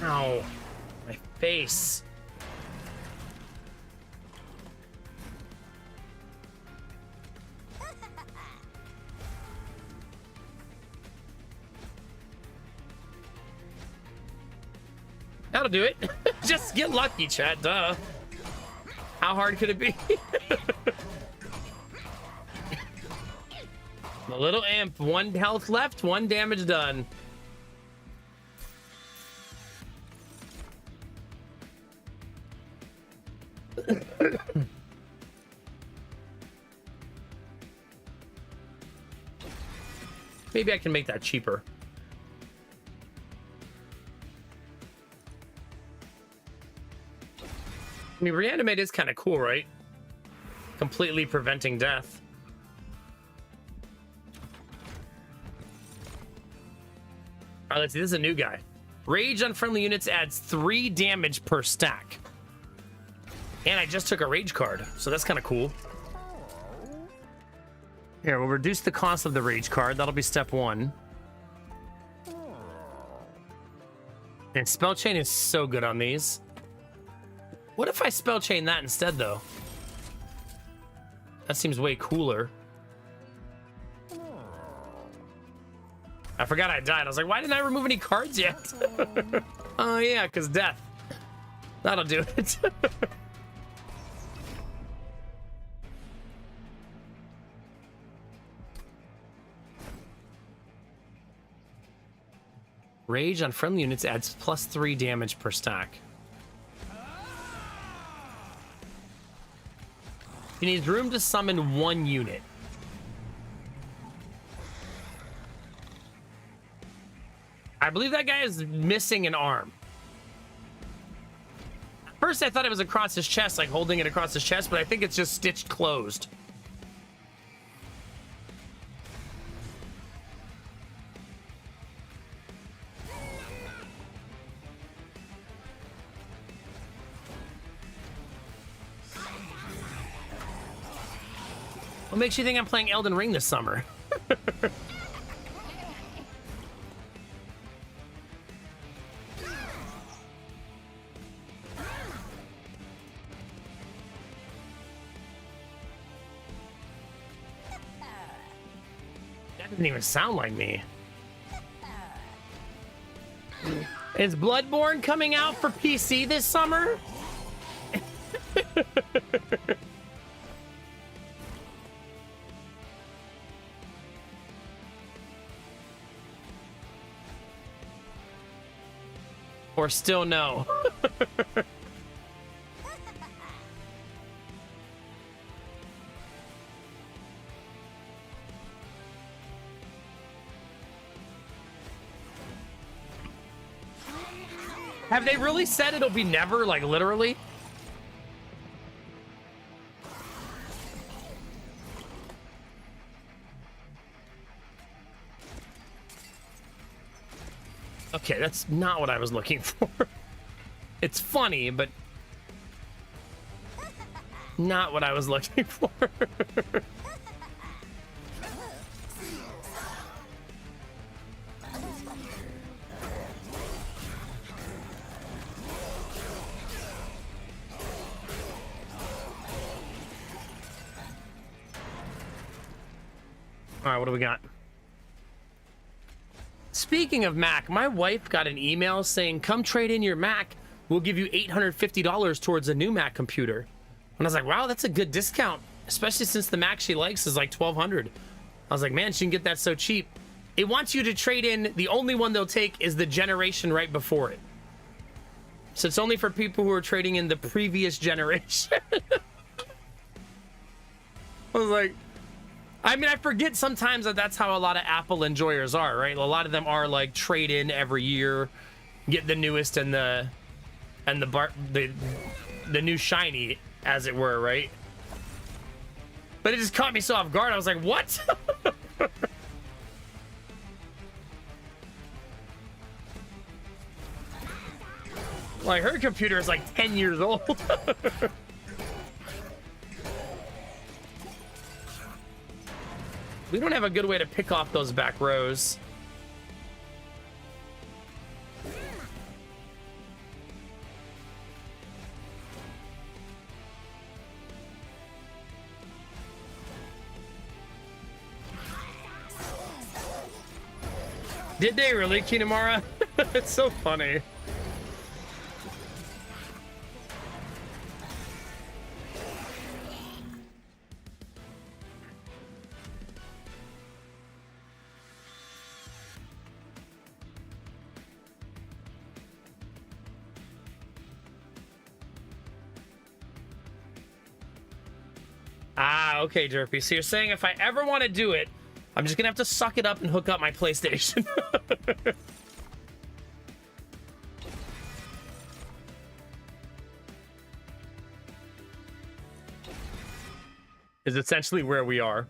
Ow, my face. That'll do it. Just get lucky, chat, duh. How hard could it be? The little imp, 1 health left, 1 damage done. Maybe I can make that cheaper. I mean, reanimate is kind of cool, right? Completely preventing death. All right, let's see. This is a new guy. Rage on friendly units adds 3 damage per stack. And I just took a rage card, so that's kind of cool. Here, we'll reduce the cost of the rage card. That'll be step 1. And spell chain is so good on these. What if I spell chain that instead, though? That seems way cooler. I forgot I died. I was like, why didn't I remove any cards yet? Oh, yeah, because death. That'll do it. Rage on friendly units adds +3 damage per stack. He needs room to summon 1 unit. I believe that guy is missing an arm. At first I thought it was across his chest, like holding it across his chest, but I think it's just stitched closed. What makes you think I'm playing Elden Ring this summer? That doesn't even sound like me. Is Bloodborne coming out for PC this summer? Or still no. Have they really said it'll be never, like literally? Okay, that's not what I was looking for. It's funny, but not what I was looking for. All right, what do we got? Speaking of Mac, my wife got an email saying, come trade in your Mac. We'll give you $850 towards a new Mac computer. And I was like, wow, that's a good discount, especially since the Mac she likes is like $1,200. I was like, man, she can get that so cheap. It wants you to trade in. The only one they'll take is the generation right before it. So it's only for people who are trading in the previous generation. I was like, I mean, I forget sometimes that that's how a lot of Apple enjoyers are, right? A lot of them are like trade in every year, get the newest and the new shiny, as it were, right? But it just caught me so off guard. I was like, what? Like, her computer is like 10 years old. We don't have a good way to pick off those back rows. Did they really, Kinemara? It's so funny. Ah, okay, Derpy. So you're saying if I ever want to do it, I'm just gonna have to suck it up and hook up my PlayStation. Is essentially where we are.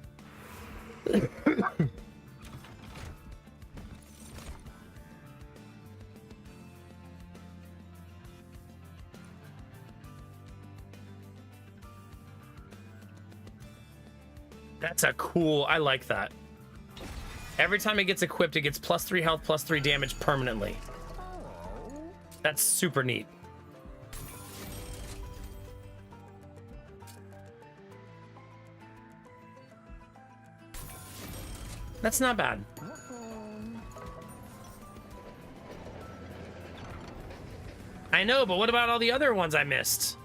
That's a cool, I like that. Every time it gets equipped, it gets +3 health, +3 damage permanently. That's super neat. That's not bad. I know, but what about all the other ones I missed?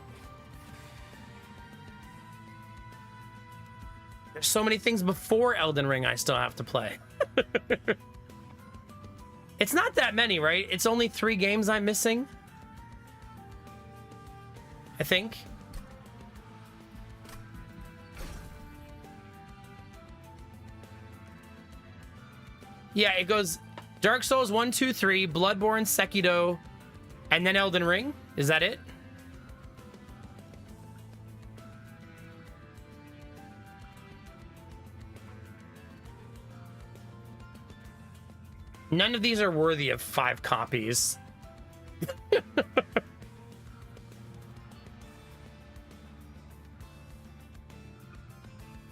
There's so many things before Elden Ring I still have to play. It's not that many, right? It's only 3 games I'm missing, I think. Yeah, it goes Dark Souls 1, 2, 3, Bloodborne, Sekiro, and then Elden Ring. Is that it? None of these are worthy of 5 copies.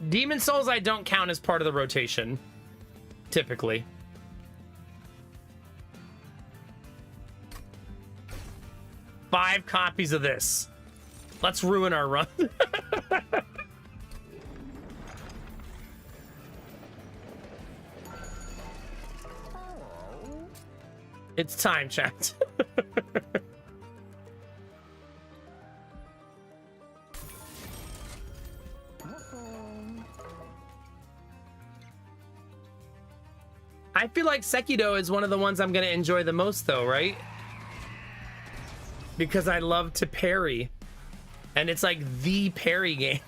Demon Souls I don't count as part of the rotation, typically. Five copies of this. Let's ruin our run. It's time, chat. I feel like Sekiro is one of the ones I'm going to enjoy the most, though, right? Because I love to parry. And it's like the parry game.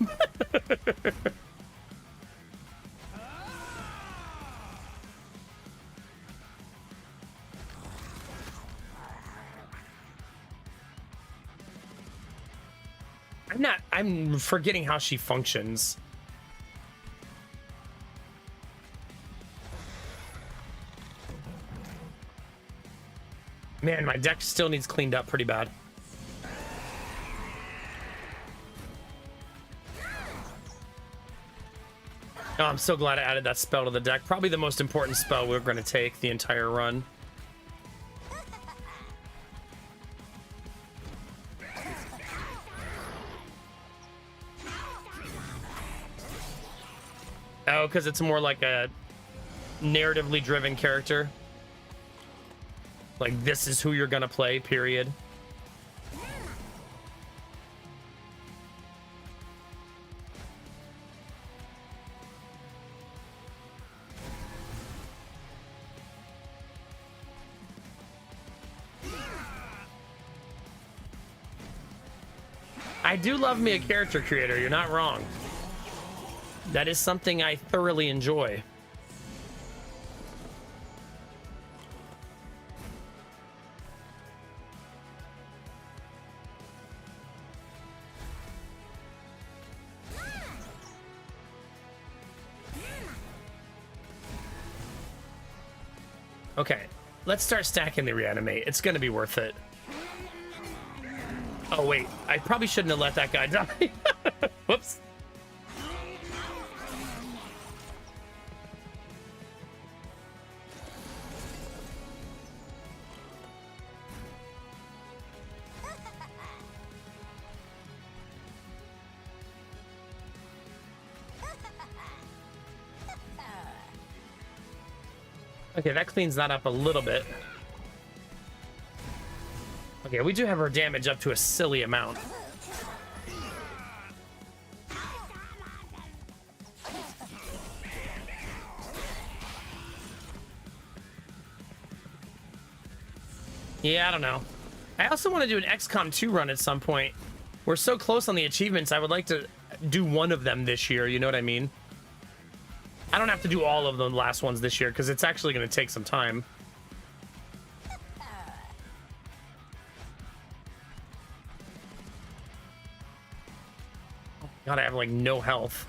I'm forgetting how she functions. Man, my deck still needs cleaned up pretty bad. Oh, I'm so glad I added that spell to the deck. Probably the most important spell we're going to take the entire run. Oh, because it's more like a narratively driven character. Like, this is who you're gonna play, period. I do love me a character creator, you're not wrong. That is something I thoroughly enjoy. Okay, let's start stacking the reanimate. It's gonna be worth it. Oh wait, I probably shouldn't have let that guy die. Whoops. Okay, that cleans that up a little bit. Okay, we do have our damage up to a silly amount. Yeah, I don't know. I also want to do an XCOM 2 run at some point. We're so close on the achievements, I would like to do one of them this year, you know what I mean? I don't have to do all of the last ones this year because it's actually going to take some time. God, I have like no health.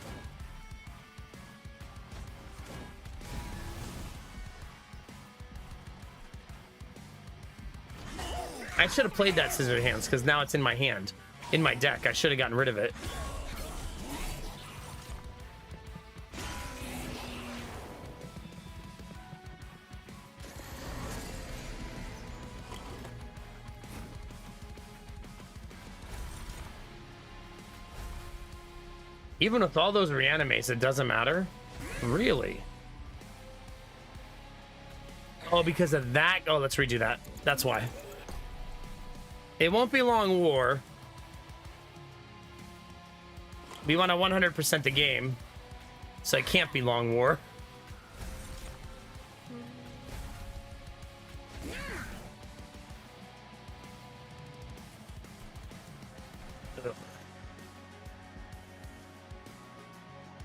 I should have played that Scissor Hands because now it's in my hand, in my deck. I should have gotten rid of it. Even with all those reanimates, it doesn't matter? Really? Oh, because of that? Oh, let's redo that. That's why. It won't be long war. We want to 100% the game. So it can't be long war.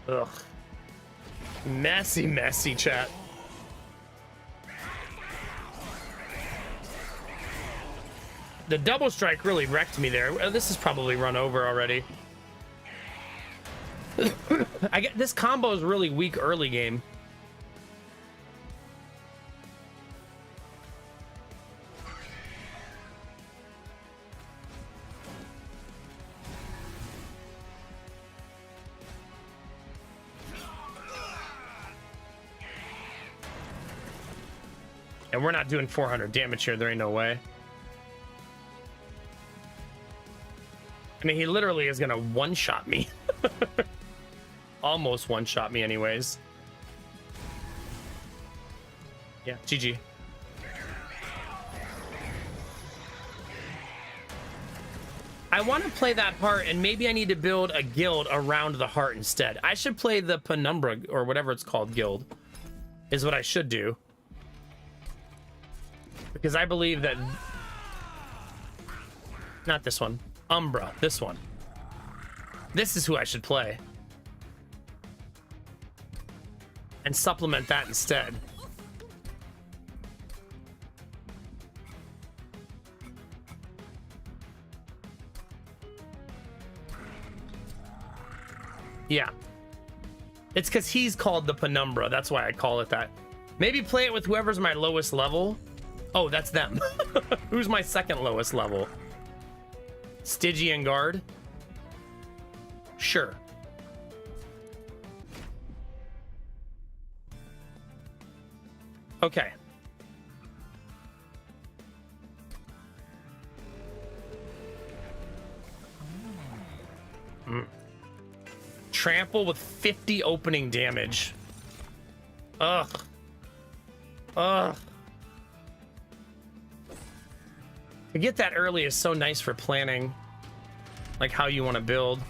Ugh. Messy, messy chat. The double strike really wrecked me there. This is probably run over already. I get this combo is really weak early game. And we're not doing 400 damage here. There ain't no way. I mean, he literally is gonna one-shot me. Almost one-shot me anyways. Yeah, GG. I want to play that part, and maybe I need to build a guild around the heart instead. I should play the Penumbra, or whatever it's called, guild. Is what I should do. Because I believe that... Not this one. Umbra. This one. This is who I should play. And supplement that instead. Yeah. It's because he's called the Penumbra. That's why I call it that. Maybe play it with whoever's my lowest level. Oh, that's them. Who's my second lowest level? Stygian Guard? Sure. Okay. Trample with 50 opening damage. Ugh. Ugh. To get that early is so nice for planning, like how you want to build.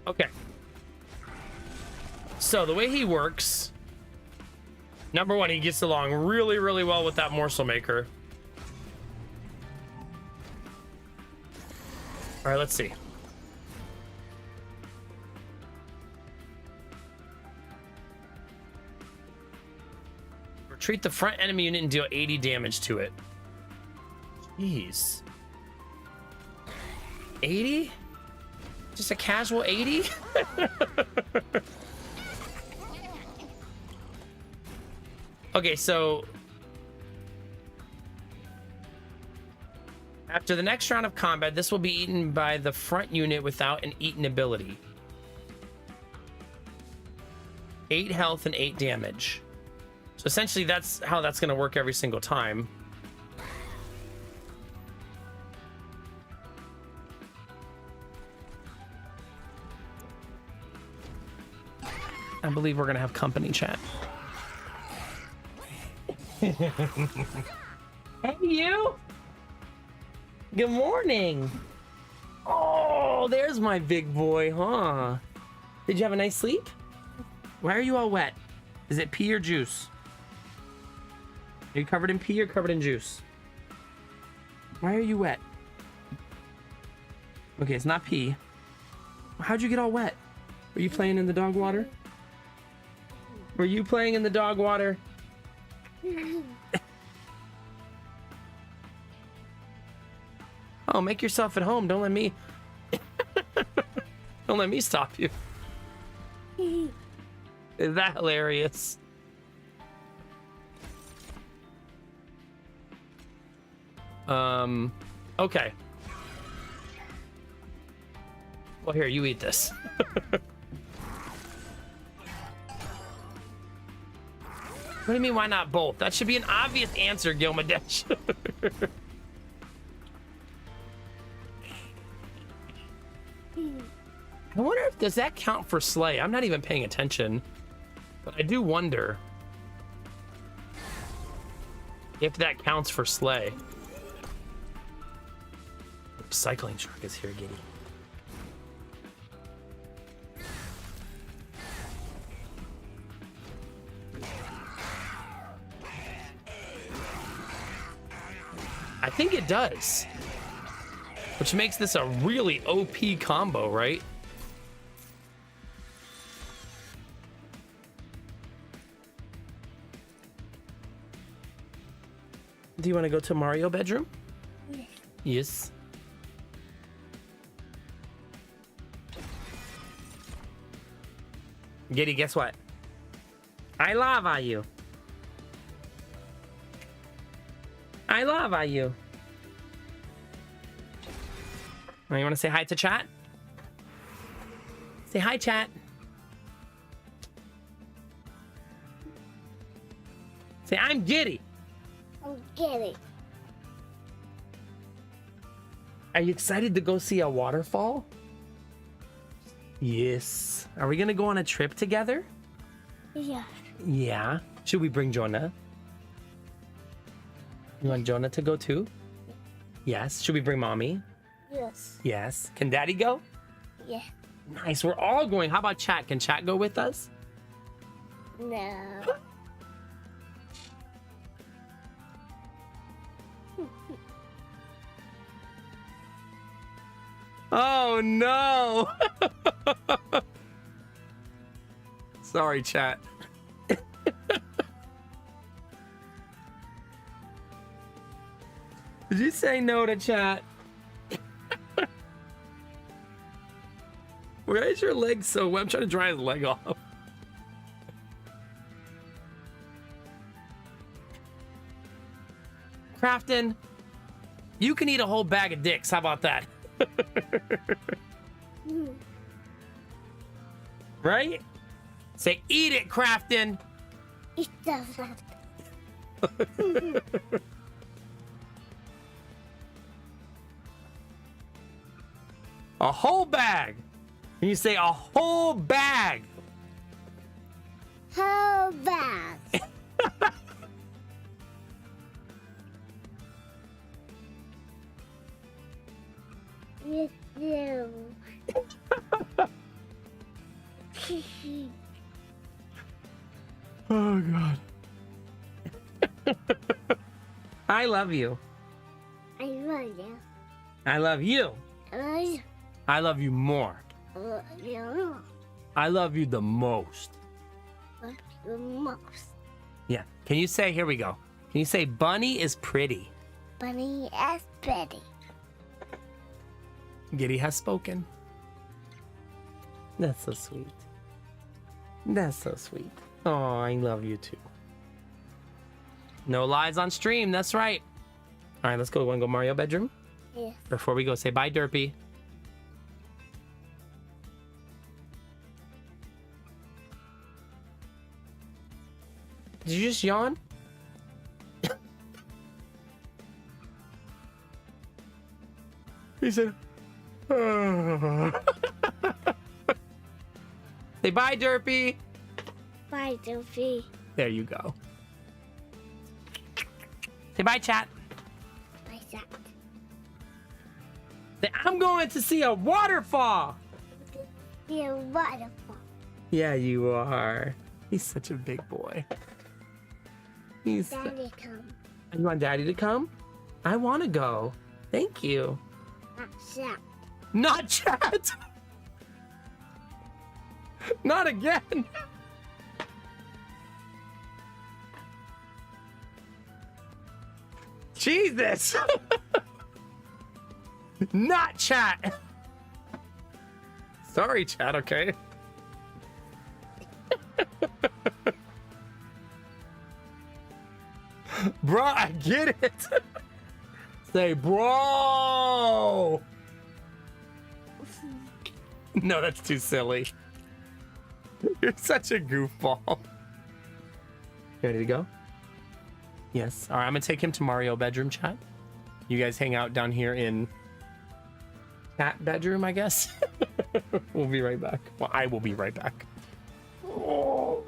Okay. So the way he works, number one, he gets along really, really well with that morsel maker. All right, let's see. Retreat the front enemy unit and deal 80 damage to it. Jeez. 80? Just a casual 80? Okay, so after the next round of combat, this will be eaten by the front unit without an eaten ability. 8 health and 8 damage. So essentially that's how that's going to work every single time. I believe we're going to have company chat. Hey, you. Good morning. Oh, there's my big boy, huh? Did you have a nice sleep? Why are you all wet? Is it pee or juice? Are you covered in pee or covered in juice? Why are you wet? Okay, it's not pee. How'd you get all wet? Were you playing in the dog water? Were you playing in the dog water? Oh, make yourself at home. Don't let me... Don't let me stop you. Is that hilarious? Okay. Well, here, you eat this. What do you mean, why not both? That should be an obvious answer, Gilmadesh. I wonder if, does that count for Slay? I'm not even paying attention, but I do wonder if that counts for Slay. Cycling truck is here, Giddy. I think it does, which makes this a really OP combo, right? Do you want to go to Mario bedroom? Yes. Yes. Giddy, guess what? I love you. I love you. Oh, you want to say hi to chat? Say hi, chat. Say, I'm Giddy. I'm getting. Are you excited to go see a waterfall? Yes. Are we gonna go on a trip together? Yeah. Yeah. Should we bring Jonah? You want Jonah to go too? Yes. Should we bring mommy? Yes. Yes. Can daddy go? Yeah. Nice. We're all going. How about chat? Can chat go with us? No. Oh no. Sorry, chat. Did you say no to chat? Why is your leg so wet? I'm trying to dry his leg off. Crafton, you can eat a whole bag of dicks. How about that? Right? Say, eat it, Crafton. It doesn't. A whole bag. And you say a whole bag. How bad? You do. Oh, God. I love you. I love you. I love you. I love you. I love you more. I love you. I love you the most. I love you most. Yeah. Can you say, here we go. Can you say, Bunny is pretty? Bunny as Betty. Giddy has spoken. That's so sweet. That's so sweet. Oh, I love you too. No lies on stream. That's right. All right, let's go. Want to go Mario bedroom? Yes. Before we go, say bye, Derpy. Did you just yawn? He said, say bye, Derpy. Bye, Sophie. There you go. Say bye, chat. Bye, Zach. Say, I'm going to see a waterfall. You're wonderful. Yeah, you are. He's such a big boy. He's. Daddy come. You want Daddy to come? I want to go. Thank you. Not Zach. Not chat. Not again. Jesus. Not chat. Sorry, chat, okay? Bro, I get it. Say, bro. No, that's too silly. You're such a goofball. You ready to go? Yes. All right, I'm gonna take him to Mario bedroom, chat. You guys hang out down here in cat bedroom, I guess. We'll be right back. Well, I will be right back. Oh.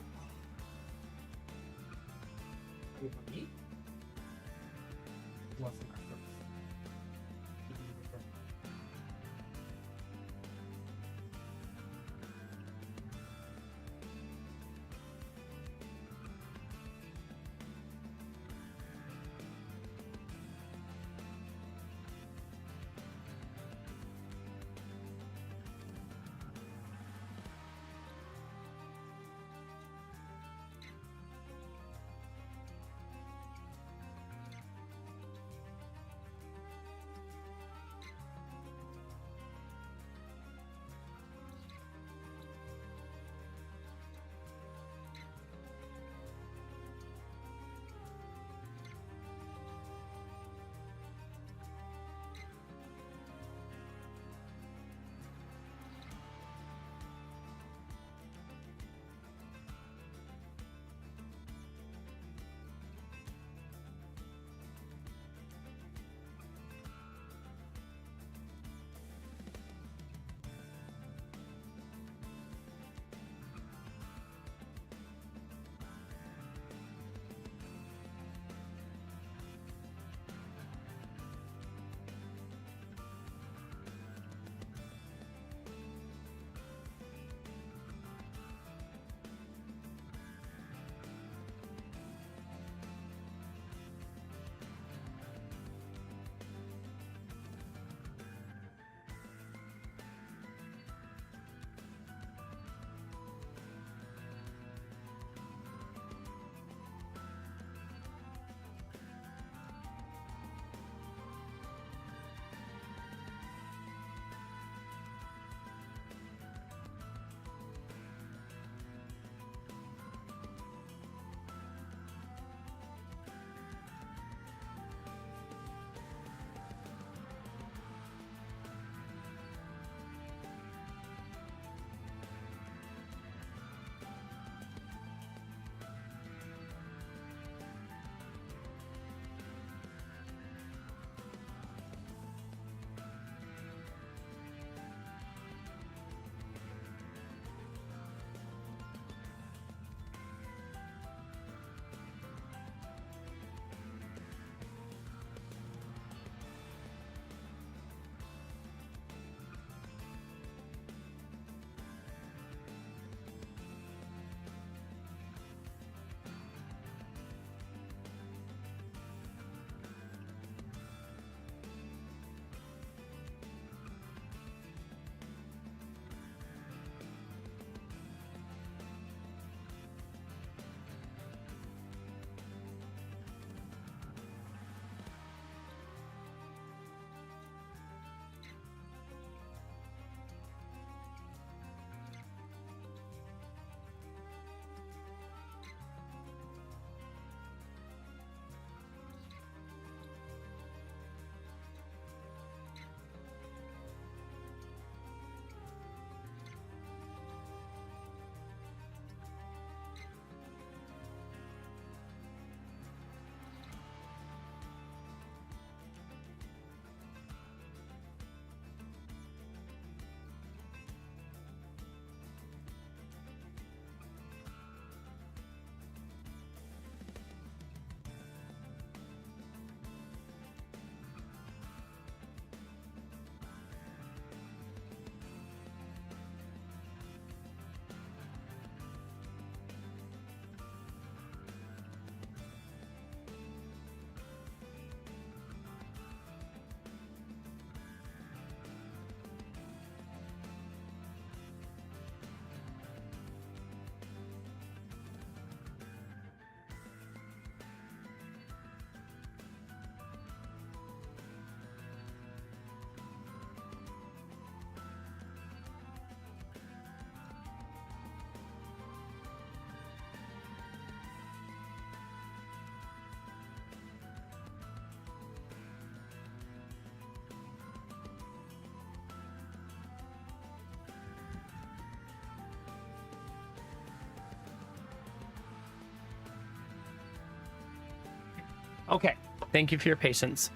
Okay. Thank you for your patience.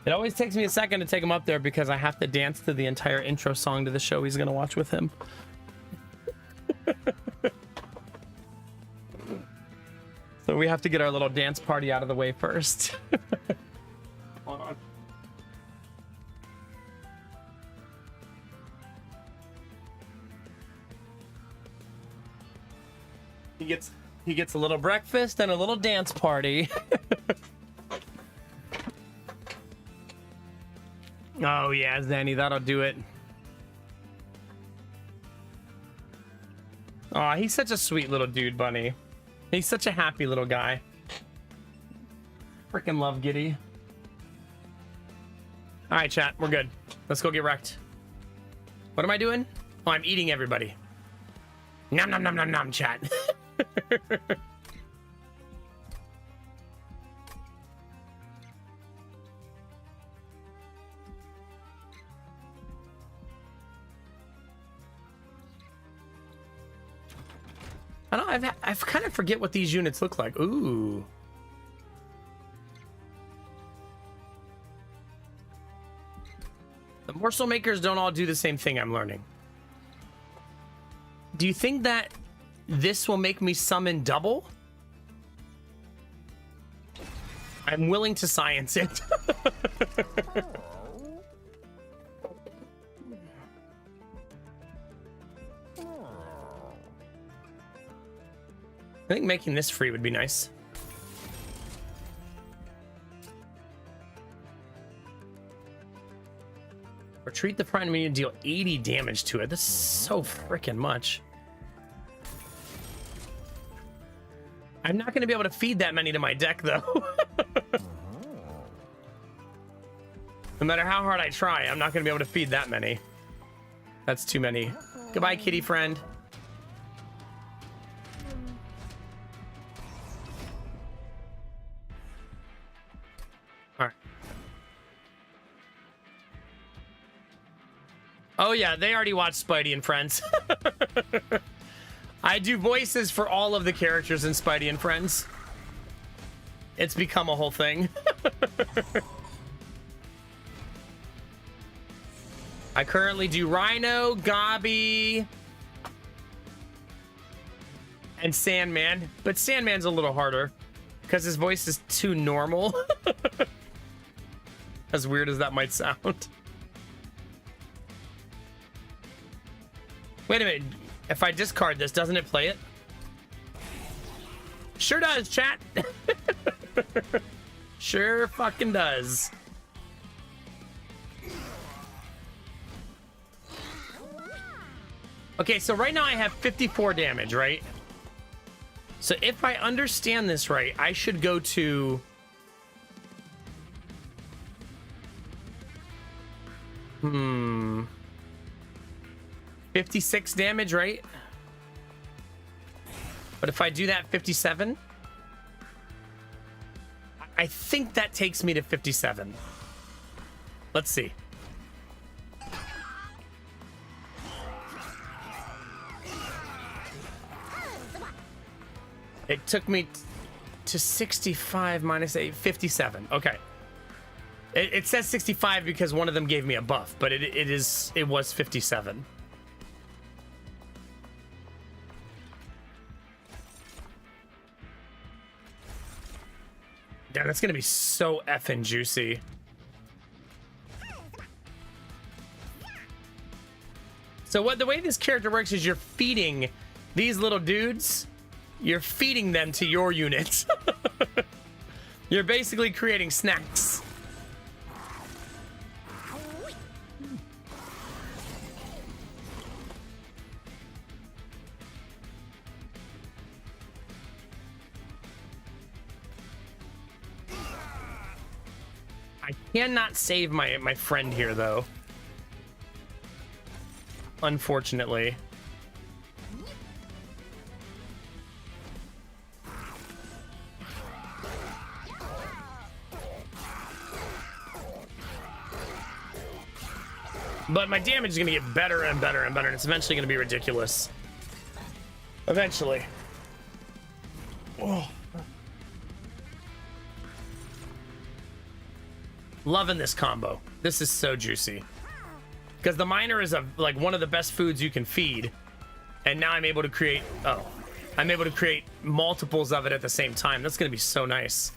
It always takes me a second to take him up there because I have to dance to the entire intro song to the show he's going to watch with him. So we have to get our little dance party out of the way first. Hold on. He gets a little breakfast and a little dance party. Oh yeah, Zanny, that'll do it. Aw, he's such a sweet little dude, Bunny. He's such a happy little guy. Freaking love Giddy. All right, chat, we're good. Let's go get wrecked. What am I doing? Oh, I'm eating everybody. Nom nom nom nom nom, chat. I don't. I've kind of forget what these units look like. Ooh. The morsel makers don't all do the same thing. I'm learning. Do you think that this will make me summon double? I'm willing to science it. I think making this free would be nice. Retreat the prime enemy and deal 80 damage to it. This is so freaking much. I'm not going to be able to feed that many to my deck, though. No matter how hard I try, I'm not going to be able to feed that many. That's too many. Goodbye, kitty friend. All right. Oh, yeah, they already watched Spidey and Friends. I do voices for all of the characters in Spidey and Friends. It's become a whole thing. I currently do Rhino, Gobby, and Sandman. But Sandman's a little harder because his voice is too normal. As weird as that might sound. Wait a minute. If I discard this, doesn't it play it? Sure does, chat. Sure fucking does. Okay, so right now I have 54 damage, right? So if I understand this right, I should go to... 56 damage, right? But if I do that, 57? I think that takes me to 57. Let's see. It took me to 65 minus 8, 57. Okay. It says 65 because one of them gave me a buff, but it was 57. Yeah, that's gonna be so effing juicy. So the way this character works is you're feeding these little dudes. You're feeding them to your units. You're basically creating snacks. I cannot save my friend here, though. Unfortunately. But my damage is going to get better and better and better, and it's eventually going to be ridiculous. Eventually. Oh. Loving this combo. This is so juicy. Because the miner is like one of the best foods you can feed. And now I'm able to create... Oh. I'm able to create multiples of it at the same time. That's going to be so nice.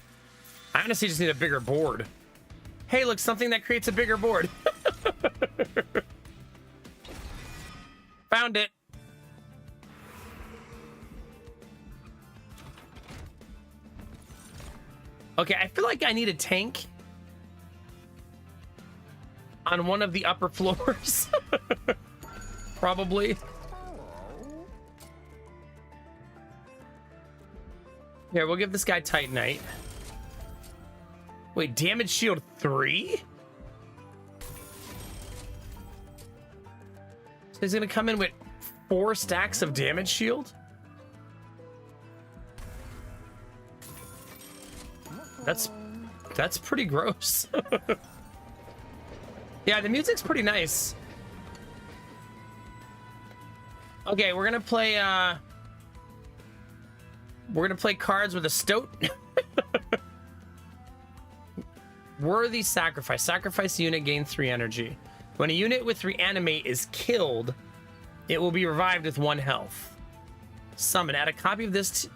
I honestly just need a bigger board. Hey, look, something that creates a bigger board. Found it. Okay, I feel like I need a tank on one of the upper floors. Probably. Here, we'll give this guy Titanite. Wait, damage shield 3? So he's gonna come in with 4 stacks of damage shield? That's pretty gross. Yeah, the music's pretty nice. Okay, we're gonna play cards with a stoat. Worthy sacrifice. Sacrifice unit, gain 3 energy. When a unit with reanimate is killed, it will be revived with 1 health. Summon. Add a copy of this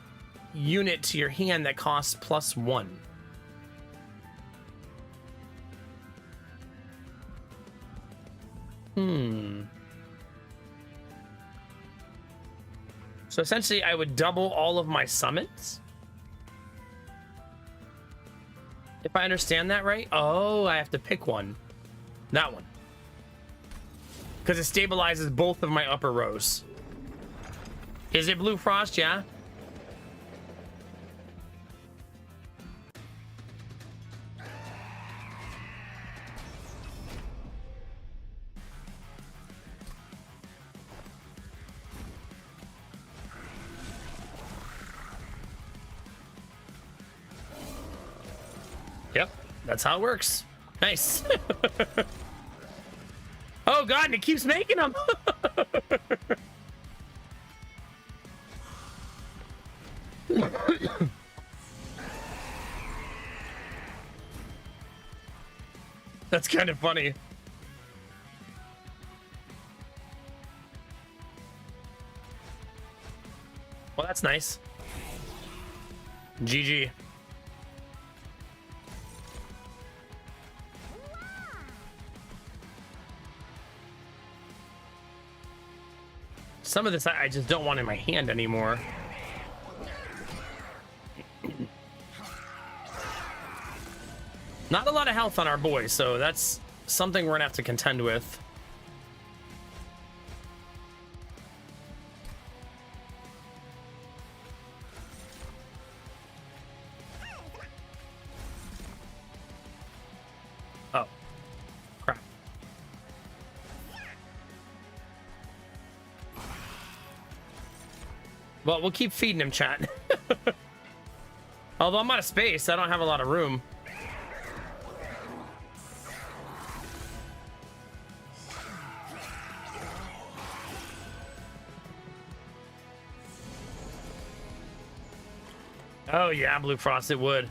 unit to your hand that costs +1. So essentially, I would double all of my summons. If I understand that right. Oh, I have to pick one. That one. Because it stabilizes both of my upper rows. Is it Blue Frost? Yeah. Yep, that's how it works. Nice. Oh god, and it keeps making them. That's kind of funny. Well, that's nice. GG. Some of this I just don't want in my hand anymore. Not a lot of health on our boy, so that's something we're gonna have to contend with. Oh, crap. Well, we'll keep feeding him, chat. Although I'm out of space, I don't have a lot of room. Oh yeah, Blue Frost, it would.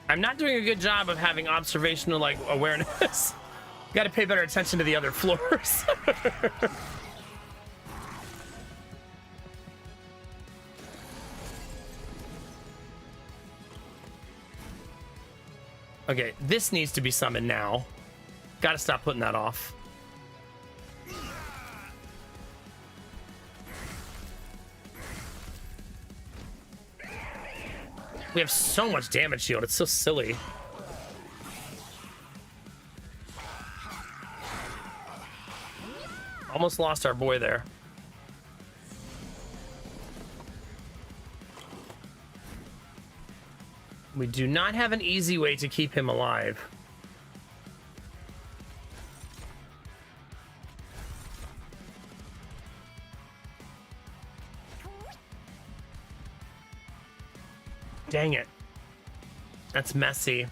I'm not doing a good job of having observational like awareness. Got to pay better attention to the other floors. Okay, this needs to be summoned now. Got to stop putting that off. We have so much damage shield. It's so silly. Almost lost our boy there. We do not have an easy way to keep him alive. Dang it. That's messy.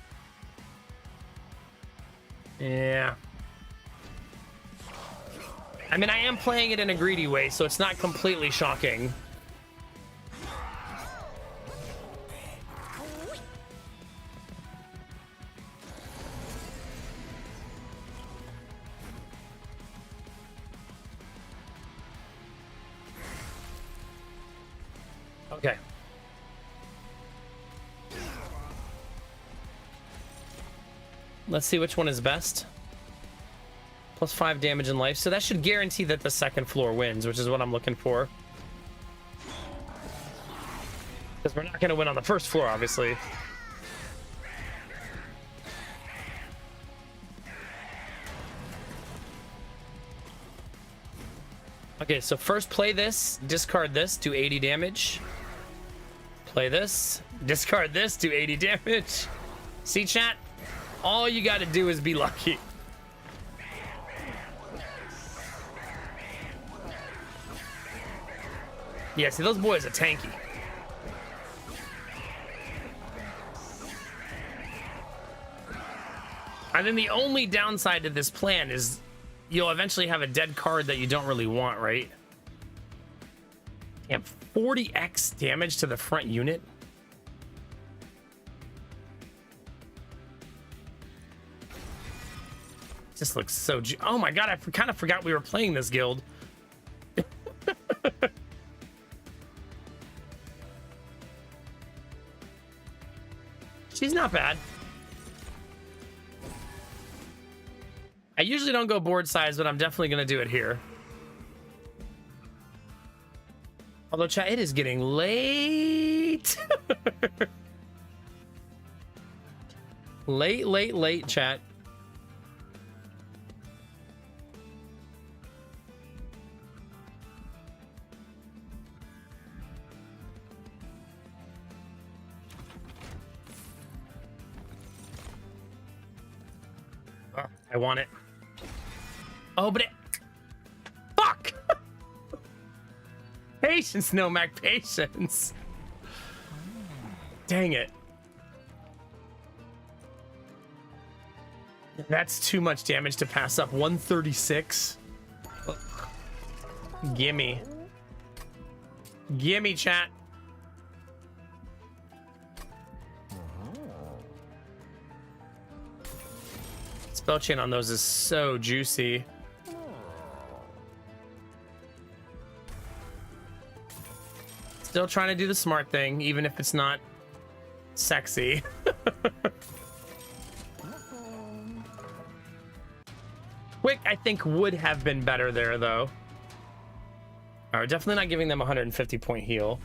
Yeah. I mean, I am playing it in a greedy way, so it's not completely shocking. Okay. Let's see which one is best. Plus 5 damage in life. So that should guarantee that the second floor wins, which is what I'm looking for. Because we're not going to win on the first floor, obviously. Okay, so first play this, discard this, do 80 damage. Play this, discard this, do 80 damage. See, chat? All you got to do is be lucky. Yeah, see, those boys are tanky. And then the only downside to this plan is you'll eventually have a dead card that you don't really want, right? Damn, 40x damage to the front unit. This looks so... Oh my god, I kind of forgot we were playing this guild. She's not bad. I usually don't go board size, but I'm definitely going to do it here. Although, chat, it is getting late. late, chat. Oh, I want it. Oh, but it... Fuck! Patience, Nomak, patience. Dang it. That's too much damage to pass up. 136. Gimme. Gimme, chat. Spell chain on those is so juicy. Still trying to do the smart thing, even if it's not sexy. Quick, I think, would have been better there, though. All right, definitely not giving them a 150-point heal.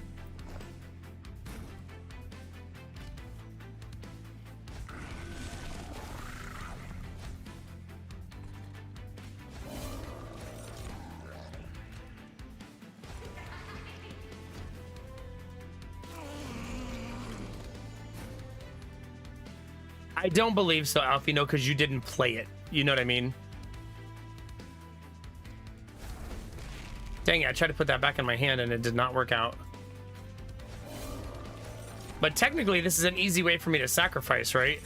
I don't believe so, Alfino, because you didn't play it. You know what I mean? Dang it, I tried to put that back in my hand and it did not work out. But technically, this is an easy way for me to sacrifice, right?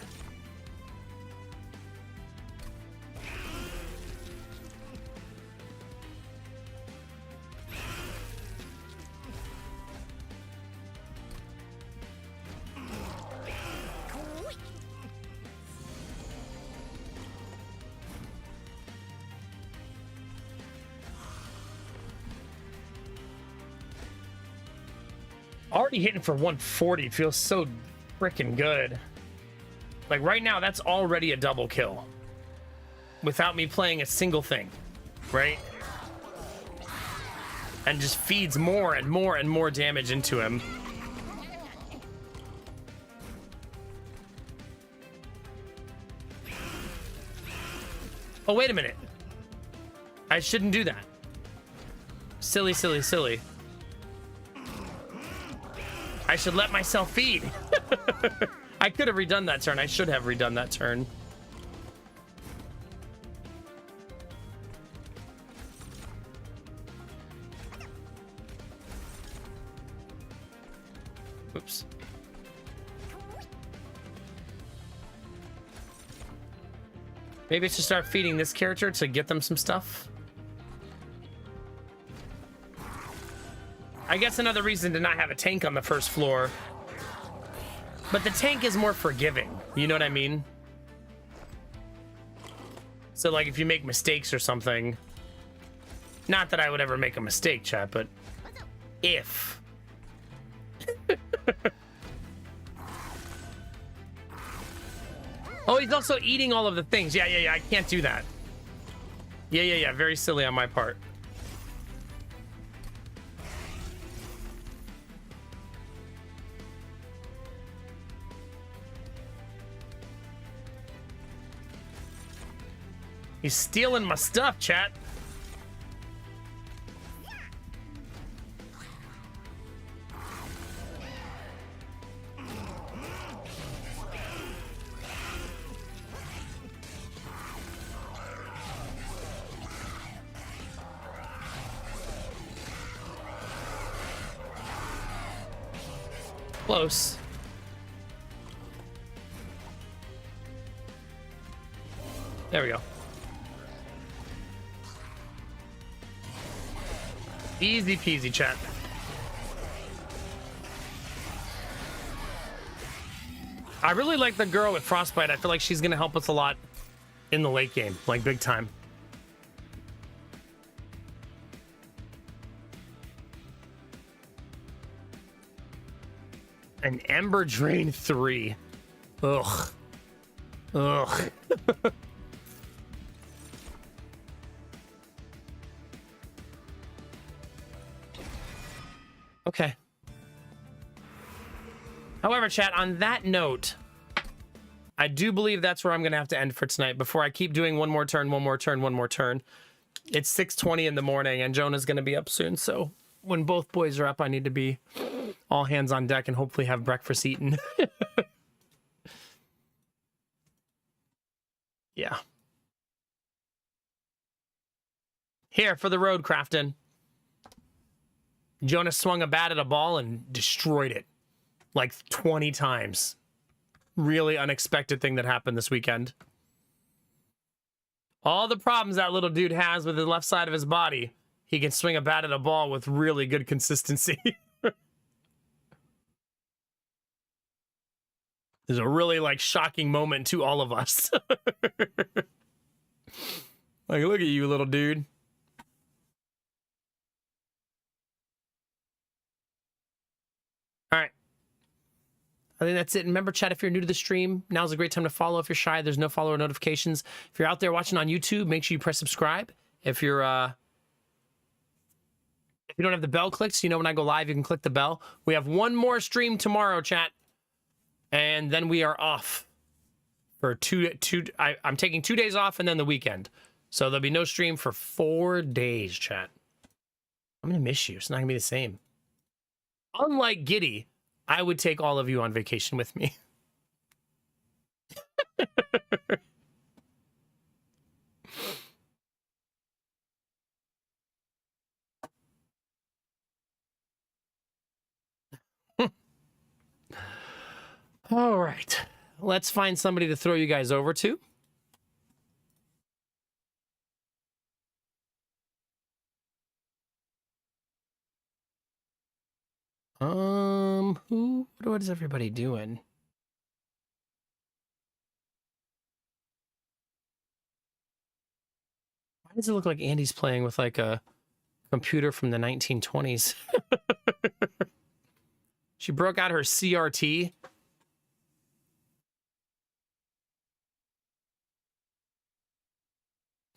Already hitting for 140 feels so freaking good. Like right now, that's already a double kill without me playing a single thing, right? And just feeds more and more and more damage into him. Oh, wait a minute. I shouldn't do that. Silly, silly, silly. I should let myself feed. I could have redone that turn. I should have redone that turn. Oops. Maybe I should start feeding this character to get them some stuff. I guess another reason to not have a tank on the first floor. But the tank is more forgiving. You know what I mean? So, like, if you make mistakes or something... Not that I would ever make a mistake, chat, but... If... Oh, he's also eating all of the things. Yeah, I can't do that. Yeah. Very silly on my part. He's stealing my stuff, chat. Close. There we go. Easy peasy, chat. I really like the girl with Frostbite. I feel like she's gonna help us a lot in the late game, like big time. An Ember Drain 3. Ugh. Okay. However, chat, on that note, I do believe that's where I'm going to have to end for tonight before I keep doing one more turn. It's 6:20 in the morning and Jonah's going to be up soon. So when both boys are up, I need to be all hands on deck and hopefully have breakfast eaten. Yeah. Here for the road, Crafton. Jonah swung a bat at a ball and destroyed it like 20 times. Really unexpected thing that happened this weekend. All the problems that little dude has with the left side of his body, he can swing a bat at a ball with really good consistency. There's a really like shocking moment to all of us. Like, look at you, little dude. All right. I think that's it. Remember, chat, if you're new to the stream, now's a great time to follow. If you're shy, there's no follower notifications. If you're out there watching on YouTube, make sure you press subscribe. If you don't have the bell clicked, so you know when I go live, you can click the bell. We have one more stream tomorrow, chat. And then we are off for I'm taking 2 days off and then the weekend. So there'll be no stream for 4 days, chat. I'm going to miss you. It's not going to be the same. Unlike Giddy, I would take all of you on vacation with me. All right. Let's find somebody to throw you guys over to. What is everybody doing? Why does it look like Andy's playing with like a computer from the 1920s? She broke out her CRT.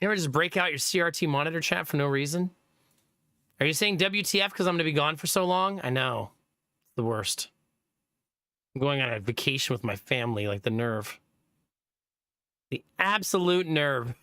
You ever just break out your CRT monitor, chat, for no reason? Are you saying WTF because I'm going to be gone for so long? I know. It's the worst. I'm going on a vacation with my family, like the nerve. The absolute nerve.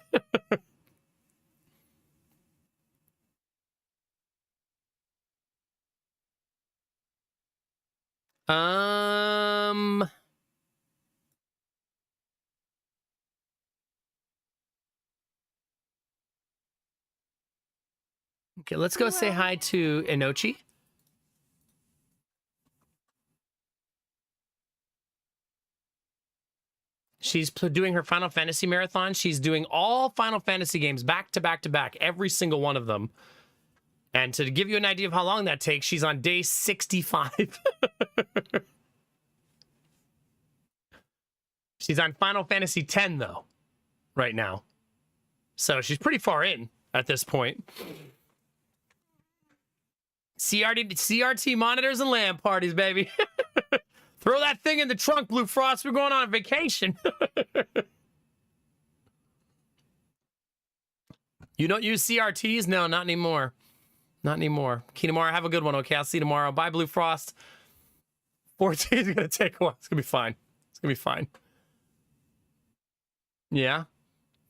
Okay, let's go say hi to Inochi. She's doing her Final Fantasy marathon. She's doing all Final Fantasy games back to back to back, every single one of them. And to give you an idea of how long that takes, she's on day 65. She's on Final Fantasy X, though, right now. So she's pretty far in at this point. CRT monitors and LAN parties, baby. Throw that thing in the trunk, Blue Frost. We're going on a vacation. You don't use CRTs? No, not anymore. Not anymore. Kinemara, have a good one, okay? I'll see you tomorrow. Bye, Blue Frost. 14 is going to take a while. It's going to be fine. It's going to be fine. Yeah.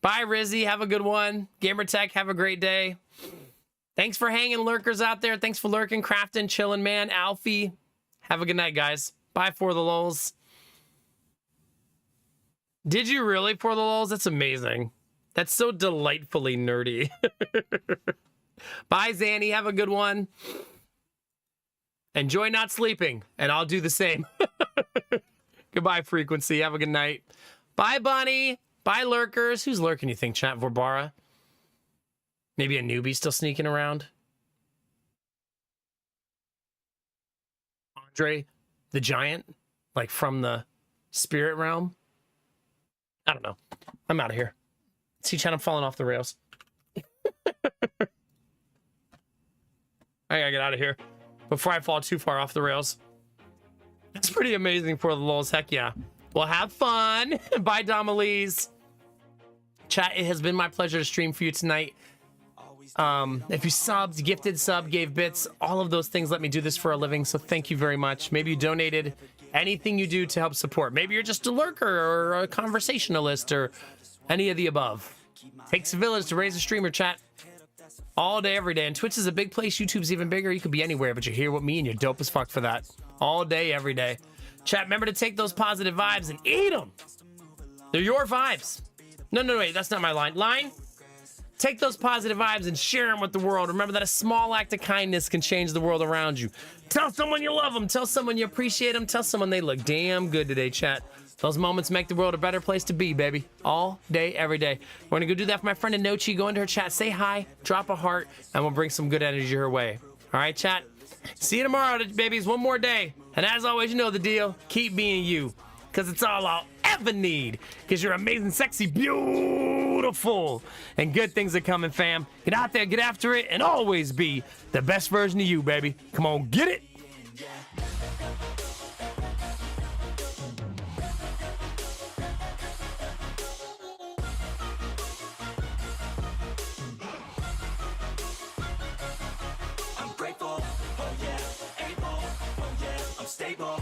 Bye, Rizzy. Have a good one. Gamertech, have a great day. Thanks for hanging, lurkers out there. Thanks for lurking, crafting, chilling, man. Alfie. Have a good night, guys. Bye, For the Lols. Did you really, For the Lols? That's amazing. That's so delightfully nerdy. Bye, Zanny. Have a good one. Enjoy not sleeping, and I'll do the same. Goodbye, Frequency. Have a good night. Bye, Bunny. Bye, lurkers. Who's lurking, you think, chat? Vorbara? Maybe a newbie still sneaking around? Andre the Giant? Like from the spirit realm? I don't know. I'm out of here. See, chat, I'm falling off the rails. I gotta get out of here before I fall too far off the rails. It's pretty amazing, For the Lols. Heck yeah. Well, have fun. Bye, Domelise. Chat, it has been my pleasure to stream for you tonight. If you subbed, gifted sub, gave bits, all of those things let me do this for a living, so thank you very much. Maybe you donated. Anything you do to help support. Maybe you're just a lurker or a conversationalist or any of the above. Takes a village to raise a streamer, chat. All day, every day. And Twitch is a big place. YouTube's even bigger. You could be anywhere, but you're here with me and you're dope as fuck for that. All day, every day. Chat, remember to take those positive vibes and eat them. They're your vibes. No, wait, that's not my line. Line? Take those positive vibes and share them with the world. Remember that a small act of kindness can change the world around you. Tell someone you love them. Tell someone you appreciate them. Tell someone they look damn good today, chat. Those moments make the world a better place to be, baby. All day, every day. We're going to go do that for my friend Inochi. Go into her chat, say hi, drop a heart, and we'll bring some good energy her way. All right, chat? See you tomorrow, babies. One more day. And as always, you know the deal. Keep being you, because it's all I'll ever need. Because you're amazing, sexy, beautiful, and good things are coming, fam. Get out there, get after it, and always be the best version of you, baby. Come on, get it. I'm grateful, oh yeah, able, oh yeah, I'm stable.